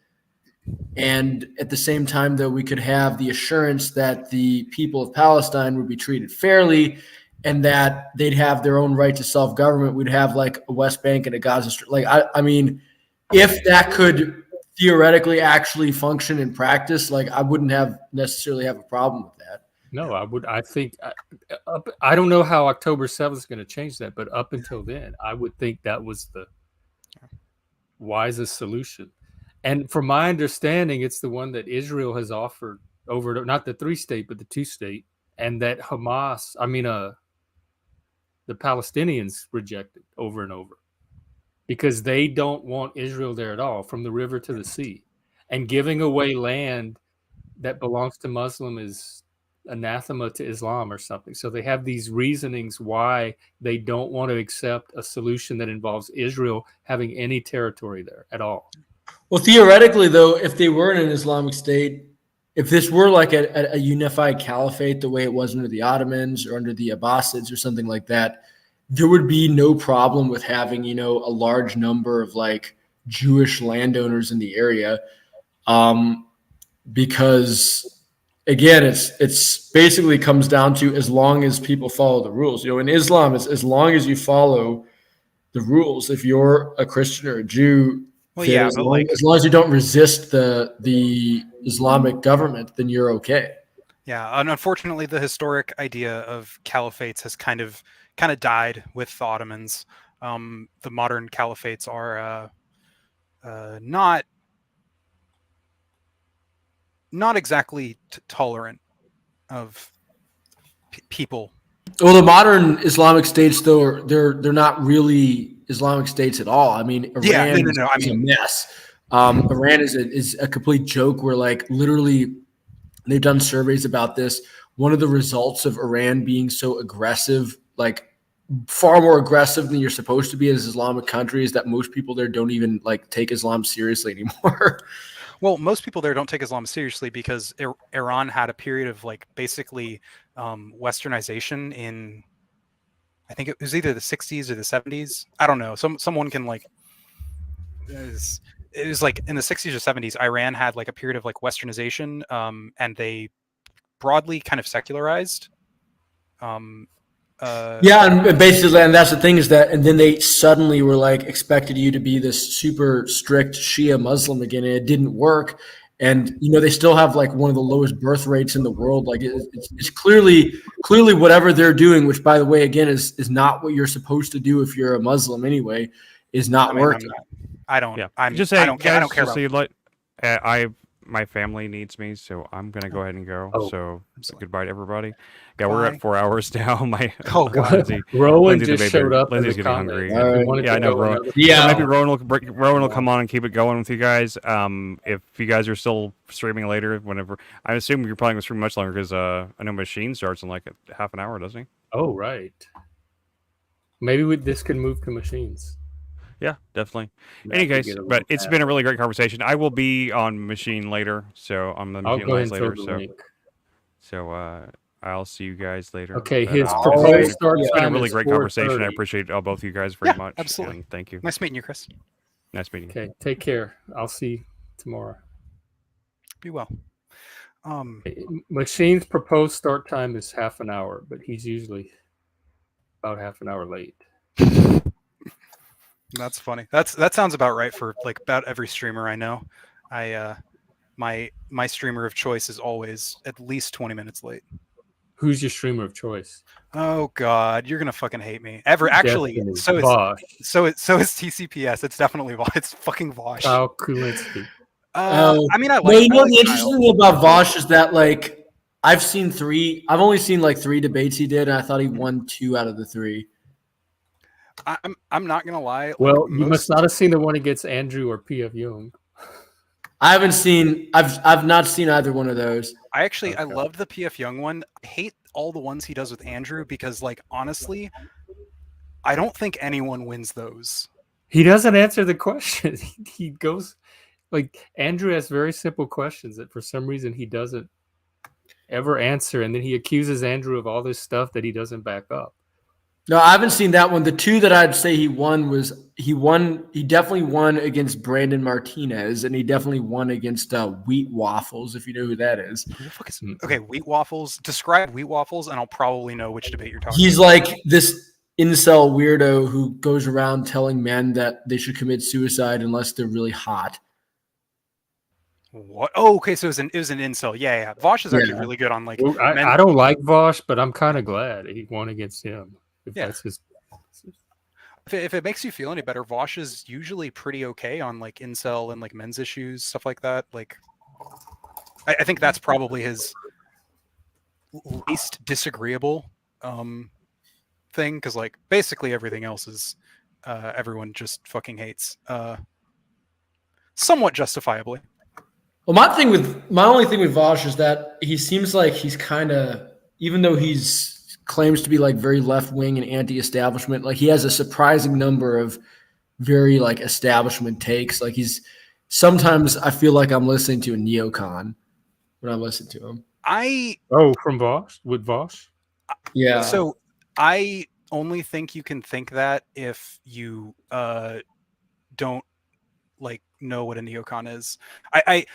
and at the same time, though, we could have the assurance that the people of Palestine would be treated fairly and that they'd have their own right to self-government. We'd have like a West Bank and a Gaza Strip. Like, I mean, if that could theoretically actually function in practice, like I wouldn't necessarily have a problem with that. No, I would. I think I don't know how October 7th is going to change that, but up until then, I would think that was the wisest solution. And from my understanding, it's the one that Israel has offered over not the 3-state, but the 2-state, and that Hamas, the Palestinians rejected over and over because they don't want Israel there at all, from the river to the sea, and giving away land that belongs to Muslim is anathema to Islam or something. So they have these reasonings why they don't want to accept a solution that involves Israel having any territory there at all. Well, theoretically, though, if they were in an Islamic state, if this were like a unified caliphate the way it was under the Ottomans or under the Abbasids or something like that, there would be no problem with having, a large number of like Jewish landowners in the area. Because again, it's basically comes down to as long as people follow the rules. In Islam, as long as you follow the rules, if you're a Christian or a Jew, as long as you don't resist the Islamic government, then you're okay. Yeah, and unfortunately, the historic idea of caliphates has kind of died with the Ottomans. The modern caliphates are not exactly tolerant of people. Well, the modern Islamic states, though, they're not really Islamic states at all. I mean, Iran is a mess. Iran is a complete joke where, like, literally, they've done surveys about this. One of the results of Iran being so aggressive, like far more aggressive than you're supposed to be as an Islamic country, is that most people there don't even like take Islam seriously anymore. Well, most people there don't take Islam seriously because Iran had a period of like basically westernization in, I think it was either the 60s or the 70s. I don't know. Someone can like, it was like in the 60s or 70s, Iran had like a period of like westernization, and they broadly kind of secularized. And basically, and that's the thing is that, and then they suddenly were like expected you to be this super strict Shia Muslim again, and it didn't work. And they still have like one of the lowest birth rates in the world. Like it's clearly whatever they're doing, which by the way, again, is not what you're supposed to do if you're a Muslim anyway, is not working. I don't care about. My family needs me, so I'm gonna go ahead and go. So goodbye to everybody. Yeah, Bye. we're at 4 hours now. Roenn just showed up. Lindsay's getting hungry. I know Roenn. Yeah, so maybe Roenn will come on and keep it going with you guys. If you guys are still streaming later, whenever, I assume you're probably gonna stream much longer because I know Machine starts in like half an hour, doesn't he? Oh right. Maybe this can move to Machines. Yeah, definitely. Anyways, but it's been a really great conversation. I will be on Machine later, so I'm the Machine Lines later. So I'll see you guys later. Okay, his proposed start time. It's been a really great conversation. I appreciate both of you guys very much. Absolutely. And thank you. Nice meeting you, Chris. Nice meeting you. Okay, take care. I'll see you tomorrow. Be well. Machine's proposed start time is half an hour, but he's usually about half an hour late. That's funny. That sounds about right for like about every streamer I know. My streamer of choice is always at least 20 minutes late. Who's your streamer of choice? Oh God, you're gonna fucking hate me. Actually, so is TCPS. It's definitely Vosh. It's fucking Vosh. Kyle Kulinski. I mean, I like. Well, the interesting thing about Vosh is that like I've only seen like 3 debates he did, and I thought he won 2 out of the 3. I'm not gonna lie. Well, you must not have seen the one against Andrew or PF Young. I haven't seen. I've not seen either one of those. I loved the PF Young one. I hate all the ones he does with Andrew because, like, honestly, I don't think anyone wins those. He doesn't answer the question. He goes like Andrew has very simple questions that for some reason he doesn't ever answer, and then he accuses Andrew of all this stuff that he doesn't back up. No, I haven't seen that one. The 2 that I'd say he definitely won against Brandon Martinez, and he definitely won against Wheat Waffles, if you know who that is. Okay, Wheat Waffles. Describe Wheat Waffles, and I'll probably know which debate you're talking about. He's like this incel weirdo who goes around telling men that they should commit suicide unless they're really hot. What? Oh, okay. So it was an incel. Yeah. Vosh is actually really good on like. Well, I don't like Vosh, but I'm kind of glad he won against him. That's his. If it makes you feel any better, Vosh is usually pretty okay on like incel and like men's issues, stuff like that. Like, I think that's probably his least disagreeable thing, because like basically everything else is everyone just fucking hates, somewhat justifiably. Well, my only thing with Vosh is that he seems like he's kind of, even though he's claims to be like very left wing and anti-establishment, like he has a surprising number of very like establishment takes. Like sometimes I feel like I'm listening to a neocon when I listen to him. From Vosh with Vosh. Yeah. So I only think you can think that if you don't like know what a neocon is. I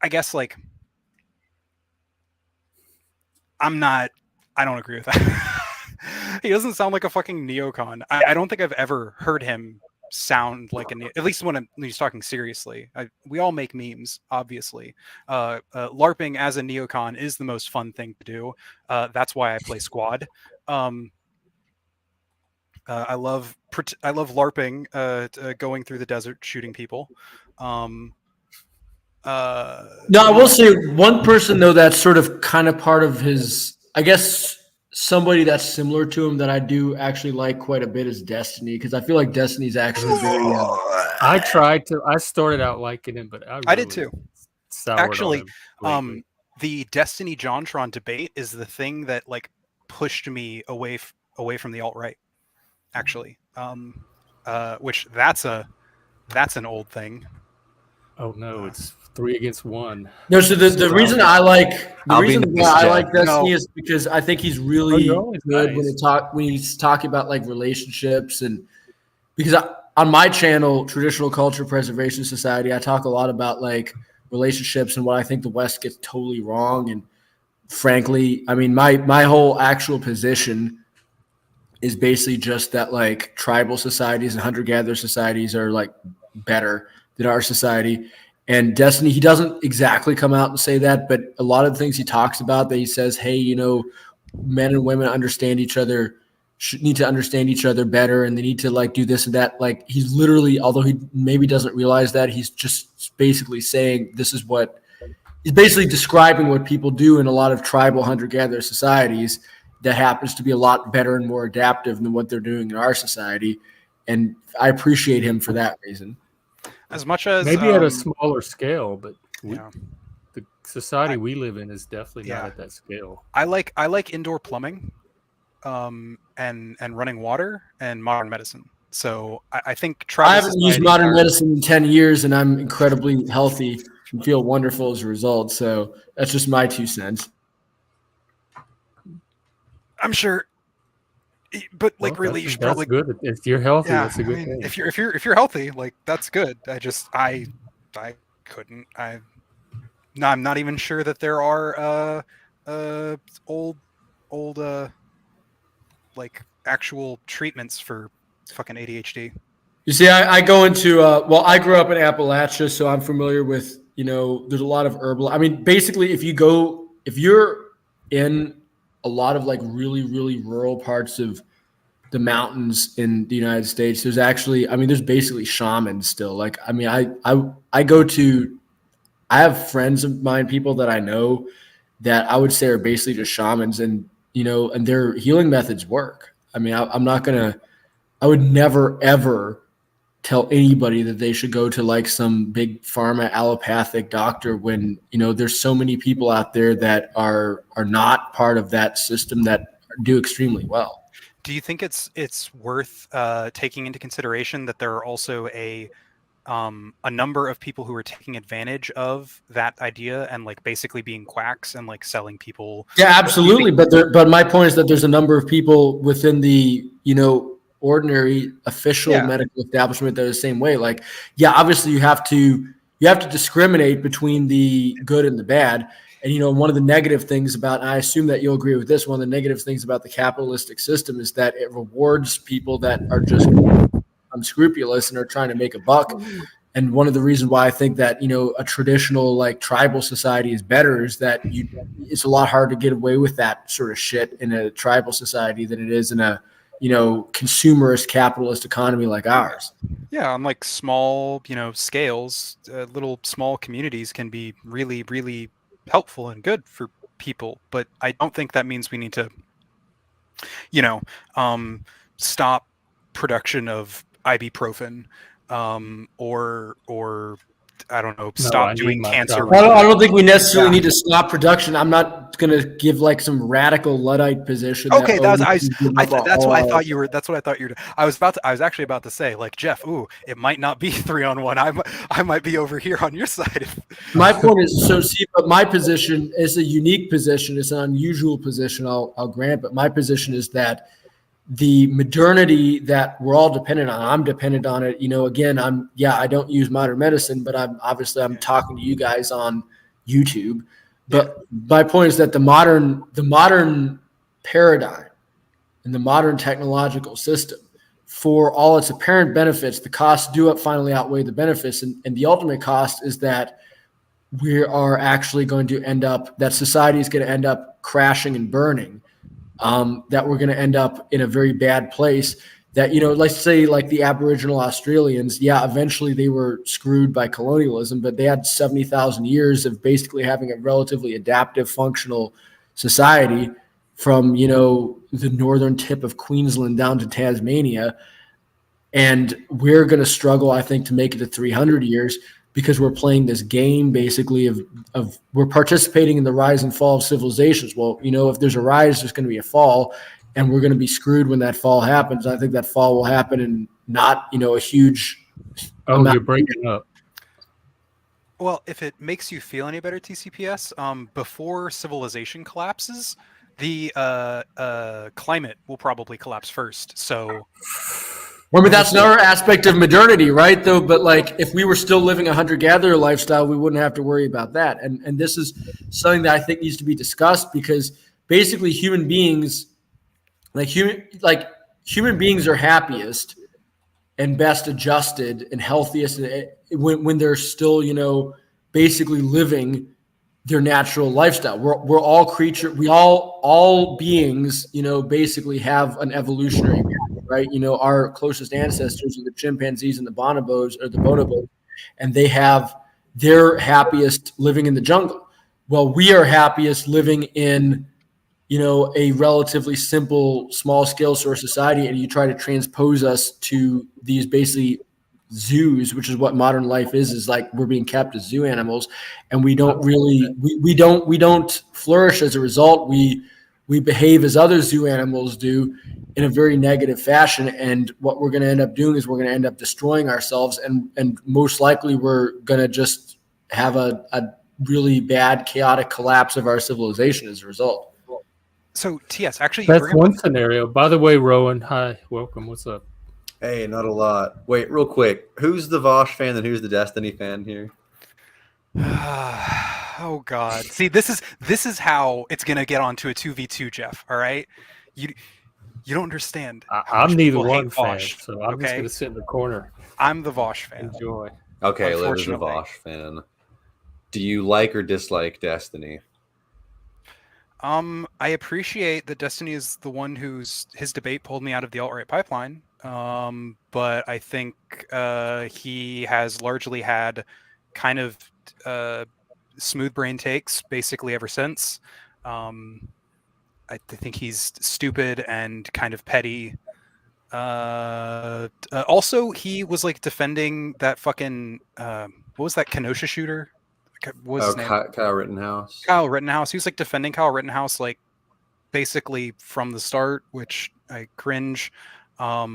guess like I don't agree with that. He doesn't sound like a fucking neocon. I don't think I've ever heard him sound like at least when he's talking seriously. We all make memes, obviously. LARPing as a neocon is the most fun thing to do. That's why I play Squad. I love LARPing, going through the desert shooting people. No, I will say one person though that's sort of kind of part of his, I guess somebody that's similar to him that I do actually like quite a bit is Destiny, because I feel like Destiny's actually very. I started out liking him, but I did too. Actually, the Destiny JonTron debate is the thing that like pushed me away from the alt-right. Actually, which that's an old thing. Oh no, it's 3 against 1. No, so the reason I like Destiny is because I think he's really good when he's talking about like relationships, and because on my channel, Traditional Culture Preservation Society, I talk a lot about like relationships and what I think the West gets totally wrong. And frankly, I mean, my whole actual position is basically just that like tribal societies and hunter-gatherer societies are like better than our society. And Destiny, he doesn't exactly come out and say that, but a lot of the things he talks about that he says, hey, you know, men and women understand each other, need to understand each other better, and they need to like do this and that. Like he's literally, although he maybe doesn't realize that, he's just basically saying he's basically describing what people do in a lot of tribal hunter-gatherer societies that happens to be a lot better and more adaptive than what they're doing in our society. And I appreciate him for that reason. As much as maybe at a smaller scale, but the society we live in is definitely not at that scale. I like indoor plumbing, and running water and modern medicine. So I think I haven't used modern medicine in 10 years, and I'm incredibly healthy and feel wonderful as a result. So that's just my 2 cents. I'm sure, but like really, you should probably good. If you're healthy, that's a good thing. If you're healthy, like that's good. I couldn't. I'm not even sure that there are old like actual treatments for fucking ADHD. You see, I go into I grew up in Appalachia, so I'm familiar with, you know, there's a lot of herbal. I mean, basically, if you're in a lot of like really, really rural parts of the mountains in the United States, there's basically shamans still. Like, I mean, I have friends of mine, people that I know that I would say are basically just shamans, and, you know, and their healing methods work. I mean, I would never, ever tell anybody that they should go to like some big pharma allopathic doctor when, you know, there's so many people out there that are not part of that system that do extremely well. Do you think it's worth taking into consideration that there are also a number of people who are taking advantage of that idea and like basically being quacks and like selling people? Yeah, absolutely. But my point is that there's a number of people within the, you know, ordinary official medical establishment that are the same way. Like, yeah, obviously you have to discriminate between the good and the bad. And, you know, one of the negative things about, and I assume that you'll agree with this, one of the negative things about the capitalistic system is that it rewards people that are just unscrupulous and are trying to make a buck. And one of the reasons why I think that, a traditional like tribal society is better is that it's a lot harder to get away with that sort of shit in a tribal society than it is in a, consumerist capitalist economy like ours. Yeah, on like small, scales, little small communities can be really, really helpful and good for people. But I don't think that means we need to, stop production of ibuprofen, or I don't know, stop doing cancer. I don't think we necessarily need to stop production. I'm not going to give like some radical Luddite position. Okay, that's what I thought you were. That's what I thought you were. I was actually about to say, like, Jeff. Ooh, it might not be 3-on-1. I might be over here on your side. My point is, but my position is a unique position. It's an unusual position. I'll grant, but my position is that the modernity that we're all dependent on, I'm dependent on it. Again, I don't use modern medicine, but I'm talking to you guys on YouTube. But my point is that the modern paradigm and the modern technological system, for all its apparent benefits, the costs do finally outweigh the benefits. And the ultimate cost is that we are actually going to end up, that society is going to end up crashing and burning. That we're going to end up in a very bad place. That, let's say like the Aboriginal Australians, eventually they were screwed by colonialism, but they had 70,000 years of basically having a relatively adaptive, functional society from, the northern tip of Queensland down to Tasmania. And we're going to struggle, I think, to make it to 300 years because we're playing this game basically of we're participating in the rise and fall of civilizations. Well, if there's a rise, there's going to be a fall, and we're going to be screwed when that fall happens. I think that fall will happen in not, a huge you're breaking up. Well, if it makes you feel any better, TCPS, before civilization collapses, the climate will probably collapse first. So well, that's another aspect of modernity, right? Though, but like if we were still living a hunter-gatherer lifestyle, we wouldn't have to worry about that. And this is something that I think needs to be discussed because basically human beings are happiest and best adjusted and healthiest when they're still, basically living their natural lifestyle. We're all creatures. All beings, basically have an evolutionary path. Right, our closest ancestors are the chimpanzees and the bonobos, and they're happiest living in the jungle. Well, we are happiest living in, a relatively simple, small-scale sort of society, and you try to transpose us to these basically zoos, which is what modern life is like we're being kept as zoo animals, and we don't really we don't flourish as a result. We behave as other zoo animals do in a very negative fashion. And what we're going to end up doing is we're going to end up destroying ourselves. And most likely we're going to just have a really bad, chaotic collapse of our civilization as a result. So TS, actually, that's one scenario. By the way, Roenn, hi, welcome. What's up? Hey, not a lot. Wait, real quick. Who's the Vosh fan and who's the Destiny fan here? Oh God! See, this is how it's gonna get onto a 2v2, Jeff. All right, you don't understand. I'm neither one fan, so I'm just gonna sit in the corner. I'm the Vosh fan. Enjoy. Okay, Liv the Vosh fan. Do you like or dislike Destiny? I appreciate that Destiny is the one his debate pulled me out of the alt-right pipeline. But I think he has largely had kind of smooth brain takes basically ever since. I think he's stupid and kind of petty. Also, he was like defending that fucking what was that Kenosha shooter? What was his name? Kyle Rittenhouse. Kyle Rittenhouse. He was like defending Kyle Rittenhouse like basically from the start, which I cringe. Yeah,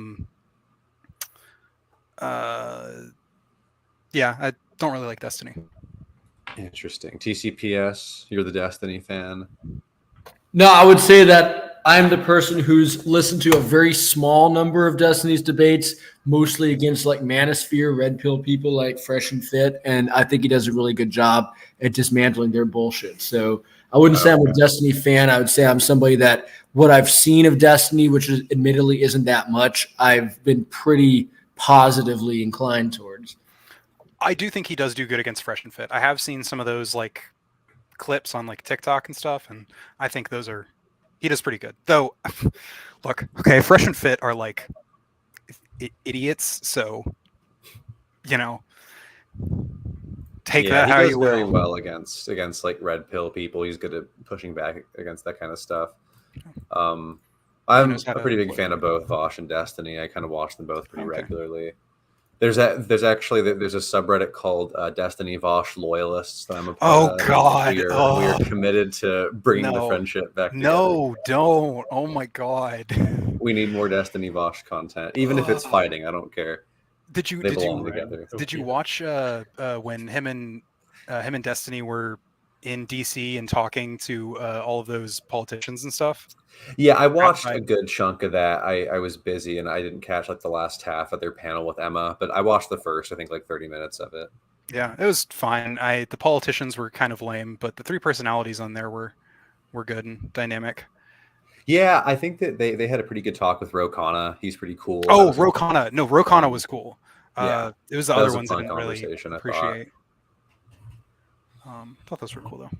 I don't really like Destiny. Interesting. TCPS, you're the Destiny fan. No, I would say that I'm the person who's listened to a very small number of Destiny's debates, mostly against like Manosphere, Red Pill people like Fresh and Fit, and I think he does a really good job at dismantling their bullshit. So I wouldn't say I'm a Destiny fan. I would say I'm somebody that what I've seen of Destiny, which is admittedly isn't that much, I've been pretty positively inclined towards. I do think he does do good against Fresh and Fit. I have seen some of those like clips on like TikTok and stuff, and I think he does pretty good. Though, look, okay, Fresh and Fit are like idiots, so take that how he does you very will. well against like red pill people. He's good at pushing back against that kind of stuff. I'm a pretty big fan of both Vosh and Destiny. I kind of watch them both pretty regularly. There's a subreddit called Destiny Vosh Loyalists that I'm a part of. God! We are committed to bringing the friendship back together. No, don't! Oh my God! We need more Destiny Vosh content, even if it's fighting. I don't care. They belong together. Did you watch when him and Destiny were in DC and talking to all of those politicians and stuff? Yeah, I watched a good chunk of that. I was busy and I didn't catch like the last half of their panel with Emma, but I watched the first, I think, like 30 minutes of it. Yeah, it was fine. The politicians were kind of lame, but the three personalities on there were good and dynamic. Yeah, I think that they had a pretty good talk with Roenn. He's pretty cool. Oh, Roenn. No, Roenn was cool. Yeah, it was the other ones I didn't really appreciate. Thought those were cool though.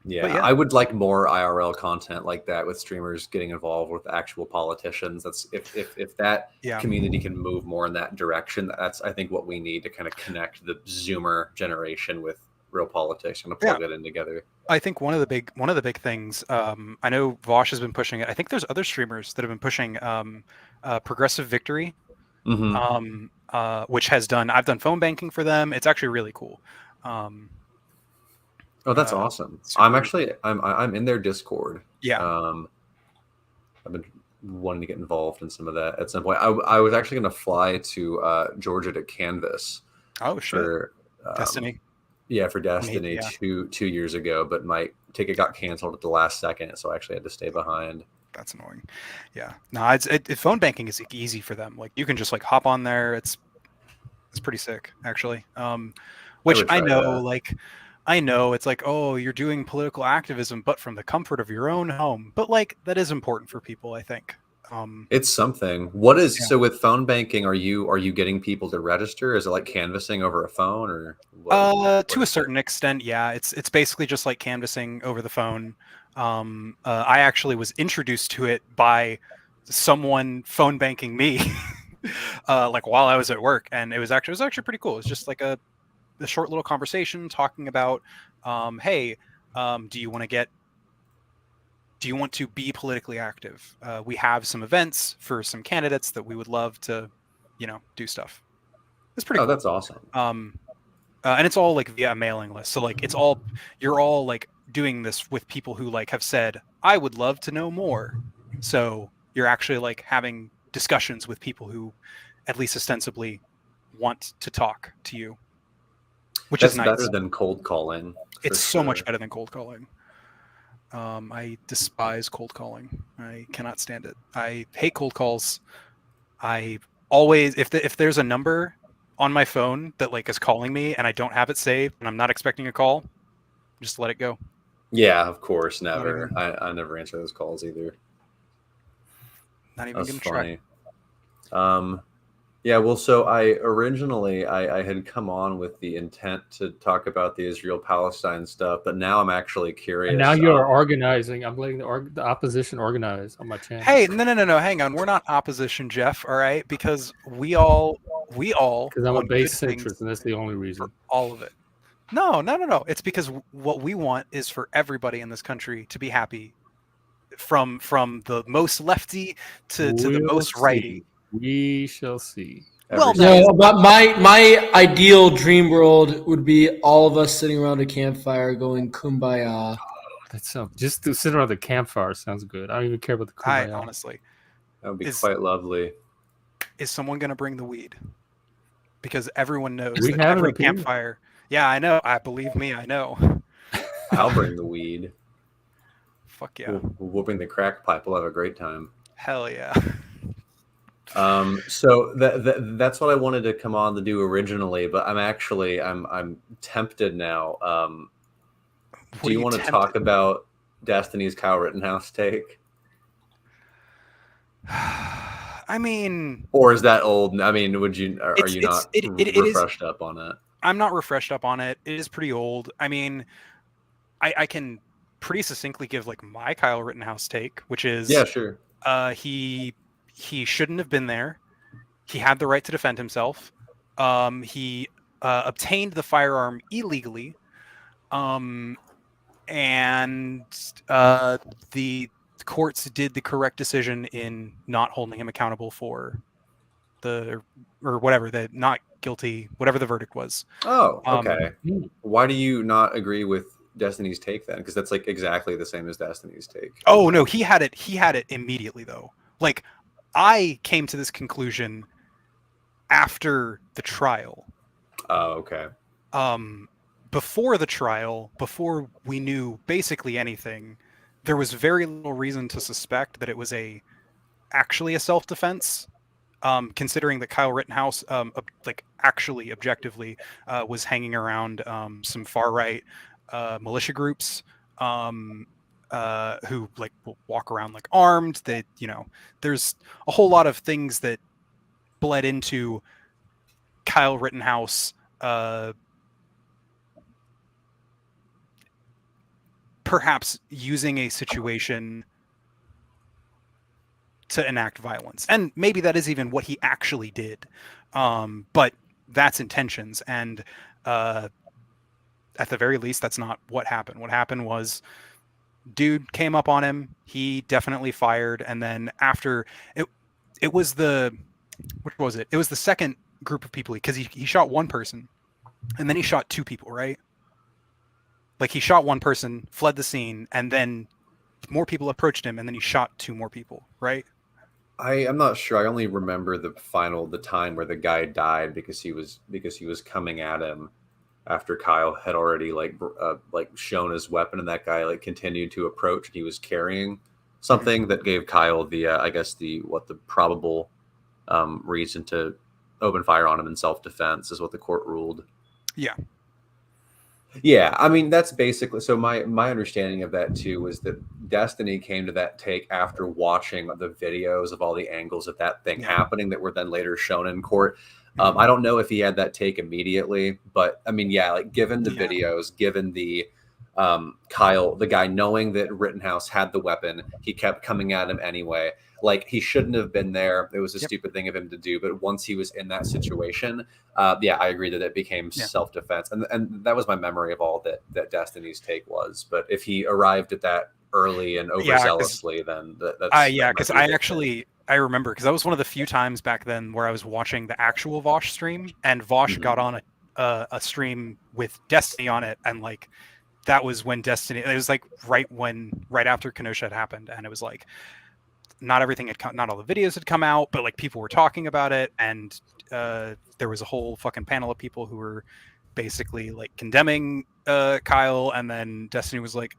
Yeah, I would like more IRL content like that with streamers getting involved with actual politicians. That's if that community can move more in that direction. That's I think what we need to kind of connect the Zoomer generation with real politics and to plug that in together. I think one of the big things. I know Vosh has been pushing it. I think there's other streamers that have been pushing Progressive Victory, which has done. I've done phone banking for them. It's actually really cool. Oh, that's awesome! I'm in their Discord. Yeah. I've been wanting to get involved in some of that at some point. I was actually going to fly to Georgia to canvas. Oh, sure. For Destiny. Yeah, for Destiny 2 years ago, but my ticket got canceled at the last second, so I actually had to stay behind. That's annoying. Yeah. No, phone banking is easy for them. Like you can just like hop on there. It's pretty sick, actually. Which I know, I know it's like, oh, you're doing political activism, but from the comfort of your own home. But like that is important for people, I think. It's something. What is so with phone banking? Are you getting people to register? Is it like canvassing over a phone or? To a certain extent, yeah. It's basically just like canvassing over the phone. I actually was introduced to it by someone phone banking me, like while I was at work, and it was actually pretty cool. It's just like a short little conversation talking about, hey, do you want to be politically active? We have some events for some candidates that we would love to, do stuff. It's pretty cool. That's awesome. And it's all like via a mailing list. So like you're all like doing this with people who like have said, I would love to know more. So you're actually like having discussions with people who at least ostensibly want to talk to you. Which is nice. Better than cold calling. It's so much better than cold calling. I despise cold calling. I cannot stand it. I hate cold calls. I always, if there's a number on my phone that like is calling me and I don't have it saved and I'm not expecting a call, just let it go. Yeah, of course, never. I never answer those calls either. Not even gonna try. Yeah, well, so I had come on with the intent to talk about the Israel-Palestine stuff, but now I'm actually curious. And now you're organizing. I'm letting the opposition organize on my channel. Hey, no, hang on. We're not opposition, Jeff. All right, because we all. Because I'm a base centrist, and that's the only reason. All of it. No. It's because what we want is for everybody in this country to be happy, from the most lefty to the most righty. We shall see. Well, no, but my ideal dream world would be all of us sitting around a campfire going kumbaya. That sounds just to sit around the campfire sounds good. I don't even care about the kumbaya. Honestly, that would be quite lovely. Is someone going to bring the weed? Because everyone knows we that have every an opinion. campfire. Yeah, I know. Believe me, I know. I'll bring the weed. Fuck yeah. We'll bring the crack pipe. We'll have a great time. Hell yeah. So that's what I wanted to come on to do originally, but I'm tempted now. Do you want to talk about Destiny's Kyle Rittenhouse take? I mean, or is that old? I mean, are you not refreshed is, up on it? I'm not refreshed up on it. It is pretty old. I mean, I can pretty succinctly give like my Kyle Rittenhouse take, which is sure. He shouldn't have been there. He had the right to defend himself. He obtained the firearm illegally, and the courts did the correct decision in not holding him accountable for whatever, not guilty, whatever the verdict was. Oh, okay. Why do you not agree with Destiny's take then? Because that's like exactly the same as Destiny's take. Oh no, he had it immediately though. Like, I came to this conclusion after the trial. Oh, okay. Before the trial, before we knew basically anything, there was very little reason to suspect that it was actually a self-defense. Considering that Kyle Rittenhouse, actually objectively, was hanging around some far-right militia groups who like will walk around like armed. That, there's a whole lot of things that bled into Kyle Rittenhouse perhaps using a situation to enact violence. And maybe that is even what he actually did. But that's intentions. And at the very least, that's not what happened. What happened was, dude came up on him. He definitely fired. And then after it was what was it? It was the second group of people, because he shot one person and then he shot two people, right? Like, he shot one person, fled the scene, and then more people approached him, and then he shot two more people, right? I'm not sure. I only remember the time where the guy died because he was coming at him after Kyle had already like shown his weapon, and that guy like continued to approach. He was carrying something that gave Kyle the the probable reason to open fire on him in self-defense is what the court ruled. Yeah. Yeah, I mean, that's basically, so my understanding of that too was that Destiny came to that take after watching the videos of all the angles of that thing happening that were then later shown in court. I don't know if he had that take immediately, but I mean, yeah, like given the videos, given the Kyle, the guy knowing that Rittenhouse had the weapon, he kept coming at him anyway. Like, he shouldn't have been there. It was a stupid thing of him to do. But once he was in that situation, I agree that it became self-defense. And that was my memory of all that Destiny's take was. But if he arrived at that early and overzealously, then that's... because I remember, because that was one of the few times back then where I was watching the actual Vosh stream, and Vosh got on a stream with Destiny on it, and like, that was when Destiny, it was like right after Kenosha had happened, and it was like, not all the videos had come out, but like people were talking about it, and there was a whole fucking panel of people who were basically like condemning Kyle, and then Destiny was like,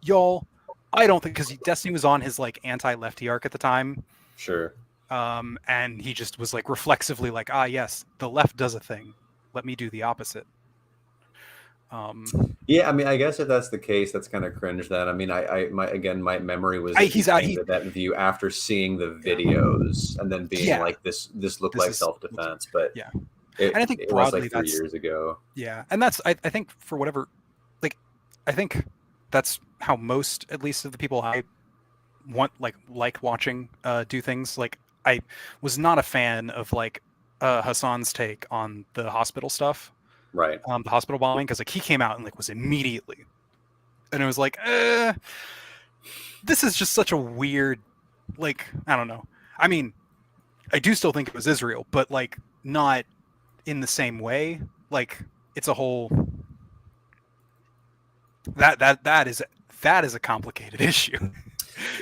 y'all, I don't think, because Destiny was on his like anti-lefty arc at the time. Sure. And he just was like reflexively like, yes, the left does a thing, let me do the opposite. Yeah, I mean, I guess if that's the case, that's kind of cringe. Then, I mean, my memory was that view after seeing the videos and then being like, this looked like self-defense, but and I think it broadly, was like 3 years ago. Yeah, and that's I think for whatever, like, I think that's how most, at least of the people I want like watching do things. Like, I was not a fan of like Hassan's take on the hospital stuff. Right. The hospital bombing, because like he came out and like was immediately, and it was like, this is just such a weird, like, I don't know. I mean, I do still think it was Israel, but like not in the same way. Like, it's a whole that is a complicated issue.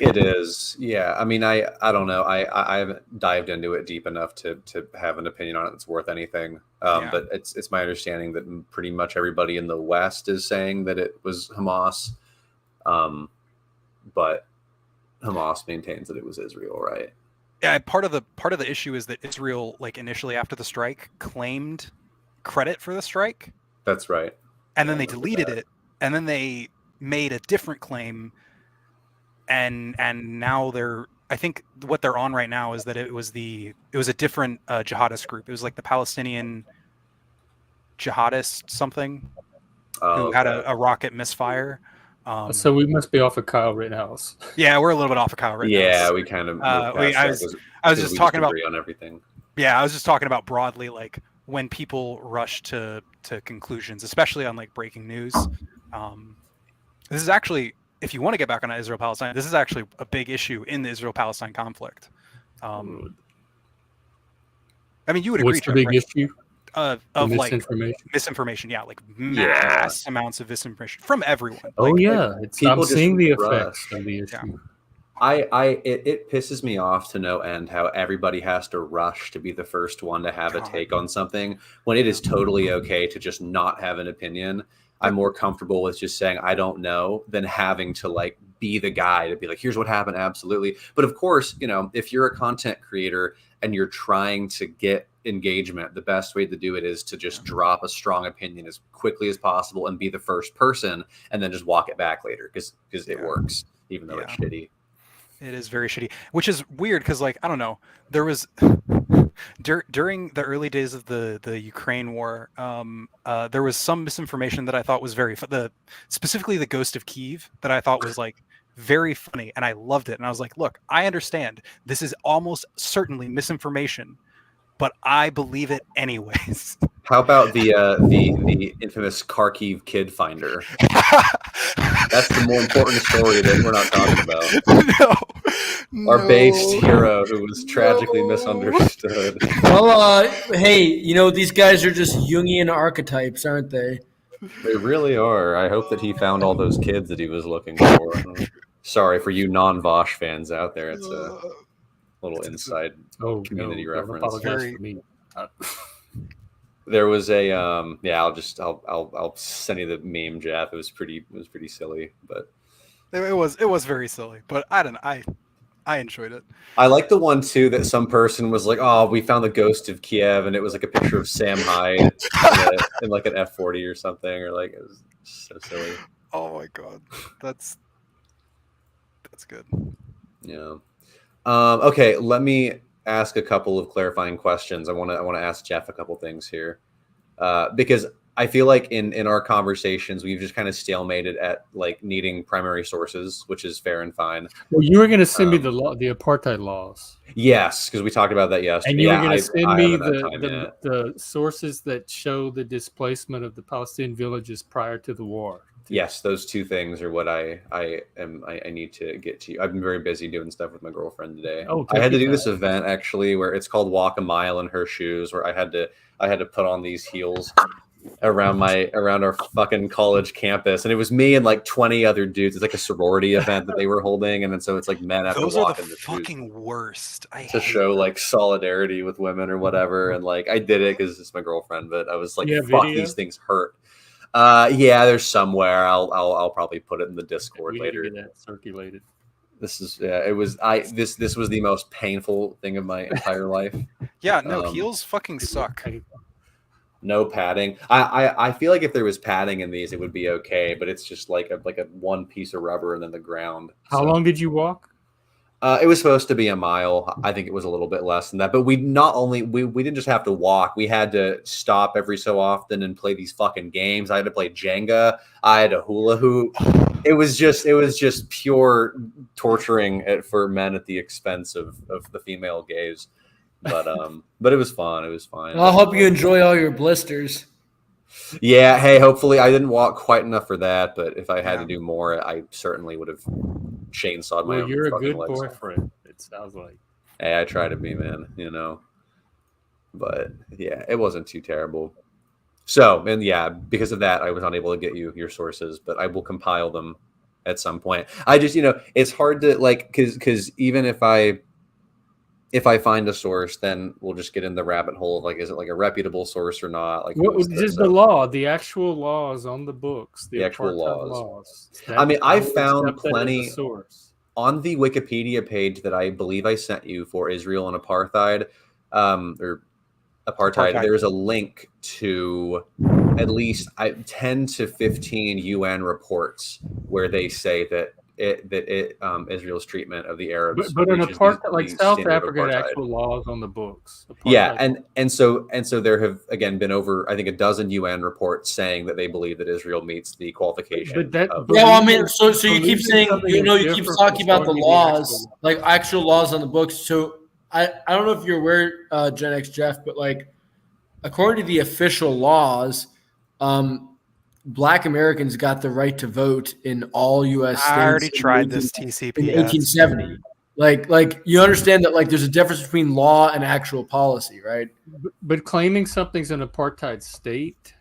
It is, yeah. I mean, I don't know. I haven't dived into it deep enough to have an opinion on it that's worth anything. But it's my understanding that pretty much everybody in the West is saying that it was Hamas. But Hamas maintains that it was Israel, right? Yeah, part of the issue is that Israel, like, initially after the strike, claimed credit for the strike. That's right. And then they deleted it, and then they made a different claim. And now they're I think what they're on right now is that it was a different jihadist group. It was like the Palestinian jihadist something who had a rocket misfire. So we must be off of Kyle Rittenhouse. Yeah, we're a little bit off of Kyle Rittenhouse. Yeah, we kind of. I was just talking about on everything. Yeah, I was just talking about broadly, like when people rush to conclusions, especially on like breaking news. This is actually, if you want to get back on Israel-Palestine, this is actually a big issue in the Israel-Palestine conflict. I mean, you would agree. What's the big issue? Of misinformation, yeah, like mass amounts of misinformation from everyone. I'm seeing the effects of the issue. It pisses me off to no end how everybody has to rush to be the first one to have a take on something when it is totally okay to just not have an opinion. I'm more comfortable with just saying I don't know than having to like be the guy to be like, here's what happened. Absolutely. But of course, you know, if you're a content creator and you're trying to get engagement, the best way to do it is to just drop a strong opinion as quickly as possible and be the first person and then just walk it back later because it works, even though it's shitty. It is very shitty, which is weird because, like, I don't know, there was during the early days of the Ukraine war, there was some misinformation that I thought was specifically the Ghost of Kyiv that I thought was like very funny, and I loved it. And I was like, look, I understand this is almost certainly misinformation, but I believe it anyways. How about the infamous Kharkiv kid finder? That's the more important story that we're not talking about. Our based hero who was tragically misunderstood. Well, hey, you know, these guys are just Jungian archetypes, aren't they? They really are. I hope that he found all those kids that he was looking for. Sorry for you non-Vosh fans out there. It's a little inside community reference. There was a I'll send you the meme, Jeff. It was pretty silly, but it was very silly. But I enjoyed it. I like the one too that some person was like, "Oh, we found the ghost of Kiev," and it was like a picture of Sam Hyde in like an F-40 or something, or like it was so silly. Oh my god, that's good. Yeah. Okay, let me ask a couple of clarifying questions. I want to ask Jeff a couple things here, because I feel like in our conversations we've just kind of stalemated at like needing primary sources, which is fair and fine. Well, you were going to send me the apartheid laws. Yes, because we talked about that yesterday. And you were going to send me the sources that show the displacement of the Palestinian villages prior to the war. Yes, those two things are what I need to get to. I've been very busy doing stuff with my girlfriend today. I had to do this event actually where it's called Walk a Mile in Her Shoes, where I had to put on these heels around our fucking college campus, and it was me and like 20 other dudes. It's like a sorority event that they were holding, and then so it's like men have to walk in the fucking worst. To show like solidarity with women or whatever, and like I did it because it's my girlfriend, but I was like, fuck, these things hurt. Yeah, there's somewhere. I'll probably put it in the Discord later. Get that circulated. This is this was the most painful thing of my entire life. Yeah, no, heels fucking suck. No padding. I feel like if there was padding in these, it would be okay, but it's just like a one piece of rubber and then the ground. How long did you walk? It was supposed to be a mile. I think it was a little bit less than that. But we didn't just have to walk. We had to stop every so often and play these fucking games. I had to play Jenga. I had a hula hoop. It was just pure torturing for men at the expense of the female gaze. But it was fun. It was fine. Well, I hope you enjoy all your blisters. Yeah. Hey, hopefully I didn't walk quite enough for that. But if I had to do more, I certainly would have chainsawed my own. You're a good legs. boyfriend. It sounds like. Hey, I try to be, man. You know. But yeah, it wasn't too terrible. So, and yeah, because of that, I was unable to get you your sources, but I will compile them at some point. I just, it's hard to like, because even if I find a source, then we'll just get in the rabbit hole of like, is it like a reputable source or not? Like, just the law, the actual laws on the books, the actual laws. That, I mean, I found plenty source. On the Wikipedia page that I believe I sent you for Israel and apartheid, or apartheid. There's a link to at least 10 to 15 UN reports where they say that Israel's treatment of the Arabs. But an reaches apartheid, like the South standard of Africa, had apartheid. actual laws on the books. Yeah, Apartheid. and so there have again been over, I think, a dozen UN reports saying that they believe that Israel meets the qualification. I mean, so you keep saying, you keep talking about the laws, like actual laws on the books. So I don't know if you're aware, Gen X Jeff, but like according to the official laws, Black Americans got the right to vote in all U.S. states. I already tried this TCPS in 1870. Like you understand that like there's a difference between law and actual policy, right? But claiming something's an apartheid state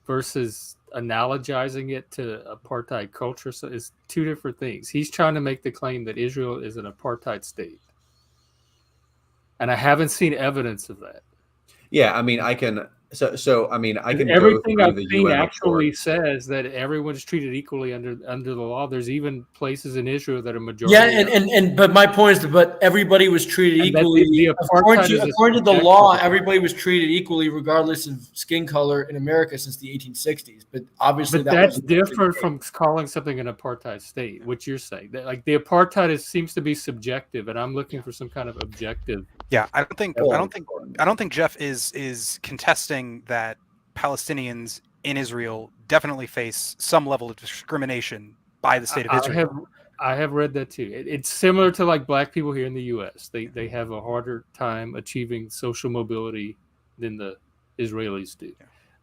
versus analogizing it to apartheid culture is two different things. He's trying to make the claim that Israel is an apartheid state, and I haven't seen evidence of that. Yeah, I mean, I can. So I mean, I can. Everything go I've the seen UN actually report. says that everyone's treated equally under the law. There's even places in Israel that are majority. Yeah, but my point is, but everybody was treated equally. According to the law, everybody was treated equally regardless of skin color in America since the 1860s. But obviously, that's different from calling something an apartheid state. What you're saying, that like the apartheid seems to be subjective, and I'm looking for some kind of objective. Yeah, I don't think Jeff is contesting that Palestinians in Israel definitely face some level of discrimination by the state of Israel. I have read that too. It's similar to like black people here in the U.S. They have a harder time achieving social mobility than the Israelis do.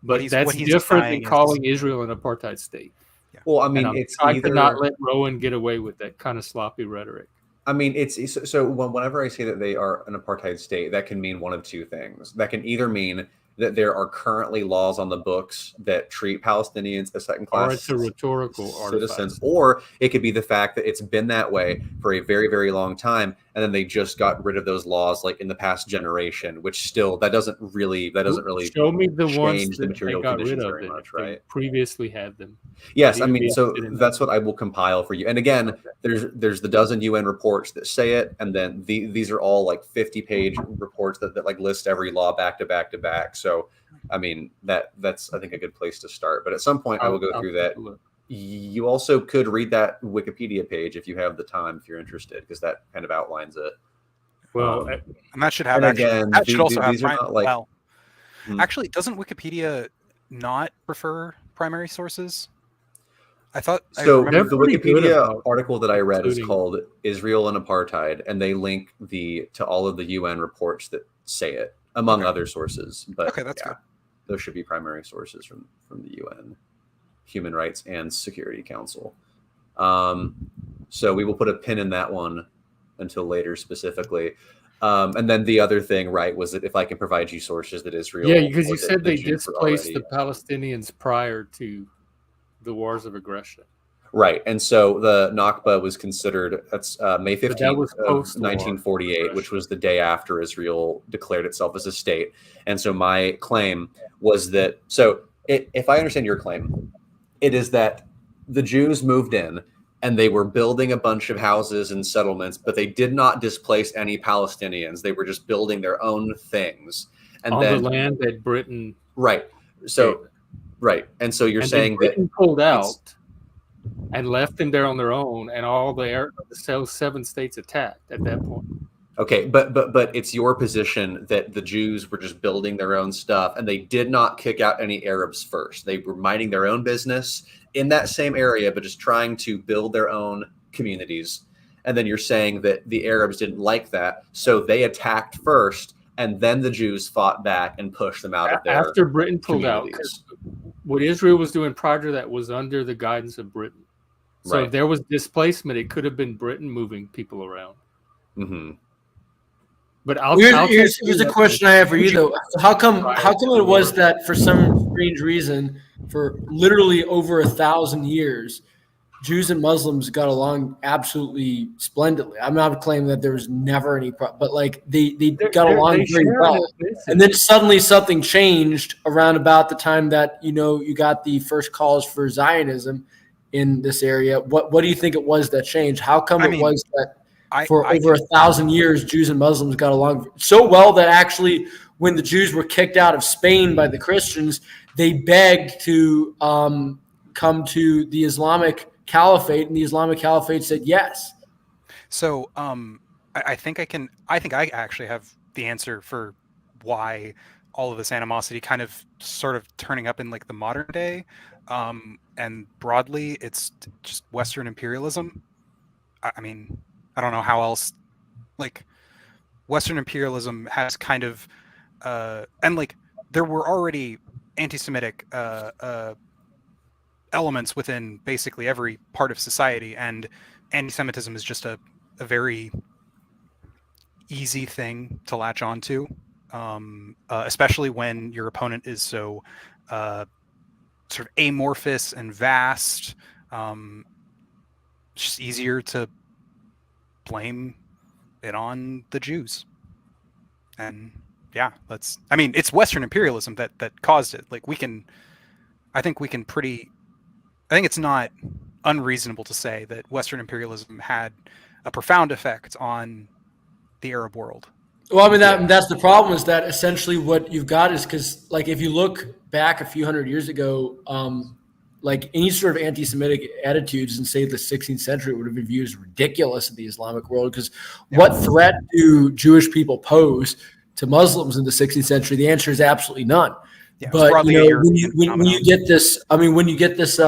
But that's different than calling Israel an apartheid state. Yeah. Well, I mean, it's trying to not let Roenn get away with that kind of sloppy rhetoric. I mean, it's so whenever I say that they are an apartheid state, that can mean one of two things. That can either mean that there are currently laws on the books that treat Palestinians as second-class or it's a rhetorical citizens, or it could be the fact that it's been that way for a very, very long time, and then they just got rid of those laws like in the past generation, which still that doesn't really show me the change ones the material they got conditions rid of very much, right? Previously had them. Yes, I mean, so that's what I will compile for you. And again, there's the dozen UN reports that say it, and then these are all like 50-page reports that like list every law back to back to back. So, I mean, that's I think a good place to start. But at some point, I will go through that. You also could read that Wikipedia page if you have the time, if you're interested, because that kind of outlines it. Well, and that should have these are not like. Actually, doesn't Wikipedia not prefer primary sources? I thought so. The Wikipedia article that I read is called "Israel and Apartheid," and they link to all of the UN reports that say it, among other sources. But that's good. Those should be primary sources from the UN, Human Rights and Security Council. So we will put a pin in that one until later, specifically. And then the other thing, right, was that if I can provide you sources that Israel, because you said they displaced the Palestinians prior to the wars of aggression. Right. And so the Nakba was considered, that's May 15th of 1948, which was the day after Israel declared itself as a state. And so my claim was that, if I understand your claim, it is that the Jews moved in and they were building a bunch of houses and settlements, but they did not displace any Palestinians. They were just building their own things. And on then, the land that Britain... Right. So... Right, and so you're saying Britain pulled out and left them there on their own, and all the 7 states attacked at that point. Okay, but it's your position that the Jews were just building their own stuff, and they did not kick out any Arabs first. They were minding their own business in that same area, but just trying to build their own communities. And then you're saying that the Arabs didn't like that, so they attacked first, and then the Jews fought back and pushed them out of their after Britain pulled out. What Israel was doing prior to that was under the guidance of Britain. So if there was displacement, it could have been Britain moving people around. Mm-hmm. But here's a question I have for you though. How come it was that for some strange reason, for literally over 1,000 years, Jews and Muslims got along absolutely splendidly? I'm not claiming that there was never any problem, but like they got along very well. And then suddenly something changed around about the time that you got the first calls for Zionism in this area. What do you think it was that changed? How come it was that for over 1,000 years Jews and Muslims got along so well that actually when the Jews were kicked out of Spain by the Christians, they begged to come to the Islamic caliphate, and the Islamic Caliphate said yes. So I think I actually have the answer for why all of this animosity kind of sort of turning up in like the modern day. And broadly, it's just Western imperialism. I mean, I don't know how else, like Western imperialism has kind of, and like there were already anti-Semitic elements within basically every part of society, and anti-Semitism is just a very easy thing to latch onto, especially when your opponent is so sort of amorphous and vast. It's just easier to blame it on the Jews. And yeah, it's Western imperialism that caused it. Like I think it's not unreasonable to say that Western imperialism had a profound effect on the Arab world. Well, I mean, that's the problem, is that essentially what you've got is, because like if you look back a few hundred years ago, like any sort of anti-Semitic attitudes in, say, the 16th century would have been viewed as ridiculous in the Islamic world, because what threat do Jewish people pose to Muslims in the 16th century? The answer is absolutely none. Yeah, but when you get this, when you get this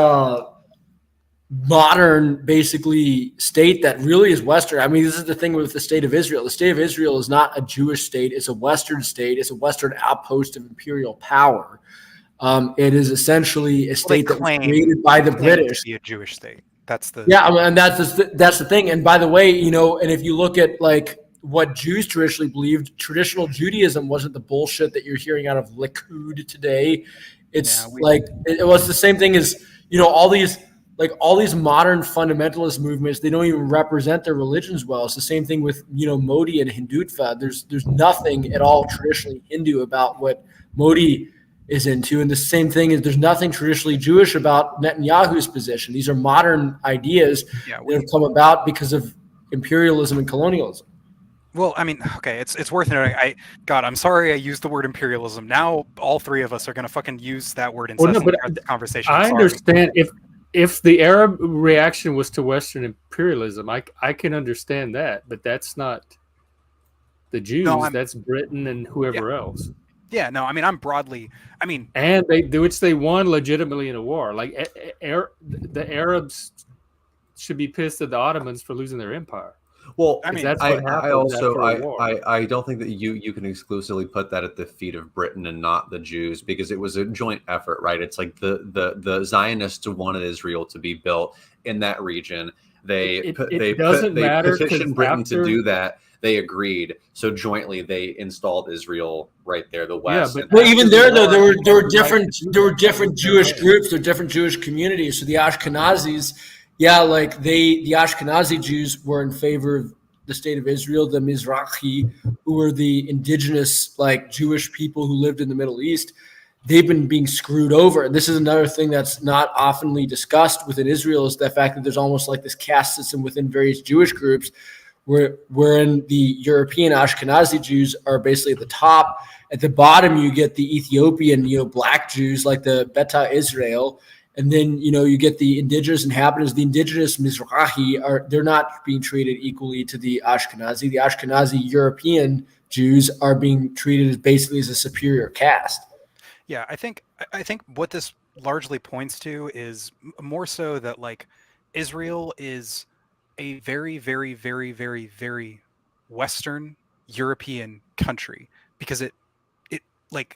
modern, basically, state that really is Western. I mean, this is the thing with the state of Israel. The state of Israel is not a Jewish state. It's a Western state. It's a Western outpost of imperial power. It is essentially a state that was created by the British. To be a Jewish state. That's the and that's the thing. And by the way, and if you look at like what Jews traditionally believed, traditional Judaism wasn't the bullshit that you're hearing out of Likud today. It's it was the same thing as all these modern fundamentalist movements. They don't even represent their religions well. It's the same thing with Modi and Hindutva. There's nothing at all traditionally Hindu about what Modi is into, and the same thing is there's nothing traditionally Jewish about Netanyahu's position. These are modern ideas that have come about because of imperialism and colonialism. Well, I mean, okay, it's worth noting. I'm sorry I used the word imperialism. Now all three of us are going to fucking use that word incessantly throughout the conversation. I understand if the Arab reaction was to Western imperialism, I can understand that, but that's not the Jews. That's Britain and whoever else. Yeah, no, I mean, and they won legitimately in a war. Like the Arabs should be pissed at the Ottomans for losing their empire. Well, I mean, I don't think that you can exclusively put that at the feet of Britain and not the Jews, because it was a joint effort, right? It's like the Zionists wanted Israel to be built in that region. They petitioned Britain to do that. They agreed, so jointly they installed Israel right there, the West. Yeah, but even there were different Jewish groups, there were different Jewish communities. So the Ashkenazis, the Ashkenazi Jews were in favor of the state of Israel. The Mizrahi, who were the indigenous Jewish people who lived in the Middle East, they've been being screwed over. And this is another thing that's not oftenly discussed within Israel, is the fact that there's almost like this caste system within various Jewish groups, wherein the European Ashkenazi Jews are basically at the top. At the bottom, you get the Ethiopian, black Jews like the Beta Israel. And then, you get the indigenous inhabitants. The indigenous Mizrahi they're not being treated equally to the Ashkenazi. The Ashkenazi European Jews are being treated as basically as a superior caste. Yeah, I think what this largely points to is more so that Israel is a very, very, very, very, very Western European country, because it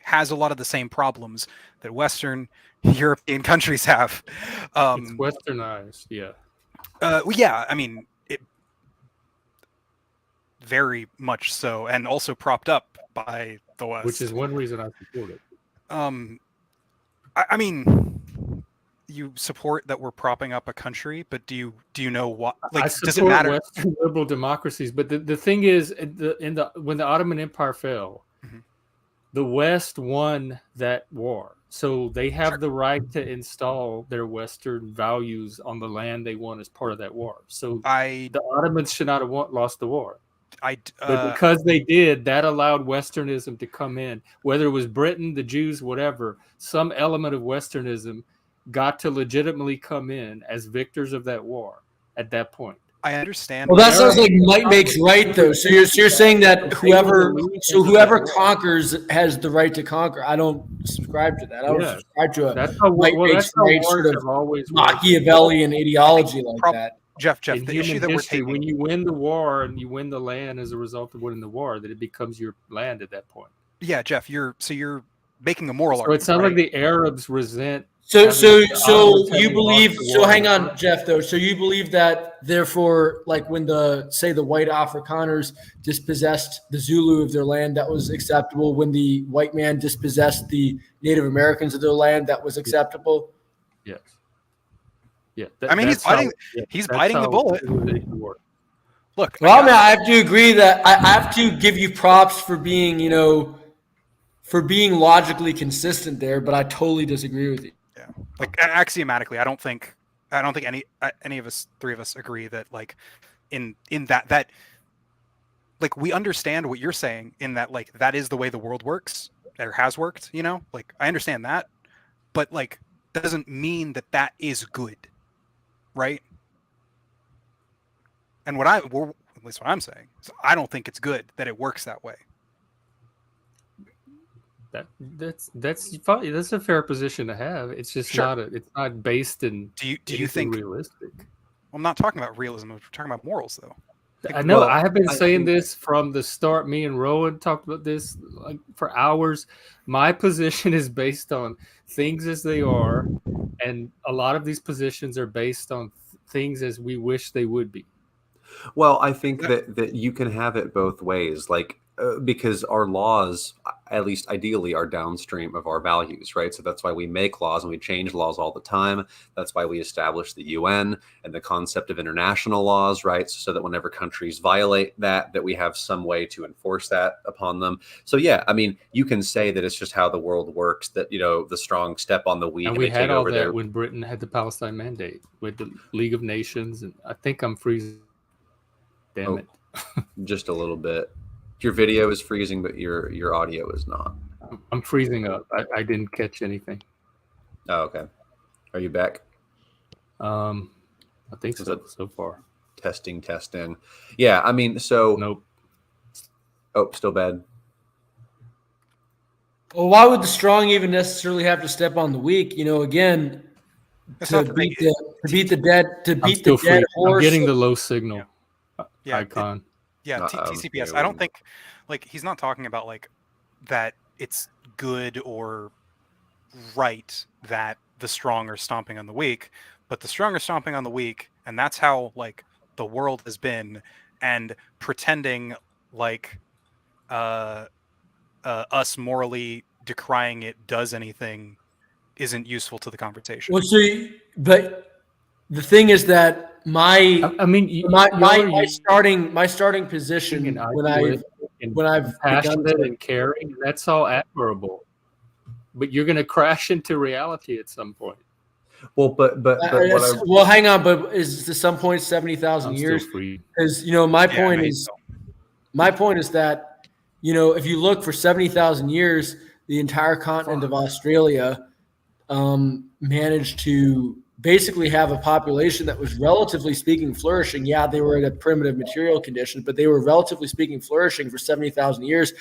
has a lot of the same problems that Western European countries have. It's westernized, yeah. I mean, it very much so, and also propped up by the West, which is one reason I support it. I mean, you support that we're propping up a country, but do you know what? I support does it matter? Western liberal democracies, but the thing is, when the Ottoman Empire fell, the West won that war, so they have the right to install their Western values on the land they won as part of that war. So the Ottomans should not have lost the war. But because they did, that allowed Westernism to come in, whether it was Britain, the Jews, whatever. Some element of Westernism got to legitimately come in as victors of that war at that point. I understand. Well, that sounds like might makes right, though. So you're saying that whoever conquers has the right to conquer. I don't subscribe to that. I don't subscribe to a might makes right sort of Machiavellian ideology like that. Jeff, the issue that we're taking, when you win the war and you win the land as a result of winning the war, that it becomes your land at that point. Yeah, Jeff, you're making a moral argument. So it sounds like the Arabs resent. So you believe? So hang on, Jeff. Though, so you believe that therefore, like when the white Afrikaners dispossessed the Zulu of their land, that was acceptable. When the white man dispossessed the Native Americans of their land, that was acceptable. Yes. Yeah. I mean, he's biting the bullet. Look, well, I have to agree that I have to give you props for being, for being logically consistent there, but I totally disagree with you. Yeah, like axiomatically, I don't think any of us, three of us, agree that like in that like we understand what you're saying in that like that is the way the world works or has worked. Like I understand that, but like that doesn't mean that is good, right? And at least what I'm saying, is I don't think it's good that it works that way. That's fine. That's a fair position to have. It's just it's not based in. Do you think realistic? I'm not talking about realism. We're talking about morals, though. I know. I have been saying this from the start. Me and Roenn talked about this like for hours. My position is based on things as they are, and a lot of these positions are based on things as we wish they would be. Well, I think that you can have it both ways, like because our laws, at least ideally, are downstream of our values, right? So that's why we make laws and we change laws all the time. That's why we establish the UN and the concept of international laws, right? So that whenever countries violate that we have some way to enforce that upon them. So yeah, I mean, you can say that it's just how the world works, that, the strong step on the weak. And we had all that when Britain had the Palestine Mandate with the League of Nations. And I think I'm freezing. Damn it. Just a little bit. Your video is freezing, but your audio is not. I'm freezing up. I didn't catch anything. Oh, okay. Are you back? I think so far. Testing. Yeah, I mean, so... Nope. Oh, still bad. Well, why would the strong even necessarily have to step on the weak? Again, to beat the dead horse. I'm getting the low signal icon. TCPS. I don't think, like, he's not talking about like that it's good or right that the strong are stomping on the weak, but the strong are stomping on the weak, and that's how like the world has been, and pretending like us morally decrying it does anything isn't useful to the conversation. Well, but the thing is that my starting position when I've passionate and caring, that's all admirable, but you're going to crash into reality at some point. Well, but hang on, but is to some point 70,000 years? Because my point is that if you look for 70,000 years, the entire continent of Australia managed to basically have a population that was relatively speaking flourishing. Yeah, they were in a primitive material condition, but they were relatively speaking flourishing for 70,000 years.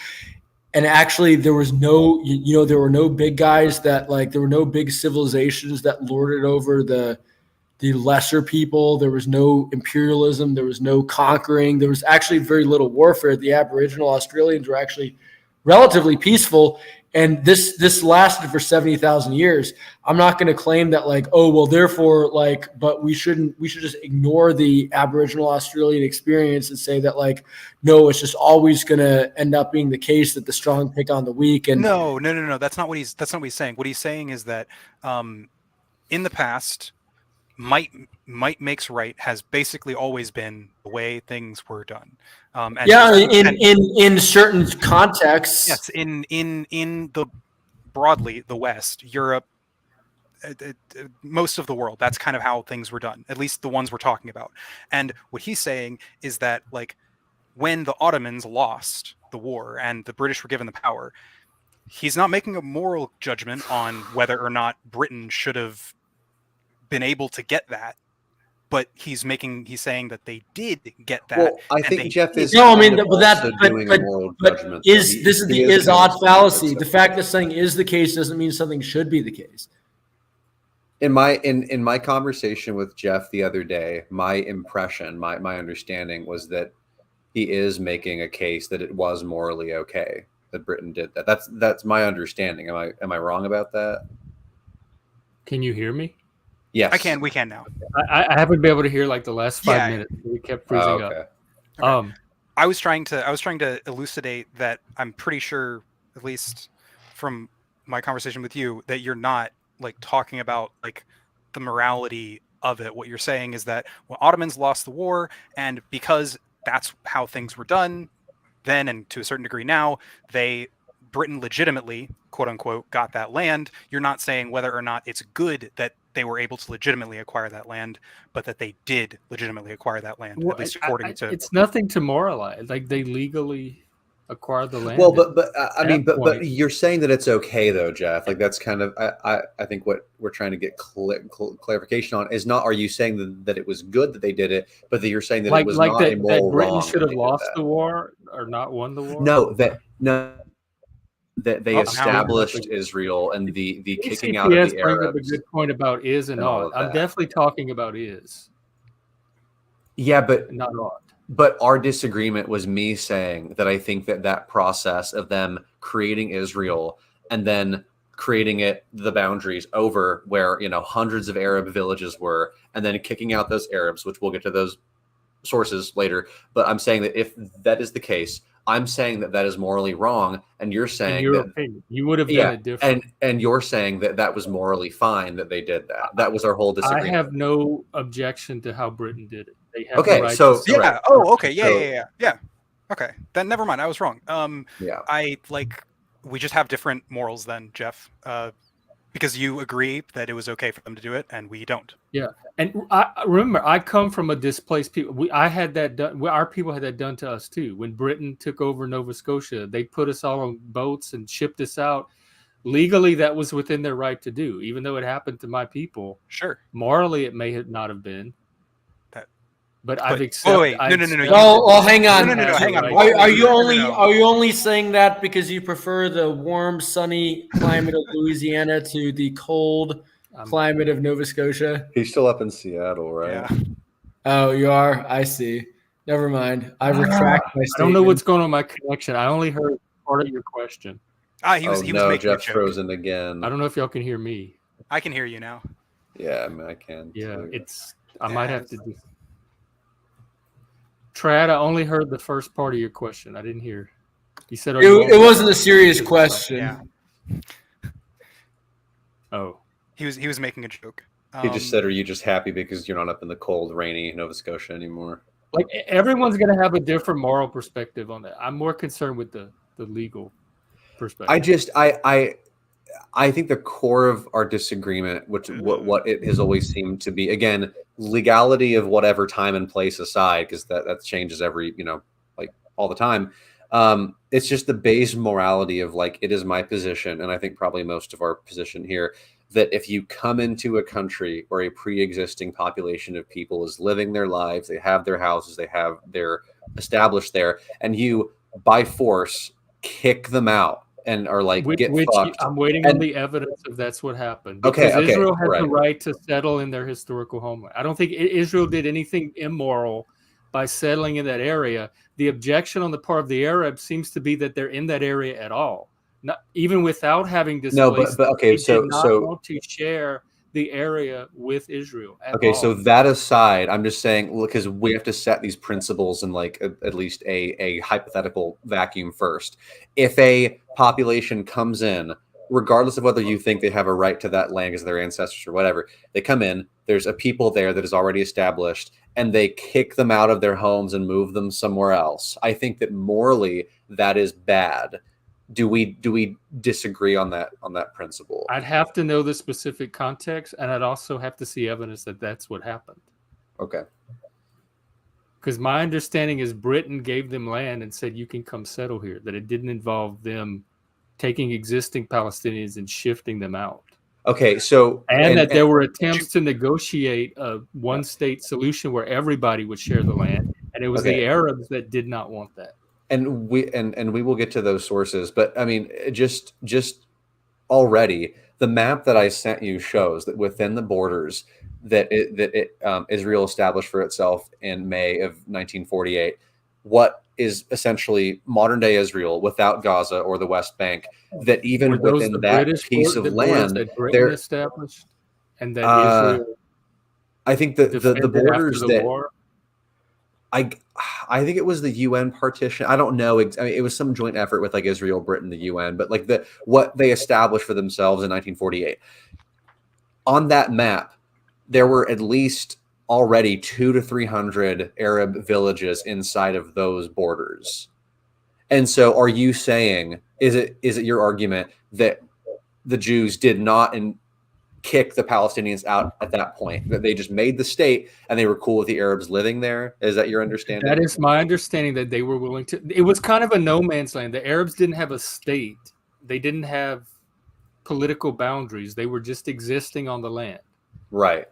And actually there was no, there were no big guys that there were no big civilizations that lorded over the lesser people. There was no imperialism. There was no conquering. There was actually very little warfare. The Aboriginal Australians were actually relatively peaceful. And this lasted for 70,000 years. I'm not going to claim that therefore but we should just ignore the Aboriginal Australian experience and say that no, it's just always going to end up being the case that the strong pick on the weak. And no. That's not what he's saying. What he's saying is that in the past, might makes right has basically always been the way things were done. In certain contexts. Yes, in the broadly the West, Europe, most of the world, that's kind of how things were done. At least the ones we're talking about. And what he's saying is that when the Ottomans lost the war and the British were given the power, he's not making a moral judgment on whether or not Britain should have been able to get that, but he's saying that they did get that. Well, I think Jeff is no. I mean, but this is the is-ought fallacy. The fact that something is the case doesn't mean something should be the case. In my conversation with Jeff the other day, my impression, my understanding was that he is making a case that it was morally okay that Britain did that. That's my understanding. Am I wrong about that? Can you hear me? Yes, I can. We can now. I haven't been able to hear like the last 5 minutes. We kept freezing up. Okay. I was trying to elucidate that I'm pretty sure, at least from my conversation with you, that you're not like talking about like the morality of it. What you're saying is that Ottomans lost the war, and because that's how things were done then, and to a certain degree now, Britain legitimately, quote unquote, got that land. You're not saying whether or not it's good that they were able to legitimately acquire that land, but that they did legitimately acquire that land, at least according to. It's nothing to moralize. Like they legally acquired the land. Well, but you're saying that it's okay though, Jeff. Like that's kind of I think what we're trying to get clarification on is not. Are you saying that it was good that they did it, but that you're saying that it was not a moral Britain wrong should have lost the war or not won the war? No, that they established Israel and the kicking out of the Arabs. Up a good point about is and ought. I'm definitely talking about is. Yeah, but not ought. But our disagreement was me saying that I think that process of them creating Israel and then creating the boundaries over where, hundreds of Arab villages were, and then kicking out those Arabs, which we'll get to those sources later. But I'm saying that if that is the case, I'm saying that is morally wrong, and you're saying in your opinion, you would have done it different. And you're saying that was morally fine that they did that. That was our whole disagreement. I have no objection to how Britain did it. They have okay, the right so to yeah. Oh, okay. Yeah. Okay, then never mind. I was wrong. Yeah. We just have different morals then, Jeff. Because you agree that it was okay for them to do it, and we don't. Yeah, and I remember I come from a displaced people. I had that done. Our people had that done to us too. When Britain took over Nova Scotia, they put us all on boats and shipped us out. Legally, that was within their right to do, even though it happened to my people. Sure. Morally, it may not have been. But I've accepted. Wait, no. Oh, hang on. No, hang on. Are you only saying that because you prefer the warm, sunny climate of Louisiana to the cold climate of Nova Scotia? He's still up in Seattle, right? Yeah. Oh, you are? I see. Never mind. I retract my statement. I don't know what's going on with my connection. I only heard part of your question. He was making Jeff's a joke. frozen again. I don't know if y'all can hear me. I can hear you now. Yeah, I mean, I can. Yeah, I might have to do. Trad, I only heard the first part of your question. I didn't hear. You said it wasn't a serious question. Yeah. Oh. He was making a joke. He just said, "Are you just happy because you're not up in the cold, rainy Nova Scotia anymore?" Like everyone's going to have a different moral perspective on that. I'm more concerned with the legal perspective. I think the core of our disagreement, what it has always seemed to be, again, legality of whatever time and place aside, because that changes every, like all the time. It's just the base morality of like, it is my position, and I think probably most of our position here, that if you come into a country where a pre-existing population of people is living their lives, they have their houses, they're established there, and you by force kick them out and are like, get fucked. I'm waiting on the evidence if that's what happened. Because Israel has the right to settle in their historical homeland. I don't think Israel did anything immoral by settling in that area. The objection on the part of the Arabs seems to be that they're in that area at all. Not even without having displaced. No, but okay, they did not want to share the area with Israel. Okay, so that aside, I'm just saying, because we have to set these principles in like at least a hypothetical vacuum first. If a population comes in, regardless of whether you think they have a right to that land as their ancestors or whatever, they come in, there's a people there that is already established, and they kick them out of their homes and move them somewhere else. I think that morally that is bad. Do we disagree on that principle? I'd have to know the specific context, and I'd also have to see evidence that that's what happened. Okay. Because my understanding is Britain gave them land and said, you can come settle here, that it didn't involve them taking existing Palestinians and shifting them out. Okay, so and that there were attempts to negotiate a one-state solution where everybody would share the land, and it was the Arabs that did not want that. And we will get to those sources, but I mean, just already the map that I sent you shows that within the borders that Israel established for itself in May of 1948, what is essentially modern day Israel without Gaza or the West Bank, that even within that piece of land that Britain established, and that Israel, I think that the borders after the that war. I think it was the UN partition. I don't know. I mean, it was some joint effort with like Israel, Britain, the UN, but like what they established for themselves in 1948. On that map, there were at least already 200 to 300 Arab villages inside of those borders. And so, are you saying is it your argument that the Jews did not kick the Palestinians out at that point, that they just made the state and they were cool with the Arabs living there? Is that your understanding? That is my understanding, that they were willing to. It was kind of a no man's land. The Arabs didn't have a state. They didn't have political boundaries. They were just existing on the land. Right.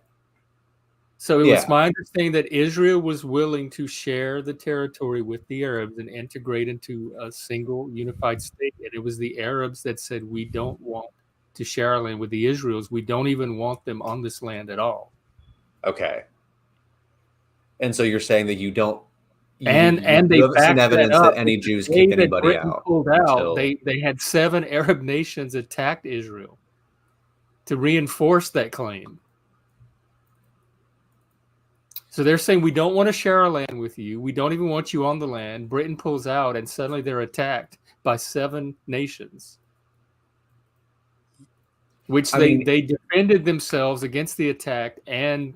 So it was my understanding that Israel was willing to share the territory with the Arabs and integrate into a single unified state. And it was the Arabs that said, we don't want to share our land with the Israels. We don't even want them on this land at all. Okay. And so you're saying that you don't, and they haven't seen evidence that any the Jews day kick that anybody Britain out. pulled out, they had 7 Arab nations attacked Israel to reinforce that claim. So they're saying, we don't want to share our land with you. We don't even want you on the land. Britain pulls out, and suddenly they're attacked by 7 nations. Which they defended themselves against the attack and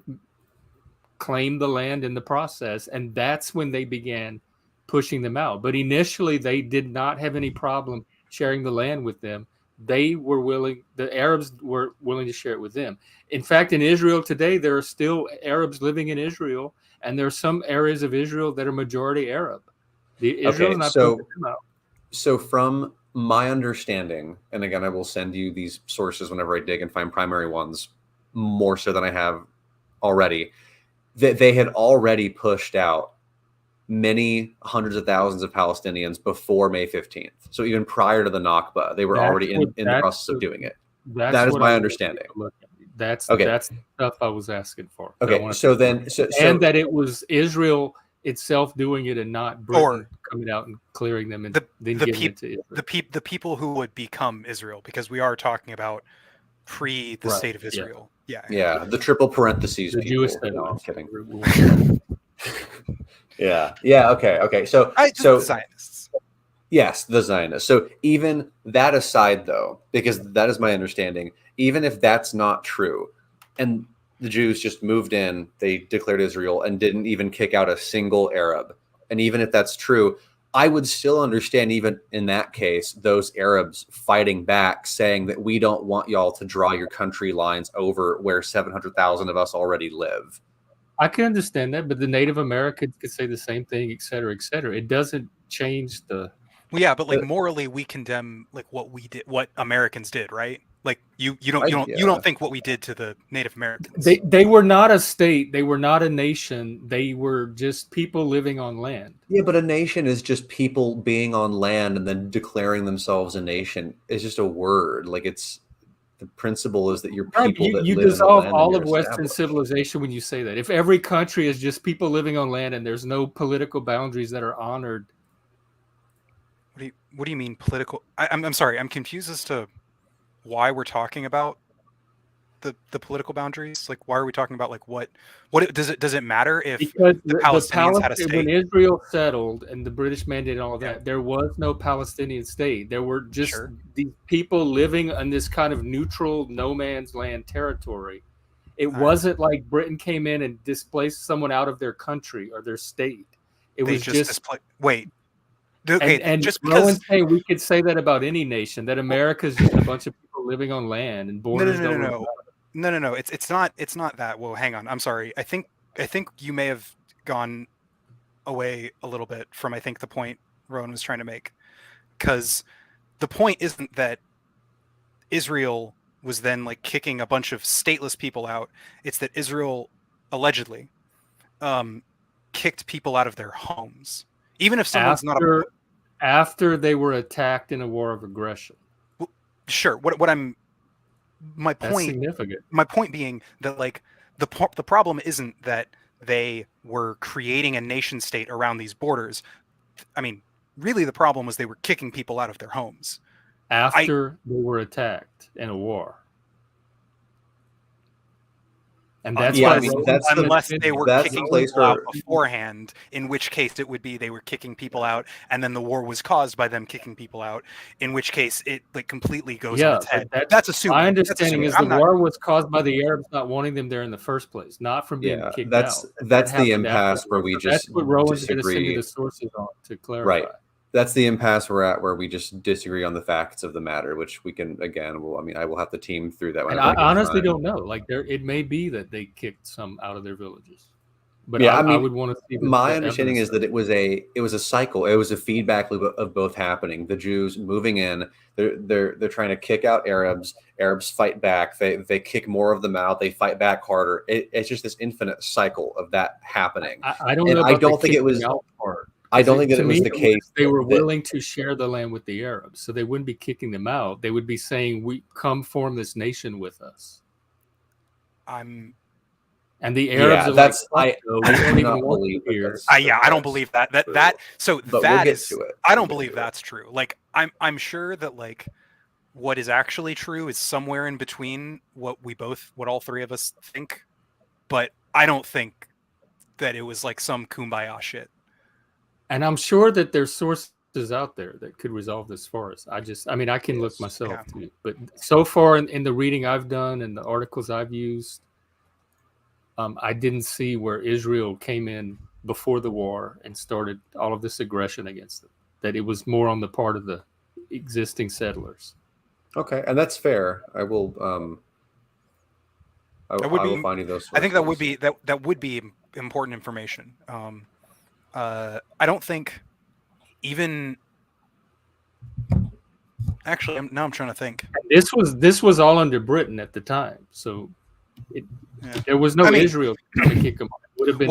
claimed the land in the process. And that's when they began pushing them out. But initially, they did not have any problem sharing the land with them. They were willing, the Arabs were willing to share it with them. In fact, in Israel today, there are still Arabs living in Israel, and there are some areas of Israel that are majority Arab. Israel's not pushing them out. So from my understanding, and again, I will send you these sources whenever I dig and find primary ones, more so than I have already, that they had already pushed out many hundreds of thousands of Palestinians before May 15th. So even prior to the Nakba, they were already in the process of doing it. That is my understanding. That's the stuff I was asking for. Okay, and that it was Israel itself doing it and not Britain coming out and clearing them and then giving it to Israel. The people who would become Israel, because we are talking about pre the state of Israel. Yeah, the triple parentheses the people. Jewish state. No, I'm kidding. Okay. So the Zionists. Yes, the Zionists. So even that aside, though, because that is my understanding, even if that's not true, and the Jews just moved in, they declared Israel and didn't even kick out a single Arab. And even if that's true, I would still understand, even in that case, those Arabs fighting back, saying that we don't want y'all to draw your country lines over where 700,000 of us already live. I can understand that, but the Native Americans could say the same thing, et cetera, et cetera. It doesn't change the... Well, yeah, but like morally, we condemn like what we did, what Americans did, right? Like you don't think what we did to the Native Americans. They were not a state. They were not a nation. They were just people living on land. Yeah, but a nation is just people being on land and then declaring themselves a nation. It's just a word. Like it's the principle is that you're people that you live dissolve in the land all of Western civilization when you say that. If every country is just people living on land and there's no political boundaries that are honored. What do you mean political? I'm sorry. I'm confused as to why we're talking about the political boundaries. Like, why are we talking about like what does it matter if because the Palestinians had a state? When Israel settled and the British mandated all of that, there was no Palestinian state. There were just these people living on this kind of neutral no man's land territory. It wasn't like Britain came in and displaced someone out of their country or their state. They just wait. Okay, and just because we could say that about any nation, that America is just a bunch of people living on land and borders. No. It's not that. Well, hang on. I'm sorry. I think you may have gone away a little bit from the point Roenn was trying to make, because the point isn't that Israel was then like kicking a bunch of stateless people out. It's that Israel allegedly kicked people out of their homes, even if someone's not after they were attacked in a war of aggression. Well, sure. My point being that like the problem isn't that they were creating a nation state around these borders. I mean, really, the problem was they were kicking people out of their homes after they were attacked in a war. And that's unless they were kicking people out beforehand, in which case it would be they were kicking people out, and then the war was caused by them kicking people out. In which case, it like completely goes on its head. That's assuming. My understanding is the war was caused by the Arabs not wanting them there in the first place, not from being kicked out. That's the impasse where we just that's what Roenn's going to send you the sources on to clarify. Right. That's the impasse we're at, where we just disagree on the facts of the matter, which we can again. I will have to team through that. And I honestly don't know. Like it may be that they kicked some out of their villages, but yeah, I would want to see. My understanding is that it was a cycle. It was a feedback loop of both happening. The Jews moving in, they're trying to kick out Arabs. Arabs fight back. They kick more of them out. They fight back harder. It's just this infinite cycle of that happening. I don't know. I don't think it was. I don't think that it was the case. They were willing to share the land with the Arabs, so they wouldn't be kicking them out. They would be saying, "We come form this nation with us." And the Arabs are I don't even believe here. I don't believe that. I don't believe that's true. Like I'm sure that like what is actually true is somewhere in between what all three of us think, but I don't think that it was like some kumbaya shit. And I'm sure that there's sources out there that could resolve this for us. I can look myself too. But so far in the reading I've done and the articles I've used, I didn't see where Israel came in before the war and started all of this aggression against them. That it was more on the part of the existing settlers. Okay, and that's fair. I will. I will find you those sources. I think that would be important information. I don't think even actually. I'm trying to think. This was all under Britain at the time, so there was no Israel trying to kick them off. It would have been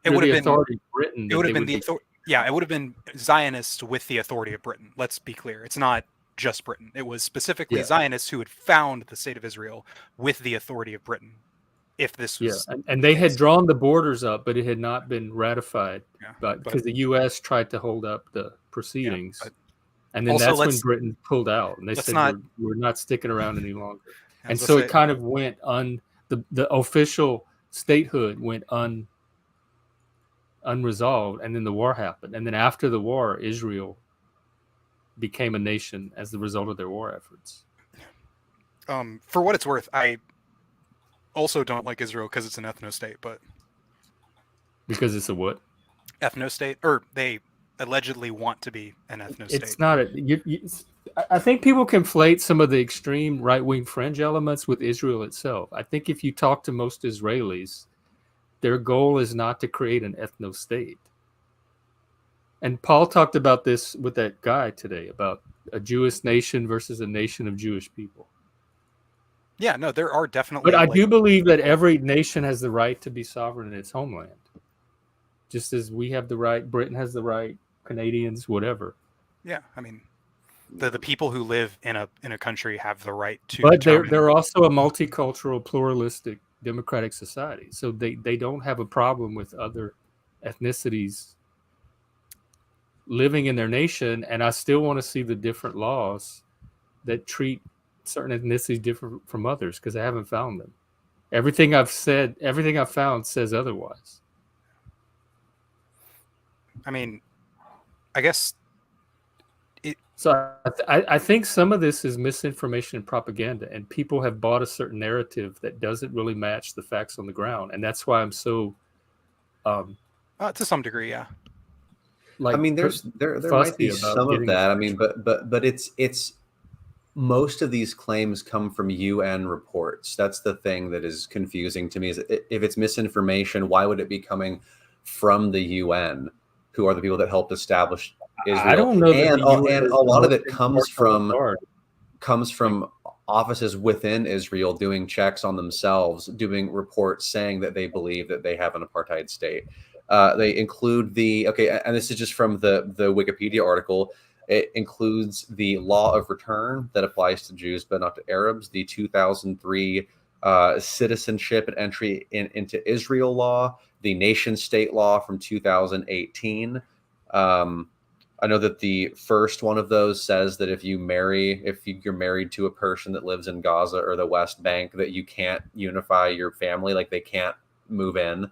it would have been Britain. It would have been it would have been Zionists with the authority of Britain. Let's be clear. It's not just Britain. It was specifically Zionists who had found the state of Israel with the authority of Britain. If this was, and they had drawn the borders up, but it had not been ratified, because the U.S. tried to hold up the proceedings, and then that's when Britain pulled out, and they said we're not sticking around any longer, and so it kind of went the official statehood went unresolved, and then the war happened, and then after the war, Israel became a nation as the result of their war efforts. For what it's worth, I also don't like Israel because it's an ethno-state, but because it's a what? Ethno-state, or they allegedly want to be an ethno-state. It's not I think people conflate some of the extreme right-wing fringe elements with Israel itself. I think if you talk to most Israelis, their goal is not to create an ethno-state. And Paul talked about this with that guy today about a Jewish nation versus a nation of Jewish people. Yeah, no, there are definitely. But I do believe that every nation has the right to be sovereign in its homeland. Just as we have the right, Britain has the right, Canadians, whatever. Yeah, I mean, the people who live in a country have the right to. But they're also a multicultural, pluralistic, democratic society. So they don't have a problem with other ethnicities living in their nation. And I still want to see the different laws that treat certain ethnicities different from others, because I haven't found them. Everything I've found says otherwise. I mean, I guess So I think some of this is misinformation and propaganda, and people have bought a certain narrative that doesn't really match the facts on the ground, and that's why I'm so. To some degree, yeah. Like, I mean, there might be some of that. I mean, but it's. Most of these claims come from UN reports. That's the thing that is confusing to me. Is if it's misinformation, why would it be coming from the UN, who are the people that helped establish Israel? I don't know. And a lot of it comes from offices within Israel doing checks on themselves, doing reports saying that they believe that they have an apartheid state. They include and this is just from the Wikipedia article. It includes the law of return that applies to Jews but not to Arabs, the 2003 citizenship and entry into Israel law, the nation state law from 2018. I know that the first one of those says that if you're married to a person that lives in Gaza or the West Bank, that you can't unify your family, like they can't move in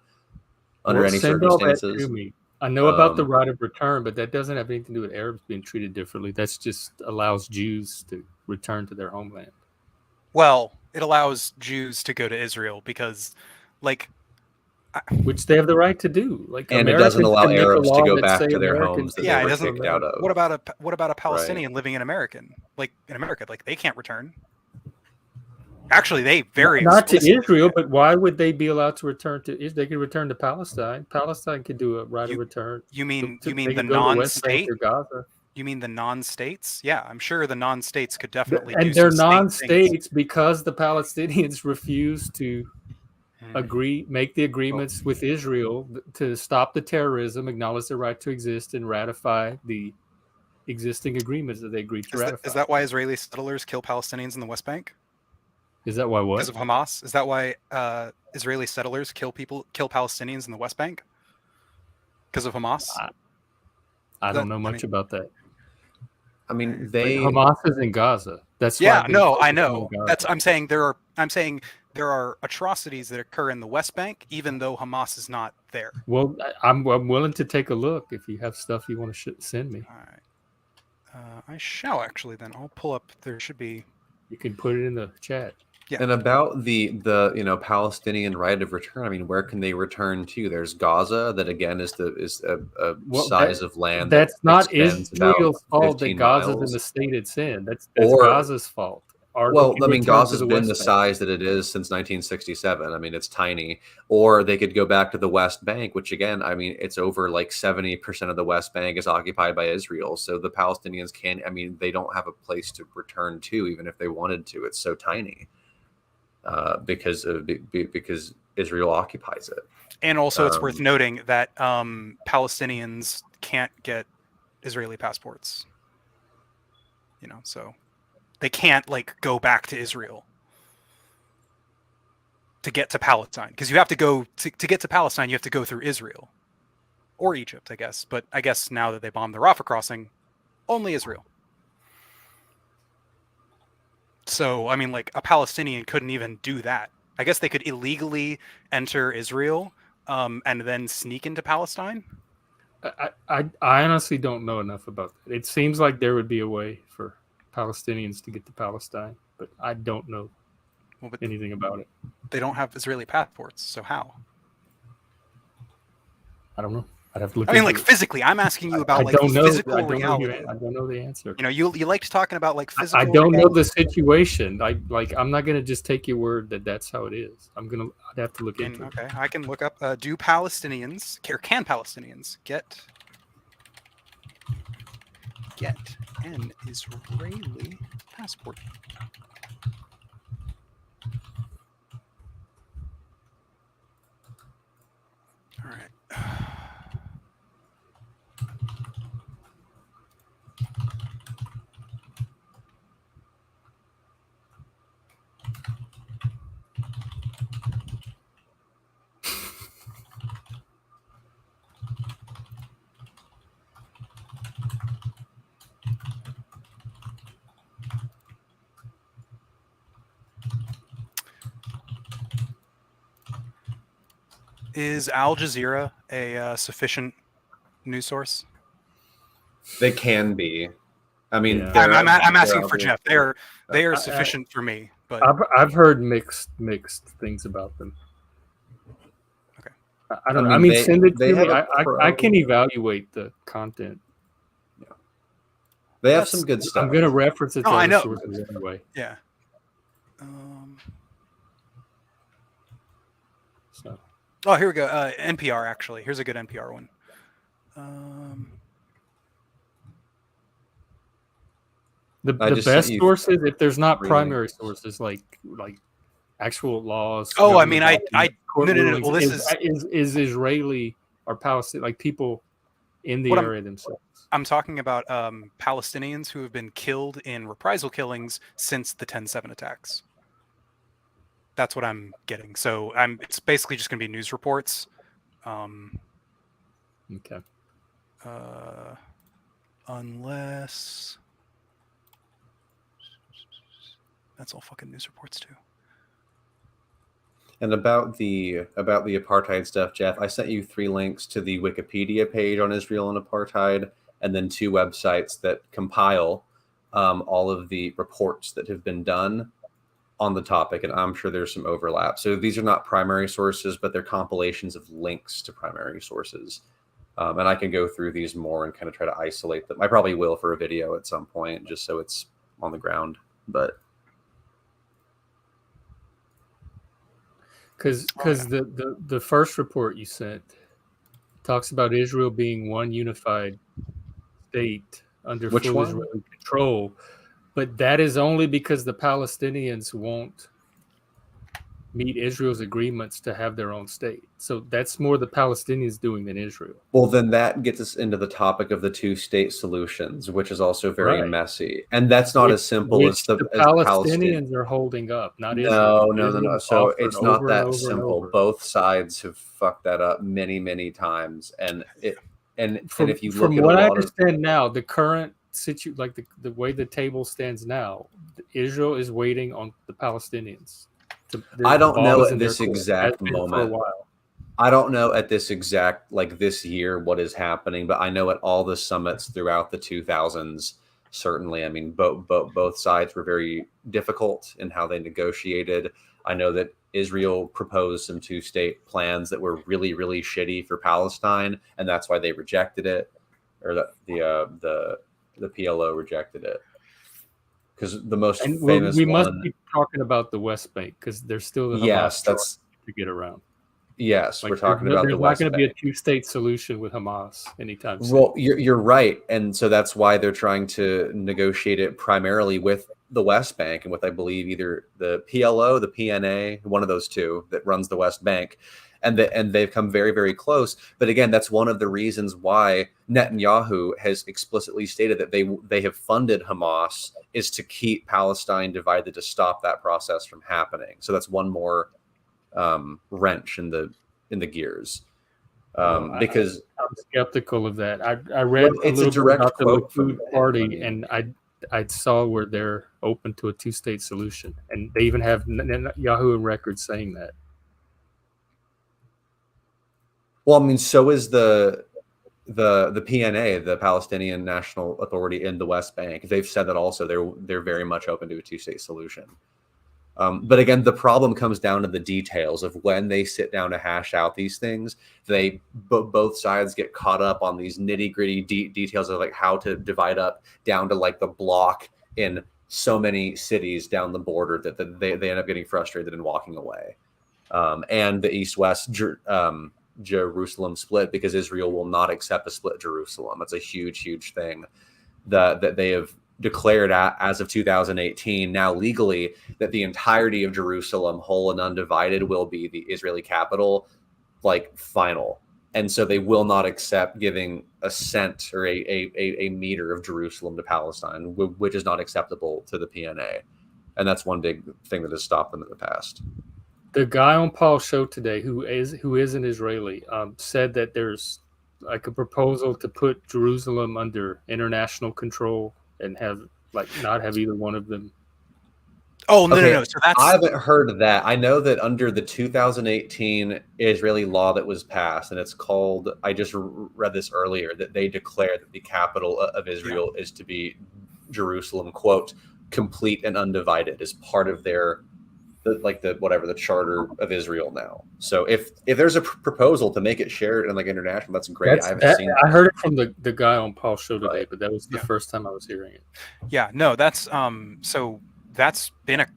under any circumstances. I know about the right of return, but that doesn't have anything to do with Arabs being treated differently. That's just allows Jews to return to their homeland. Well, it allows Jews to go to Israel because, like, which they have the right to do. Like, and Americans it doesn't allow Arabs to go back to their homes that they were kicked out of. What about a Palestinian living in America? Like they can't return. Actually, they not to Israel, but why would they be allowed to return to Israel? They could return to Palestine. Palestine could do a right of return. You mean the non-state? You mean the non-states? Yeah, I'm sure the non-states could definitely. And they're non-states because the Palestinians refuse to make the agreements with Israel to stop the terrorism, acknowledge the right to exist, and ratify the existing agreements that they agreed to ratify. Is that why Israeli settlers kill Palestinians in the West Bank? Is that why what? Because of Hamas? Is that why Israeli settlers kill Palestinians in the West Bank? Because of Hamas? I don't know much about that. I mean, Hamas is in Gaza. That's I know. I'm saying there are atrocities that occur in the West Bank, even though Hamas is not there. Well, I'm willing to take a look if you have stuff you want to send me. All right. I shall actually. Then I'll pull up. There should be. You can put it in the chat. Yeah. And about the Palestinian right of return, I mean, where can they return to? There's Gaza, that again is a size of land. That's not Israel's fault that Gaza's in the state it's in. That's Gaza's fault. Gaza's been the size that it is since 1967. I mean, it's tiny. Or they could go back to the West Bank, which again, I mean, it's over like 70% of the West Bank is occupied by Israel. So the Palestinians they don't have a place to return to, even if they wanted to. It's so tiny because Israel occupies it. And also, it's worth noting that Palestinians can't get Israeli passports. So. They can't go back to Israel to get to Palestine, because you have to go to get to Palestine. You have to go through Israel or Egypt, I guess. But I guess now that they bombed the Rafah crossing, only Israel. So I mean, a Palestinian couldn't even do that. I guess they could illegally enter Israel and then sneak into Palestine. I honestly don't know enough about that. It seems like there would be a way for Palestinians to get to Palestine, but I don't know anything about it. They don't have Israeli passports, so how? I don't know. I'd have to look. I mean, physically, I'm asking you about physical reality. I don't know the answer. You liked talking about physical. I don't know the situation. I'm not gonna just take your word that that's how it is. I'd have to look into it. Okay, I can look up. Do Palestinians can Palestinians get an Israeli passport? All right. Is Al Jazeera a sufficient news source? They can be. I mean, I'm asking for Jeff. They are sufficient for me, but I've heard mixed things about them. Okay, I don't know. I mean, send it to me. I can evaluate the content. Yeah, they have some good stuff. I'm going to reference it to other sources anyway. Yeah. Oh, here we go. NPR, actually. Here's a good NPR one. The best sources, if there's not primary sources like actual laws. Oh, I mean, no. Well, this is Israeli or Palestinian, like people in the area themselves. I'm talking about Palestinians who have been killed in reprisal killings since the 10/7 attacks. That's what I'm getting. So it's basically just going to be news reports. Okay. Unless that's all fucking news reports too. And about the apartheid stuff, Jeff, I sent you 3 links to the Wikipedia page on Israel and apartheid, and then 2 websites that compile all of the reports that have been done on the topic, and I'm sure there's some overlap. So these are not primary sources, but they're compilations of links to primary sources. And I can go through these more and kind of try to isolate them. I probably will for a video at some point, just so it's on the ground. But because the first report you sent talks about Israel being one unified state under full Israeli control, but that is only because the Palestinians won't meet Israel's agreements to have their own state. So that's more the Palestinians doing than Israel. Well, then that gets us into the topic of the 2-state solutions, which is also very messy. And that's not as simple as the Palestinians are holding up, not Israel. No. So it's not that simple. Both sides have fucked that up many, many times. And if you look from what I understand now, the current situation, like the way the table stands now, Israel is waiting on the Palestinians. I don't know at this exact moment. I don't know at this exact, like this year, what is happening, but I know at all the summits throughout the 2000s, certainly. I mean, both sides were very difficult in how they negotiated. I know that Israel proposed some 2-state plans that were really, really shitty for Palestine, and that's why they rejected it, or the PLO rejected it. Because the most famous we must be talking about the West Bank, because there's still the Hamas to get around. Yes, we're talking about the West Bank. There's not going to be a 2-state solution with Hamas anytime soon. Well, you're right, and so that's why they're trying to negotiate it primarily with the West Bank and with, I believe, either the PLO, the PNA, one of those two that runs the West Bank. And they've come very, very close. But again, that's one of the reasons why Netanyahu has explicitly stated that they have funded Hamas is to keep Palestine divided, to stop that process from happening. So that's one more wrench in the gears. Because I'm skeptical of that. I read a little bit about the Likud party, and I saw where they're open to a 2-state solution, and they even have Netanyahu in record saying that. Well, I mean, so is the PNA, the Palestinian National Authority in the West Bank. They've said that also. They're very much open to a 2-state solution. But again, the problem comes down to the details of when they sit down to hash out these things. Both sides get caught up on these nitty-gritty details of like how to divide up down to like the block in so many cities down the border that they end up getting frustrated and walking away. And the East-West Jerusalem split, because Israel will not accept a split Jerusalem. That's a huge, huge thing that they have declared as of 2018 now legally, that the entirety of Jerusalem, whole and undivided, will be the Israeli capital, like final. And so they will not accept giving a cent or a meter of Jerusalem to Palestine, which is not acceptable to the PNA. And that's one big thing that has stopped them in the past. The guy on Paul's show today, who is an Israeli, said that there's like a proposal to put Jerusalem under international control and not have either one of them. Oh, no. So I haven't heard of that. I know that under the 2018 Israeli law that was passed, and it's called, I just read this earlier, that they declare that the capital of Israel is to be Jerusalem, quote, complete and undivided, as part of their the charter of Israel now. So if there's a proposal to make it shared and like international, that's great. I haven't seen I heard it from the guy on Paul's show today, but that was the first time I was hearing it. Yeah, no, that's so that's been not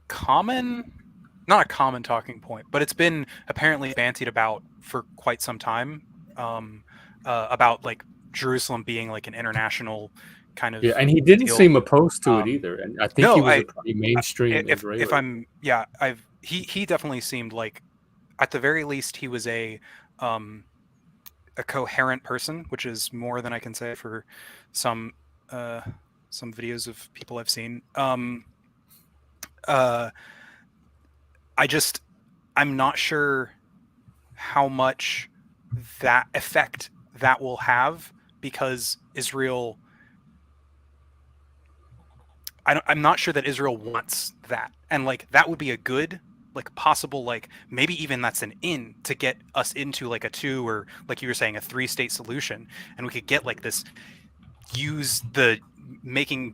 a common talking point, but it's been apparently bantied about for quite some time, about like Jerusalem being like an international kind of and he didn't deal. seem opposed to it either, and I think he was a pretty mainstream Israeli. If I'm he definitely seemed like, at the very least, he was a coherent person, which is more than I can say for some videos of people I've seen. I'm not sure how much that effect that will have, because Israel, I'm not sure that Israel wants that, and like that would be a good, like, possible, like, maybe even that's an in to get us into like a 2, or like you were saying, a 3-state solution, and we could get like this, use the making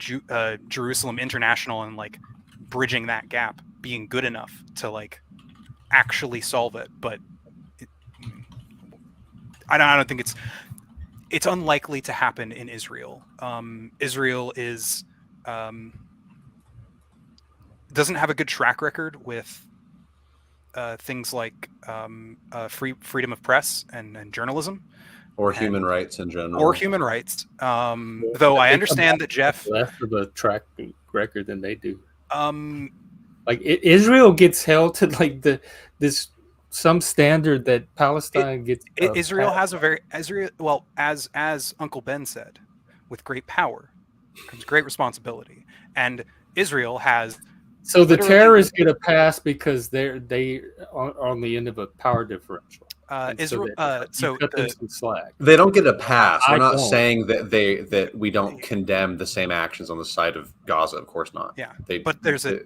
Jerusalem international and like bridging that gap being good enough to like actually solve it. But I don't think it's unlikely to happen in Israel. Israel is doesn't have a good track record with things like freedom of press and journalism, or human rights in general, or human rights. Though I understand that Jeff less of a track record than they do. Like Israel gets held to like some standard that Palestine gets. Israel has a very well, as Uncle Ben said, with great power comes great responsibility, and Israel has. So the terrorists get a pass because they are on the end of a power differential. Israel, so cut them some slack. They don't get a pass. We're not saying that we don't condemn the same actions on the side of Gaza. Of course not. Yeah, but there's a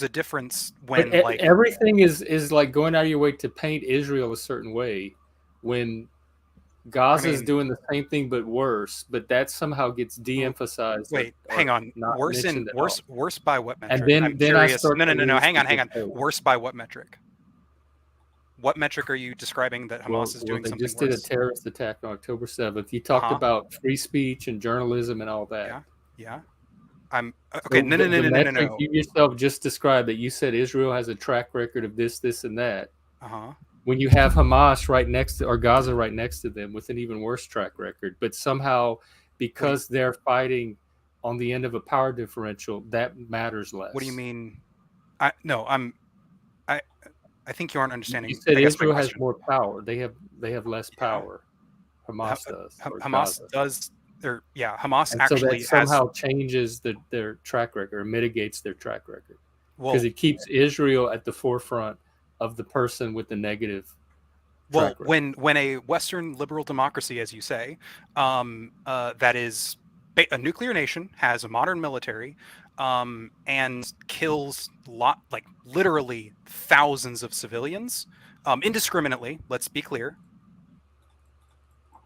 difference when but like everything is like going out of your way to paint Israel a certain way, when Gaza is doing the same thing but worse. But that somehow gets de-emphasized. Wait, hang on. Worse by what metric? And then I'm curious. I start No. Hang on. Worse by what metric? What metric are you describing that Hamas is doing something worse? They just did a terrorist attack on October 7th. You talked about free speech and journalism and all that. Yeah. I'm okay. So No. You yourself just described that. You said Israel has a track record of this, and that. When you have Hamas right next to, or Gaza right next to them with an even worse track record, but somehow because they're fighting on the end of a power differential, that matters less. What do you mean? I think you aren't understanding. You said Israel has more power. They have less power. Hamas does. Hamas does. Hamas and actually so that somehow changes their track record, or mitigates their track record, because it keeps Israel at the forefront of the person with the negative. Well, when a Western liberal democracy, as you say, that is a nuclear nation, has a modern military, and kills literally thousands of civilians indiscriminately. Let's be clear.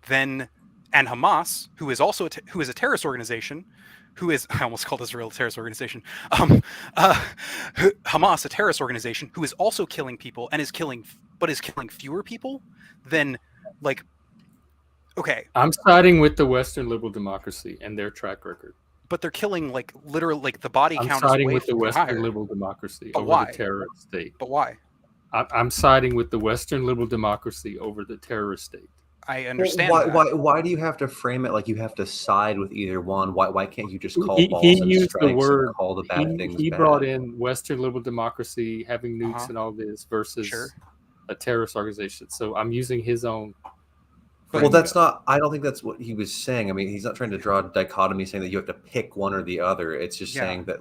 And Hamas, who is also who is a terrorist organization, I almost called Israel a terrorist organization. Hamas, a terrorist organization, who is also killing people and is killing fewer people than okay. I'm siding with the Western liberal democracy and their track record. But they're killing literally the body count. I'm siding with the Western liberal democracy over the terrorist state. But why? I'm siding with the Western liberal democracy over the terrorist state. I understand. Why do you have to frame it like you have to side with either one? Why can't you just call balls and used strikes the word, and call the bad things he bad? brought in Western liberal democracy having nukes and all this versus a terrorist organization. So I'm using his own. Well, that's not. I don't think that's what he was saying. I mean, he's not trying to draw a dichotomy saying that you have to pick one or the other. It's just saying that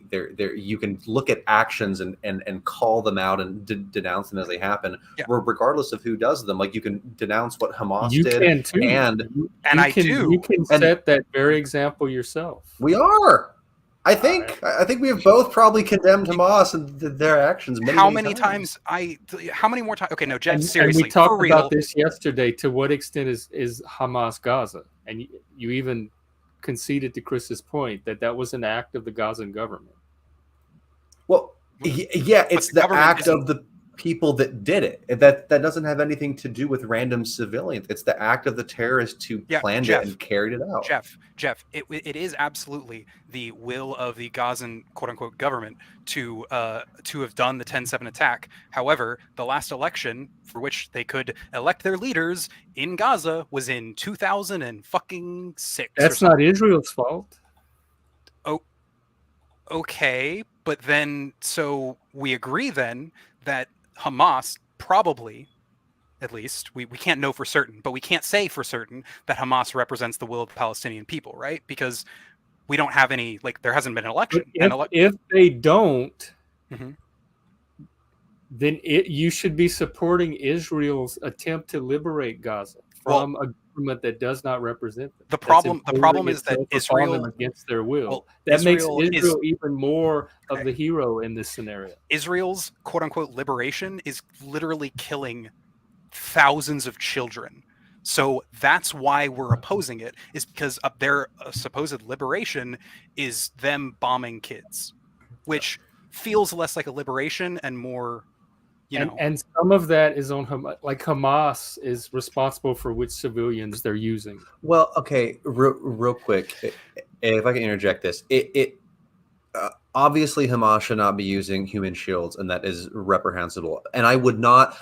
there you can look at actions and call them out and denounce them as they happen, regardless of who does them. Like you can denounce what Hamas did, can too. and I do. You can set that very example yourself. We are. I think we have both probably condemned Hamas and their actions. How many times? How many more times? Okay, no, Jen, seriously. And we talked about this yesterday. To what extent is Hamas Gaza? And you even conceded to Chris's point that was an act of the Gazan government. Well, yeah, it's the act of the. people that did it. That doesn't have anything to do with random civilians. It's the act of the terrorists who planned it and carried it out. Jeff, it is absolutely the will of the Gazan quote unquote government to have done the 10/7 attack. However, the last election for which they could elect their leaders in Gaza was in 2006. That's not Israel's fault. Oh, okay, but then so we agree then that Hamas probably, at least, we can't know for certain, but we can't say for certain that Hamas represents the will of the Palestinian people, right? Because we don't have any, like, there hasn't been an election. If they don't, then you should be supporting Israel's attempt to liberate Gaza from a government that does not represent them. The problem is that Israel against their will. That makes Israel even more of the hero in this scenario. Israel's quote unquote liberation is literally killing thousands of children. So that's why we're opposing it, is because of their supposed liberation is them bombing kids, which feels less like a liberation and more, and some of that is on Hamas. Like Hamas is responsible for which civilians they're using. Well, okay, real quick, if I can interject this, obviously Hamas should not be using human shields, and that is reprehensible. And I would not.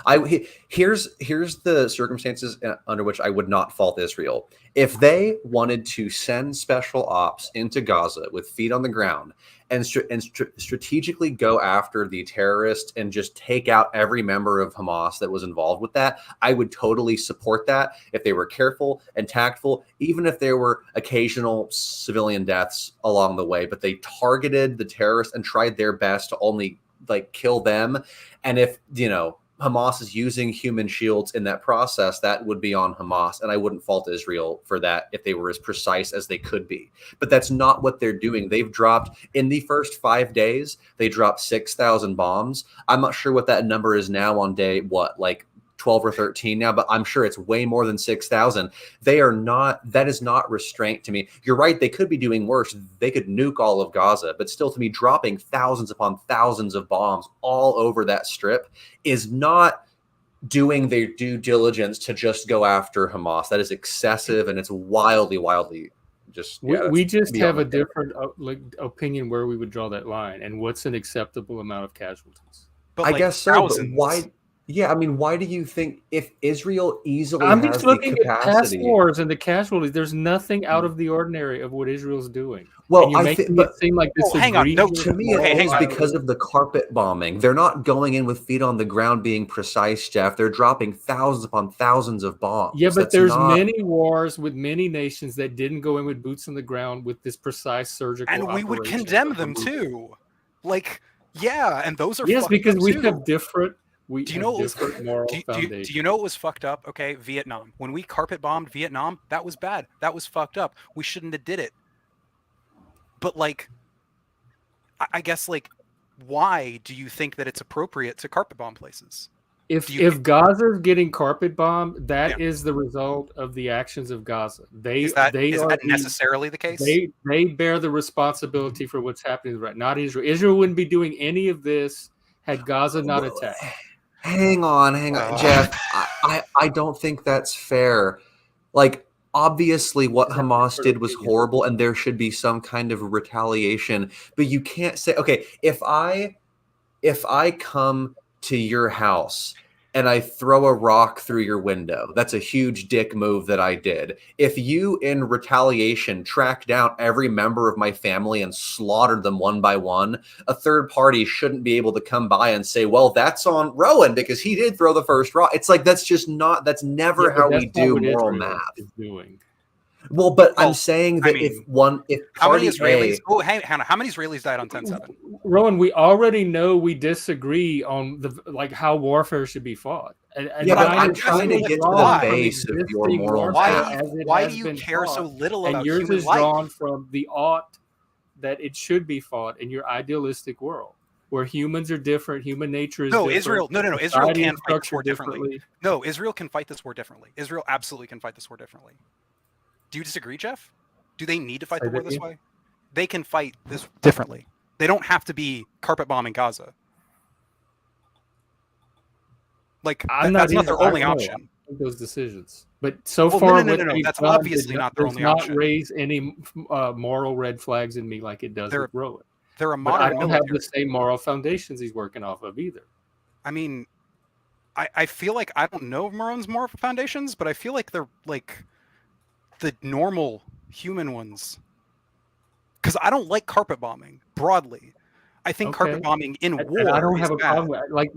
Here's the circumstances under which I would not fault Israel. If they wanted to send special ops into Gaza with feet on the ground and strategically go after the terrorists and just take out every member of Hamas that was involved with that, I would totally support that if they were careful and tactful, even if there were occasional civilian deaths along the way. But they targeted the terrorists and tried their best to only kill them. And if, Hamas is using human shields in that process, that would be on Hamas. And I wouldn't fault Israel for that if they were as precise as they could be. But that's not what they're doing. They've dropped, in the first 5 days, they dropped 6,000 bombs. I'm not sure what that number is now on day, 12 or 13 now, but I'm sure it's way more than 6,000. That is not restraint to me. You're right. They could be doing worse. They could nuke all of Gaza, but still, to me, dropping thousands upon thousands of bombs all over that strip is not doing their due diligence to just go after Hamas. That is excessive, and it's wildly just. We just have a different opinion where we would draw that line and what's an acceptable amount of casualties. But I guess so. Thousands. But why? Yeah, I mean, why do you think if Israel easily I'm has just looking the capacity, at past wars and the casualties, there's nothing out of the ordinary of what Israel's doing. Well, I think, it seem like this. Hang on, no, to me, it's because of the carpet bombing. They're not going in with feet on the ground, being precise, Jeff. They're dropping thousands upon thousands of bombs. Yeah, but there's many wars with many nations that didn't go in with boots on the ground with this precise surgical. And we would condemn them too. And those are because we have different. Do you know what was fucked up? Okay, Vietnam. When we carpet bombed Vietnam, that was bad. That was fucked up. We shouldn't have did it. But I guess why do you think that it's appropriate to carpet bomb places? If Gaza's getting carpet bombed, that is the result of the actions of Gaza. Is that necessarily the case? They bear the responsibility for what's happening right, not Israel. Israel wouldn't be doing any of this had Gaza not attacked. Hang on, Jeff. I don't think that's fair. Obviously, what Hamas did was horrible, and there should be some kind of retaliation. But you can't say, okay, if I come to your house and I throw a rock through your window, that's a huge dick move that I did. If you, in retaliation, track down every member of my family and slaughtered them one by one, a third party shouldn't be able to come by and say, well, that's on Roenn because he did throw the first rock. It's that's never how we do moral math. Well, but I'm saying that how many Israelis? How many Israelis died on 10/7? Roenn, we already know we disagree on how warfare should be fought. But I'm trying to get to the base of your moral math. Why do you care so little about yours human is life? drawn from the ought that it should be fought in your idealistic world, where humans are different, human nature is different. Israel can fight this war differently. No, Israel can fight this war differently. Israel absolutely can fight this war differently. Do you disagree, Jeff? Do they need to fight the war this way? They can fight this differently. They don't have to be carpet bombing Gaza. Like that's not their only option. Those decisions, but so far, no. That's obviously not their only option. Not raise any moral red flags in me like it does with Roenn. They're a modern. But I don't have the same moral foundations he's working off of either. I mean, I feel like I don't know Roenn's moral foundations, but I feel like they're like the normal human ones. Because I don't like carpet bombing broadly. I think carpet bombing in war. And I don't have a problem with like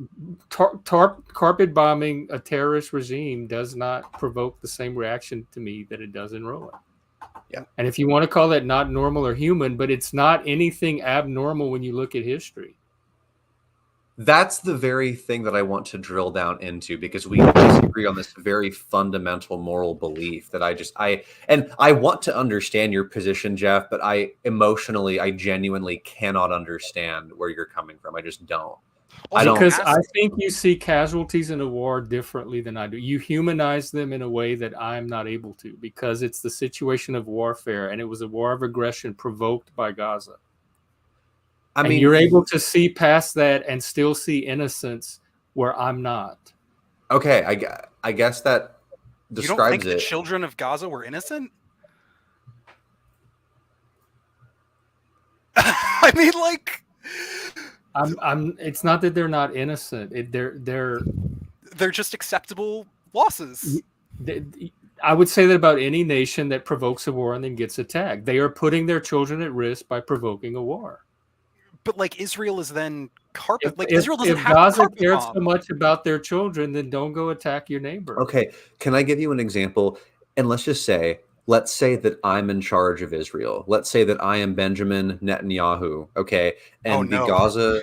carpet bombing a terrorist regime does not provoke the same reaction to me that it does in Roenn. Yeah. And if you want to call that not normal or human, but it's not anything abnormal when you look at history. That's the very thing that I want to drill down into, because we disagree on this very fundamental moral belief that I want to understand your position, Jeff, but I genuinely cannot understand where you're coming from. I just don't. Because I think you see casualties in a war differently than I do. You humanize them in a way that I'm not able to, because it's the situation of warfare, and it was a war of aggression provoked by Gaza. I mean, you're able to see past that and still see innocence where I'm not. Okay, I guess that describes it. You don't think the children of Gaza were innocent? I mean, like, it's not that they're not innocent. They're just acceptable losses. I would say that about any nation that provokes a war and then gets attacked. They are putting their children at risk by provoking a war. But like Israel is then carpet. Like Israel doesn't have Gaza cares so much about their children, then don't go attack your neighbor. Okay, can I give you an example? And let's say that I'm in charge of Israel. Let's say that I am Benjamin Netanyahu. Okay, and Gaza,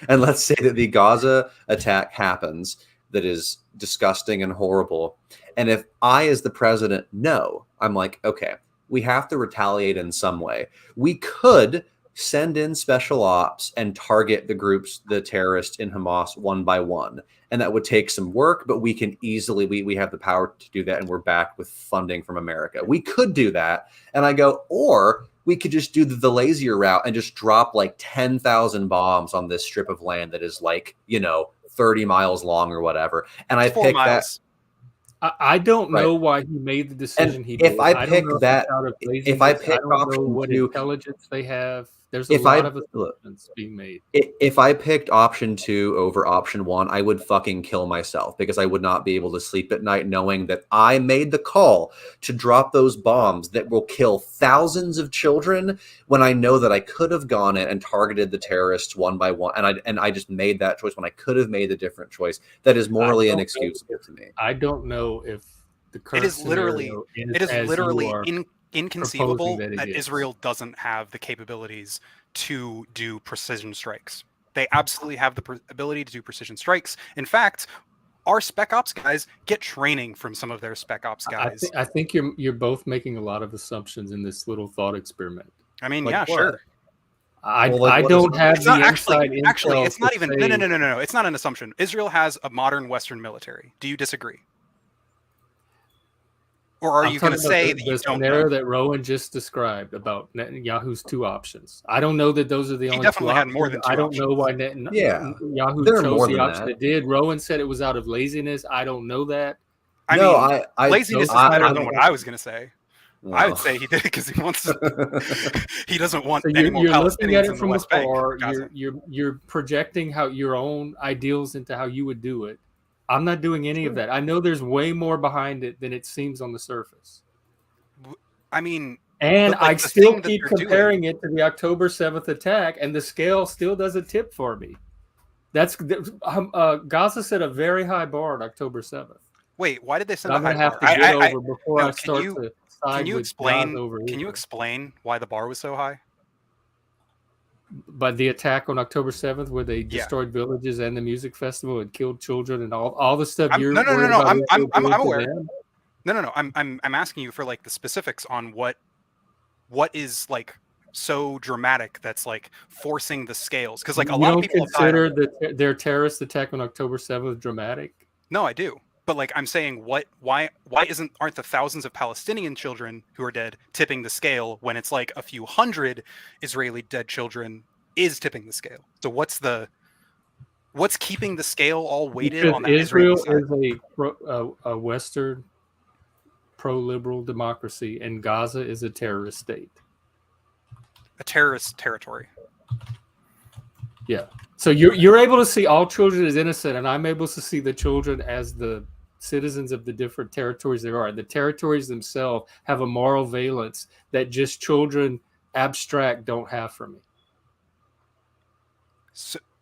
and let's say that the Gaza attack happens. That is disgusting and horrible. And if I, as the president, know, I'm like, okay, we have to retaliate in some way. We could send in special ops and target the terrorists in Hamas one by one. And that would take some work, but we can easily, we have the power to do that, and we're back with funding from America. We could do that. And I go, or we could just do the lazier route and just drop like 10,000 bombs on this strip of land that is like, 30 miles long or whatever. And I pick that. I don't know why he made the decision he did. If I pick that, if I pick option what intelligence they have, there's a lot of assumptions being made. If I picked option 2 over option 1, I would fucking kill myself, because I would not be able to sleep at night knowing that I made the call to drop those bombs that will kill thousands of children, when I know that I could have gone in and targeted the terrorists one by one. And I just made that choice when I could have made the different choice. That is morally inexcusable to me. I don't know if the current it is literally inconceivable that Israel doesn't have the capabilities to do precision strikes. They absolutely have the ability to do precision strikes. In fact, our spec ops guys get training from some of their spec ops guys. I think you're both making a lot of assumptions in this little thought experiment. I mean, yeah, sure. I don't have the inside intel. Actually, it's not even. No. It's not an assumption. Israel has a modern Western military. Do you disagree? Or are you going to say that you don't know? That Roenn just described about Netanyahu's 2 options? I don't know that those are the only 2 options. He definitely had more than 2 I don't know why Netanyahu chose the option it did. Roenn said it was out of laziness. I don't know that. Laziness is better than what I was going to say. No. I would say he did it because he wants to. He doesn't want any more Palestinians in the West Bank. You're projecting your own ideals into how you would do it. I'm not doing any of that. I know there's way more behind it than it seems on the surface. I mean, and I still keep comparing it to the October 7th attack, and the scale still doesn't tip for me. Gaza set a very high bar on October 7th. Wait, why did they set a high bar? Can you explain why the bar was so high? By the attack on October 7th, where they destroyed villages and the music festival and killed children and all the stuff I'm aware. No. I'm asking you for like the specifics on what is like so dramatic that's like forcing the scales, because like a lot of people consider their terrorist attack on October 7th dramatic. No, I do. But like I'm saying, why aren't the thousands of Palestinian children who are dead tipping the scale when it's like a few hundred Israeli dead children is tipping the scale? So what's What's keeping the scale all weighted Because on the Israel Israeli side? is a Western pro-liberal democracy, and Gaza is a terrorist state. A terrorist territory. Yeah. So you're able to see all children as innocent, and I'm able to see the children as the citizens of the different territories there are. The territories themselves have a moral valence that just children abstract don't have for me.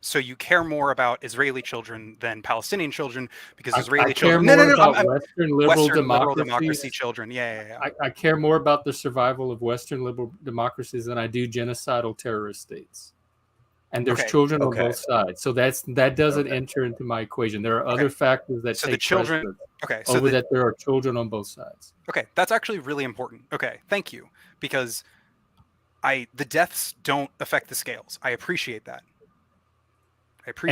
So you care more about Israeli children than Palestinian children because Israeli I care children. more about Western liberal democracy children. Yeah. I care more about the survival of Western liberal democracies than I do genocidal terrorist states. And there's children on both sides, so that doesn't enter into my equation. There are other factors that take precedence over that. There are children on both sides. Okay, that's actually really important. Okay, thank you, because the deaths don't affect the scales. I appreciate that.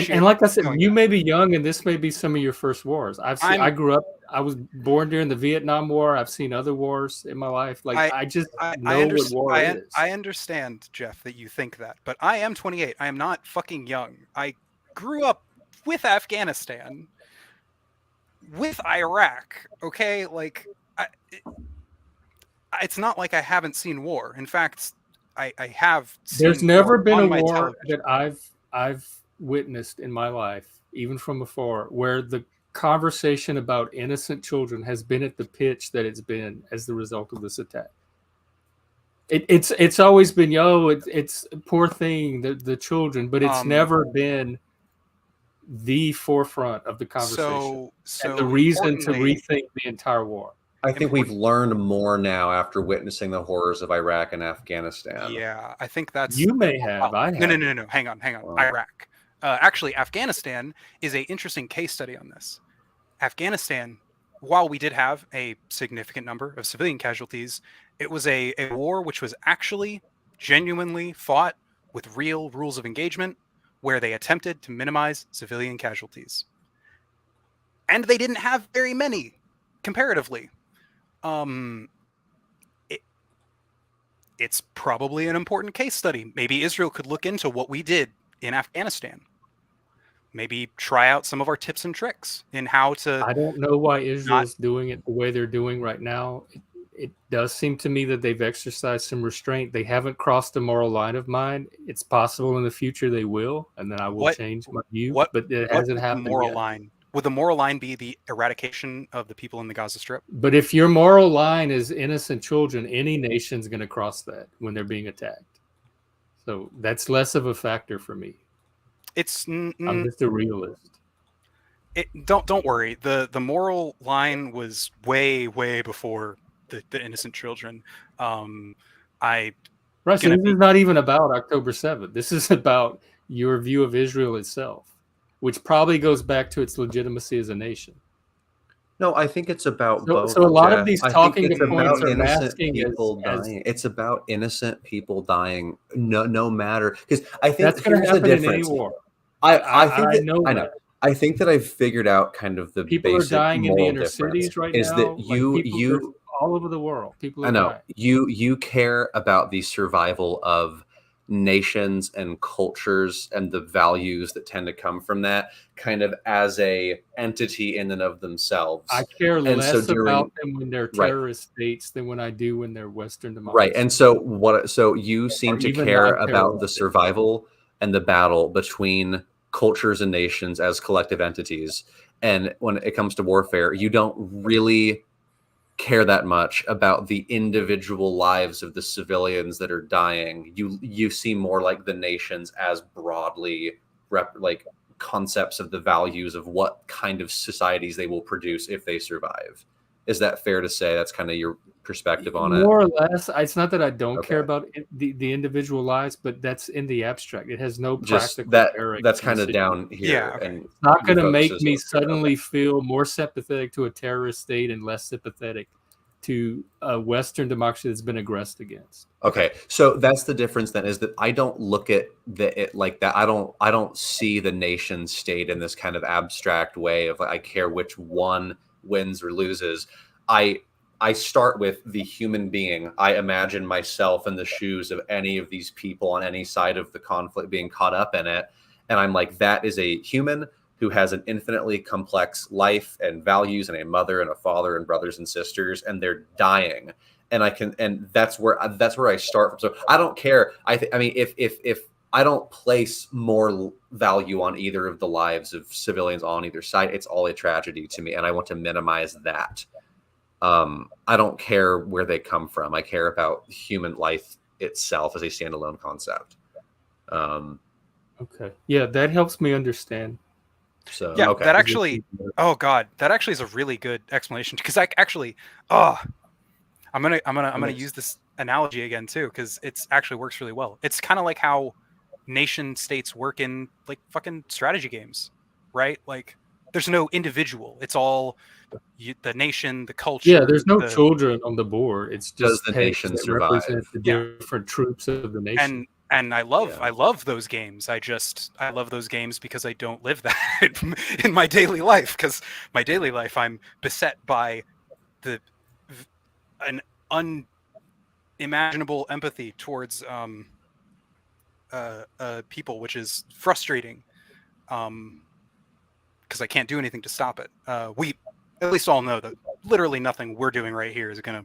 And like I said, you may be young, and this may be some of your first wars. I grew up. I was born during the Vietnam War. I've seen other wars in my life. Like I know what war is. I understand, Jeff, that you think that, but I am 28. I am not fucking young. I grew up with Afghanistan, with Iraq. Okay, like it's not like I haven't seen war. In fact, I have. There's never been a war that I've witnessed in my life, even from afar, where the conversation about innocent children has been at the pitch that it's been as the result of this attack. It's always been, it's a poor thing, the children, but it's never been the forefront of the conversation. So and the reason to rethink the entire war. I think we've learned more now after witnessing the horrors of Iraq and Afghanistan. Yeah, I think that's... You may have. I have. No. Hang on. Wow. Iraq. Actually, Afghanistan is an interesting case study on this. Afghanistan, while we did have a significant number of civilian casualties, it was a war which was actually genuinely fought with real rules of engagement, where they attempted to minimize civilian casualties. And they didn't have very many, comparatively. It's probably an important case study. Maybe Israel could look into what we did in Afghanistan. Maybe try out some of our tips and tricks in how to... I don't know why Israel's doing it the way they're doing right now. It does seem to me that they've exercised some restraint. They haven't crossed a moral line of mine. It's possible in the future they will, and then I will change my view, but it hasn't happened yet. Would the moral line be the eradication of the people in the Gaza Strip? But if your moral line is innocent children, any nation's going to cross that when they're being attacked. So that's less of a factor for me. I'm just a realist. Don't worry. The moral line was way before the innocent children. So this is not even about October 7th. This is about your view of Israel itself, which probably goes back to its legitimacy as a nation. No, I think it's about both. So a lot of these talking points are masking people dying. It's about innocent people dying, no matter, because I think that's going to happen in any war. I know. I think that I've figured out kind of the people basic are dying in the inner difference cities right is now. that you all over the world. People are I know dying. you care about the survival of nations and cultures and the values that tend to come from that kind of as a entity in and of themselves. I care less about them when they're terrorist states than when I do when they're Western democracies. Right. And so you seem to care about the survival and the battle between cultures and nations as collective entities. And when it comes to warfare, you don't really care that much about the individual lives of the civilians that are dying. You see more like the nations as broadly like concepts of the values of what kind of societies they will produce if they survive. Is that fair to say? That's kind of your perspective on it? More or less. It's not that I don't care about the individual lives, but that's in the abstract. It has no practical bearing. That's kind of down here. Yeah, and it's not going to make me suddenly feel more sympathetic to a terrorist state and less sympathetic to a Western democracy that's been aggressed against. Okay, so that's the difference then, is that I don't look at it like that. I don't see the nation state in this kind of abstract way of I care which one wins or loses. I start with the human being. I imagine myself in the shoes of any of these people on any side of the conflict being caught up in it. And I'm like, that is a human who has an infinitely complex life and values, and a mother and a father and brothers and sisters, and they're dying. And that's where I start from. So I don't care. I mean, if I don't place more value on either of the lives of civilians on either side, it's all a tragedy to me, and I want to minimize that. I don't care where they come from. I care about human life itself as a standalone concept. Okay. Yeah, that helps me understand. So yeah, okay. that actually, oh God, that actually is a really good explanation, because I actually, I'm gonna use this analogy again too, because it's actually works really well. It's kind of like how nation states work in like fucking strategy games, right? Like there's no individual. It's all the nation, the culture. Yeah, there's no children on the board. It's just the nation survive? Represent the different troops of the nation. And I love those games. I love those games because I don't live that in my daily life. Because my daily life, I'm beset by an unimaginable empathy towards people, which is frustrating. Because I can't do anything to stop it. We at least all know that literally nothing we're doing right here is gonna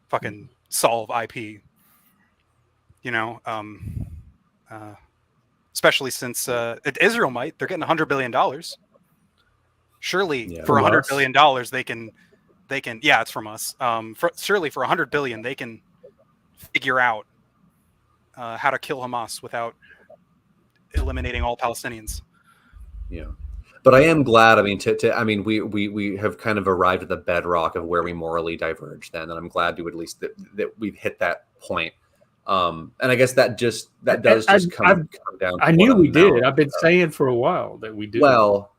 fucking solve IP. You know, especially since Israel might. They're getting $100 billion. Surely for $100 billion they can. Yeah, it's from us. Surely for $100 billion they can figure out how to kill Hamas without eliminating all Palestinians. Yeah. But I am glad. I mean, we have kind of arrived at the bedrock of where we morally diverge. Then, and I'm glad to at least that we've hit that point. And I guess that does come down. I knew we did. I've been saying for a while that we did. Well,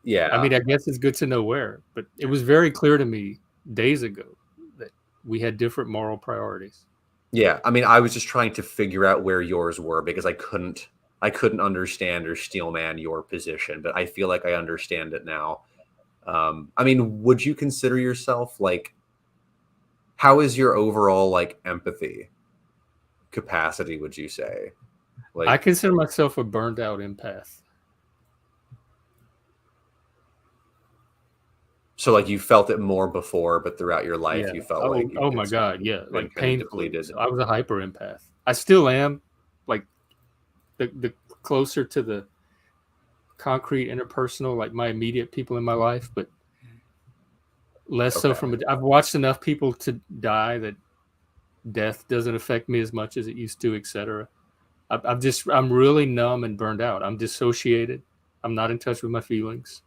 yeah. I mean, I guess it's good to know where, but it was very clear to me days ago that we had different moral priorities. Yeah, I mean, I was just trying to figure out where yours were because I couldn't understand or steelman your position, but I feel like I understand it now. I mean, would you consider yourself like, how is your overall like empathy capacity, would you say? Like, I consider myself a burned out empath. So like you felt it more before, but throughout your life you felt like my God, yeah, like painfully depleted. I was a hyper empath. I still am, like the closer to the concrete interpersonal, like my immediate people in my life, but less so from I've watched enough people to die that death doesn't affect me as much as it used to, etc. I'm really numb and burned out. I'm dissociated. I'm not in touch with my feelings.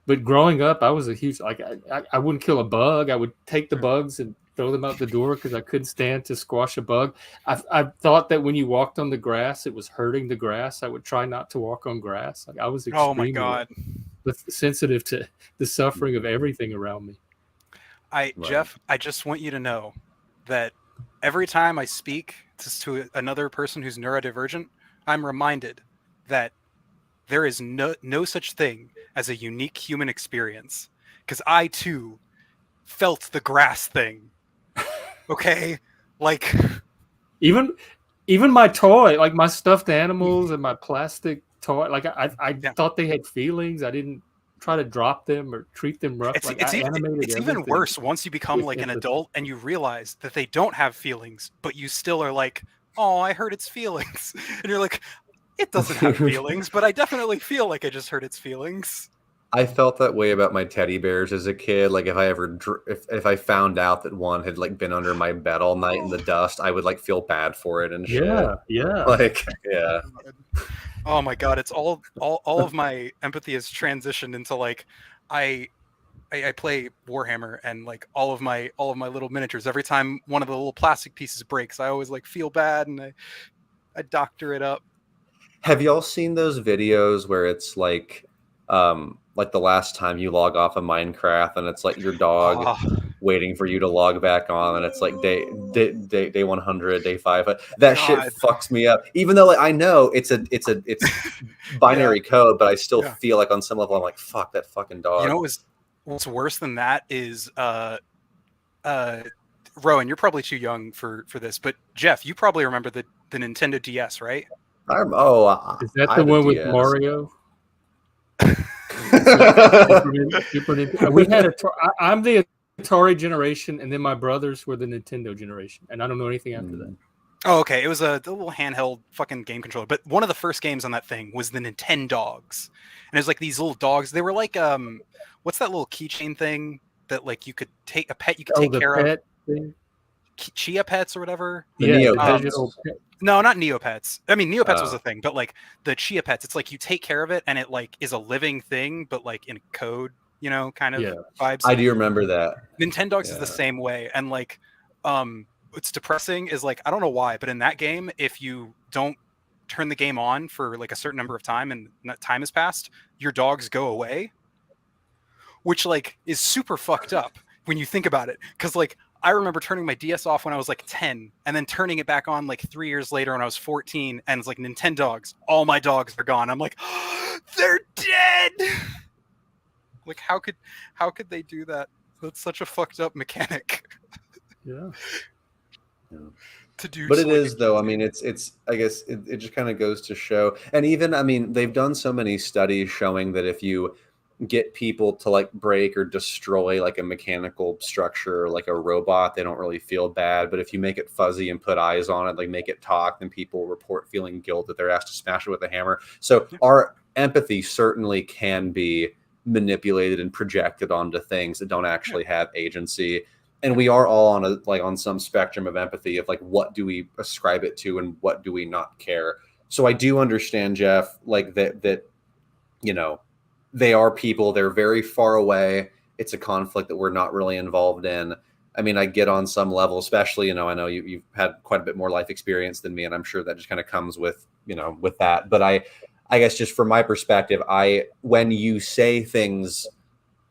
But growing up, I was a huge, like, I wouldn't kill a bug. I would take the bugs and throw them out the door because I couldn't stand to squash a bug. I thought that when you walked on the grass, it was hurting the grass. I would try not to walk on grass. Like, I was extremely sensitive to the suffering of everything around me. Jeff, I just want you to know that every time I speak to another person who's neurodivergent, I'm reminded that there is no such thing as a unique human experience, because I too felt the grass thing. Okay, like even my toy, like my stuffed animals and my plastic toy, like I thought they had feelings. I didn't try to drop them or treat them rough. It's even worse once you become like an adult and you realize that they don't have feelings, but you still are like, oh, I hurt its feelings, and you're like, it doesn't have feelings, but I definitely feel like I just hurt its feelings. I felt that way about my teddy bears as a kid. Like if I found out that one had like been under my bed all night in the dust, I would like feel bad for it and shit. Yeah. Like, yeah. Oh my God. It's all of my empathy has transitioned into like, I play Warhammer, and like all of my little miniatures, every time one of the little plastic pieces breaks, I always like feel bad and I doctor it up. Have y'all seen those videos where it's like the last time you log off of Minecraft and it's like your dog waiting for you to log back on, and it's like day 100, day 5. That shit fucks me up. Even though like I know it's binary code, but I still feel like on some level I'm like, fuck that fucking dog. You know what's worse than that is Roenn, you're probably too young for this, but Jeff, you probably remember the Nintendo DS, right? Is that the one with Mario? Super Nintendo. We had I'm the Atari generation, and then my brothers were the Nintendo generation, and I don't know anything after that. Oh, okay. It was a little handheld fucking game controller, but one of the first games on that thing was the Nintendogs, and it was like these little dogs. They were like what's that little keychain thing that like you could take a pet you could take care of? Thing? Chia Pets or whatever. Yeah. No, not Neopets. I mean, Neopets was a thing, but like the Chia Pets, it's like you take care of it and it like is a living thing, but like in code, you know, kind of vibes. I do remember that. Nintendogs is the same way. And like, what's depressing is like, I don't know why, but in that game, if you don't turn the game on for like a certain number of time and that time has passed, your dogs go away, which like is super fucked up when you think about it. Cause like, I remember turning my DS off when I was like 10 and then turning it back on like 3 years later when I was 14 and it's like Nintendogs, all my dogs are gone. I'm like, oh, they're dead. Like how could they do that? That's such a fucked up mechanic. Yeah. To do, but it is though. I mean, it's I guess it just kind of goes to show, and even I mean, they've done so many studies showing that if you get people to like break or destroy like a mechanical structure like a robot, they don't really feel bad. But if you make it fuzzy and put eyes on it, like make it talk, then people report feeling guilt that they're asked to smash it with a hammer. So our empathy certainly can be manipulated and projected onto things that don't actually have agency. And we are all on on some spectrum of empathy of like what do we ascribe it to and what do we not care. So I do understand, Jeff, like that you know, they are people, they're very far away. It's a conflict that we're not really involved in. I mean, I get on some level, especially, you know, I know you've had quite a bit more life experience than me, and I'm sure that just kind of comes with, you know, with that. But I guess just from my perspective, when you say things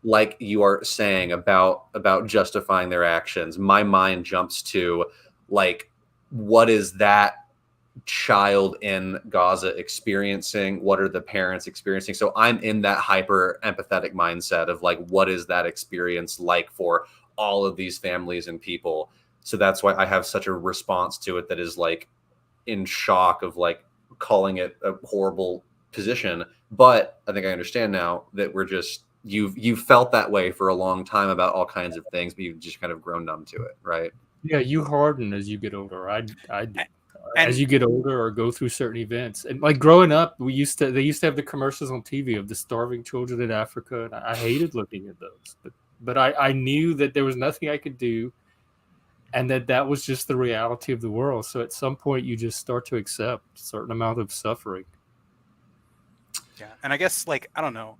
like you are saying about justifying their actions, my mind jumps to like, what is that child in Gaza experiencing? What are the parents experiencing? So I'm in that hyper empathetic mindset of like, what is that experience like for all of these families and people? So that's why I have such a response to it that is like in shock of like calling it a horrible position. But I think I understand now that we're just, you've felt that way for a long time about all kinds of things, but you've just kind of grown numb to it, right? Yeah, you harden as you get older. I do. As you get older or go through certain events, and like growing up, they used to have the commercials on TV of the starving children in Africa, and I hated looking at those. But I knew that there was nothing I could do, and that was just the reality of the world. So at some point, you just start to accept a certain amount of suffering. Yeah, and I guess like I don't know,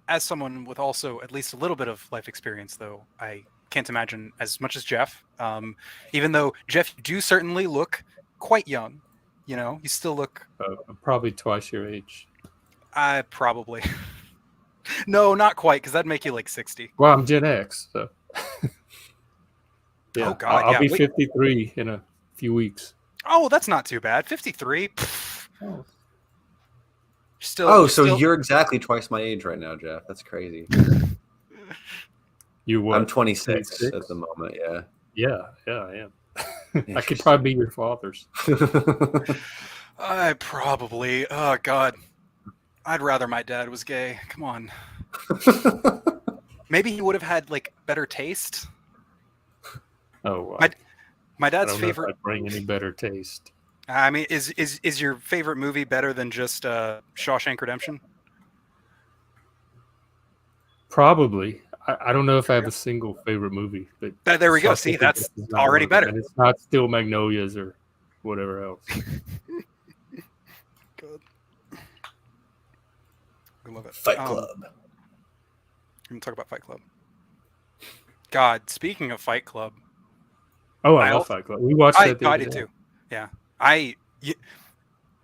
as someone with also at least a little bit of life experience, though, I can't imagine as much as Jeff. Even though Jeff, you do certainly look quite young, you know, you still look probably twice your age. Probably. No, not quite, because that'd make you like 60. Well, I'm Gen X, so yeah. Oh God, I'll be 53 in a few weeks. Oh, that's not too bad. 53. Oh. Still. So you're exactly twice my age right now, Jeff. That's crazy. You what? I'm 26 at the moment. Yeah. Yeah, I am. I could probably be your father's. I probably. Oh God, I'd rather my dad was gay. Come on. Maybe he would have had like better taste. Oh, my dad's I don't know favorite. if I'd bring any better taste. I mean, is your favorite movie better than just Shawshank Redemption? Probably. I don't know if I have a single favorite movie, but there we go. See, that's already better. And it's not still Magnolias or whatever else. Good. I love it. Fight Club. I'm gonna talk about Fight Club. God, speaking of Fight Club. Oh, I love Fight Club. We watched that. I did too. Yeah,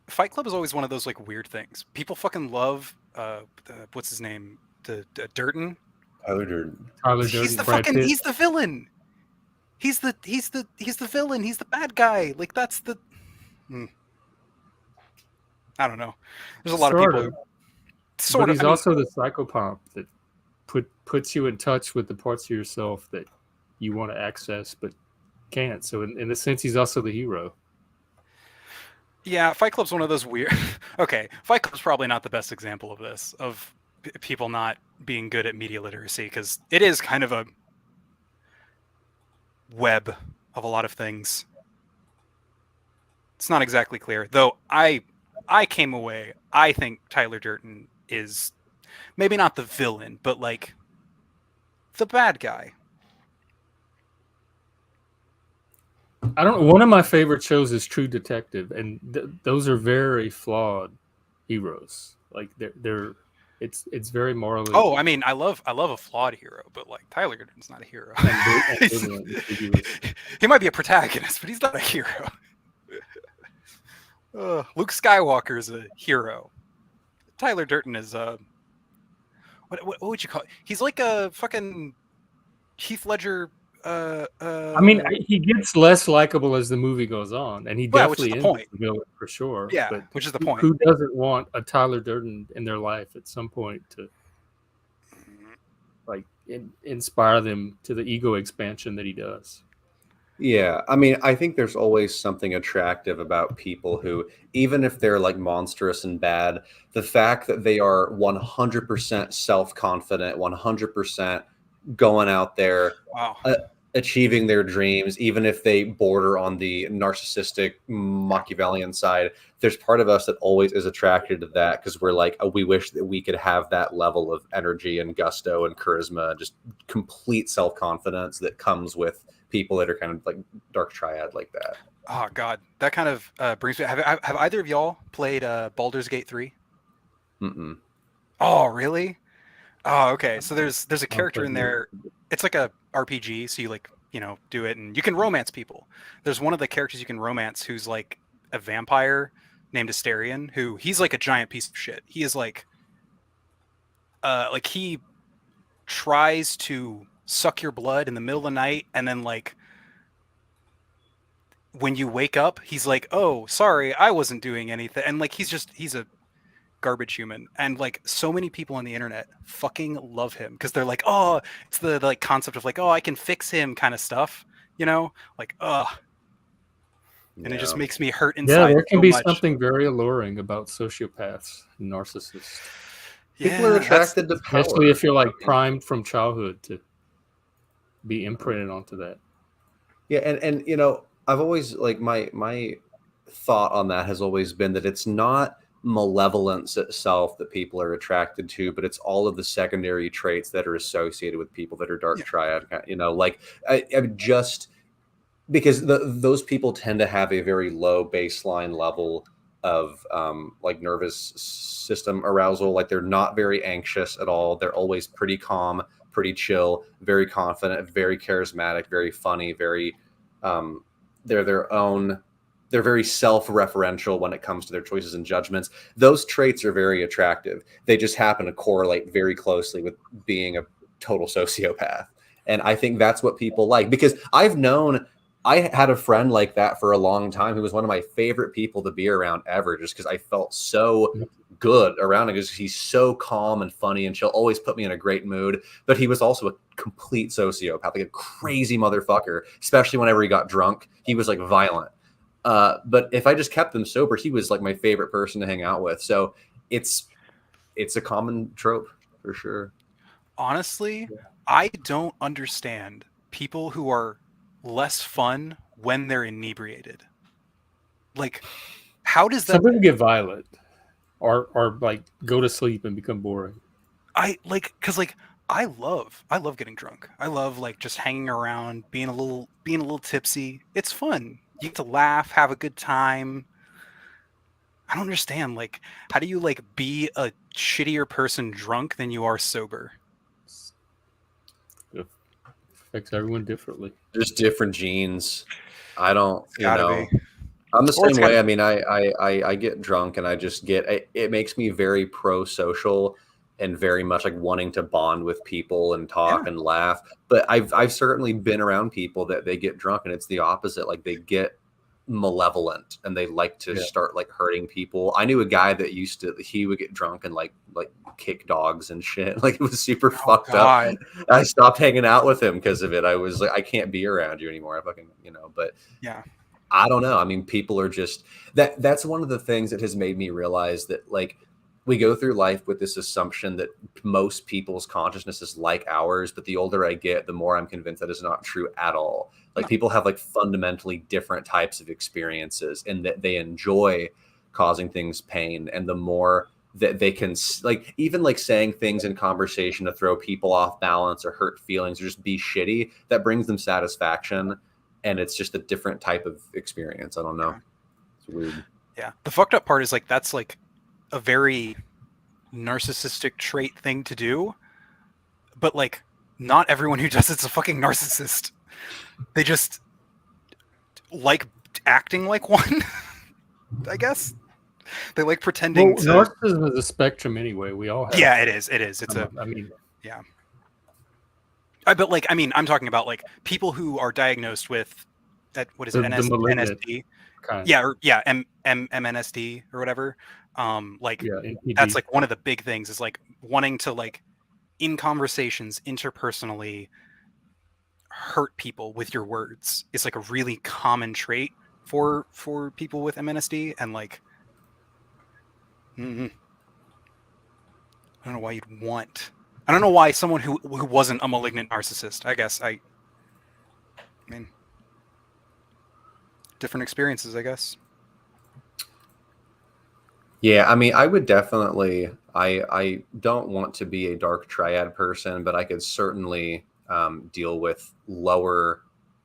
Fight Club is always one of those like weird things. People fucking love what's his name, the Durden. Tyler Durden. He's the villain. He's the villain. He's the bad guy. Like that's the. I don't know. There's a lot of people. But he's also the psychopomp that puts you in touch with the parts of yourself that you want to access but can't. So in a sense, he's also the hero. Yeah, Fight Club's one of those weird. Okay, Fight Club's probably not the best example of this, of people not being good at media literacy, because it is kind of a web of a lot of things. It's not exactly clear, though. I came away. I think Tyler Durden is maybe not the villain, but like the bad guy. I don't know. One of my favorite shows is True Detective, and those are very flawed heroes. Like it's very morally. Oh, I mean, I love a flawed hero, but like Tyler Durden's not a hero. He might be a protagonist, but he's not a hero. Luke Skywalker is a hero. Tyler Durden is what would you call it? He's like a fucking Heath Ledger. I mean, he gets less likable as the movie goes on, and he definitely is the villain for sure. Yeah, but which is the point. Who doesn't want a Tyler Durden in their life at some point to like inspire them to the ego expansion that he does? Yeah, I mean, I think there's always something attractive about people who, even if they're like monstrous and bad, the fact that they are 100% self-confident, 100% going out there, achieving their dreams, even if they border on the narcissistic Machiavellian side, there's part of us that always is attracted to that because we're like, oh, we wish that we could have that level of energy and gusto and charisma, just complete self-confidence that comes with people that are kind of like dark triad like that. Oh God, that kind of brings me. Have either of y'all played Baldur's Gate 3? Mm-mm. Oh, really? Oh, okay. So there's a character in there. It's like a RPG, so you do it, and you can romance people. There's one of the characters you can romance who's like a vampire named Asterion, who he's like a giant piece of shit. He is like he tries to suck your blood in the middle of the night, and then like when you wake up, he's like, "Oh, sorry, I wasn't doing anything," and like he's a garbage human, and like so many people on the internet fucking love him because they're like, oh, it's the like concept of like, oh, I can fix him kind of stuff, like and it just makes me hurt inside. Yeah, there can be something very alluring about sociopaths and narcissists. People are attracted to power, especially if you're like primed from childhood to be imprinted onto that. Yeah, and I've always like my thought on that has always been that it's not malevolence itself that people are attracted to, but it's all of the secondary traits that are associated with people that are dark triad. Like I just because those people tend to have a very low baseline level of like nervous system arousal. Like they're not very anxious at all. They're always pretty calm, pretty chill, very confident, very charismatic, very funny, very they're their own. They're very self-referential when it comes to their choices and judgments. Those traits are very attractive. They just happen to correlate very closely with being a total sociopath. And I think that's what people like, because I had a friend like that for a long time who was one of my favorite people to be around ever, just because I felt so good around him because he's so calm and funny and she'll always put me in a great mood. But he was also a complete sociopath, like a crazy motherfucker, especially whenever he got drunk. He was like violent. But if I just kept them sober, he was like my favorite person to hang out with. So it's a common trope for sure. Honestly, I don't understand people who are less fun when they're inebriated. Like, how does that? Some people get violent, or like go to sleep and become boring. I love getting drunk. I love like just hanging around, being a little tipsy. It's fun. You get to laugh, have a good time. I don't understand. Like, how do you like be a shittier person drunk than you are sober? It affects everyone differently. There's different genes. I don't, Be. I'm the same way. I mean, I get drunk and I just it makes me very pro-social and very much like wanting to bond with people and talk and laugh. But I've certainly been around people that they get drunk and it's the opposite. Like they get malevolent and they like to start like hurting people. I knew a guy that he would get drunk and like kick dogs and shit. Like it was super fucked up. I stopped hanging out with him because of it. I was like, I can't be around you anymore. I fucking, but I don't know. I mean, people are just that's one of the things that has made me realize that like we go through life with this assumption that most people's consciousness is like ours, but the older I get, the more I'm convinced that is not true at all. Like people have like fundamentally different types of experiences and that they enjoy causing things pain. And the more that they can like, even like saying things in conversation to throw people off balance or hurt feelings or just be shitty, that brings them satisfaction. And it's just a different type of experience. I don't know. It's weird. Yeah. The fucked up part is like, that's like a very narcissistic trait thing to do, but like not everyone who does it's a fucking narcissist. They just like acting like one. I guess they like pretending. Narcissism is a spectrum anyway. We all have. Yeah, it is. It's I mean, yeah. But like, I mean, I'm talking about like people who are diagnosed with that. What is it? NSD. Yeah, MNSD or whatever. That's like one of the big things is like wanting to like in conversations interpersonally hurt people with your words. It's like a really common trait for people with MNSD, and like I don't know why you'd want. I don't know why someone who wasn't a malignant narcissist. I mean, different experiences, I guess. Yeah, I mean, I would definitely. I don't want to be a dark triad person, but I could certainly deal with lower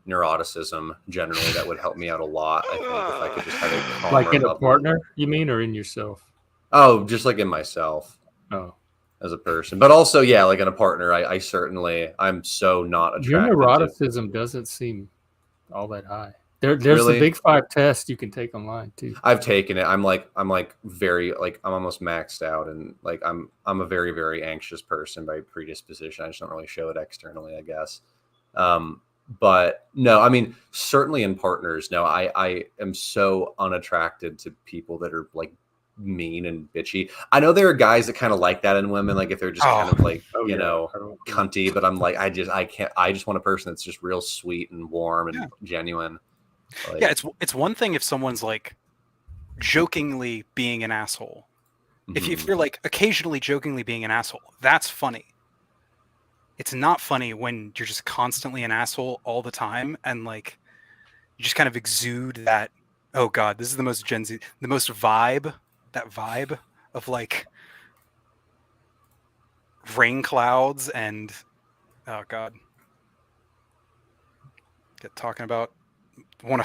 neuroticism generally. That would help me out a lot. I think if I could just have a calmer like in a level. partner, you mean, or in yourself? Oh, just like in myself. Oh. As a person, but also, yeah, like in a partner, I certainly, I'm so not attracted. Your neuroticism doesn't seem all that high. There's really? the Big 5 test you can take online too. I've taken it. I'm very like I'm almost maxed out, and like I'm a very, very anxious person by predisposition. I just don't really show it externally, I guess. But no, I mean, certainly in partners, no, I am so unattracted to people that are like mean and bitchy. I know there are guys that kind of like that in women, like if they're just kind of like cunty, but I'm like I can't. I just want a person that's just real sweet and warm and genuine. Like, yeah, it's one thing if someone's like jokingly being an asshole. Mm-hmm. If you're like occasionally jokingly being an asshole, that's funny. It's not funny when you're just constantly an asshole all the time and like you just kind of exude that. Oh God, this is the most Gen Z, the most vibe. That vibe of like rain clouds and oh God, get talking about one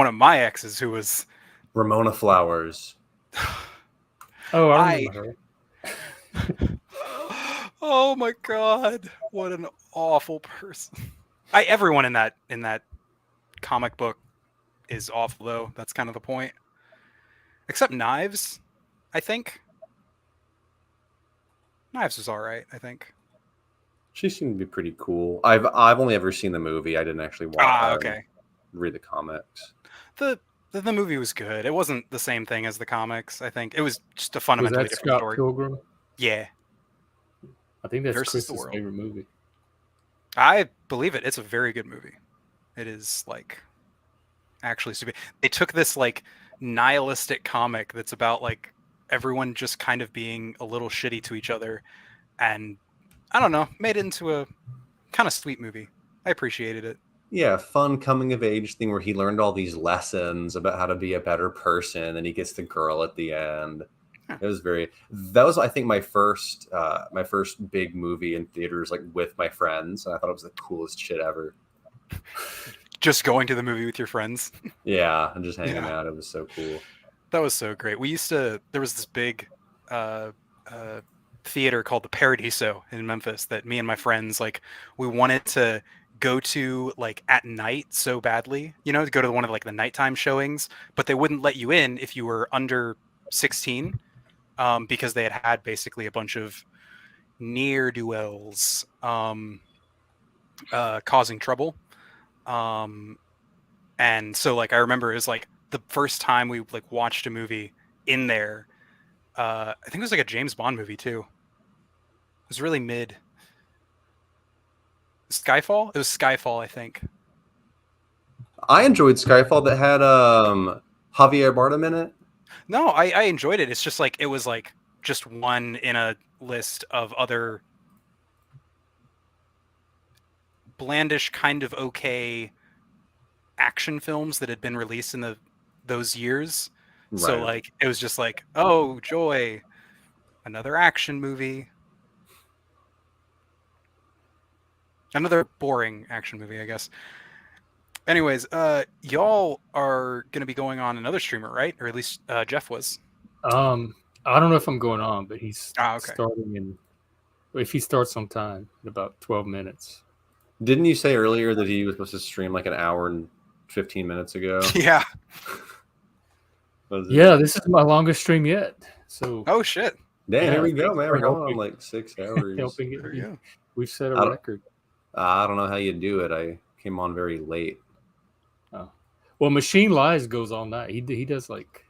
of my exes who was Ramona Flowers. Oh, I remember her. Oh my God, what an awful person. Everyone in that comic book is awful though. That's kind of the point. Except Knives. I think Knives was all right. I think she seemed to be pretty cool. I've only ever seen the movie. I didn't actually watch. Read the comics. The movie was good. It wasn't the same thing as the comics. I think it was just a fundamentally different Scott story. Pilgrim? Yeah, I think that's Chris's favorite movie. I believe it. It's a very good movie. It is like actually stupid. They took this like nihilistic comic that's about like everyone just kind of being a little shitty to each other and I don't know, made it into a kind of sweet movie. I appreciated it. Yeah, fun coming of age thing where he learned all these lessons about how to be a better person and he gets the girl at the end. That was I think my first big movie in theaters like with my friends, and I thought it was the coolest shit ever. Just going to the movie with your friends. Yeah, and just hanging out. It was so cool. That was so great. There was this big theater called the Paradiso in Memphis that me and my friends, like, we wanted to go to like at night so badly, to go to one of like the nighttime showings, but they wouldn't let you in if you were under 16 because they had basically a bunch of ne'er-do-wells causing trouble. And so like I remember it was like the first time we like watched a movie in there. I think it was like a James Bond movie too. It was really mid. Skyfall? It was Skyfall, I think. I enjoyed Skyfall that had Javier Bardem in it. No, I enjoyed it. It's just like it was like just one in a list of other blandish, kind of okay action films that had been released in those years. Right. So like it was just like, oh joy, another action movie. Another boring action movie, I guess. Anyways, y'all are going to be going on another streamer, right? Or at least Jeff was. I don't know if I'm going on, but he's starting in. If he starts on time, in about 12 minutes. Didn't you say earlier that he was supposed to stream like an hour and 15 minutes ago? Yeah. Yeah, this is my longest stream yet. So. Oh shit! Damn, here we go, man. We're going on like 6 hours. Helping it. We've set a record. I don't know how you do it. I came on very late. Oh. Well, Machine Lies goes all night. He does like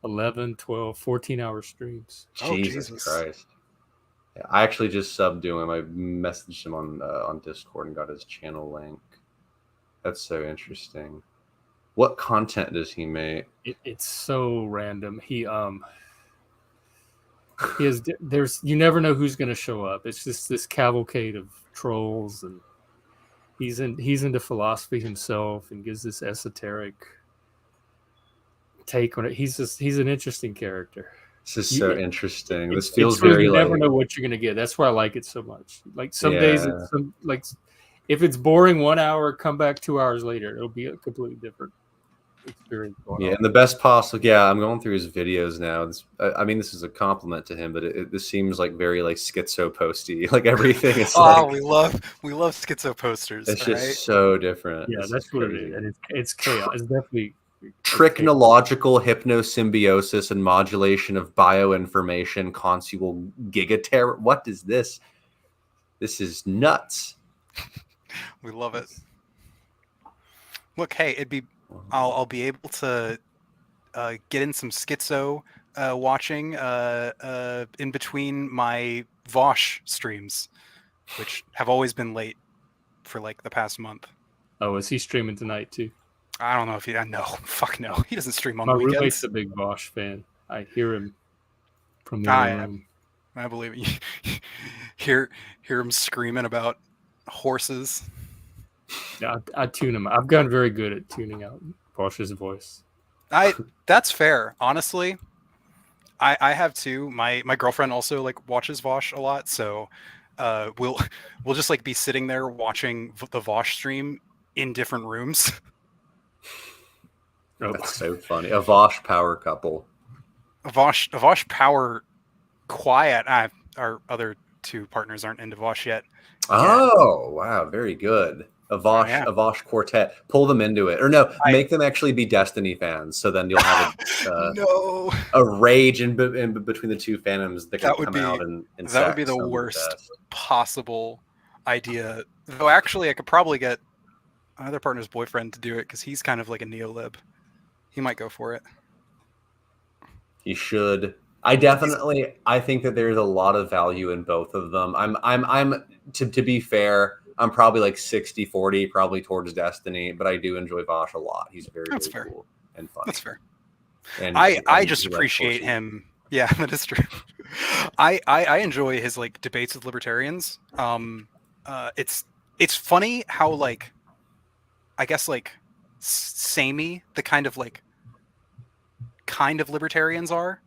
11, 12, 14-hour streams. Jesus Christ. Yeah, I actually just subbed to him. I messaged him on Discord and got his channel link. That's so interesting. What content does he make? It's so random. He has you never know who's going to show up. It's just this cavalcade of trolls, and he's into philosophy himself and gives this esoteric take on it. He's an interesting character. This is so interesting. This feels very you never know what you're gonna get. That's why I like it so much. Like some days, if it's boring 1 hour, come back 2 hours later. It'll be a completely different experience. And the best possible. Yeah, I'm going through his videos now. I mean, this is a compliment to him, but this seems like very like schizo posty. Like everything is. We love schizo posters. It's just so different. Yeah, that's what it is, and it's chaos. It's definitely. Trichnological hypnosymbiosis and modulation of bioinformation, consual gigaterror. What is this? This is nuts. We love it. Look, hey, I'll be able to get in some schizo watching in between my Vosh streams, which have always been late for like the past month. Oh, is he streaming tonight too? I don't know if fuck no. He doesn't stream on the weekends. My roommate's a big Vosh fan. I hear him from the room. I believe you. hear him screaming about horses. Yeah, I tune him. I've gotten very good at tuning out Vosh's voice. That's fair. Honestly, I have too. My girlfriend also like watches Vosh a lot, so we'll just like be sitting there watching the Vosh stream in different rooms. That's so funny. A Vosh power couple. A Vosh power quiet. Our other two partners aren't into Vosh yet. Oh, wow. Very good. A Vosh quartet. Pull them into it. Or no, make them actually be Destiny fans. So then you'll have a rage in between the two fandoms that can come out and that would be the worst possible idea. Though actually I could probably get another partner's boyfriend to do it because he's kind of like a neo-lib. He might go for it. He should. I think that there's a lot of value in both of them. I'm to be fair, I'm probably like 60-40, probably towards Destiny, but I do enjoy Vosh a lot. He's very cool and fun. That's fair. And I just appreciate him. Yeah, that is true. I enjoy his like debates with libertarians. It's funny how like I guess like samey the kind of libertarians are,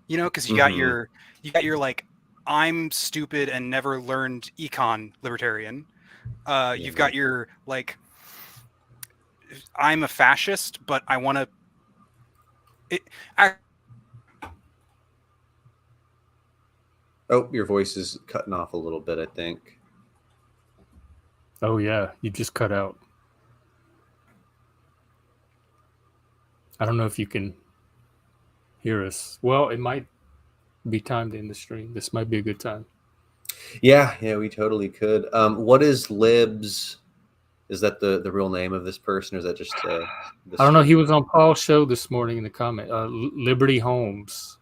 you know, because you got your like I'm stupid and never learned econ libertarian. You've got your like I'm a fascist, but I want to. Your voice is cutting off a little bit, I think. Oh yeah, you just cut out. I don't know if you can hear us. Well, it might be time to end the stream. This might be a good time. Yeah, we totally could. What is Libs? Is that the real name of this person, or is that just? I don't know. He was on Paul's show this morning in the comment. Liberty Holmes.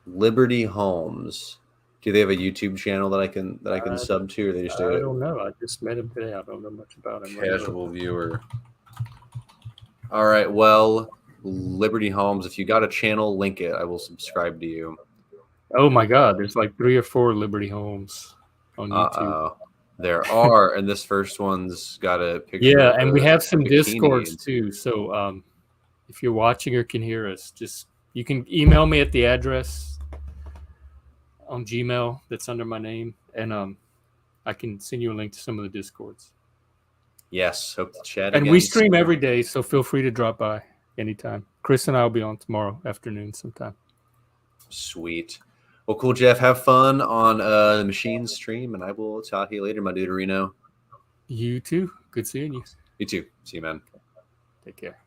Liberty Holmes. Do they have a YouTube channel that I can sub to, or they just do it? I don't know. I just met him today. I don't know much about him. Casual viewer. All right. Well, Liberty Holmes, if you got a channel, link it. I will subscribe to you. Oh my God, there's like 3 or 4 Liberty Homes on YouTube. There are, and this first one's got a picture. Yeah, and we have some Discords too. So if you're watching or can hear us, you can email me at the address on Gmail that's under my name, and I can send you a link to some of the Discords. Yes, hope to chat and again we stream soon. every day, so feel free to drop by anytime. Chris and I will be on tomorrow afternoon sometime. Sweet. Well, cool, Jeff. Have fun on the machine stream, and I will talk to you later, my dude Reno. You too. Good seeing you. You too. See you, man. Take care.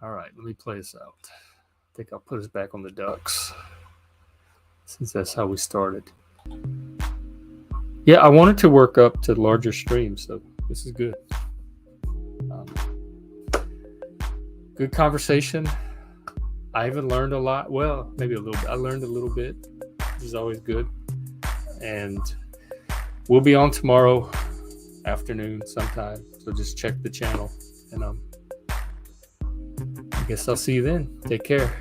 All right, let me play this out. I think I'll put us back on the Ducks, since that's how we started. Yeah, I wanted to work up to larger streams, so this is good. Good conversation. I haven't learned a lot. Well, maybe a little bit. I learned a little bit, which is always good. And we'll be on tomorrow afternoon sometime. So just check the channel. And I guess I'll see you then. Take care.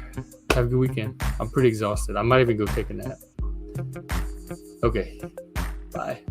Have a good weekend. I'm pretty exhausted. I might even go take a nap. Okay. Bye.